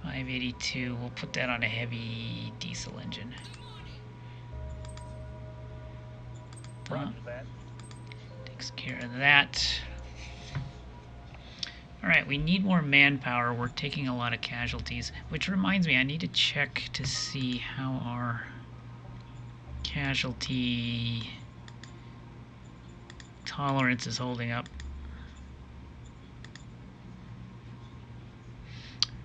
582. We'll put that on a heavy diesel engine. Roger that. Takes care of that. Alright, we need more manpower. We're taking a lot of casualties. Which reminds me, I need to check to see how our casualty tolerance is holding up.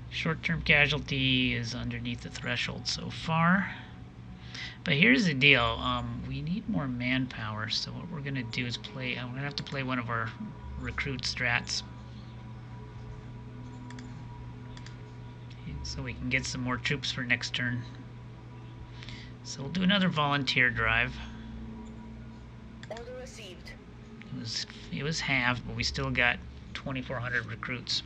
Short-term casualty is underneath the threshold so far. But here's the deal. We need more manpower, so what we're going to do is I'm going to have to play one of our recruit strats. So we can get some more troops for next turn. So we'll do another volunteer drive. Order received. It was halved, but we still got 2,400 recruits,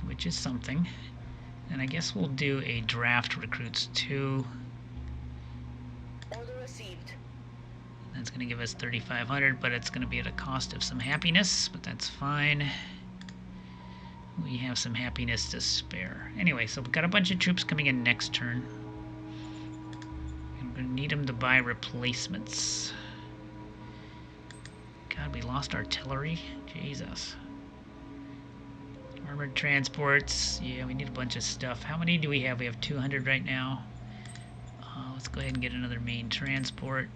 which is something. And I guess we'll do a draft recruits too. Order received. That's going to give us 3,500, but it's going to be at a cost of some happiness, but that's fine. we have some happiness to spare. Anyway, so we've got a bunch of troops coming in next turn. And we're going to need them to buy replacements. God, we lost artillery? Jesus. Armored transports. Yeah, we need a bunch of stuff. How many do we have? We have 200 right now. Let's go ahead and get another main transport.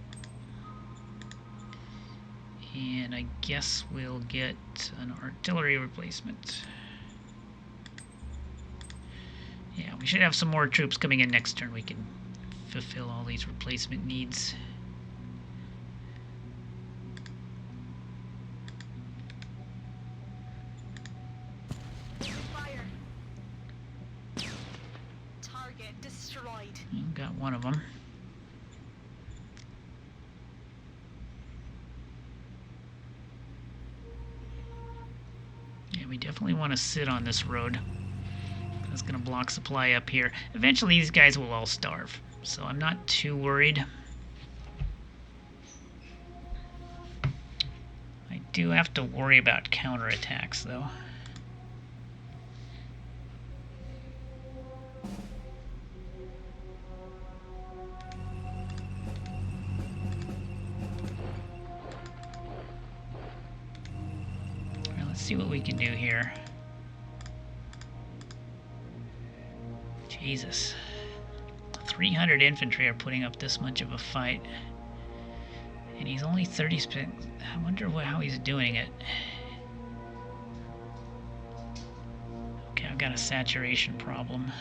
And I guess we'll get an artillery replacement. Yeah, we should have some more troops coming in next turn. We can fulfill all these replacement needs. Fire. Target destroyed. Got one of them. Yeah, we definitely want to sit on this road. That's going to block supply up here. Eventually these guys will all starve, so I'm not too worried. I do have to worry about counterattacks, though. Well, let's see what we can do here. Jesus. 300 infantry are putting up this much of a fight. And he's only 30 spent. I wonder how he's doing it. Okay, I've got a saturation problem.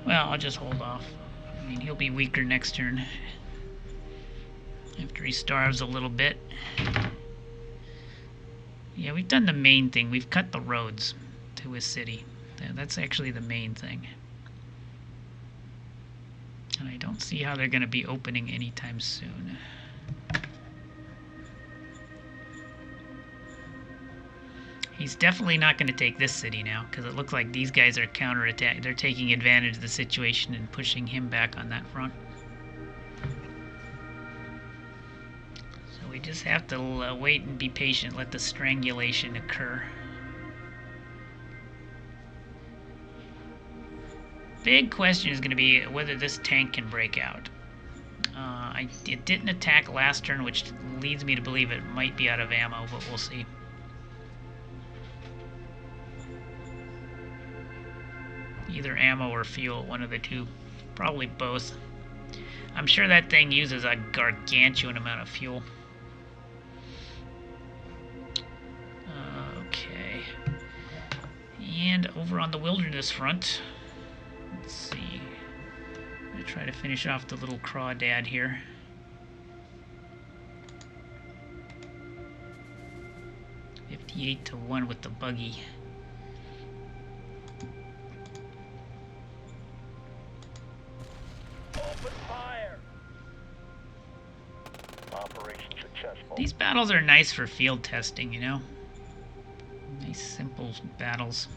Well, I'll just hold off. I mean, he'll be weaker next turn. After he starves a little bit. Yeah, we've done the main thing. We've cut the roads to his city. That's actually the main thing. And I don't see how they're going to be opening anytime soon. He's definitely not going to take this city now, because it looks like these guys are counterattack. They're taking advantage of the situation and pushing him back on that front. So we just have to wait and be patient, let the strangulation occur. Big question is going to be whether this tank can break out. It didn't attack last turn, which leads me to believe it might be out of ammo, but we'll see. Either ammo or fuel, one of the two. Probably both. I'm sure that thing uses a gargantuan amount of fuel. Okay. And over on the wilderness front, let's see. I'm going to try to finish off the little crawdad here. $58 to 1 with the buggy. Open fire. Operation successful. These battles are nice for field testing, you know? Nice, simple battles.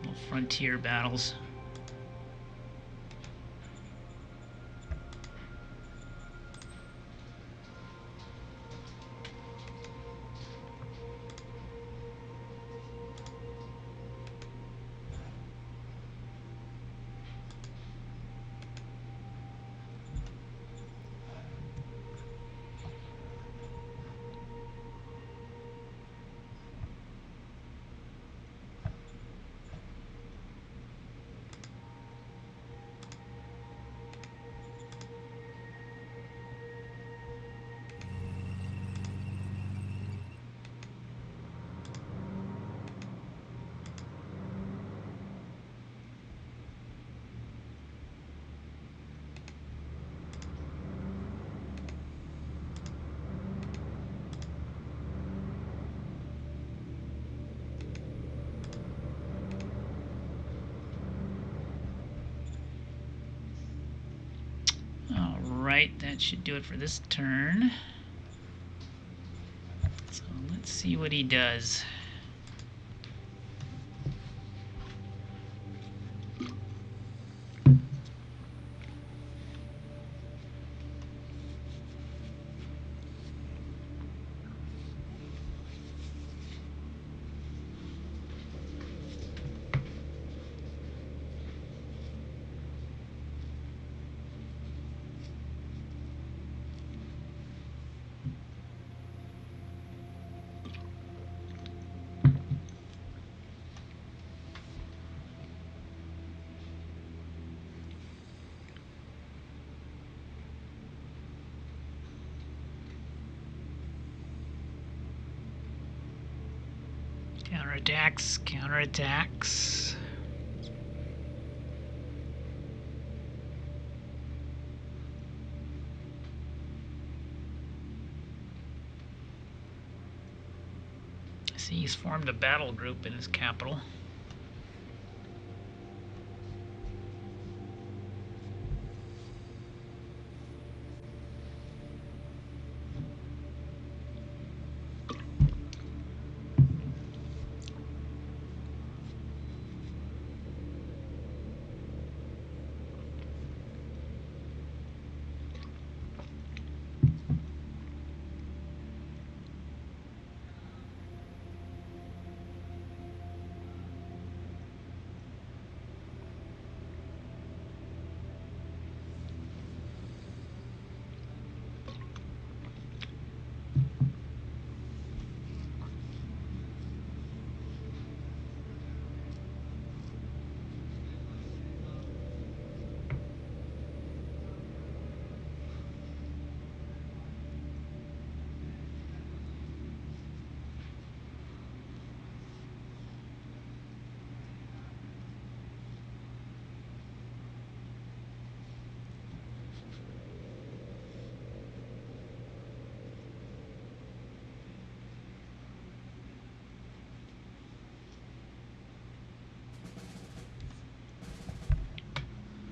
Little frontier battles. Alright, that should do it for this turn. So let's see what he does. Counterattacks, counterattacks. See, he's formed a battle group in his capital.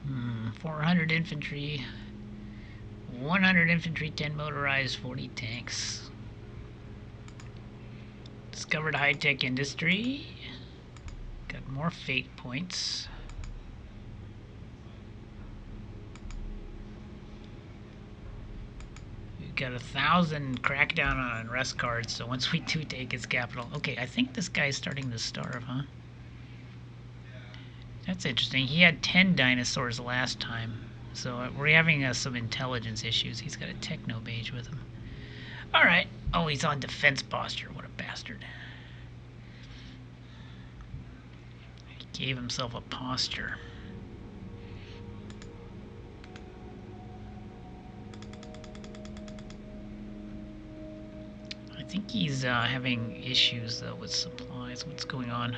Hmm, 400 infantry, 100 infantry, 10 motorized, 40 tanks. Discovered high-tech industry. Got more fate points. We've got 1,000 crackdown on unrest cards, so once we do take his capital... Okay, I think this guy's starting to starve, huh? That's interesting. He had 10 dinosaurs last time, so we're having some intelligence issues. He's got a techno beige with him. Alright. Oh, he's on defense posture. What a bastard. He gave himself a posture. I think he's having issues, though, with supplies. What's going on?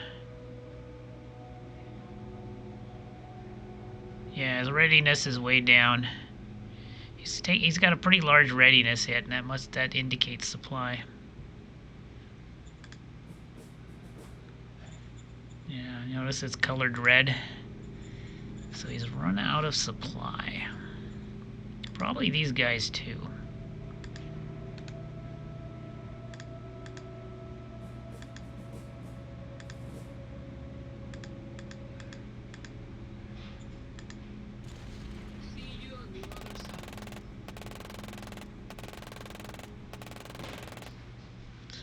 Yeah, his readiness is way down. He's got a pretty large readiness hit, and that indicates supply. Yeah, notice it's colored red. So he's run out of supply. Probably these guys too.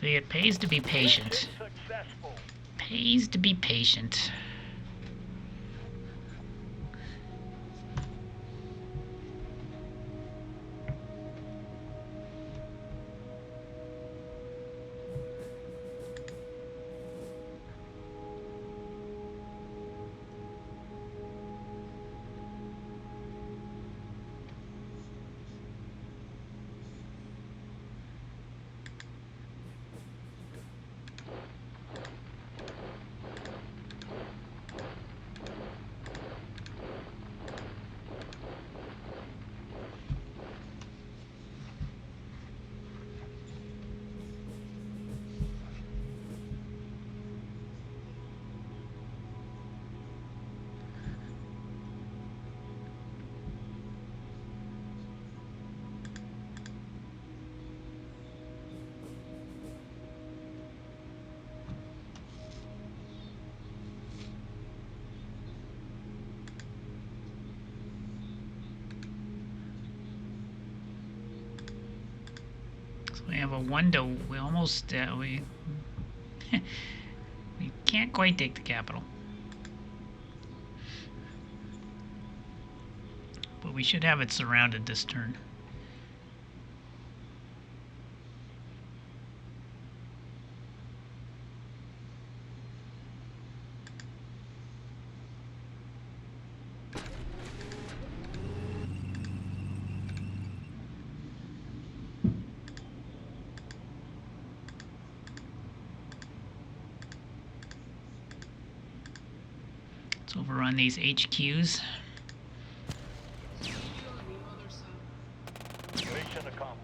See, it pays to be patient. Successful. Pays to be patient. have a 1 to. We almost we we can't quite take the capital, but we should have it surrounded this turn. Let's overrun these HQs. Mission accomplished.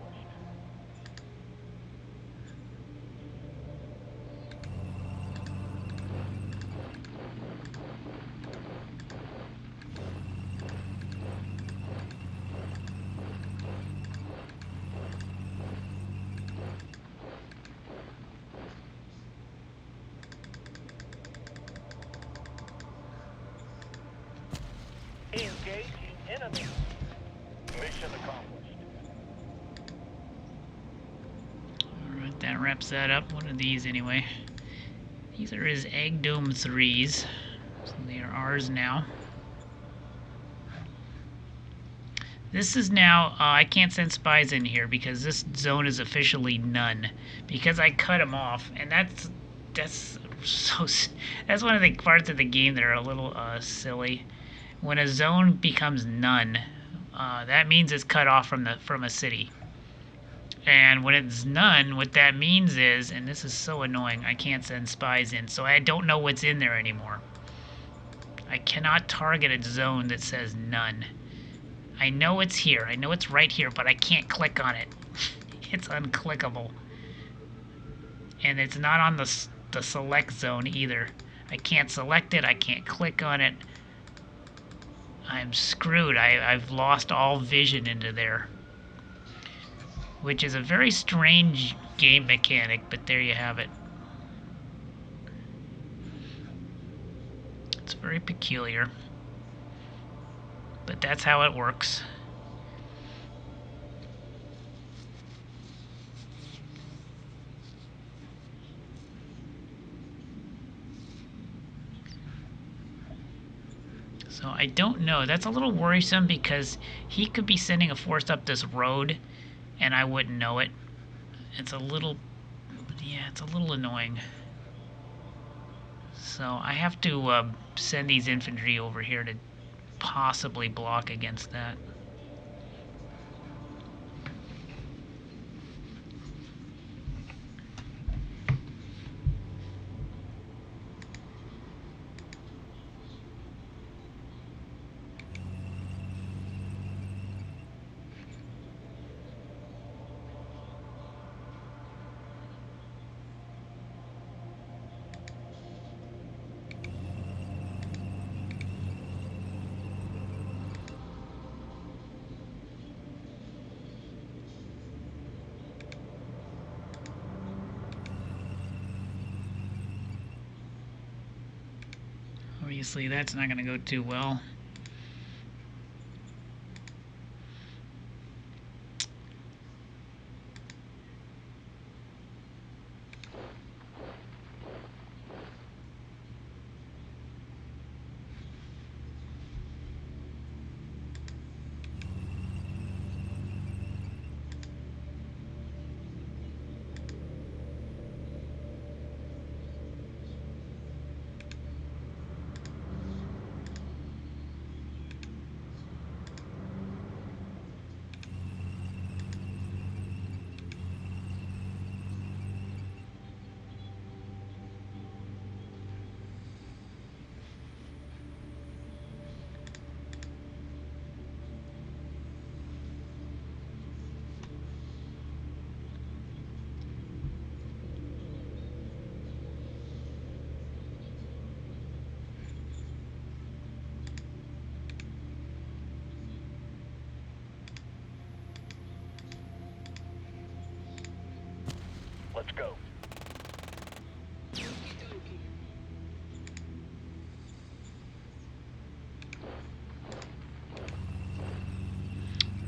Engaging enemy. Mission accomplished. Alright, that wraps that up. What are these anyway? These are his Egg Dome 3s. So they are ours now. This is now, I can't send spies in here because this zone is officially none. Because I cut them off, and that's so, that's one of the parts of the game that are a little silly. When a zone becomes none, that means it's cut off from a city. And when it's none, what that means is, and this is so annoying, I can't send spies in, so I don't know what's in there anymore. I cannot target a zone that says none. I know it's here, I know it's right here, but I can't click on it. It's unclickable. And it's not on the select zone either. I can't select it, I can't click on it. I'm screwed. I've lost all vision into there. Which is a very strange game mechanic, but there you have it. It's very peculiar. But that's how it works. So I don't know. That's a little worrisome because he could be sending a force up this road and I wouldn't know it. It's a little, yeah, it's a little annoying. So I have to send these infantry over here to possibly block against that. Obviously, that's not going to go too well. Let's go.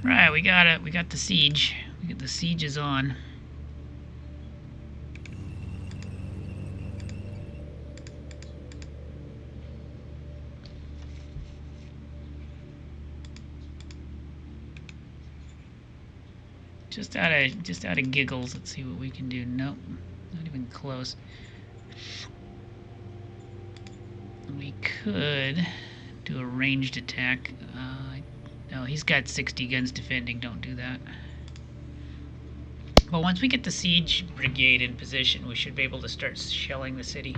Right, we got it. We got the siege. The siege is on. Just out of giggles, let's see what we can do. Nope, not even close. We could do a ranged attack. No, he's got 60 guns defending. Don't do that. But once we get the siege brigade in position, we should be able to start shelling the city.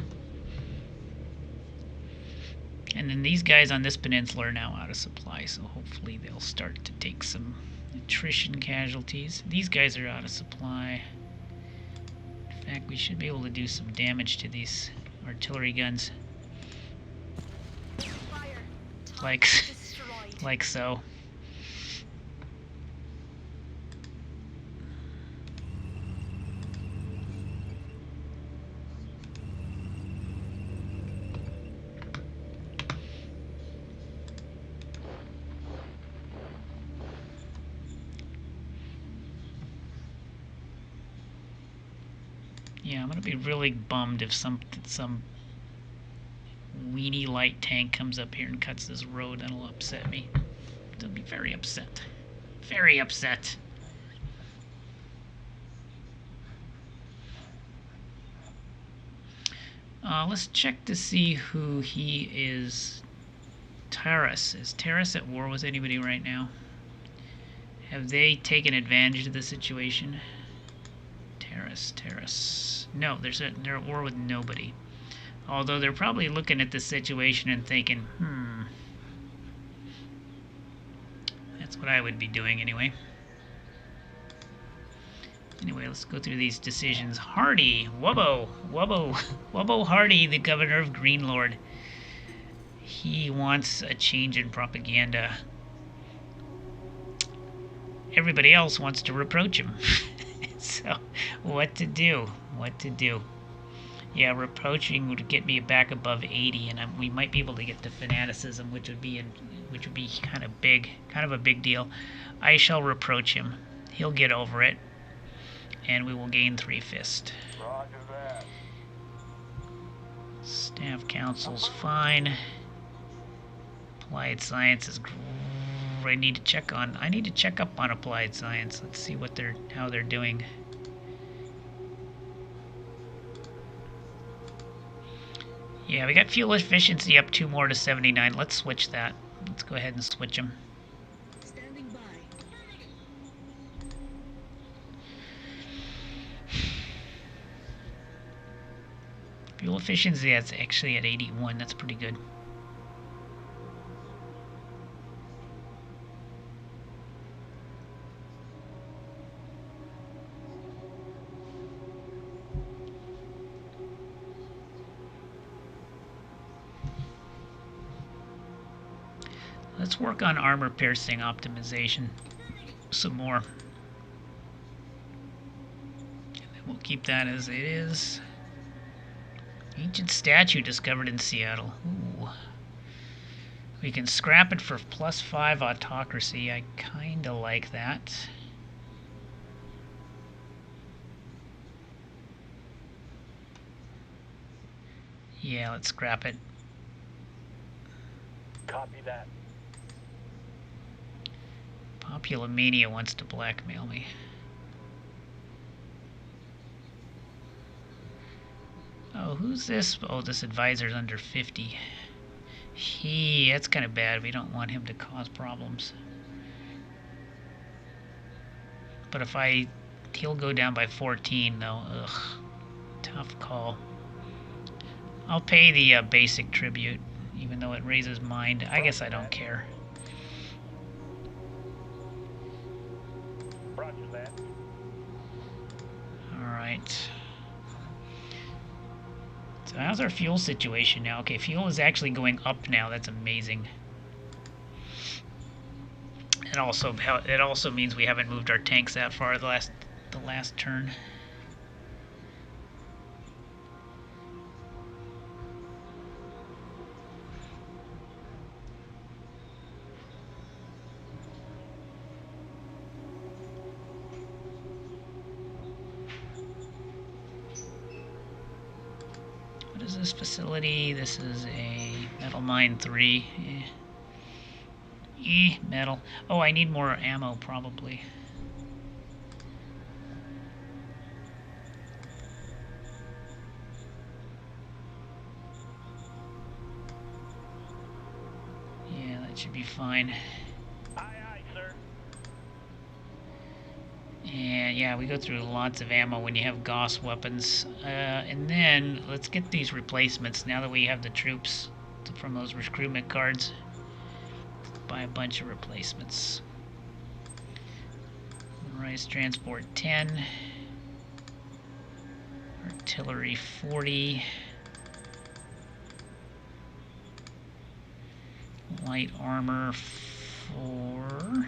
And then these guys on this peninsula are now out of supply, so hopefully they'll start to take some attrition casualties. These guys are out of supply. In fact, we should be able to do some damage to these artillery guns. Fire. Like, Target destroyed. like so. Yeah, I'm gonna be really bummed if some weenie light tank comes up here and cuts this road. That'll upset me. I'll be very upset. Very upset. Let's check to see who he is. Taras. Is Taras at war with anybody right now? Have they taken advantage of the situation? Taras. No, they're at war with nobody. Although they're probably looking at the situation and thinking, that's what I would be doing anyway. Anyway, let's go through these decisions. Hardy, Wubbo Hardy, the governor of Greenlord. He wants a change in propaganda. Everybody else wants to reproach him. So, what to do? What to do? Yeah, reproaching would get me back above 80, and we might be able to get to fanaticism, which would be kind of a big deal. I shall reproach him. He'll get over it, and we will gain 3 fist. Roger that. Staff council's fine. Applied science is. I need to check up on applied science. Let's see how they're doing. Yeah, we got fuel efficiency up 2 more to 79. Let's switch that. Let's go ahead and switch them. Standing by. Fuel efficiency, that's actually at 81. That's pretty good. Let's work on armor piercing optimization some more. And then we'll keep that as it is. Ancient statue discovered in Seattle. Ooh. We can scrap it for +5 autocracy. I kinda like that. Yeah, let's scrap it. Copy that. Populomania wants to blackmail me. Oh, who's this? Oh, this advisor's under 50. That's kind of bad. We don't want him to cause problems. But he'll go down by 14 though. Ugh, tough call. I'll pay the basic tribute, even though it raises mind. I guess I don't care. Roger that. Alright. So how's our fuel situation now? Okay, fuel is actually going up now. That's amazing. It also means we haven't moved our tanks that far the last turn. What is this facility? This is a metal mine 3. Metal. Oh, I need more ammo probably. should be fine. Aye, aye, sir. And yeah, we go through lots of ammo when you have Gauss weapons. And then let's get these replacements now that we have the troops from those recruitment cards. Buy a bunch of replacements. Rice transport 10. Artillery 40. Light armor 4.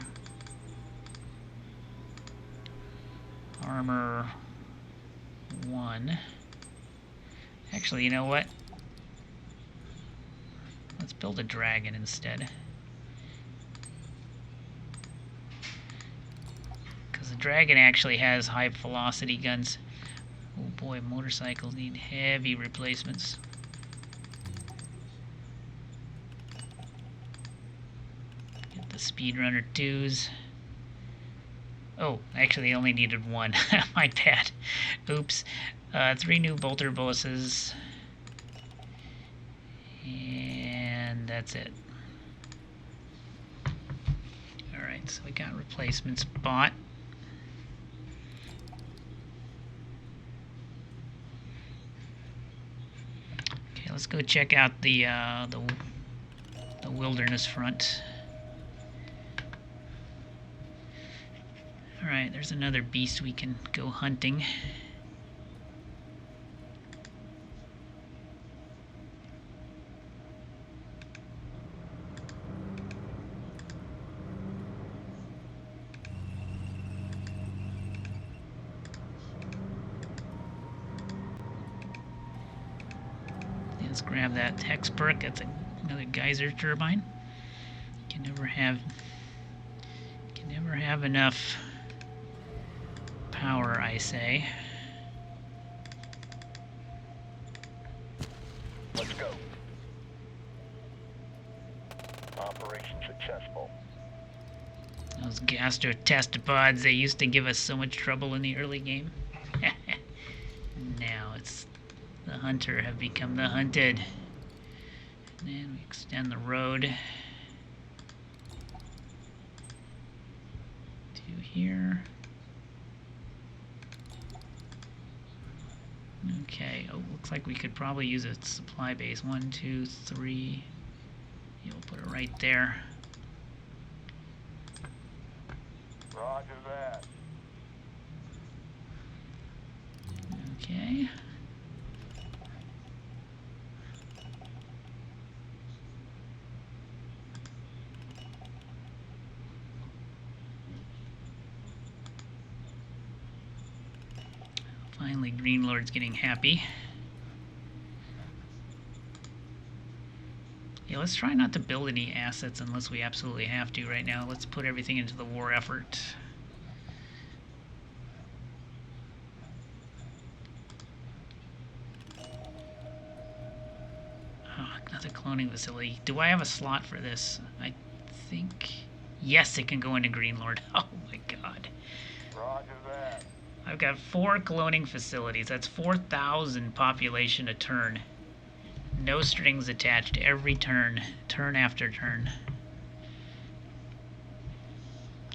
Armor 1. Actually, you know what? Let's build a dragon instead. Because the dragon actually has high velocity guns. Oh boy, motorcycles need heavy replacements. Get the Speedrunner 2s. Oh, actually, I only needed one. My bad. Oops. 3 new bolter bosses. And that's it. Alright, so we got replacements bought. Okay, let's go check out the wilderness front. Alright, there's another beast we can go hunting. Let's grab that hex perk. That's another geyser turbine. Can never have enough power, I say. Let's go. Operation successful. Those gastrotestopods, they used to give us so much trouble in the early game. Now it's the hunter have become the hunted. And then we extend the road to here. Okay, oh, looks like we could probably use a supply base. 1, 2, 3. You'll put it right there. Roger that. Okay. Finally, Green Lord's getting happy. Yeah, let's try not to build any assets unless we absolutely have to right now. Let's put everything into the war effort. Oh, another cloning facility. Do I have a slot for this? I think... Yes, it can go into Green Lord. Oh my god. Roger that. I've got 4 cloning facilities. That's 4,000 population a turn. No strings attached every turn. Turn after turn.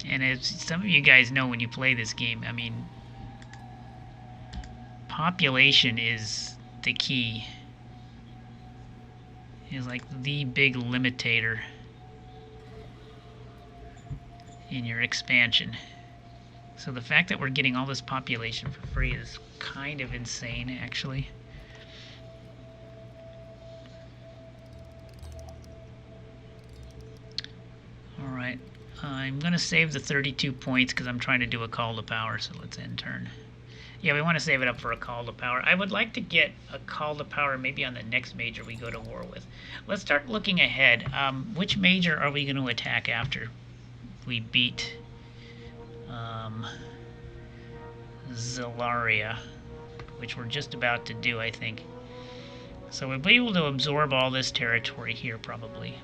And as some of you guys know when you play this game, I mean, population is the key. Is like the big limitator in your expansion. So the fact that we're getting all this population for free is kind of insane, actually. Alright, I'm going to save the 32 points because I'm trying to do a call to power, so let's end turn. Yeah, we want to save it up for a call to power. I would like to get a call to power maybe on the next major we go to war with. Let's start looking ahead. Which major are we going to attack after we beat Zelaria, which we're just about to do, I think. So we'll be able to absorb all this territory here, probably.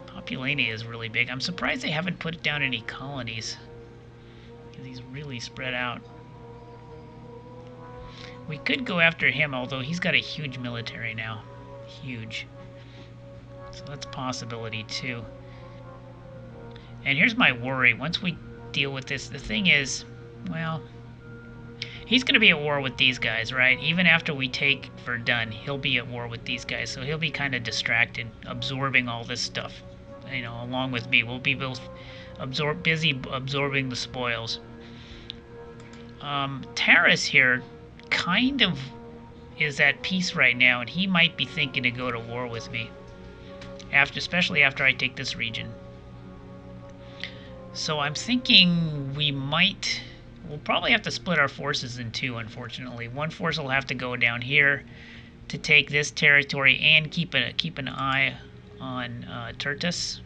Populania is really big. I'm surprised they haven't put down any colonies, because he's really spread out. We could go after him, although he's got a huge military now. huge. So that's a possibility too. And here's my worry. Once we deal with this, the thing is, well, he's going to be at war with these guys, right? Even after we take Verdun, he'll be at war with these guys. So he'll be kind of distracted, absorbing all this stuff. You know, along with me. We'll be both busy absorbing the spoils. Taras here kind of is at peace right now, and he might be thinking to go to war with me. Especially after I take this region. So I'm thinking we'll probably have to split our forces in two, unfortunately. One force will have to go down here to take this territory and keep an eye on Tertus.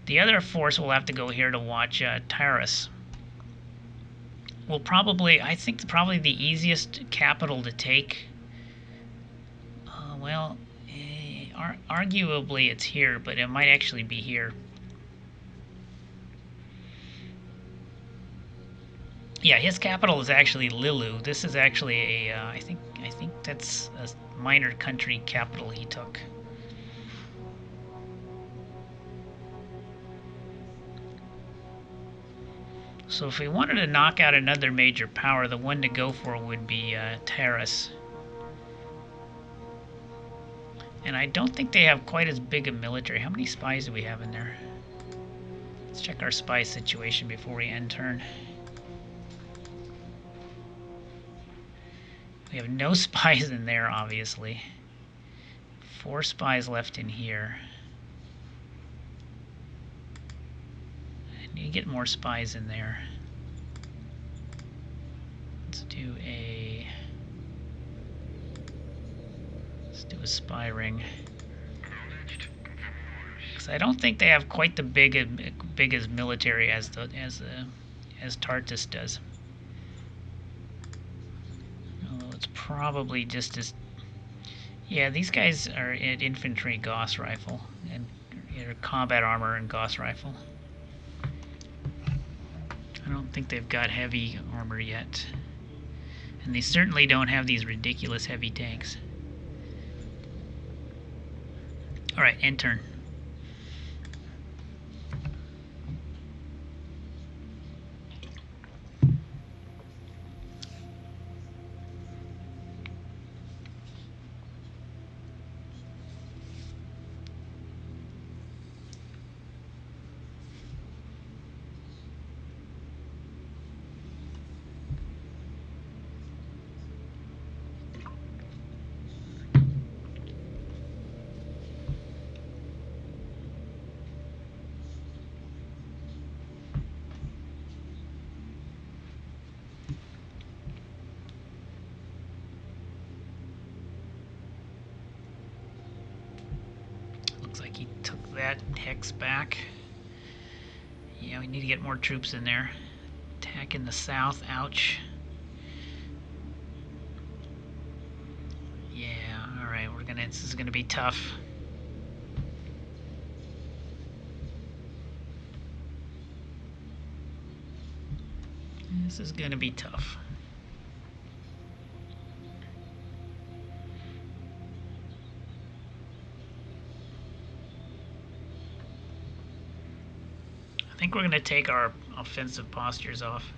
The other force will have to go here to watch Taras. I think probably the easiest capital to take, arguably it's here, but it might actually be here. Yeah, his capital is actually Lilu. This is actually a, I think that's a minor country capital he took. So if we wanted to knock out another major power, the one to go for would be Taras. And I don't think they have quite as big a military. How many spies do we have in there? Let's check our spy situation before we end turn. We have no spies in there, obviously. 4 spies left in here. I need to get more spies in there. Let's do a spy ring. Because I don't think they have quite the biggest military as Tartus does. Although it's probably just as... Yeah, these guys are at infantry Gauss rifle and combat armor and Gauss rifle. I don't think they've got heavy armor yet. And they certainly don't have these ridiculous heavy tanks. Alright, end turn. Looks like he took that hex back. Yeah, we need to get more troops in there. Attack in the south, ouch. Yeah, alright, this is gonna be tough. This is gonna be tough. I think we're going to take our offensive postures off.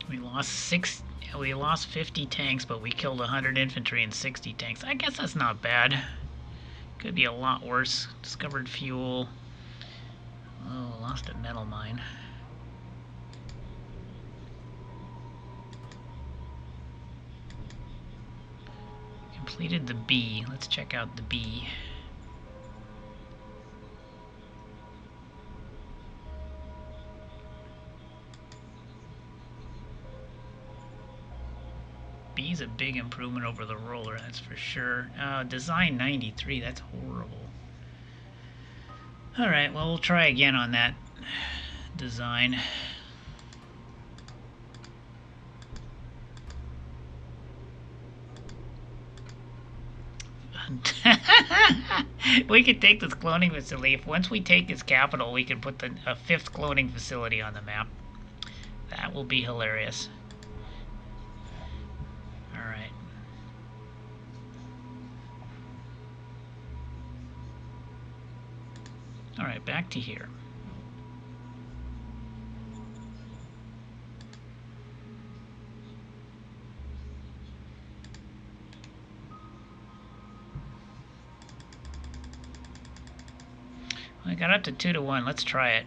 We lost Yeah, we lost 50 tanks, but we killed 100 infantry and 60 tanks. I guess that's not bad. Could be a lot worse. Discovered fuel. Oh, lost a metal mine. Completed the B. Let's check out the B. B's a big improvement over the roller, that's for sure. Design 93, that's horrible. Alright, well, we'll try again on that design. We could take this cloning facility. If once we take this capital, we can put a fifth cloning facility on the map. That will be hilarious. Alright. Alright, back to here. I got up to 2 to 1. Let's try it.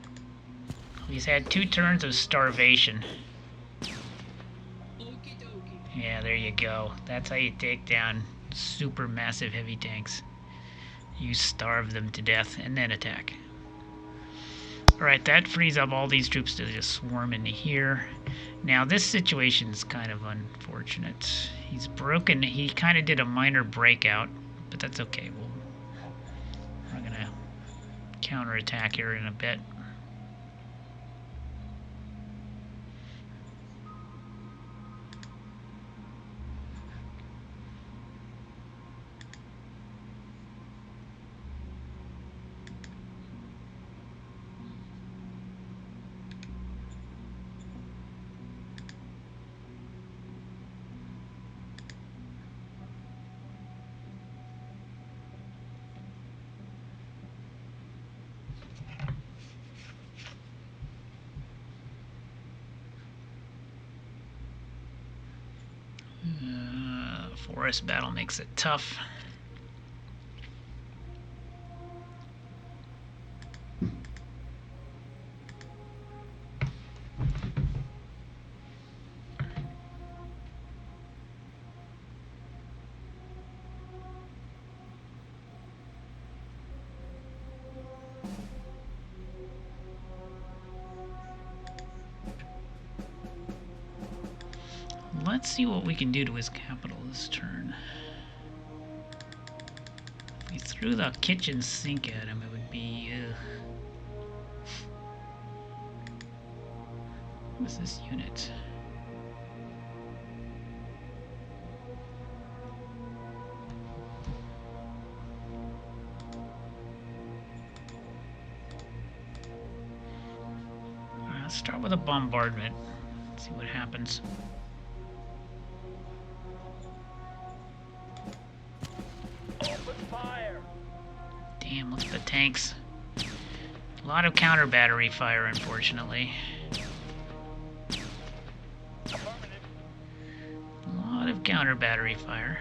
He's had 2 turns of starvation. Yeah, there you go. That's how you take down super massive heavy tanks. You starve them to death and then attack. Alright, that frees up all these troops to just swarm into here. Now, this situation is kind of unfortunate. He's broken. He kind of did a minor breakout, but that's okay. We're going to counterattack here in a bit. Forest battle makes it tough. Let's see what we can do to his capital this turn. If we threw the kitchen sink at him, it would be... What's this unit? Alright, let's start with a bombardment. See what happens. Damn, look at the tanks. A lot of counter battery fire, unfortunately. A lot of counter battery fire.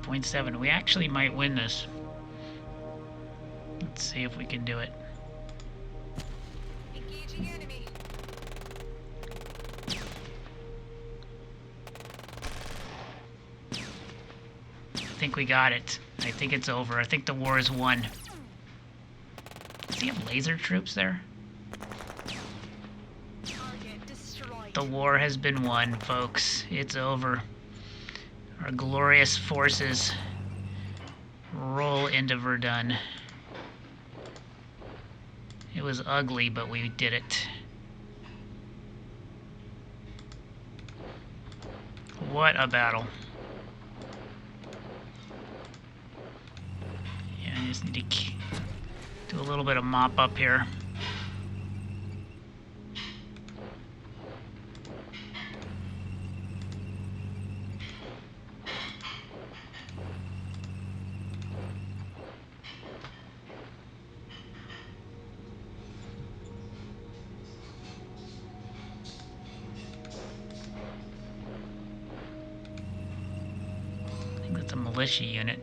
.7. We actually might win this. Let's see if we can do it. Engaging enemy. I think we got it. I think it's over. I think the war is won. Does he have laser troops there? Target destroyed. The war has been won, folks. It's over. Our glorious forces roll into Verdun. It was ugly, but we did it. What a battle. Yeah, Just need to do a little bit of mop up here. I think that's a militia unit.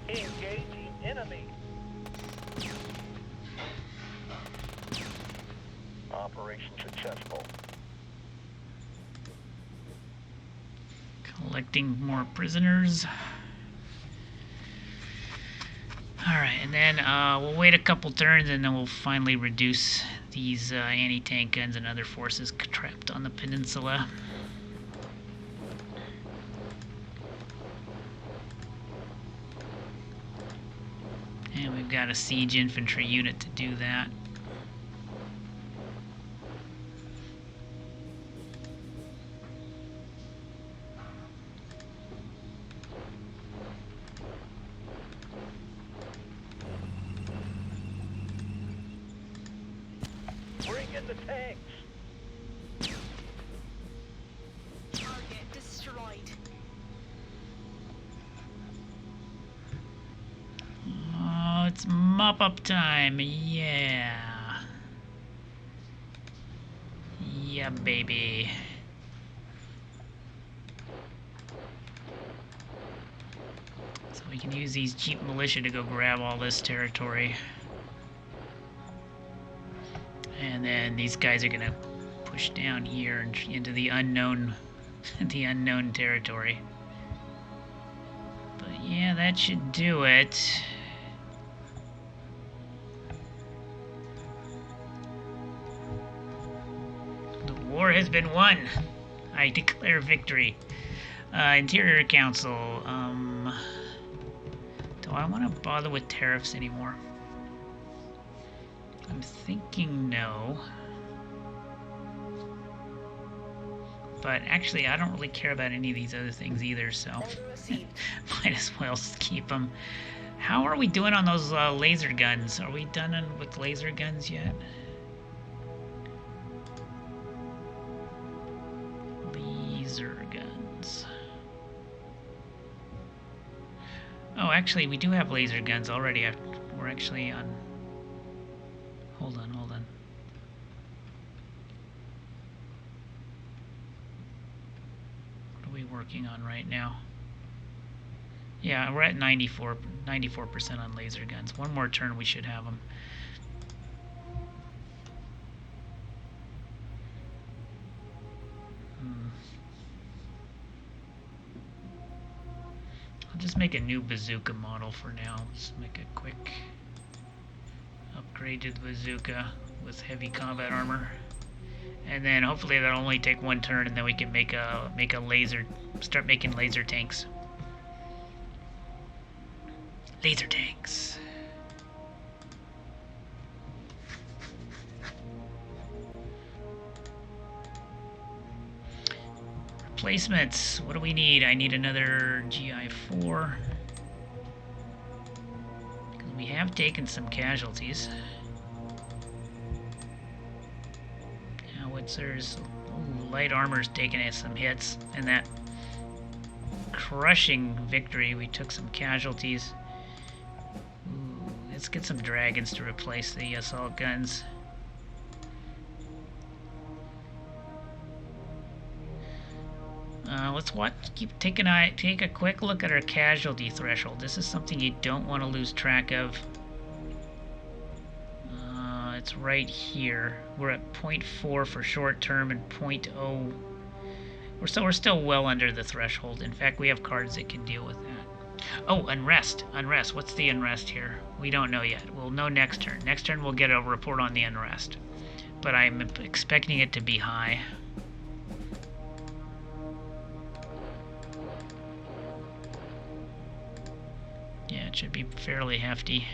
Engaging enemy. Operation successful. Collecting more prisoners. Alright, and then we'll wait a couple turns and then we'll finally reduce these anti-tank guns and other forces trapped on the peninsula. And we've got a siege infantry unit to do that. Bring in the tanks. Target destroyed. Oh, it's mop up time. Yeah. Yeah, baby. So we can use these cheap militia to go grab all this territory. And then these guys are gonna push down here and into the unknown, the unknown territory. But yeah, that should do it. The war has been won. I declare victory. Interior Council. Do I want to bother with tariffs anymore? I'm thinking no. But actually, I don't really care about any of these other things either, so might as well keep them. How are we doing on those laser guns? Are we done with laser guns yet? Laser guns. Oh, actually, we do have laser guns already. We're actually on... Hold on, hold on. What are we working on right now? Yeah, we're at 94% on laser guns. One more turn, we should have them. I'll just make a new bazooka model for now. Just make a quick upgraded bazooka with heavy combat armor. And then hopefully that'll only take one turn, and then we can make a laser, start making laser tanks. Laser tanks. Replacements. What do we need? I need another GI4. Because we have taken some casualties. Howitzers. Ooh, light armor's taking some hits. And that crushing victory. We took some casualties. Ooh, let's get some dragons to replace the assault guns. Let's watch. Take a quick look at our casualty threshold. This is something you don't want to lose track of. It's right here. We're at 0.4 for short term and 0.0. We're still well under the threshold. In fact, we have cards that can deal with that. Oh, unrest. Unrest. What's the unrest here? We don't know yet. We'll know next turn. Next turn we'll get a report on the unrest. But I'm expecting it to be high. Yeah, it should be fairly hefty.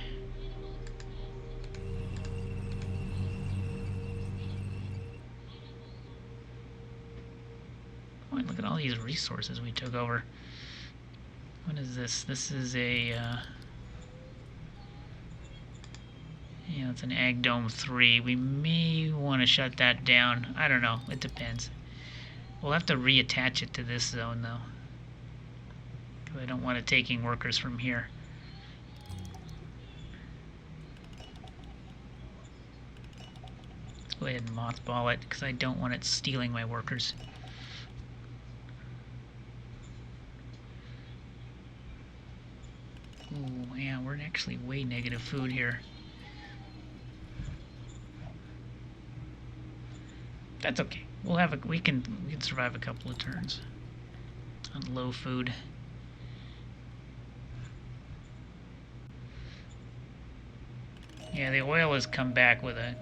Boy, look at all these resources we took over. What is this? This is a, yeah, it's an Ag Dome 3. We may want to shut that down. I don't know. It depends. We'll have to reattach it to this zone, though. I don't want it taking workers from here. Let's go ahead and mothball it, because I don't want it stealing my workers. Ooh, yeah, we're actually way negative food here. That's okay. We'll have we can survive a couple of turns on low food. Yeah, the oil has come back with a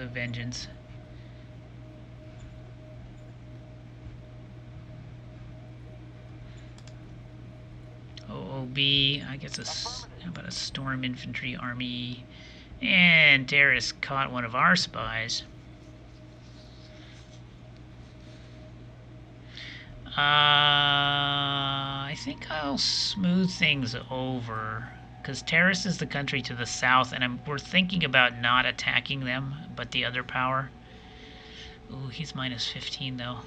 vengeance. OOB, I guess how about a storm infantry army? And terrorists caught one of our spies. I think I'll smooth things over, because Terrace is the country to the south, and we're thinking about not attacking them, but the other power. Ooh, he's minus 15 though.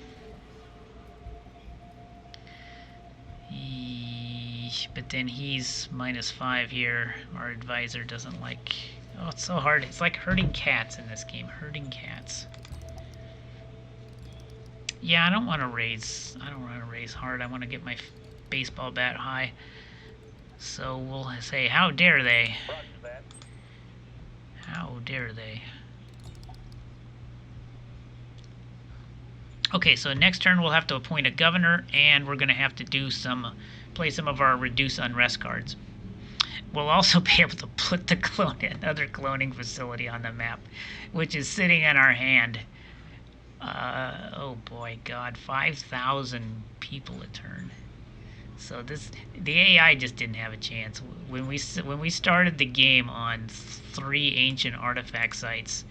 But then he's minus 5 here. Our advisor doesn't like... Oh, it's so hard. It's like herding cats in this game. Herding cats. Yeah, I don't want to raise hard. I want to get my baseball bat high. So we'll say, how dare they? How dare they? Okay, so next turn we'll have to appoint a governor, and we're going to have to do play some of our reduce unrest cards. We'll also be able to put the another cloning facility on the map, which is sitting in our hand. Oh boy, God, 5,000 people a turn. So the AI just didn't have a chance. When we started the game on 3 ancient artifact sites,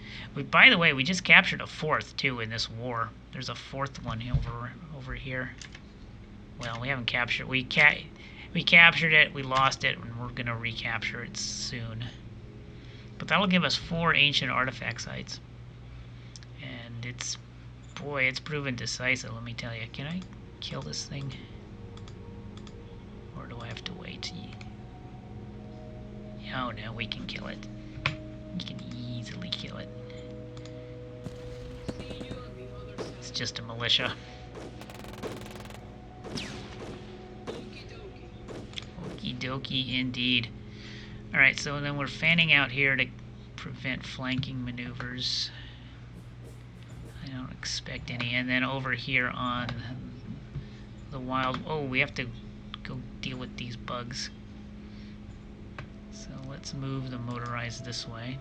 by the way, we just captured a 4th too in this war. There's a 4th one over here. Well, we haven't captured. We captured it. We lost it, and we're gonna recapture it soon. But that'll give us 4 ancient artifact sites, and it's proven decisive. Let me tell you. Can I kill this thing? Or do I have to wait? Oh no, we can kill it. We can easily kill it. It's just a militia. Okie dokie indeed. Alright, so then we're fanning out here to prevent flanking maneuvers. I don't expect any. And then over here on the wild... Oh, we have to go deal with these bugs. So let's move the motorized this way.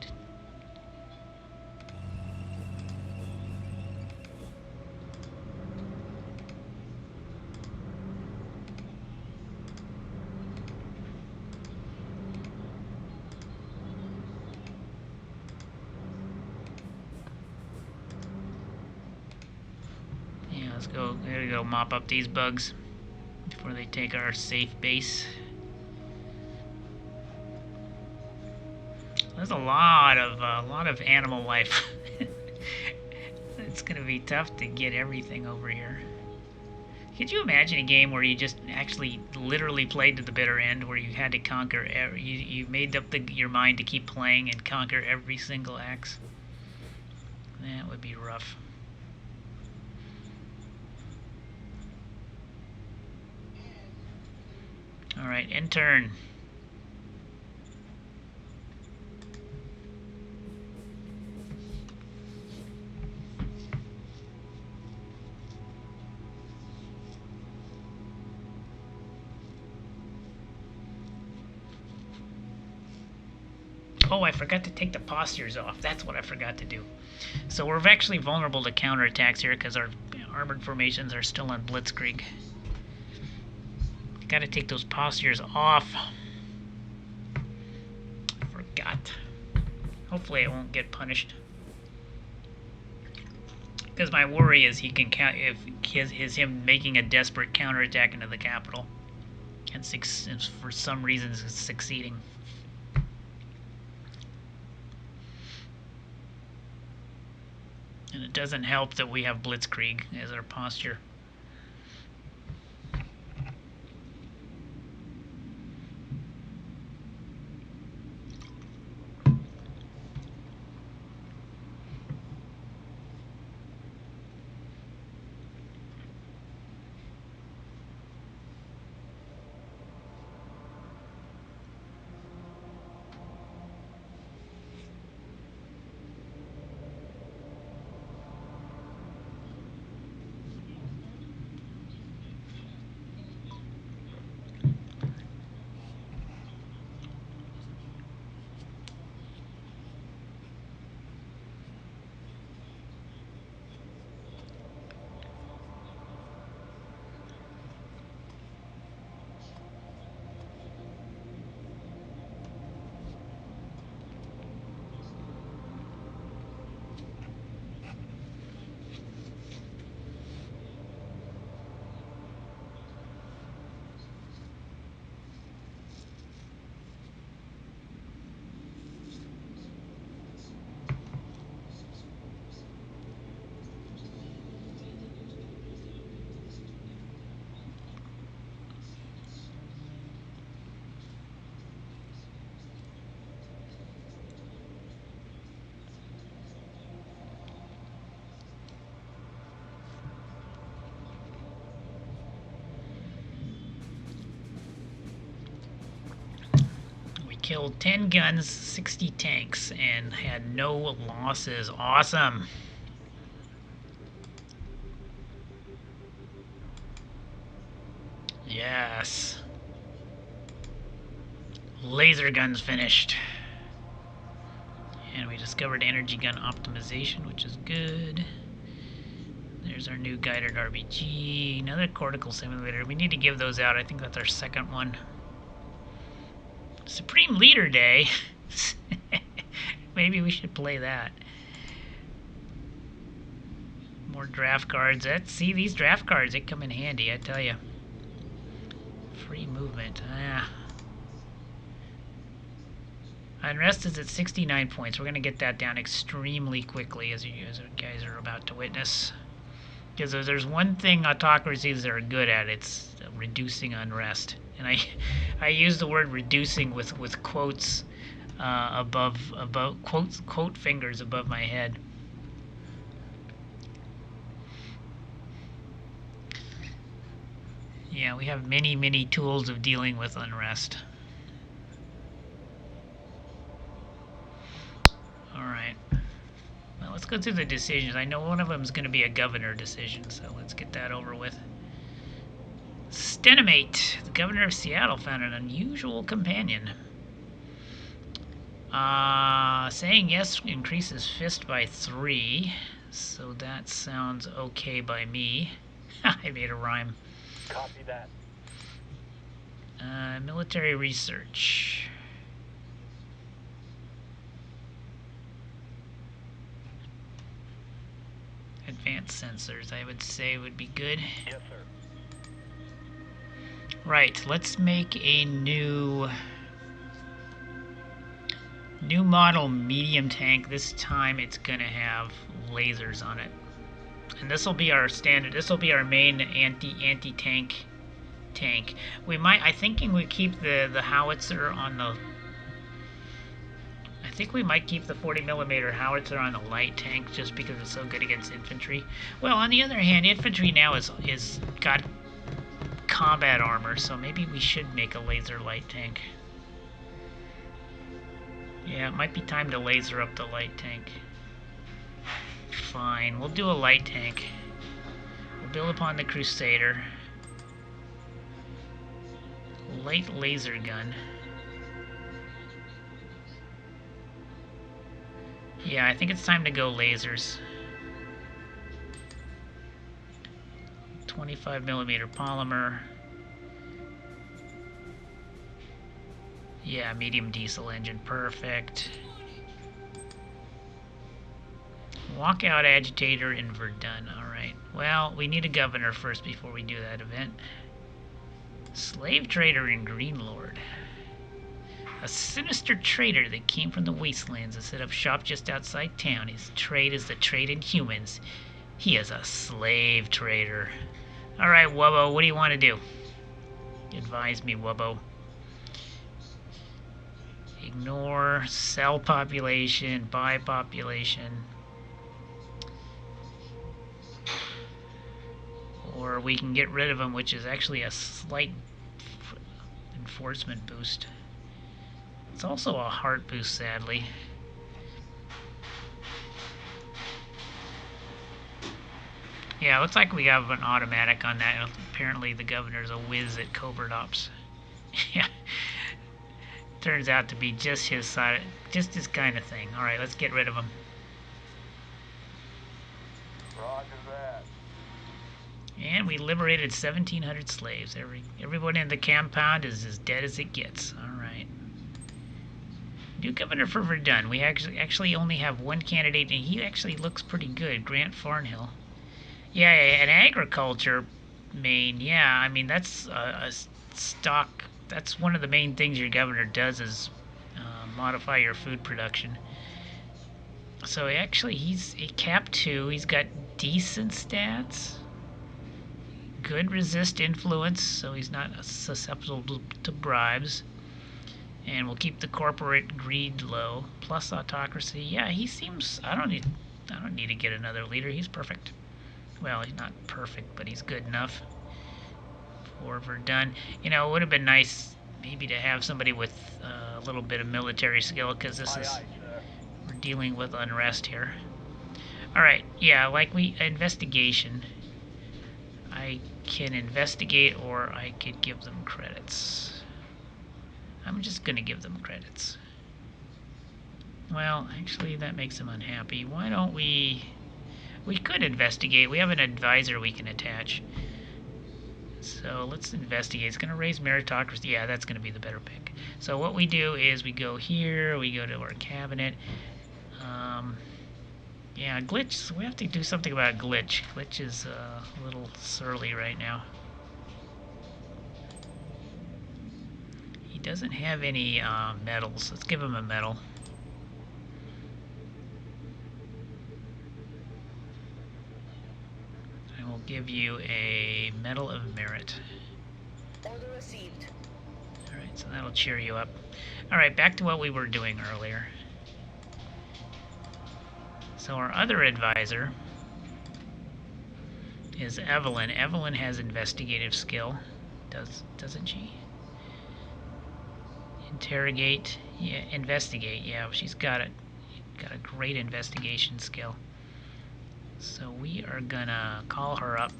Yeah, let's go. There we go. Mop up these bugs before they take our safe base. There's a lot of animal life. It's gonna be tough to get everything over here. Could you imagine a game where you just actually literally played to the bitter end, where you had to conquer, you made up your mind to keep playing and conquer every single axe? That would be rough. Alright, end turn. Oh, I forgot to take the postures off. That's what I forgot to do. So we're actually vulnerable to counterattacks here because our armored formations are still on Blitzkrieg. Gotta take those postures off. Forgot. Hopefully I won't get punished. Because my worry is he can count if is him making a desperate counterattack into the capital, and for some reason succeeding. And it doesn't help that we have Blitzkrieg as our posture. Killed 10 guns, 60 tanks, and had no losses. Awesome. Yes. Laser guns finished. And we discovered energy gun optimization, which is good. There's our new guided RPG. Another cortical simulator. We need to give those out. I think that's our second one. Supreme Leader Day. Maybe we should play that. More draft cards. See, these draft cards, they come in handy, I tell you. Free movement. Unrest is at 69 points. We're going to get that down extremely quickly, as you guys are about to witness. Because if there's one thing autocracies are good at, it's reducing unrest. And I use the word reducing with quotes above quote fingers above my head. Yeah, we have many tools of dealing with unrest. All right. Well, let's go through the decisions. I know one of them is going to be a governor decision, so let's get that over with. Stenimate, the governor of Seattle, found an unusual companion. Saying yes increases fist by 3, so that sounds okay by me. I made a rhyme. Copy that. Military research. Advanced sensors, I would say, would be good. Yes, sir. Right, let's make a new model medium tank. This time it's gonna have lasers on it. And this will be our standard. This will be our main anti-tank tank. We might. I thinking we keep the howitzer on the. I think we might keep the 40mm howitzer on the light tank just because it's so good against infantry. Well, on the other hand, infantry now is got combat armor, so maybe we should make a laser light tank. Yeah, it might be time to laser up the light tank. Fine, we'll do a light tank. We'll build upon the Crusader. Light laser gun. Yeah, I think it's time to go lasers. 25mm polymer. Yeah, medium diesel engine, perfect. Walkout agitator in Verdun, alright. Well, we need a governor first before we do that event. Slave trader in Greenlord. A sinister trader that came from the wastelands and set up shop just outside town. His trade is the trade in humans. He is a slave trader. Alright, Wubbo, what do you want to do? Advise me, Wubbo. Ignore, sell population, buy population. Or we can get rid of him, which is actually a slight enforcement boost. It's also a heart boost, sadly. Yeah, looks like we have an automatic on that. Apparently the governor's a whiz at covert ops. Yeah. Turns out to be just his side, just his kind of thing. Alright, let's get rid of him. Roger that. And we liberated 1,700 slaves. Everyone in the compound is as dead as it gets. Alright. New governor for Verdun. We actually only have one candidate, and he actually looks pretty good. Grant Farnhill. Yeah, an agriculture main. Yeah, I mean, that's a stock. That's one of the main things your governor does is modify your food production. So actually, he's a cap 2. He's got decent stats. Good resist influence, so he's not susceptible to bribes. And we'll keep the corporate greed low. Plus autocracy. Yeah, he seems. I don't need to get another leader. He's perfect. Well, he's not perfect, but he's good enough. For Verdun. You know, it would have been nice maybe to have somebody with a little bit of military skill, because this is we're dealing with unrest here. All right, yeah, like investigation. I can investigate, or I could give them credits. I'm just gonna give them credits. Well, actually, that makes them unhappy. Why don't we? We could investigate. We have an advisor we can attach. So let's investigate. It's going to raise meritocracy. Yeah, that's going to be the better pick. So what we do is we go here, we go to our cabinet. Yeah, glitch. So we have to do something about glitch. Glitch is a little surly right now. He doesn't have any medals. Let's give him a medal. I will give you a Medal of Merit. Order received. Alright, so that'll cheer you up. Alright, back to what we were doing earlier. So our other advisor is Evelyn. Evelyn has investigative skill. Doesn't she? Interrogate. Yeah, investigate. Yeah, she's got it. Got a great investigation skill. So we are gonna call her up,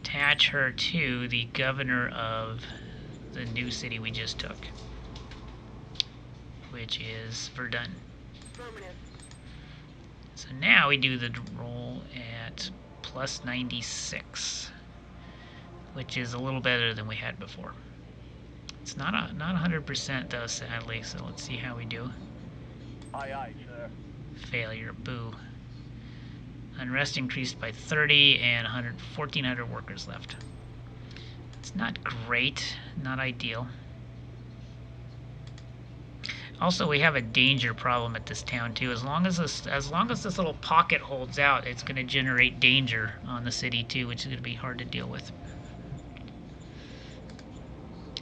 attach her to the governor of the new city we just took, which is Verdun. So now we do the roll at plus 96, which is a little better than we had before. It's not 100% though, sadly, so let's see how we do. Aye, aye, sir. Failure, boo. Unrest increased by 30 and 1,400 workers left. It's not great, not ideal. Also, we have a danger problem at this town too. As long as this little pocket holds out, it's going to generate danger on the city too, which is going to be hard to deal with.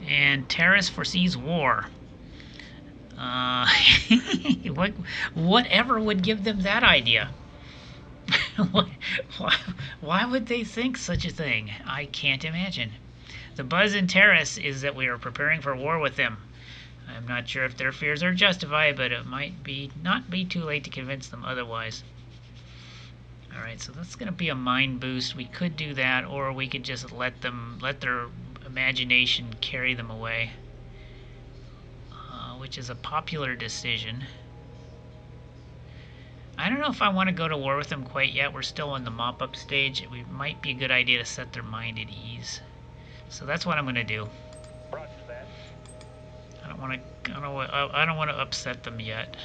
And Terrace foresees war. Whatever would give them that idea? Why would they think such a thing? I can't imagine. The buzz in Terrace is that we are preparing for war with them. I'm not sure if their fears are justified, but it might not be too late to convince them otherwise. Alright, so that's going to be a mind boost. We could do that, or we could just let their imagination carry them away. Which is a popular decision. I don't know if I want to go to war with them quite yet. We're still in the mop-up stage. It might be a good idea to set their mind at ease. So that's what I'm going to do. Roger that. I don't want to upset them yet.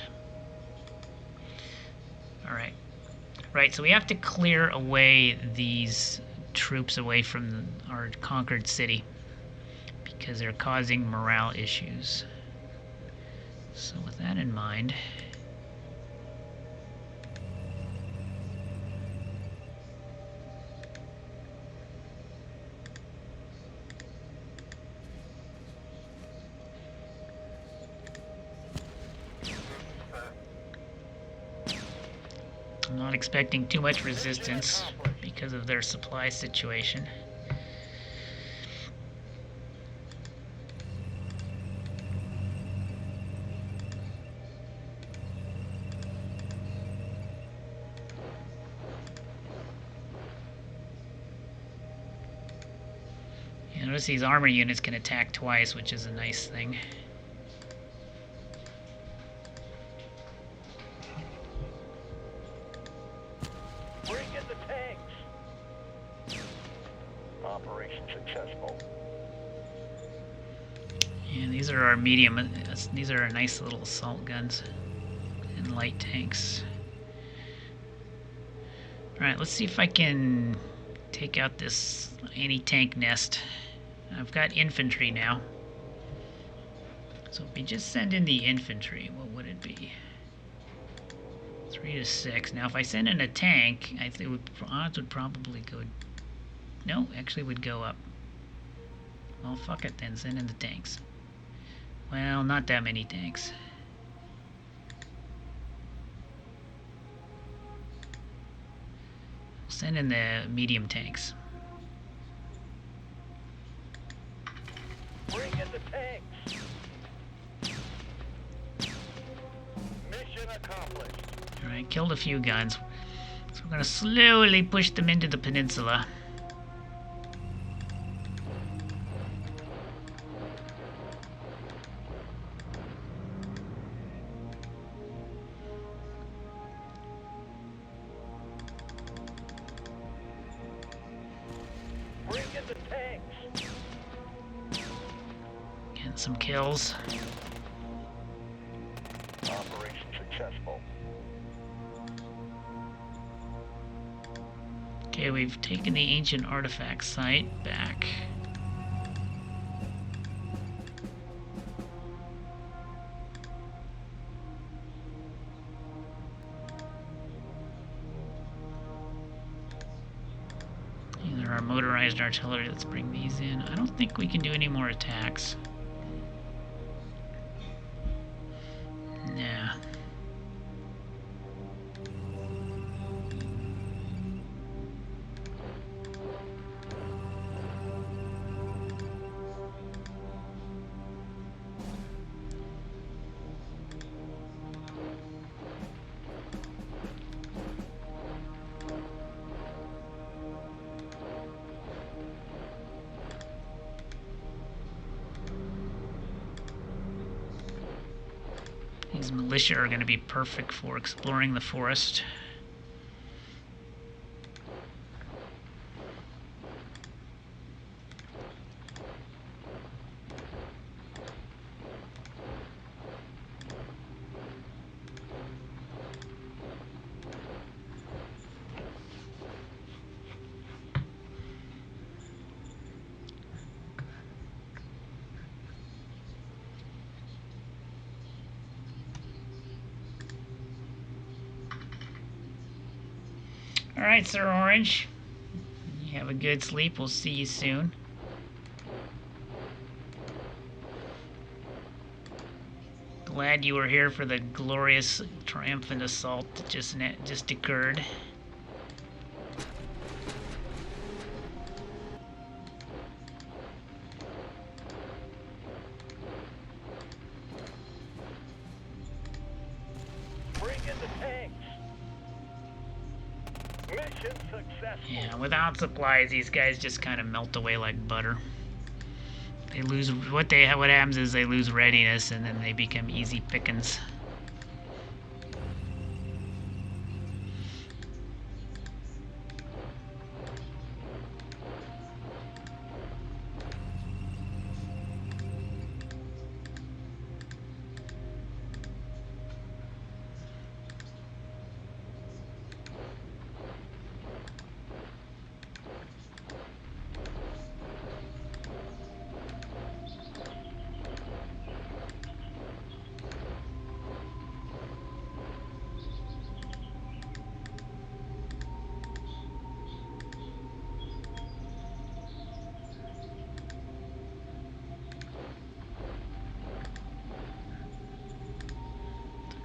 All right. Right, so we have to clear away these troops away from our conquered city because they're causing morale issues. So with that in mind, I'm not expecting too much resistance because of their supply situation. You notice these armor units can attack twice, which is a nice thing. Bring in the tanks. Operation successful. And these are our medium. These are our nice little assault guns and light tanks. Alright, let's see if I can take out this anti-tank nest. I've got infantry now. So if we just send in the infantry, what would it be? 3 to 6. Now if I send in a tank, I think odds would probably go... No, actually would go up. Well, fuck it then, send in the tanks. Well, not that many tanks. Send in the medium tanks. Bring in the tanks. Mission accomplished. Alright, killed a few guns. So we're going to slowly push them into the peninsula. Bring in the tanks. Getting some kills. Operation successful. Okay, we've taken the ancient artifact site back. Either our motorized artillery, let's bring these in. I don't think we can do any more attacks. Nah. These militia are going to be perfect for exploring the forest. Alright, Sir Orange. You have a good sleep. We'll see you soon. Glad you were here for the glorious, triumphant assault that just occurred. Bring in the tanks. Mission successful. Yeah, without supplies, these guys just kind of melt away like butter. They lose what happens is they lose readiness, and then they become easy pickings.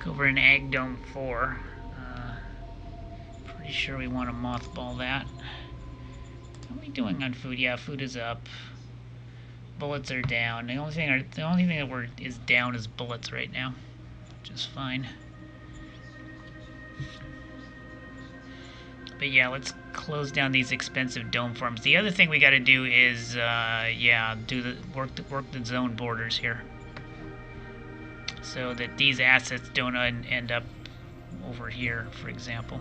Over in Ag Dome 4. Pretty sure we want to mothball that. How are we doing on food? Yeah, food is up. Bullets are down. The only thing that is down is bullets right now, which is fine. But yeah, let's close down these expensive dome farms. The other thing we got to do is, work the zone borders here, so that these assets don't end up over here, for example.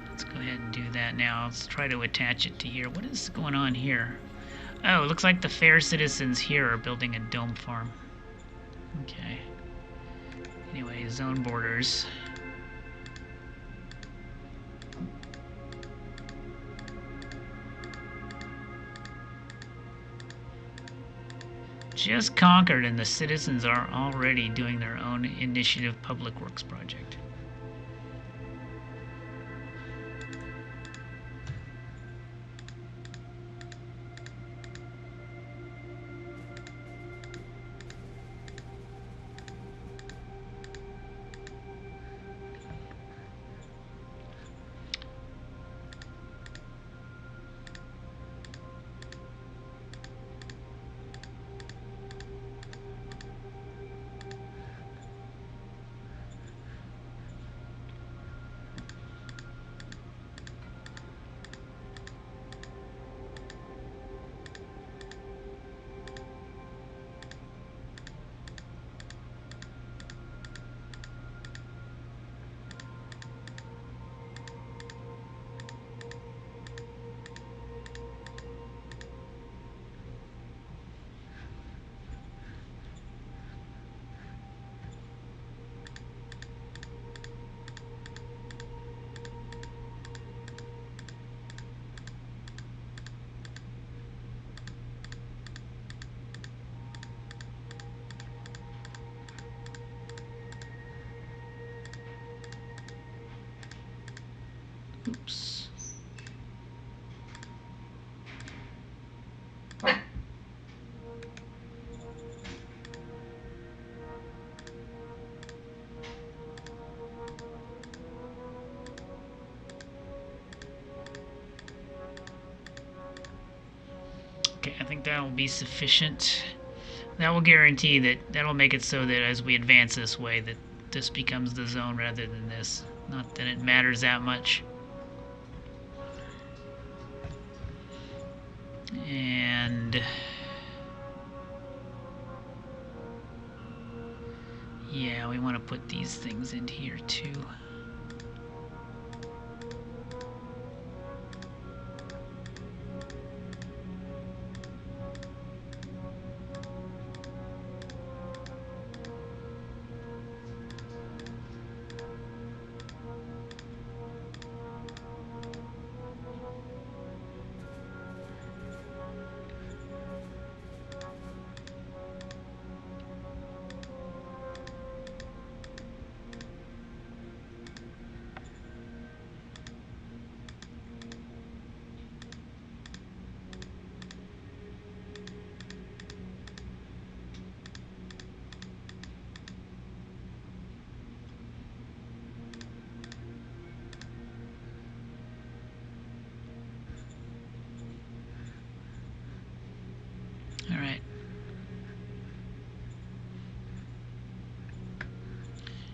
Let's go ahead and do that now. Let's try to attach it to here. What is going on here? Oh, it looks like the fair citizens here are building a dome farm. Okay. Anyway, zone borders. Just conquered, and the citizens are already doing their own initiative public works project. Oops. Okay, I think that will be sufficient. That will guarantee that'll make it so that as we advance this way, that this becomes the zone rather than this. Not that it matters that much. And yeah, we want to put these things in here too.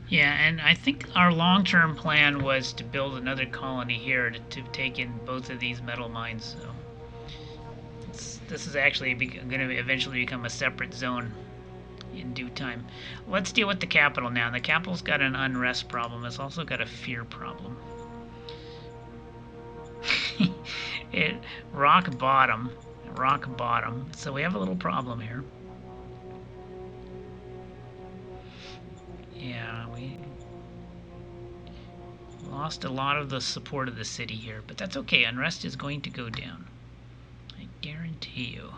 Yeah, and I think our long-term plan was to build another colony here to take in both of these metal mines. So this is actually going to eventually become a separate zone in due time. Let's deal with the capital now. The capital's got an unrest problem. It's also got a fear problem. it rock bottom, rock bottom. So we have a little problem here. Yeah, we lost a lot of the support of the city here, but that's okay. Unrest is going to go down. I guarantee you,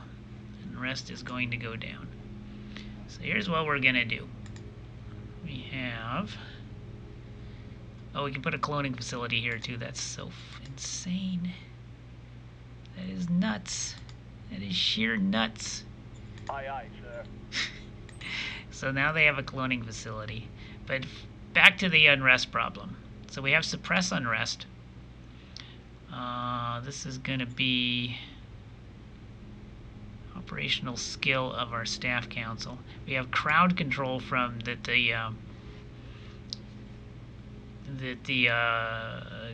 unrest is going to go down. So here's what we're gonna do. We have... Oh, we can put a cloning facility here too. That's so insane. That is nuts. That is sheer nuts. Aye, aye, sir. So now they have a cloning facility. But back to the unrest problem. So we have suppress unrest. This is going to be operational skill of our staff council. We have crowd control from the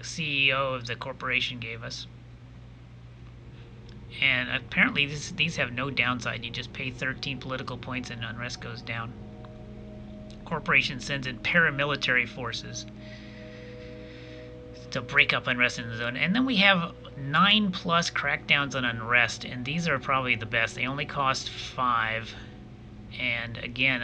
CEO of the corporation gave us. And apparently these have no downside. You just pay 13 political points and unrest goes down. Corporation sends in paramilitary forces to break up unrest in the zone. And then we have 9+ crackdowns on unrest, and these are probably the best. They only cost 5. And again,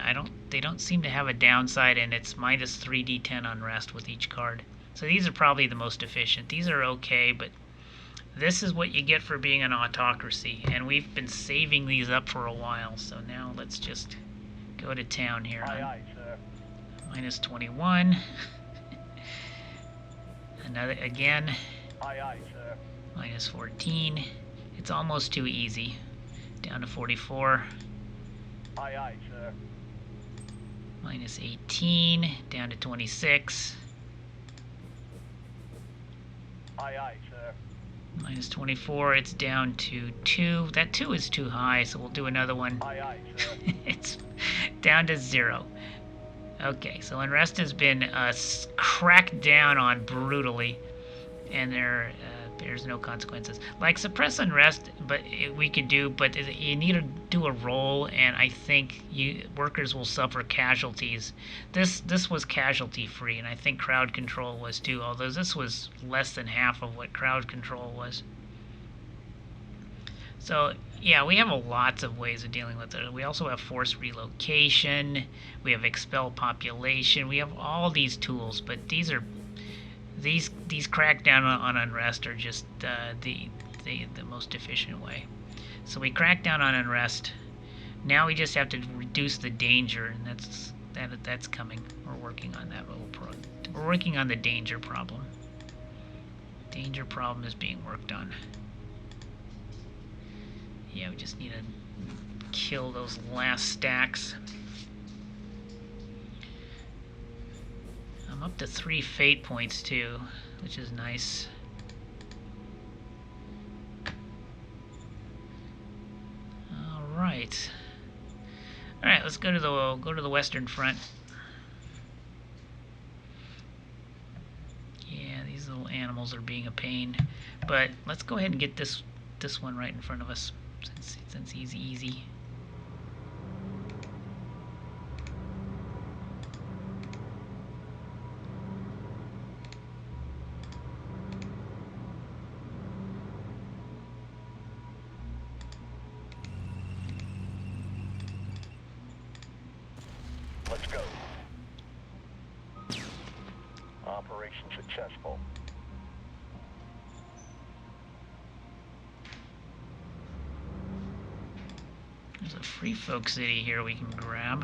they don't seem to have a downside, and it's minus 3d10 unrest with each card. So these are probably the most efficient. These are okay, but this is what you get for being an autocracy, and we've been saving these up for a while. So now let's just go to town here. Aye, aye, sir. Minus 21. Another again. Aye, aye, sir. Minus 14. It's almost too easy. Down to 44. Aye, aye, sir. Minus 18. Down to 26. Aye, aye, sir. Minus 24. It's down to 2. That 2 is too high, so we'll do another one. Aye, aye, sir. It's down to 0. Okay, so unrest has been cracked down on brutally, and there's no consequences. Like suppress unrest, but we could do, but you need to do a roll, and I think workers will suffer casualties. This was casualty free, and I think crowd control was too. Although this was less than half of what crowd control was. So yeah, we have lots of ways of dealing with it. We also have forced relocation. We have expel population. We have all these tools, but these crackdown on unrest are just the most efficient way. So we crack down on unrest. Now we just have to reduce the danger, and that's coming. We're working on that little we're working on the danger problem. Danger problem is being worked on. Yeah, we just need to kill those last stacks. I'm up to 3 fate points too, which is nice. Alright. Alright, let's go to the Western Front. Yeah, these little animals are being a pain. But let's go ahead and get this one right in front of us. Since he's easy. Let's go. Operation successful. There's a free folk city here we can grab.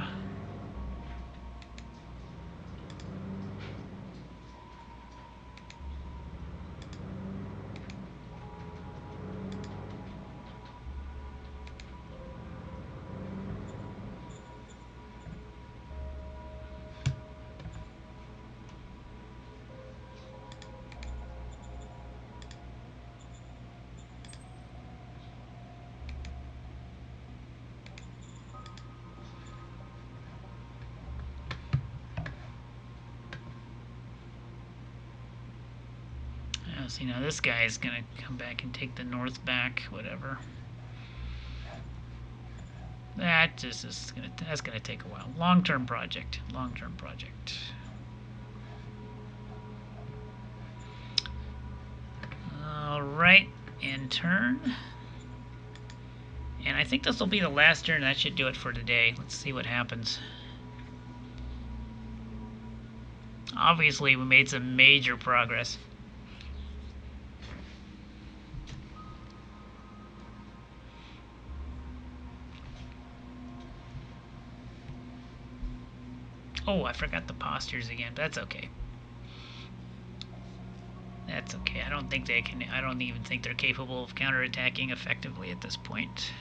See, now this guy is gonna come back and take the north back, whatever. That's gonna take a while. Long-term project. Long-term project. All right, and turn. And I think this will be the last turn. That should do it for today. Let's see what happens. Obviously, we made some major progress. Oh, I forgot the postures again. That's okay. That's okay. I don't think they can. I don't even think they're capable of counterattacking effectively at this point.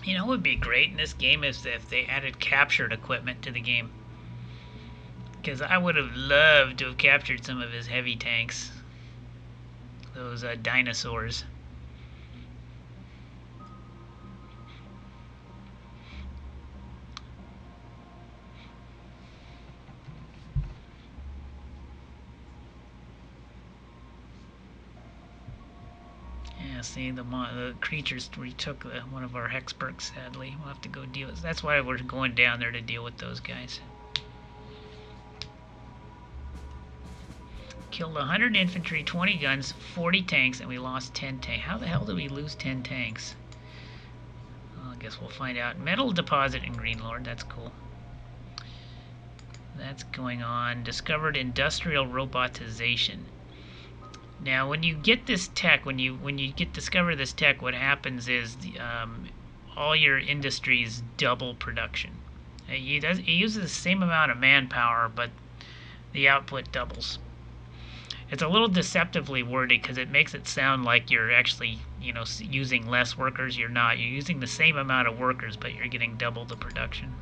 You know what would be great in this game is if they added captured equipment to the game. Because I would have loved to have captured some of his heavy tanks. Those dinosaurs. Yeah, see, the creatures retook one of our Hexperks, sadly. We'll have to go deal with. That's why we're going down there to deal with those guys. Killed 100 infantry, 20 guns, 40 tanks, and we lost 10 tanks. How the hell did we lose 10 tanks? Well, I guess we'll find out. Metal deposit in Grognerd, that's cool. That's going on. Discovered industrial robotization. Now, when you get this tech, when you discover this tech, what happens is all your industries double production. It uses the same amount of manpower, but the output doubles. It's a little deceptively worded because it makes it sound like you're actually, using less workers. You're not. You're using the same amount of workers, but you're getting double the production.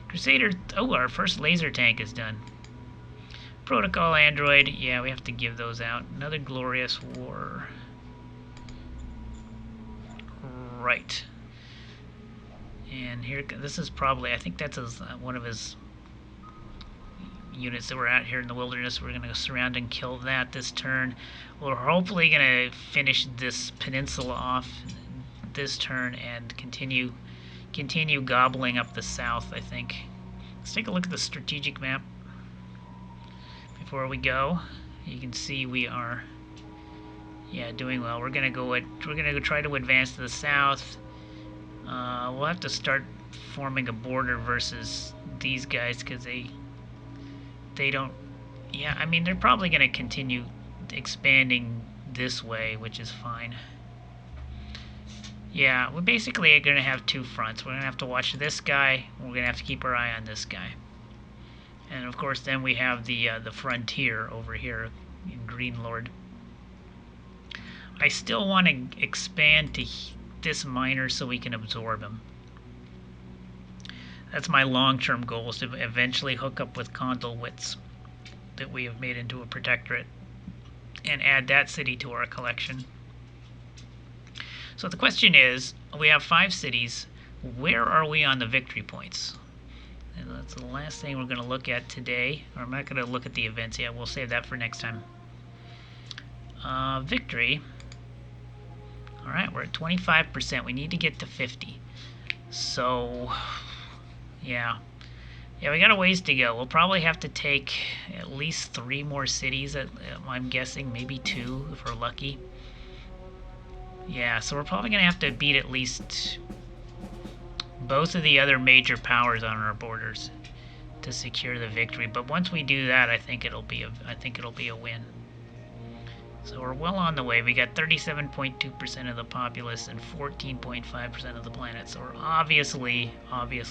Crusader. Oh, our first laser tank is done. Protocol Android. Yeah, we have to give those out. Another glorious war. Right. And here, this is probably, I think that's one of his units that we're out here in the wilderness. We're going to surround and kill that this turn. We're hopefully going to finish this peninsula off this turn and continue gobbling up the south, I think. Let's take a look at the strategic map before we go. You can see we are doing well. We're going to go try to advance to the south. We'll have to start forming a border versus these guys because they don't. Yeah, I mean, they're probably going to continue expanding this way, which is fine. Yeah, we basically are going to have two fronts. We're going to have to watch this guy, and we're going to have to keep our eye on this guy. And of course, then we have the frontier over here in Grognerd. I still want to expand to this miner so we can absorb him. That's my long-term goal, is to eventually hook up with Condolwitz that we have made into a protectorate and add that city to our collection. So the question is, we have 5 cities. Where are we on the victory points? And that's the last thing we're going to look at today. Or I'm not going to look at the events yet. We'll save that for next time. Victory. Alright, we're at 25%. We need to get to 50. So, yeah. Yeah, we got a ways to go. We'll probably have to take at least 3 more cities. I'm guessing maybe 2 if we're lucky. Yeah, so we're probably going to have to beat at least both of the other major powers on our borders to secure the victory. But once we do that, I think it'll be a win. So we're well on the way. We got 37.2% of the populace and 14.5% of the planet. So we're obviously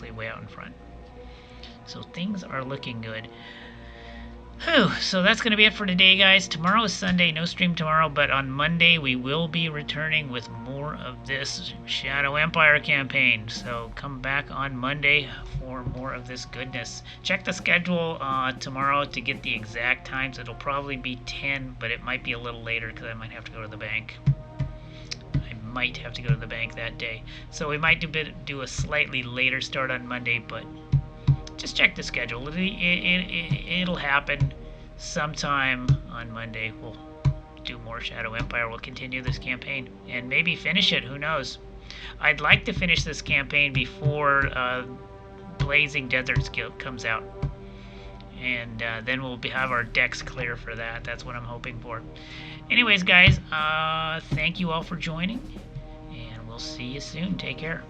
way out in front. So things are looking good. Whew, so that's going to be it for today, guys. Tomorrow is Sunday, no stream tomorrow, but on Monday we will be returning with more of this Shadow Empire campaign. So come back on Monday for more of this goodness. Check the schedule tomorrow to get the exact times. It'll probably be 10, but it might be a little later because I might have to go to the bank. I might have to go to the bank that day. So we might do a slightly later start on Monday, but just check the schedule. It'll happen sometime on Monday. We'll do more Shadow Empire. We'll continue this campaign and maybe finish it. Who knows? I'd like to finish this campaign before Blazing Deserts comes out. And then we'll have our decks clear for that. That's what I'm hoping for. Anyways, guys, thank you all for joining. And we'll see you soon. Take care.